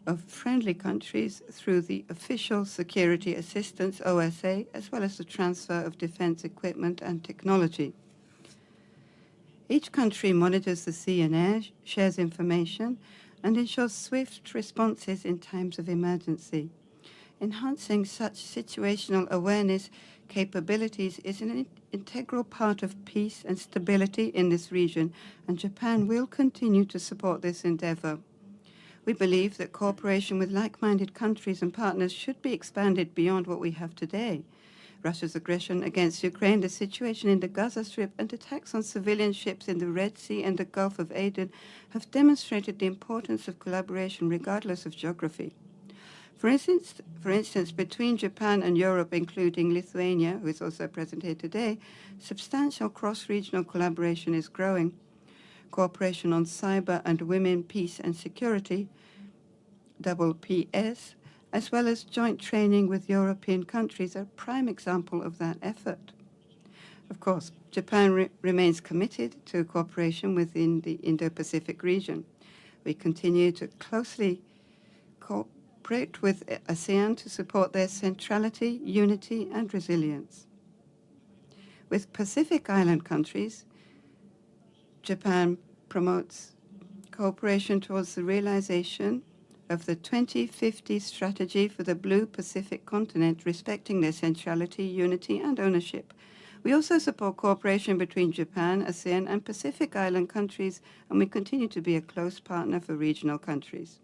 Speaker 16: of friendly countries through the Official Security Assistance, OSA, as well as the transfer of defense equipment and technology. Each country monitors the sea and air, shares information, and ensures swift responses in times of emergency. Enhancing such situational awareness capabilities is an integral part of peace and stability in this region, and Japan will continue to support this endeavor. We believe that cooperation with like-minded countries and partners should be expanded beyond what we have today. Russia's aggression against Ukraine, the situation in the Gaza Strip, and attacks on civilian ships in the Red Sea and the Gulf of Aden have demonstrated the importance of collaboration regardless of geography. For instance, between Japan and Europe, including Lithuania, who is also present here today, substantial cross-regional collaboration is growing. Cooperation on cyber and women, peace and security, PS, as well as joint training with European countries are a prime example of that effort. Of course, Japan remains committed to cooperation within the Indo-Pacific region. We continue to closely cooperate with ASEAN to support their centrality, unity, and resilience. With Pacific Island countries, Japan promotes cooperation towards the realization of the 2050 strategy for the Blue Pacific continent, respecting their centrality, unity, and ownership. We also support cooperation between Japan, ASEAN, and Pacific Island countries, and we continue to be a close partner for regional countries.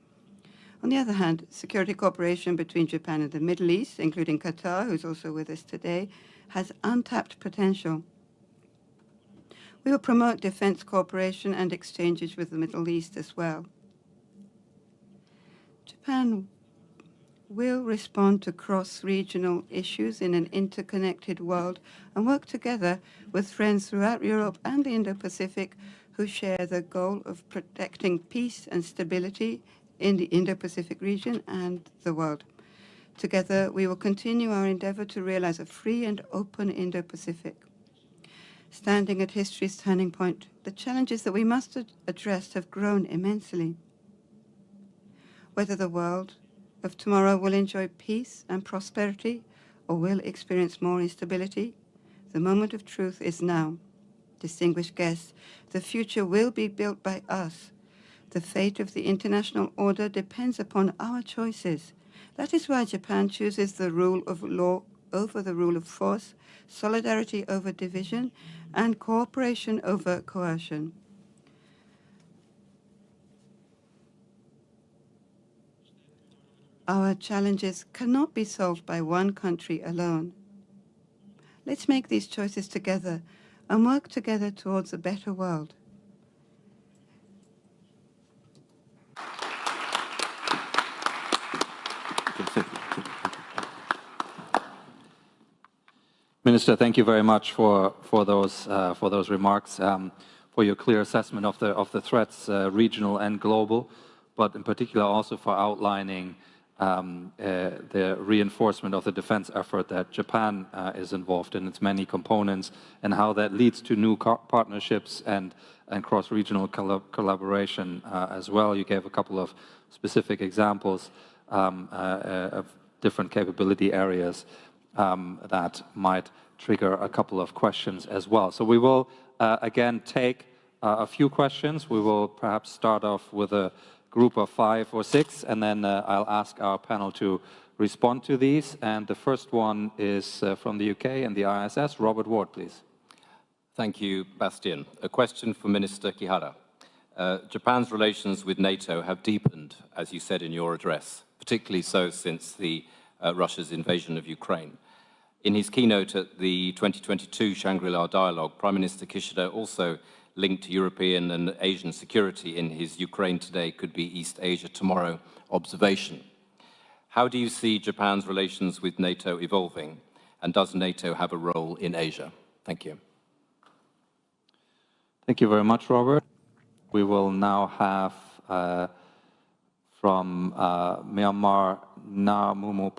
Speaker 16: On the other hand, security cooperation between Japan and the Middle East, including Qatar, who's also with us today, has untapped potential. We will promote defense cooperation and exchanges with the Middle East as well. Japan will respond to cross-regional issues in an interconnected world and work together with friends throughout Europe and the Indo-Pacific who share the goal of protecting peace and stability in the Indo-Pacific region and the world. Together, we will continue our endeavor to realize a free and open Indo-Pacific. Standing at history's turning point, the challenges that we must address have grown immensely. Whether the world of tomorrow will enjoy peace and prosperity or will experience more instability, the moment of truth is now. Distinguished guests, the future will be built by us. The fate of the international order depends upon our choices. That is why Japan chooses the rule of law over the rule of force, solidarity over division, and cooperation over coercion. Our challenges cannot be solved by one country alone. Let's make these choices together and work together towards a better world.
Speaker 8: Minister, thank you very much for those remarks, for your clear assessment of the threats, regional and global, but in particular also for outlining the reinforcement of the defense effort that Japan is involved in, its many components, and how that leads to new partnerships and cross-regional collaboration as well. You gave a couple of specific examples of different capability areas that might trigger a couple of questions as well. So we will again take a few questions. We will perhaps start off with a group of 5 or 6, and then I'll ask our panel to respond to these. And the first one is from the UK and the ISS. Robert Ward, please.
Speaker 9: Thank you, Bastian. A question for Minister Kihara. Japan's relations with NATO have deepened, as you said in your address, particularly so since Russia's invasion of Ukraine. In his keynote at the 2022 Shangri-La Dialogue, Prime Minister Kishida also linked European and Asian security in his Ukraine Today Could Be East Asia Tomorrow observation. How do you see Japan's relations with NATO evolving, and does NATO have a role in Asia? Thank you.
Speaker 8: Thank you very much, Robert. We will now have from Myanmar, Na Mumu.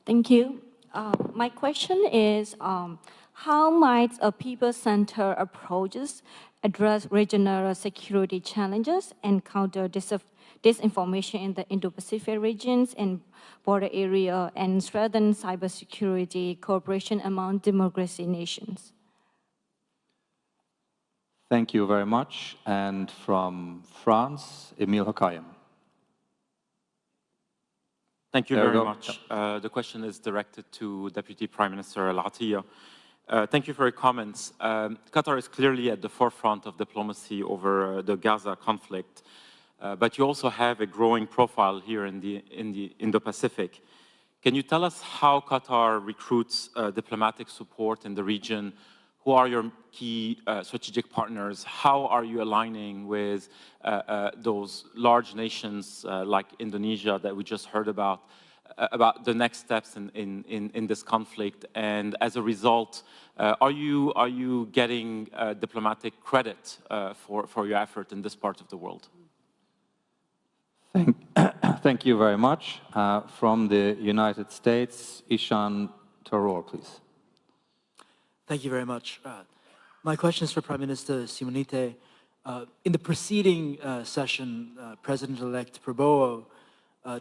Speaker 17: Thank you. My question is, how might a people-centered approaches address regional security challenges and counter disinformation in the Indo-Pacific regions and border area, and strengthen cybersecurity cooperation among democracy nations?
Speaker 8: Thank you very much. And from France, Emile Hokayen.
Speaker 2: Thank you very much. The question is directed to Deputy Prime Minister Al-Attiyah. Thank you for your comments. Qatar is clearly at the forefront of diplomacy over the Gaza conflict, but you also have a growing profile here in the Indo-Pacific. Can you tell us how Qatar recruits diplomatic support in the region? Who are your key strategic partners? How are you aligning with those large nations like Indonesia that we just heard about the next steps in this conflict? And as a result, are you getting diplomatic credit for your effort in this part of the world?
Speaker 8: Thank you very much. From the United States, Ishan Tharoor, please.
Speaker 18: Thank you very much. My question is for Prime Minister Simonite. In the preceding session, President-elect Prabowo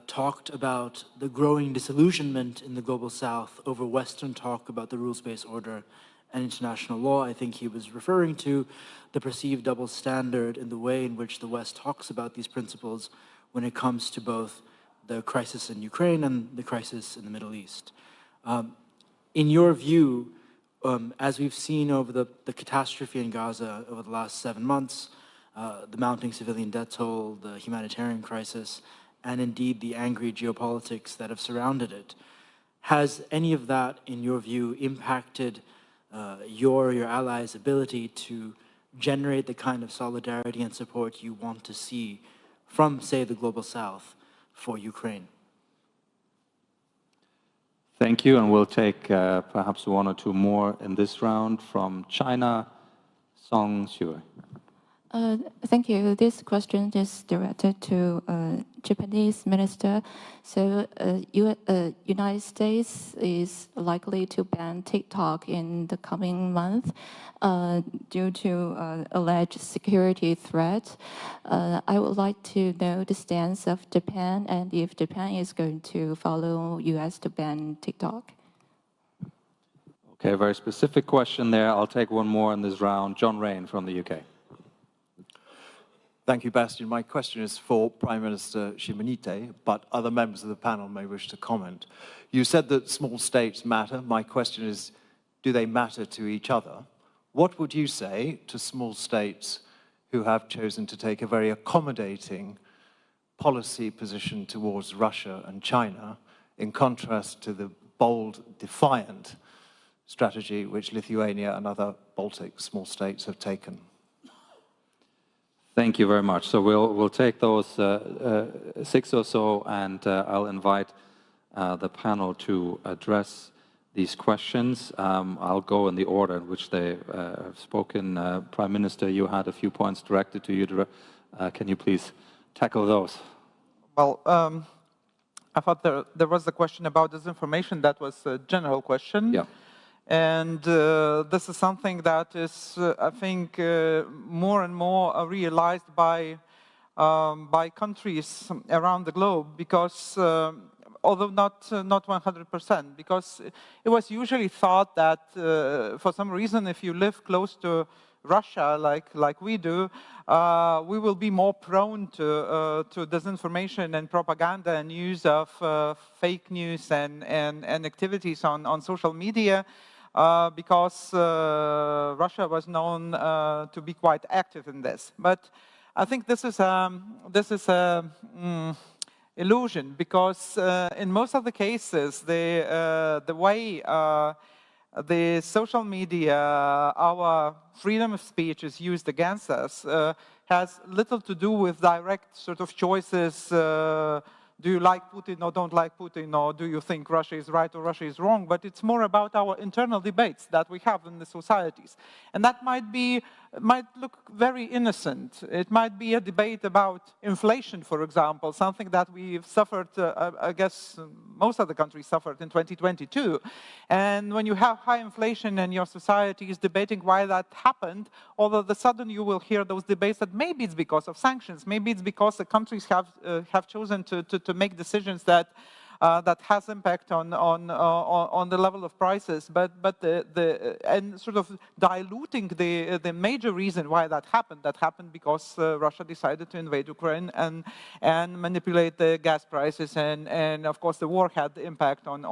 Speaker 18: talked about the growing disillusionment in the Global South over Western talk about the rules-based order and international law. I think he was referring to the perceived double standard in the way in which the West talks about these principles when it comes to both the crisis in Ukraine and the crisis in the Middle East. In your view, as we've seen over the catastrophe in Gaza over the last 7 months, the mounting civilian death toll, the humanitarian crisis, and indeed the angry geopolitics that have surrounded it, has any of that, in your view, impacted your allies' ability to generate the kind of solidarity and support you want to see from, say, the Global South for Ukraine?
Speaker 8: Thank you, and we'll take perhaps 1 or 2 more in this round from China. Song Xue.
Speaker 1: Thank you. This question is directed to Japanese minister. So, United States is likely to ban TikTok in the coming month due to alleged security threats. I would like to know the stance of Japan and if Japan is going to follow US to ban TikTok.
Speaker 8: Okay, a very specific question there. I'll take 1 more in this round. John Rain from the UK.
Speaker 10: Thank you, Bastian. My question is for Prime Minister Shimonite, but other members of the panel may wish to comment. You said that small states matter. My question is, do they matter to each other? What would you say to small states who have chosen to take a very accommodating policy position towards Russia and China, in contrast to the bold, defiant strategy which Lithuania and other Baltic small states have taken?
Speaker 8: Thank you very much. So we'll take those 6 or so, and I'll invite the panel to address these questions. I'll go in the order in which they have spoken. Prime Minister, you had a few points directed to you. Can you please tackle those?
Speaker 5: Well, I thought there was a question about disinformation. That was a general question.
Speaker 8: Yeah.
Speaker 5: And this is something that is, I think, more and more realized by countries around the globe, because although not 100%, because it was usually thought that for some reason, if you live close to Russia, like we do, we will be more prone to disinformation and propaganda and use of fake news and activities on social media. Because Russia was known to be quite active in this, but I think this is illusion, because in most of the cases, the way the social media, our freedom of speech is used against us, has little to do with direct sort of choices. Do you like Putin or don't like Putin, or do you think Russia is right or Russia is wrong? But it's more about our internal debates that we have in the societies. And that might look very innocent. It might be a debate about inflation, for example, something that we've suffered, I guess most of the countries suffered in 2022. And when you have high inflation and your society is debating why that happened, all of a sudden you will hear those debates that maybe it's because of sanctions, maybe it's because the countries have chosen to make decisions that has impact on the level of prices, but and sort of diluting the major reason why that happened because Russia decided to invade Ukraine and manipulate the gas prices, and of course the war had the impact on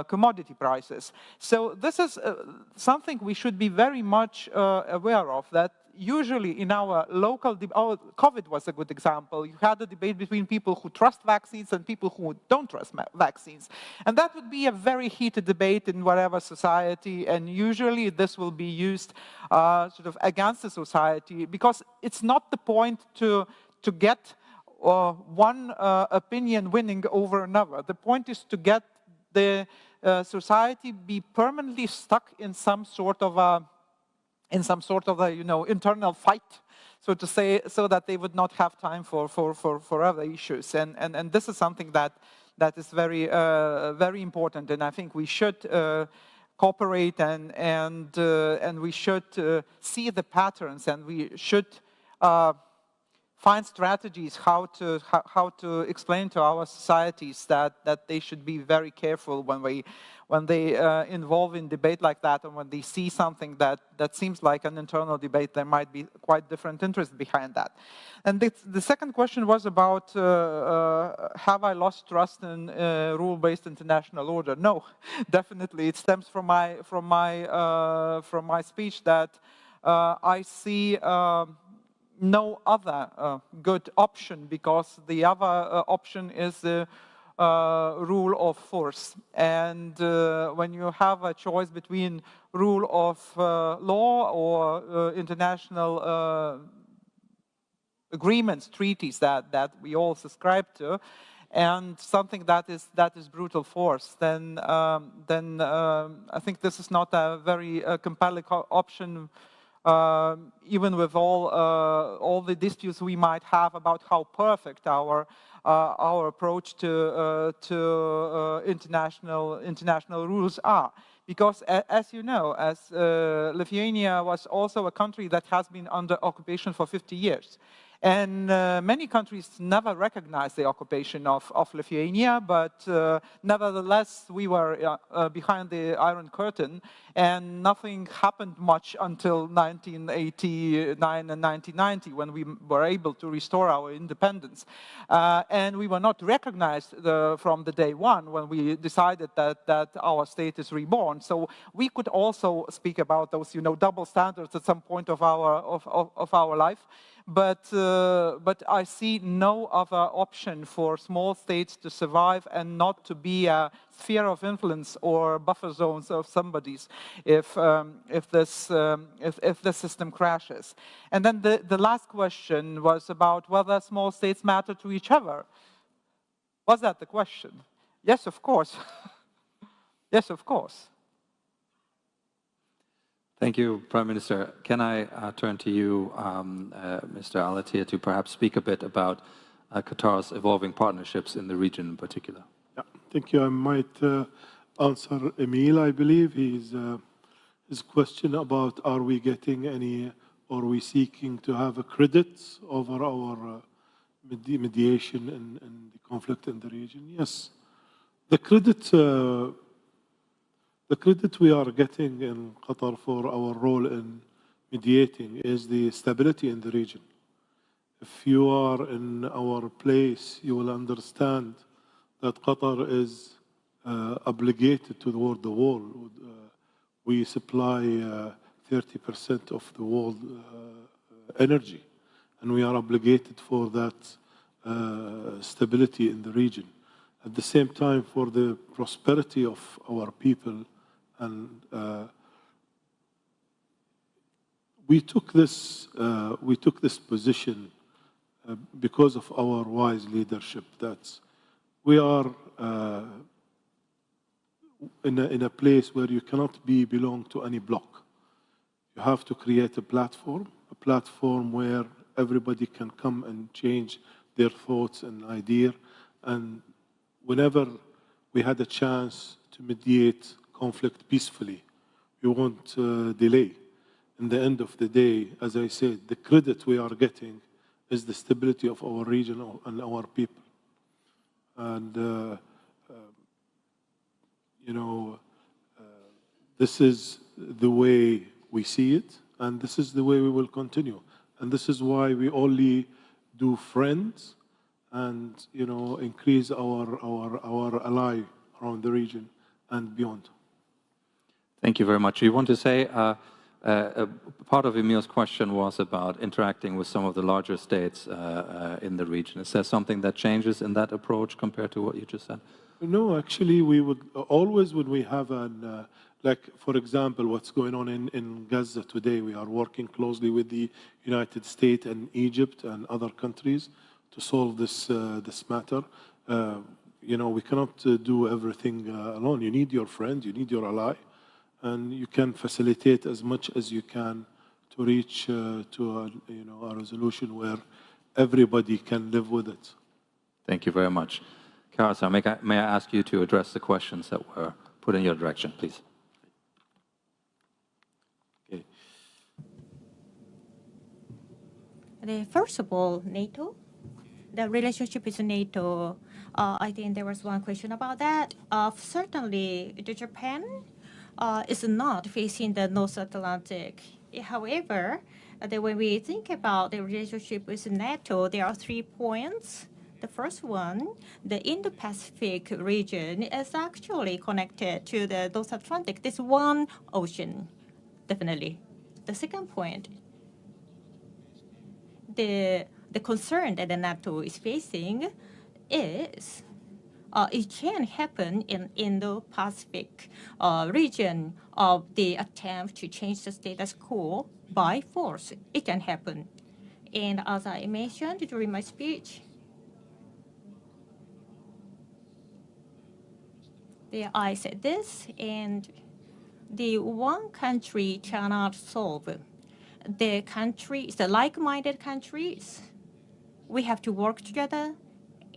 Speaker 5: commodity prices. So this is something we should be very much aware of, that usually in our local, COVID was a good example. You had a debate between people who trust vaccines and people who don't trust vaccines. And that would be a very heated debate in whatever society, and usually this will be used sort of against the society, because it's not the point to get one opinion winning over another. The point is to get the society be permanently stuck in some sort of a internal fight, so to say, so that they would not have time for other issues. And this is something that is very very important. And I think we should cooperate and we should see the patterns, and we should find strategies how to explain to our societies that they should be very careful when they involve in debate like that, and when they see something that seems like an internal debate, there might be quite different interests behind that. And the second question was about have I lost trust in rule-based international order? No, definitely. It stems from my speech that I see no other good option, because the other option is the rule of force. And when you have a choice between rule of law or international agreements, treaties that we all subscribe to, and something that is brutal force, then I think this is not a very compelling option. Even with all the disputes we might have about how perfect our approach to international rules are, because as you know, as Lithuania was also a country that has been under occupation for 50 years. And many countries never recognized the occupation of Lithuania, but nevertheless, we were behind the Iron Curtain, and nothing happened much until 1989 and 1990, when we were able to restore our independence. And we were not recognized from the day one when we decided that our state is reborn. So we could also speak about those, double standards at some point of our life. But I see no other option for small states to survive and not to be a sphere of influence or buffer zones of somebody's if the system crashes. And then the last question was about whether small states matter to each other. Was that the question? Yes, of course. Yes, of course.
Speaker 8: Thank you, Prime Minister. Can I turn to you, Mr. Alatia, to perhaps speak a bit about Qatar's evolving partnerships in the region in particular?
Speaker 15: Yeah, thank you. I might answer Emil, I believe. His question about are we getting any, or are we seeking to have a credit over our mediation and the conflict in the region? Yes. The credit we are getting in Qatar for our role in mediating is the stability in the region. If you are in our place, you will understand that Qatar is obligated toward the world. We supply 30% of the world energy, and we are obligated for that stability in the region. At the same time, for the prosperity of our people. And we took this position because of our wise leadership. That we are in a place where you cannot belong to any bloc. You have to create a platform where everybody can come and change their thoughts and ideas. And whenever we had a chance to mediate conflict peacefully, we won't delay. In the end of the day, as I said, the credit we are getting is the stability of our region and our people. And, this is the way we see it, and this is the way we will continue. And this is why we only do friends and, increase our ally around the region and beyond.
Speaker 8: Thank you very much. You want to say, part of Emil's question was about interacting with some of the larger states in the region. Is there something that changes in that approach compared to what you just said?
Speaker 15: No, actually, we would always, when we have an, like, for example, what's going on in Gaza today, we are working closely with the United States and Egypt and other countries to solve this matter. We cannot do everything alone. You need your friend, you need your ally, and you can facilitate as much as you can to reach to a resolution where everybody can live with it.
Speaker 8: Thank you very much. Kara-san, may I ask you to address the questions that were put in your direction, please?
Speaker 11: Okay. First of all, NATO, the relationship with NATO, I think there was one question about that. Certainly, Japan is not facing the North Atlantic. However, when we think about the relationship with NATO, there are 3 points. The first one, the Indo-Pacific region is actually connected to the North Atlantic. This one ocean, definitely. The second point, the concern that the NATO is facing is it can happen in Indo-Pacific region of the attempt to change the status quo by force. It can happen. And as I mentioned during my speech, I said this, and the one country cannot solve the countries, the like-minded countries. We have to work together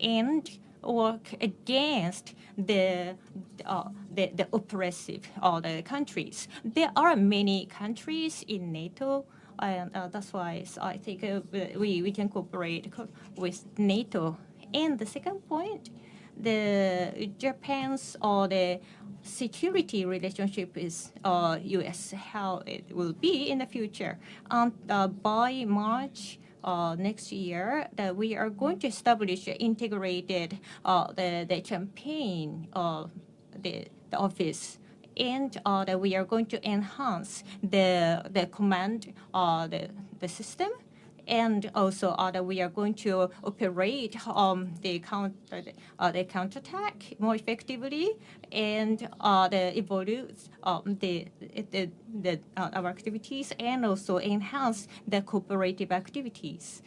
Speaker 11: and work against the oppressive the countries. There are many countries in NATO, and that's why I think we can cooperate with NATO. And the second point, the Japan's the security relationship with U.S., how it will be in the future. And by March next year, that we are going to establish an integrated the campaign the office, and that we are going to enhance the command the system, and also that we are going to operate the counterattack more effectively, and evolve our activities, and also enhance the cooperative activities.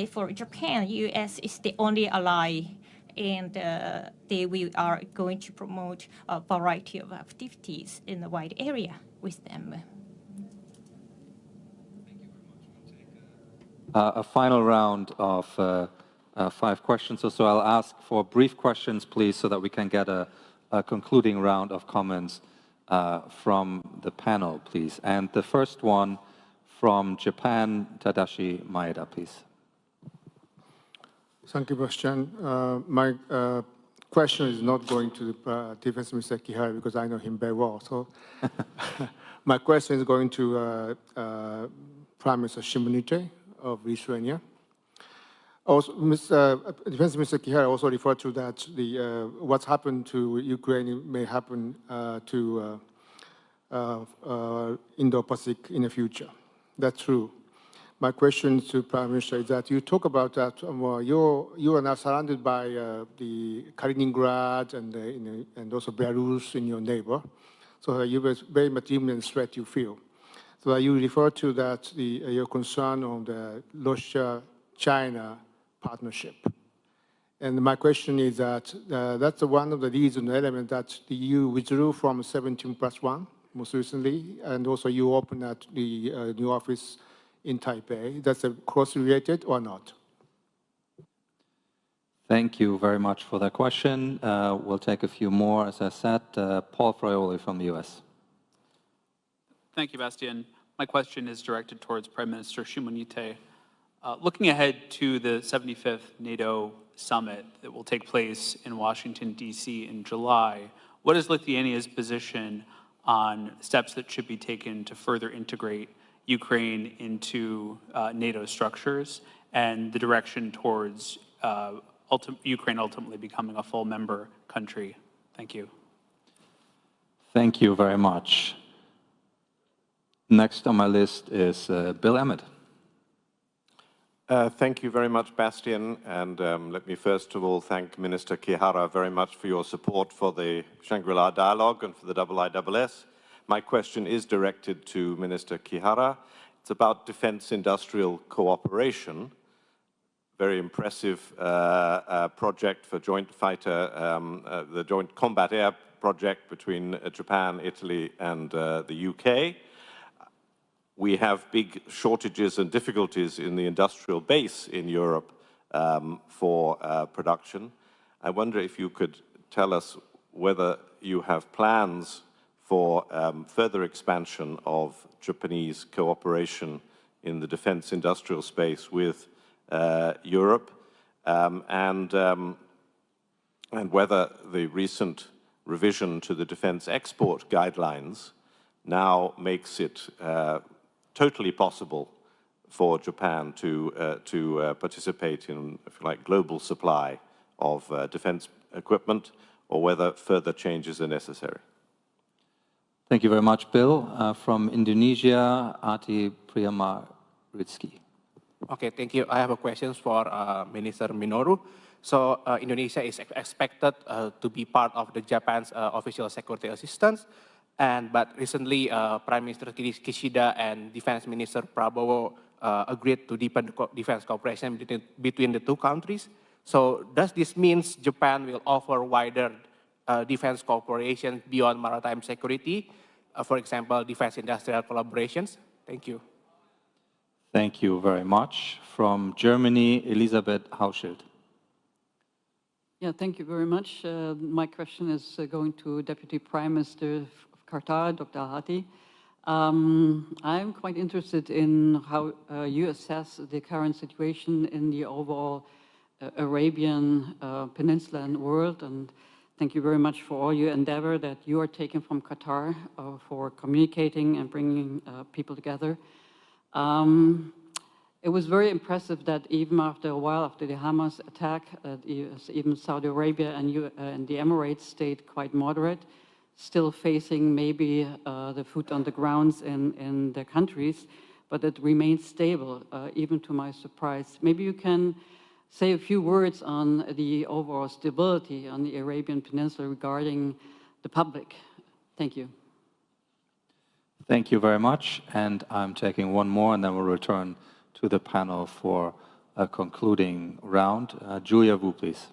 Speaker 11: For Japan, U.S. is the only ally, and we are going to promote a variety of activities in a wide area with them.
Speaker 8: A final round of 5 questions or so. I'll ask for brief questions, please, so that we can get a concluding round of comments from the panel, please. And the first one from Japan, Tadashi Maeda, please.
Speaker 15: Thank you, Bastian. My question is not going to the Defense Minister Kihara because I know him very well. So my question is going to Prime Minister Shimonite of Lithuania. Also, Defense Minister Kihara also referred to that what's happened to Ukraine may happen to Indo-Pacific in the future. That's true. My question to Prime Minister is that you talk about that you are now surrounded by the Kaliningrad and also Belarus in your neighbor. So you have very much imminent threat you feel. So you refer to that your concern on the Russia-China partnership. And my question is that that's one of the reasons, element that the EU withdrew from 17+1 most recently, and also you opened at the new office in Taipei. That's cross-related or not?
Speaker 8: Thank you very much for that question. We'll take a few more, as I said. Paul Fraioli from the US.
Speaker 19: Thank you, Bastian. My question is directed towards Prime Minister Shimonite. Looking ahead to the 75th NATO summit that will take place in Washington, D.C. in July, what is Lithuania's position on steps that should be taken to further integrate Ukraine into NATO structures and the direction towards Ukraine ultimately becoming a full member country? Thank you.
Speaker 8: Thank you very much. Next on my list is Bill Emmett.
Speaker 20: Thank you very much, Bastian. And let me first of all thank Minister Kihara very much for your support for the Shangri-La Dialogue and for the IISS. My question is directed to Minister Kihara. It's about defense industrial cooperation. Very impressive project for joint fighter, the joint combat air project between Japan, Italy, and the UK. We have big shortages and difficulties in the industrial base in Europe for production. I wonder if you could tell us whether you have plans for further expansion of Japanese cooperation in the defense industrial space with Europe, and whether the recent revision to the defense export guidelines now makes it totally possible for Japan to participate in, if you like, global supply of defense equipment, or whether further changes are necessary.
Speaker 8: Thank you very much, Bill. From Indonesia, Ati Priyamaritski.
Speaker 4: Okay, thank you. I have a question for Minister Minoru. So Indonesia is expected to be part of the Japan's official security assistance, but recently Prime Minister Kishida and Defense Minister Prabowo agreed to deepen defense cooperation between the two countries. So does this mean Japan will offer wider defense cooperation beyond maritime security, for example, defense industrial collaborations? Thank you.
Speaker 8: Thank you very much. From Germany, Elisabeth Hauschild.
Speaker 7: Yeah, thank you very much. My question is going to Deputy Prime Minister of Qatar, Dr. Al-Hati. I'm quite interested in how you assess the current situation in the overall Arabian Peninsula and world, and thank you very much for all your endeavor that you are taking from Qatar for communicating and bringing people together. It was very impressive that even after a while, after the Hamas attack, even Saudi Arabia and the Emirates stayed quite moderate, still facing maybe the foot on the grounds in their countries, but it remains stable, even to my surprise. Maybe you can say a few words on the overall stability on the Arabian Peninsula regarding the public. Thank you.
Speaker 8: Thank you very much. And I'm taking one more, and then we'll return to the panel for a concluding round. Julia Wu, please.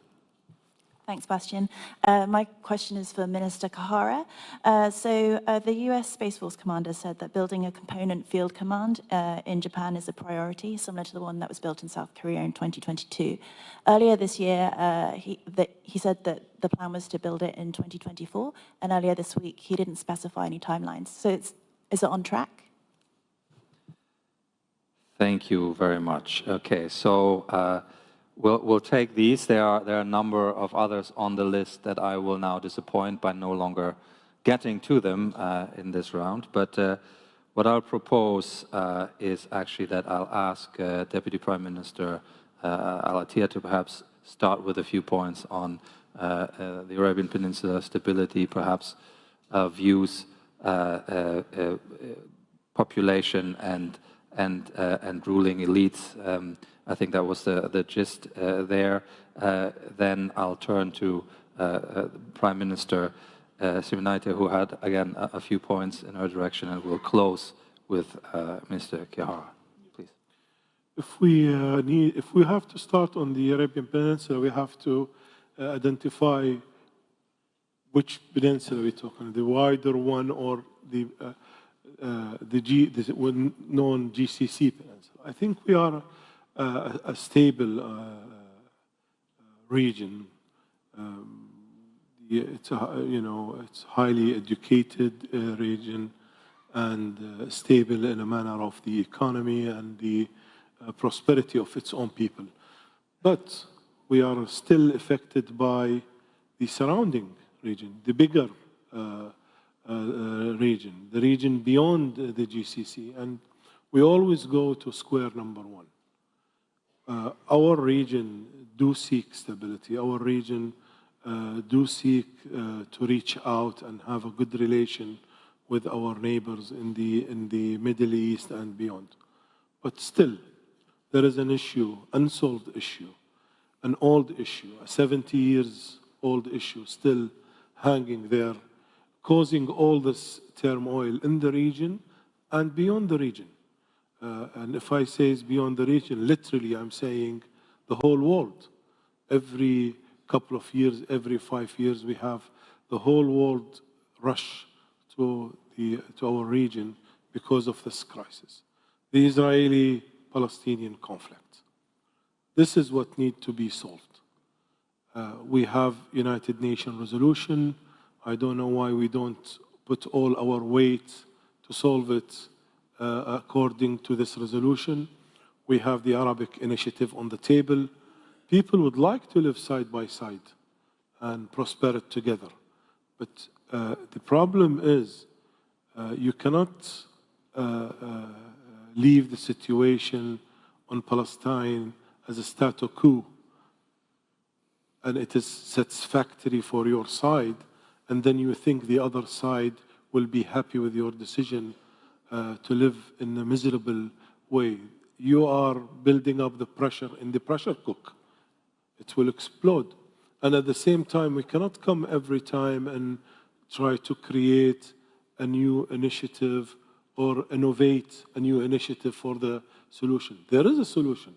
Speaker 21: Thanks, Bastian. My question is for Minister Kihara. The US Space Force commander said that building a component field command in Japan is a priority, similar to the one that was built in South Korea in 2022. Earlier this year, he said that the plan was to build it in 2024, and earlier this week, he didn't specify any timelines. So is it on track?
Speaker 8: Thank you very much. Okay, so we'll take these. There are a number of others on the list that I will now disappoint by no longer getting to them in this round. But what I'll propose is actually that I'll ask Deputy Prime Minister Al-Attiyah to perhaps start with a few points on the Arabian Peninsula stability, perhaps views, population, and ruling elites. I think that was the gist there. Then I'll turn to Prime Minister Shimoniete, who had, again, a few points in her direction, and we'll close with Mr. Kihara, please.
Speaker 15: If we have to start on the Arabian Peninsula, we have to identify which peninsula we're talking, the wider one or the non-GCC peninsula. I think we are a stable region. It's it's highly educated region and stable in a manner of the economy and the prosperity of its own people. But we are still affected by the surrounding region, the bigger region, the region beyond the GCC, and we always go to square number one. Our region do seek stability. Our region do seek to reach out and have a good relation with our neighbors in the Middle East and beyond. But still, there is an issue, unsolved issue, an old issue, a 70 years old issue still hanging there, causing all this turmoil in the region and beyond the region. And if I say it's beyond the region, literally I'm saying the whole world. Every couple of years, every 5 years, we have the whole world rush to our region because of this crisis. The Israeli-Palestinian conflict. This is what needs to be solved. We have United Nations resolution. I don't know why we don't put all our weight to solve it according to this resolution. We have the Arabic initiative on the table. People would like to live side by side and prosper together. But the problem is you cannot leave the situation on Palestine as a status quo and it is satisfactory for your side, and then you think the other side will be happy with your decision to live in a miserable way. You are building up the pressure in the pressure cook. It will explode. And at the same time, we cannot come every time and try to create a new initiative or innovate a new initiative for the solution. There is a solution.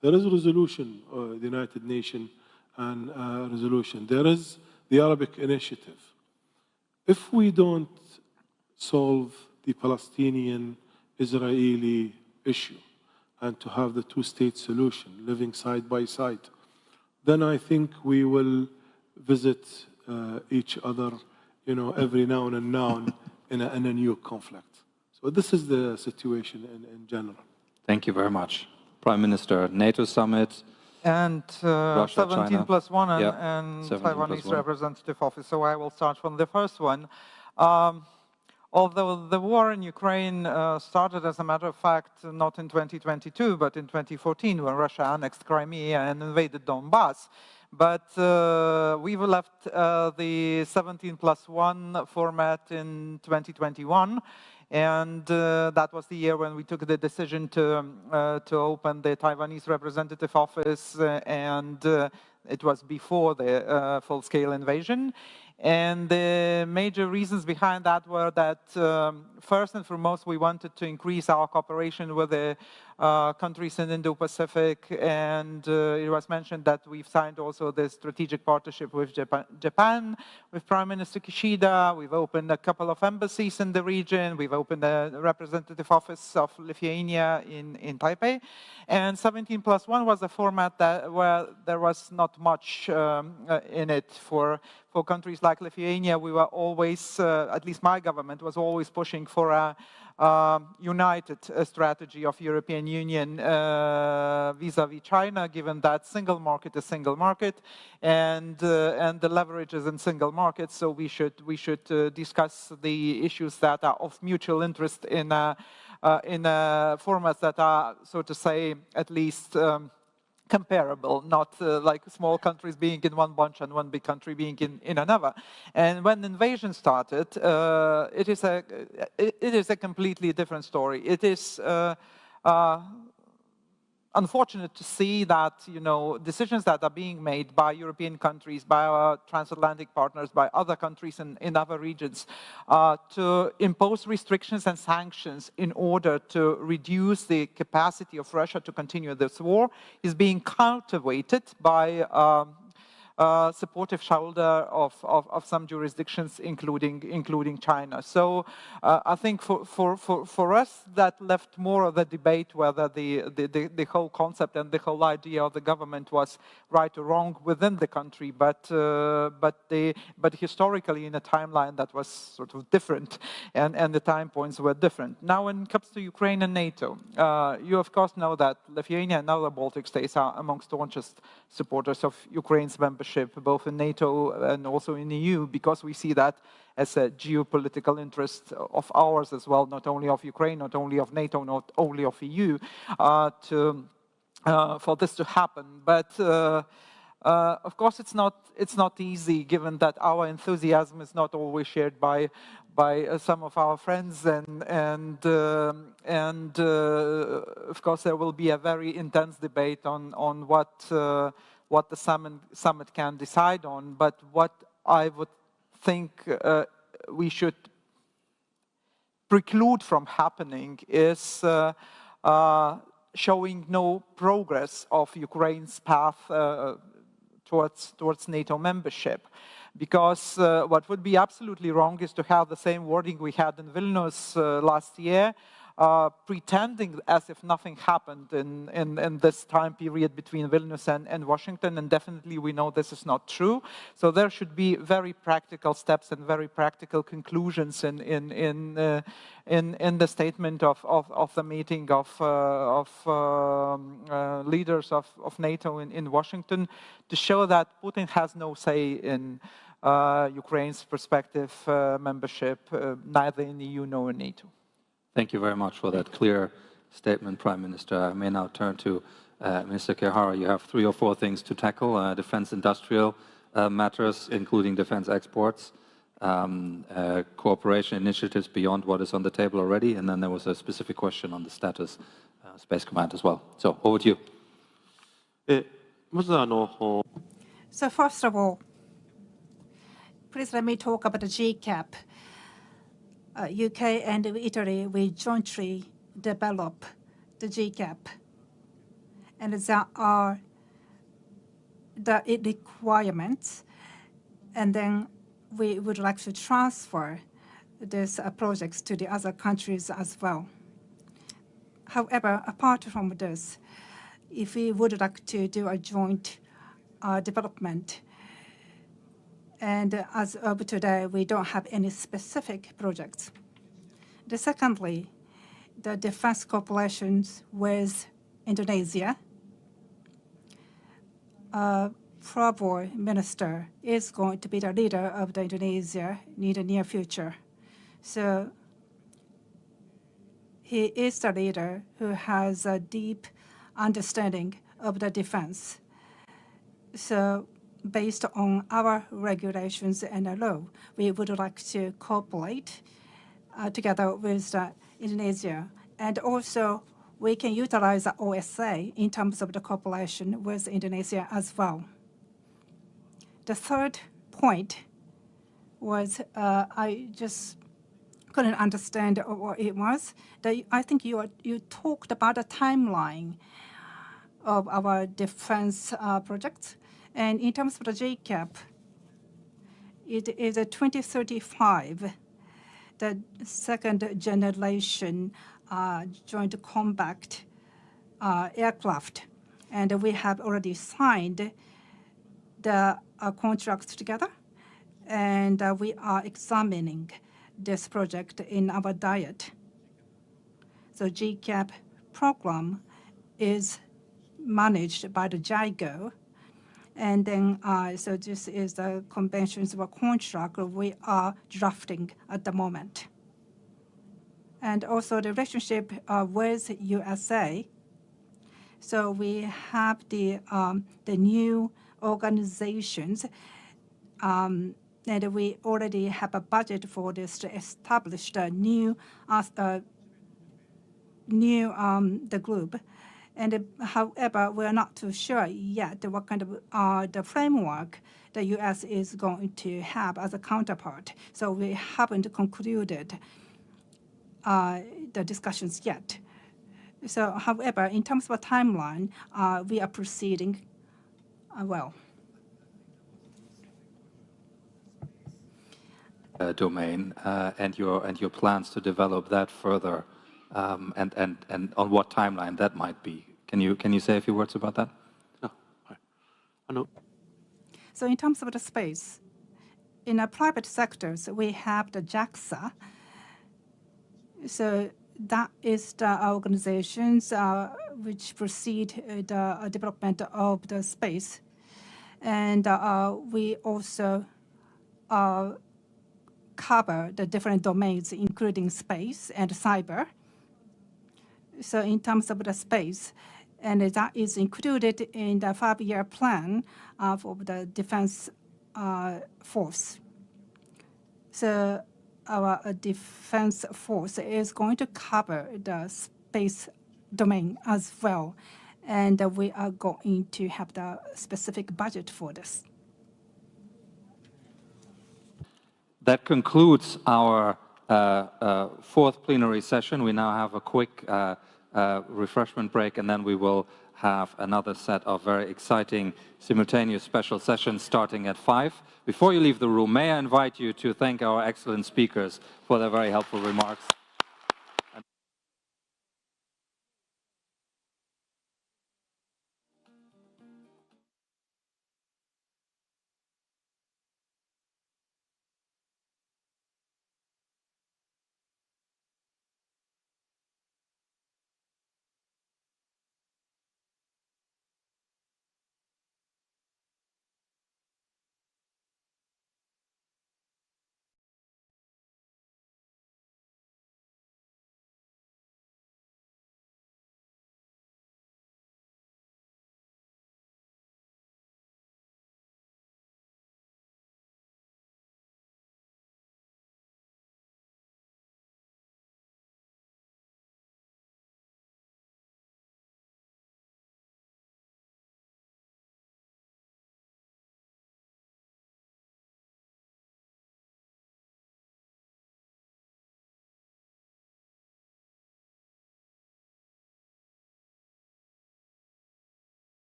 Speaker 15: There is a resolution, the United Nations and resolution. There is the Arabic initiative. If we don't solve the Palestinian-Israeli issue and to have the two-state solution living side by side, then I think we will visit each other, every now and now in a new conflict. So this is the situation in general.
Speaker 8: Thank you very much. Prime Minister, NATO summit.
Speaker 5: And
Speaker 8: Russia,
Speaker 5: 17
Speaker 8: China.
Speaker 5: plus 1 and,
Speaker 8: Yeah,
Speaker 5: and
Speaker 8: 17
Speaker 5: Taiwanese
Speaker 8: plus 1.
Speaker 5: representative office. So I will start from the first one. Although the war in Ukraine started, as a matter of fact, not in 2022, but in 2014, when Russia annexed Crimea and invaded Donbass. But we've left the 17 plus 1 format in 2021. And that was the year when we took the decision to open the Taiwanese representative office, and it was before the full-scale invasion. And the major reasons behind that were that, first and foremost, we wanted to increase our cooperation with the countries in Indo-Pacific, and it was mentioned that we've signed also the strategic partnership with Japan, with Prime Minister Kishida. We've opened a couple of embassies in the region. We've opened a representative office of Lithuania in Taipei. And 17 plus 1 was a format where there was not much in it for countries like Lithuania. We were always, at least my government was always pushing for a united strategy of European Union vis-à-vis China, given that single market is single market, and the leverage is in single markets. So we should discuss the issues that are of mutual interest in formats that are, so to say, at least comparable, not like small countries being in one bunch and one big country being in another. And when the invasion started, it is a completely different story. It is unfortunate to see that, decisions that are being made by European countries, by our transatlantic partners, by other countries in other regions, to impose restrictions and sanctions in order to reduce the capacity of Russia to continue this war is being counterweighted by supportive shoulder of some jurisdictions, including China. So I think for us that left more of the debate whether the whole concept and the whole idea of the government was right or wrong within the country, but historically in a timeline that was sort of different, and the time points were different. Now when it comes to Ukraine and NATO, you of course know that Lithuania and other Baltic states are amongst the staunchest supporters of Ukraine's membership, both in NATO and also in the EU, because we see that as a geopolitical interest of ours as well, not only of Ukraine, not only of NATO, not only of EU, for this to happen. But of course, it's not easy, given that our enthusiasm is not always shared by some of our friends, and of course there will be a very intense debate on what the summit can decide on. But what I would think we should preclude from happening is showing no progress of Ukraine's path towards NATO membership. Because what would be absolutely wrong is to have the same wording we had in Vilnius last year, pretending as if nothing happened in this time period between Vilnius and Washington, and definitely we know this is not true. So there should be very practical steps and very practical conclusions in the statement of the meeting of leaders of NATO in Washington, to show that Putin has no say in Ukraine's prospective membership, neither in the EU nor in NATO.
Speaker 8: Thank you very much for that clear statement, Prime Minister. I may now turn to Mr. Kihara. You have 3 or 4 things to tackle: defense industrial matters, including defense exports, cooperation initiatives beyond what is on the table already, and then there was a specific question on the status Space Command as well. So over to you.
Speaker 3: So first of all, please let me talk about the GCAP. UK and Italy, we jointly develop the GCAP. And there are the requirements. And then we would like to transfer these projects to the other countries as well. However, apart from this, if we would like to do a joint development, and as of today, we don't have any specific projects. Secondly, the defense cooperations with Indonesia. Prabowo minister is going to be the leader of the Indonesia in the near future. So he is the leader who has a deep understanding of the defense. So based on our regulations and law, we would like to cooperate together with Indonesia. And also, we can utilize the OSA in terms of the cooperation with Indonesia as well. The third point was I just couldn't understand what it was. I think you talked about a timeline of our defense projects. And in terms of the JCAP, it is a 2035, the second generation joint combat aircraft. And we have already signed the contracts together. And we are examining this project in our diet. So GCAP program is managed by the JIGO. And then, so this is the conventions of a contract we are drafting at the moment. And also the relationship with USA. So we have the new organizations, and we already have a budget for this to establish the new the group. And however, we're not too sure yet what kind of the framework the U.S. is going to have as a counterpart. So we haven't concluded the discussions yet. So however, in terms of a timeline, we are proceeding well.
Speaker 8: Domain and your plans to develop that further, and on what timeline that might be. Can you say a few words about that?
Speaker 3: No. So in terms of the space, in the private sectors, we have the JAXA. So that is the organizations which precede the development of the space. And we also cover the different domains, including space and cyber. So in terms of the space, and that is included in the 5-year plan for the defense force. So our defense force is going to cover the space domain as well. And we are going to have the specific budget for this.
Speaker 8: That concludes our fourth plenary session. We now have a quick refreshment break, and then we will have another set of very exciting simultaneous special sessions starting at 5. Before you leave the room, may I invite you to thank our excellent speakers for their very helpful remarks.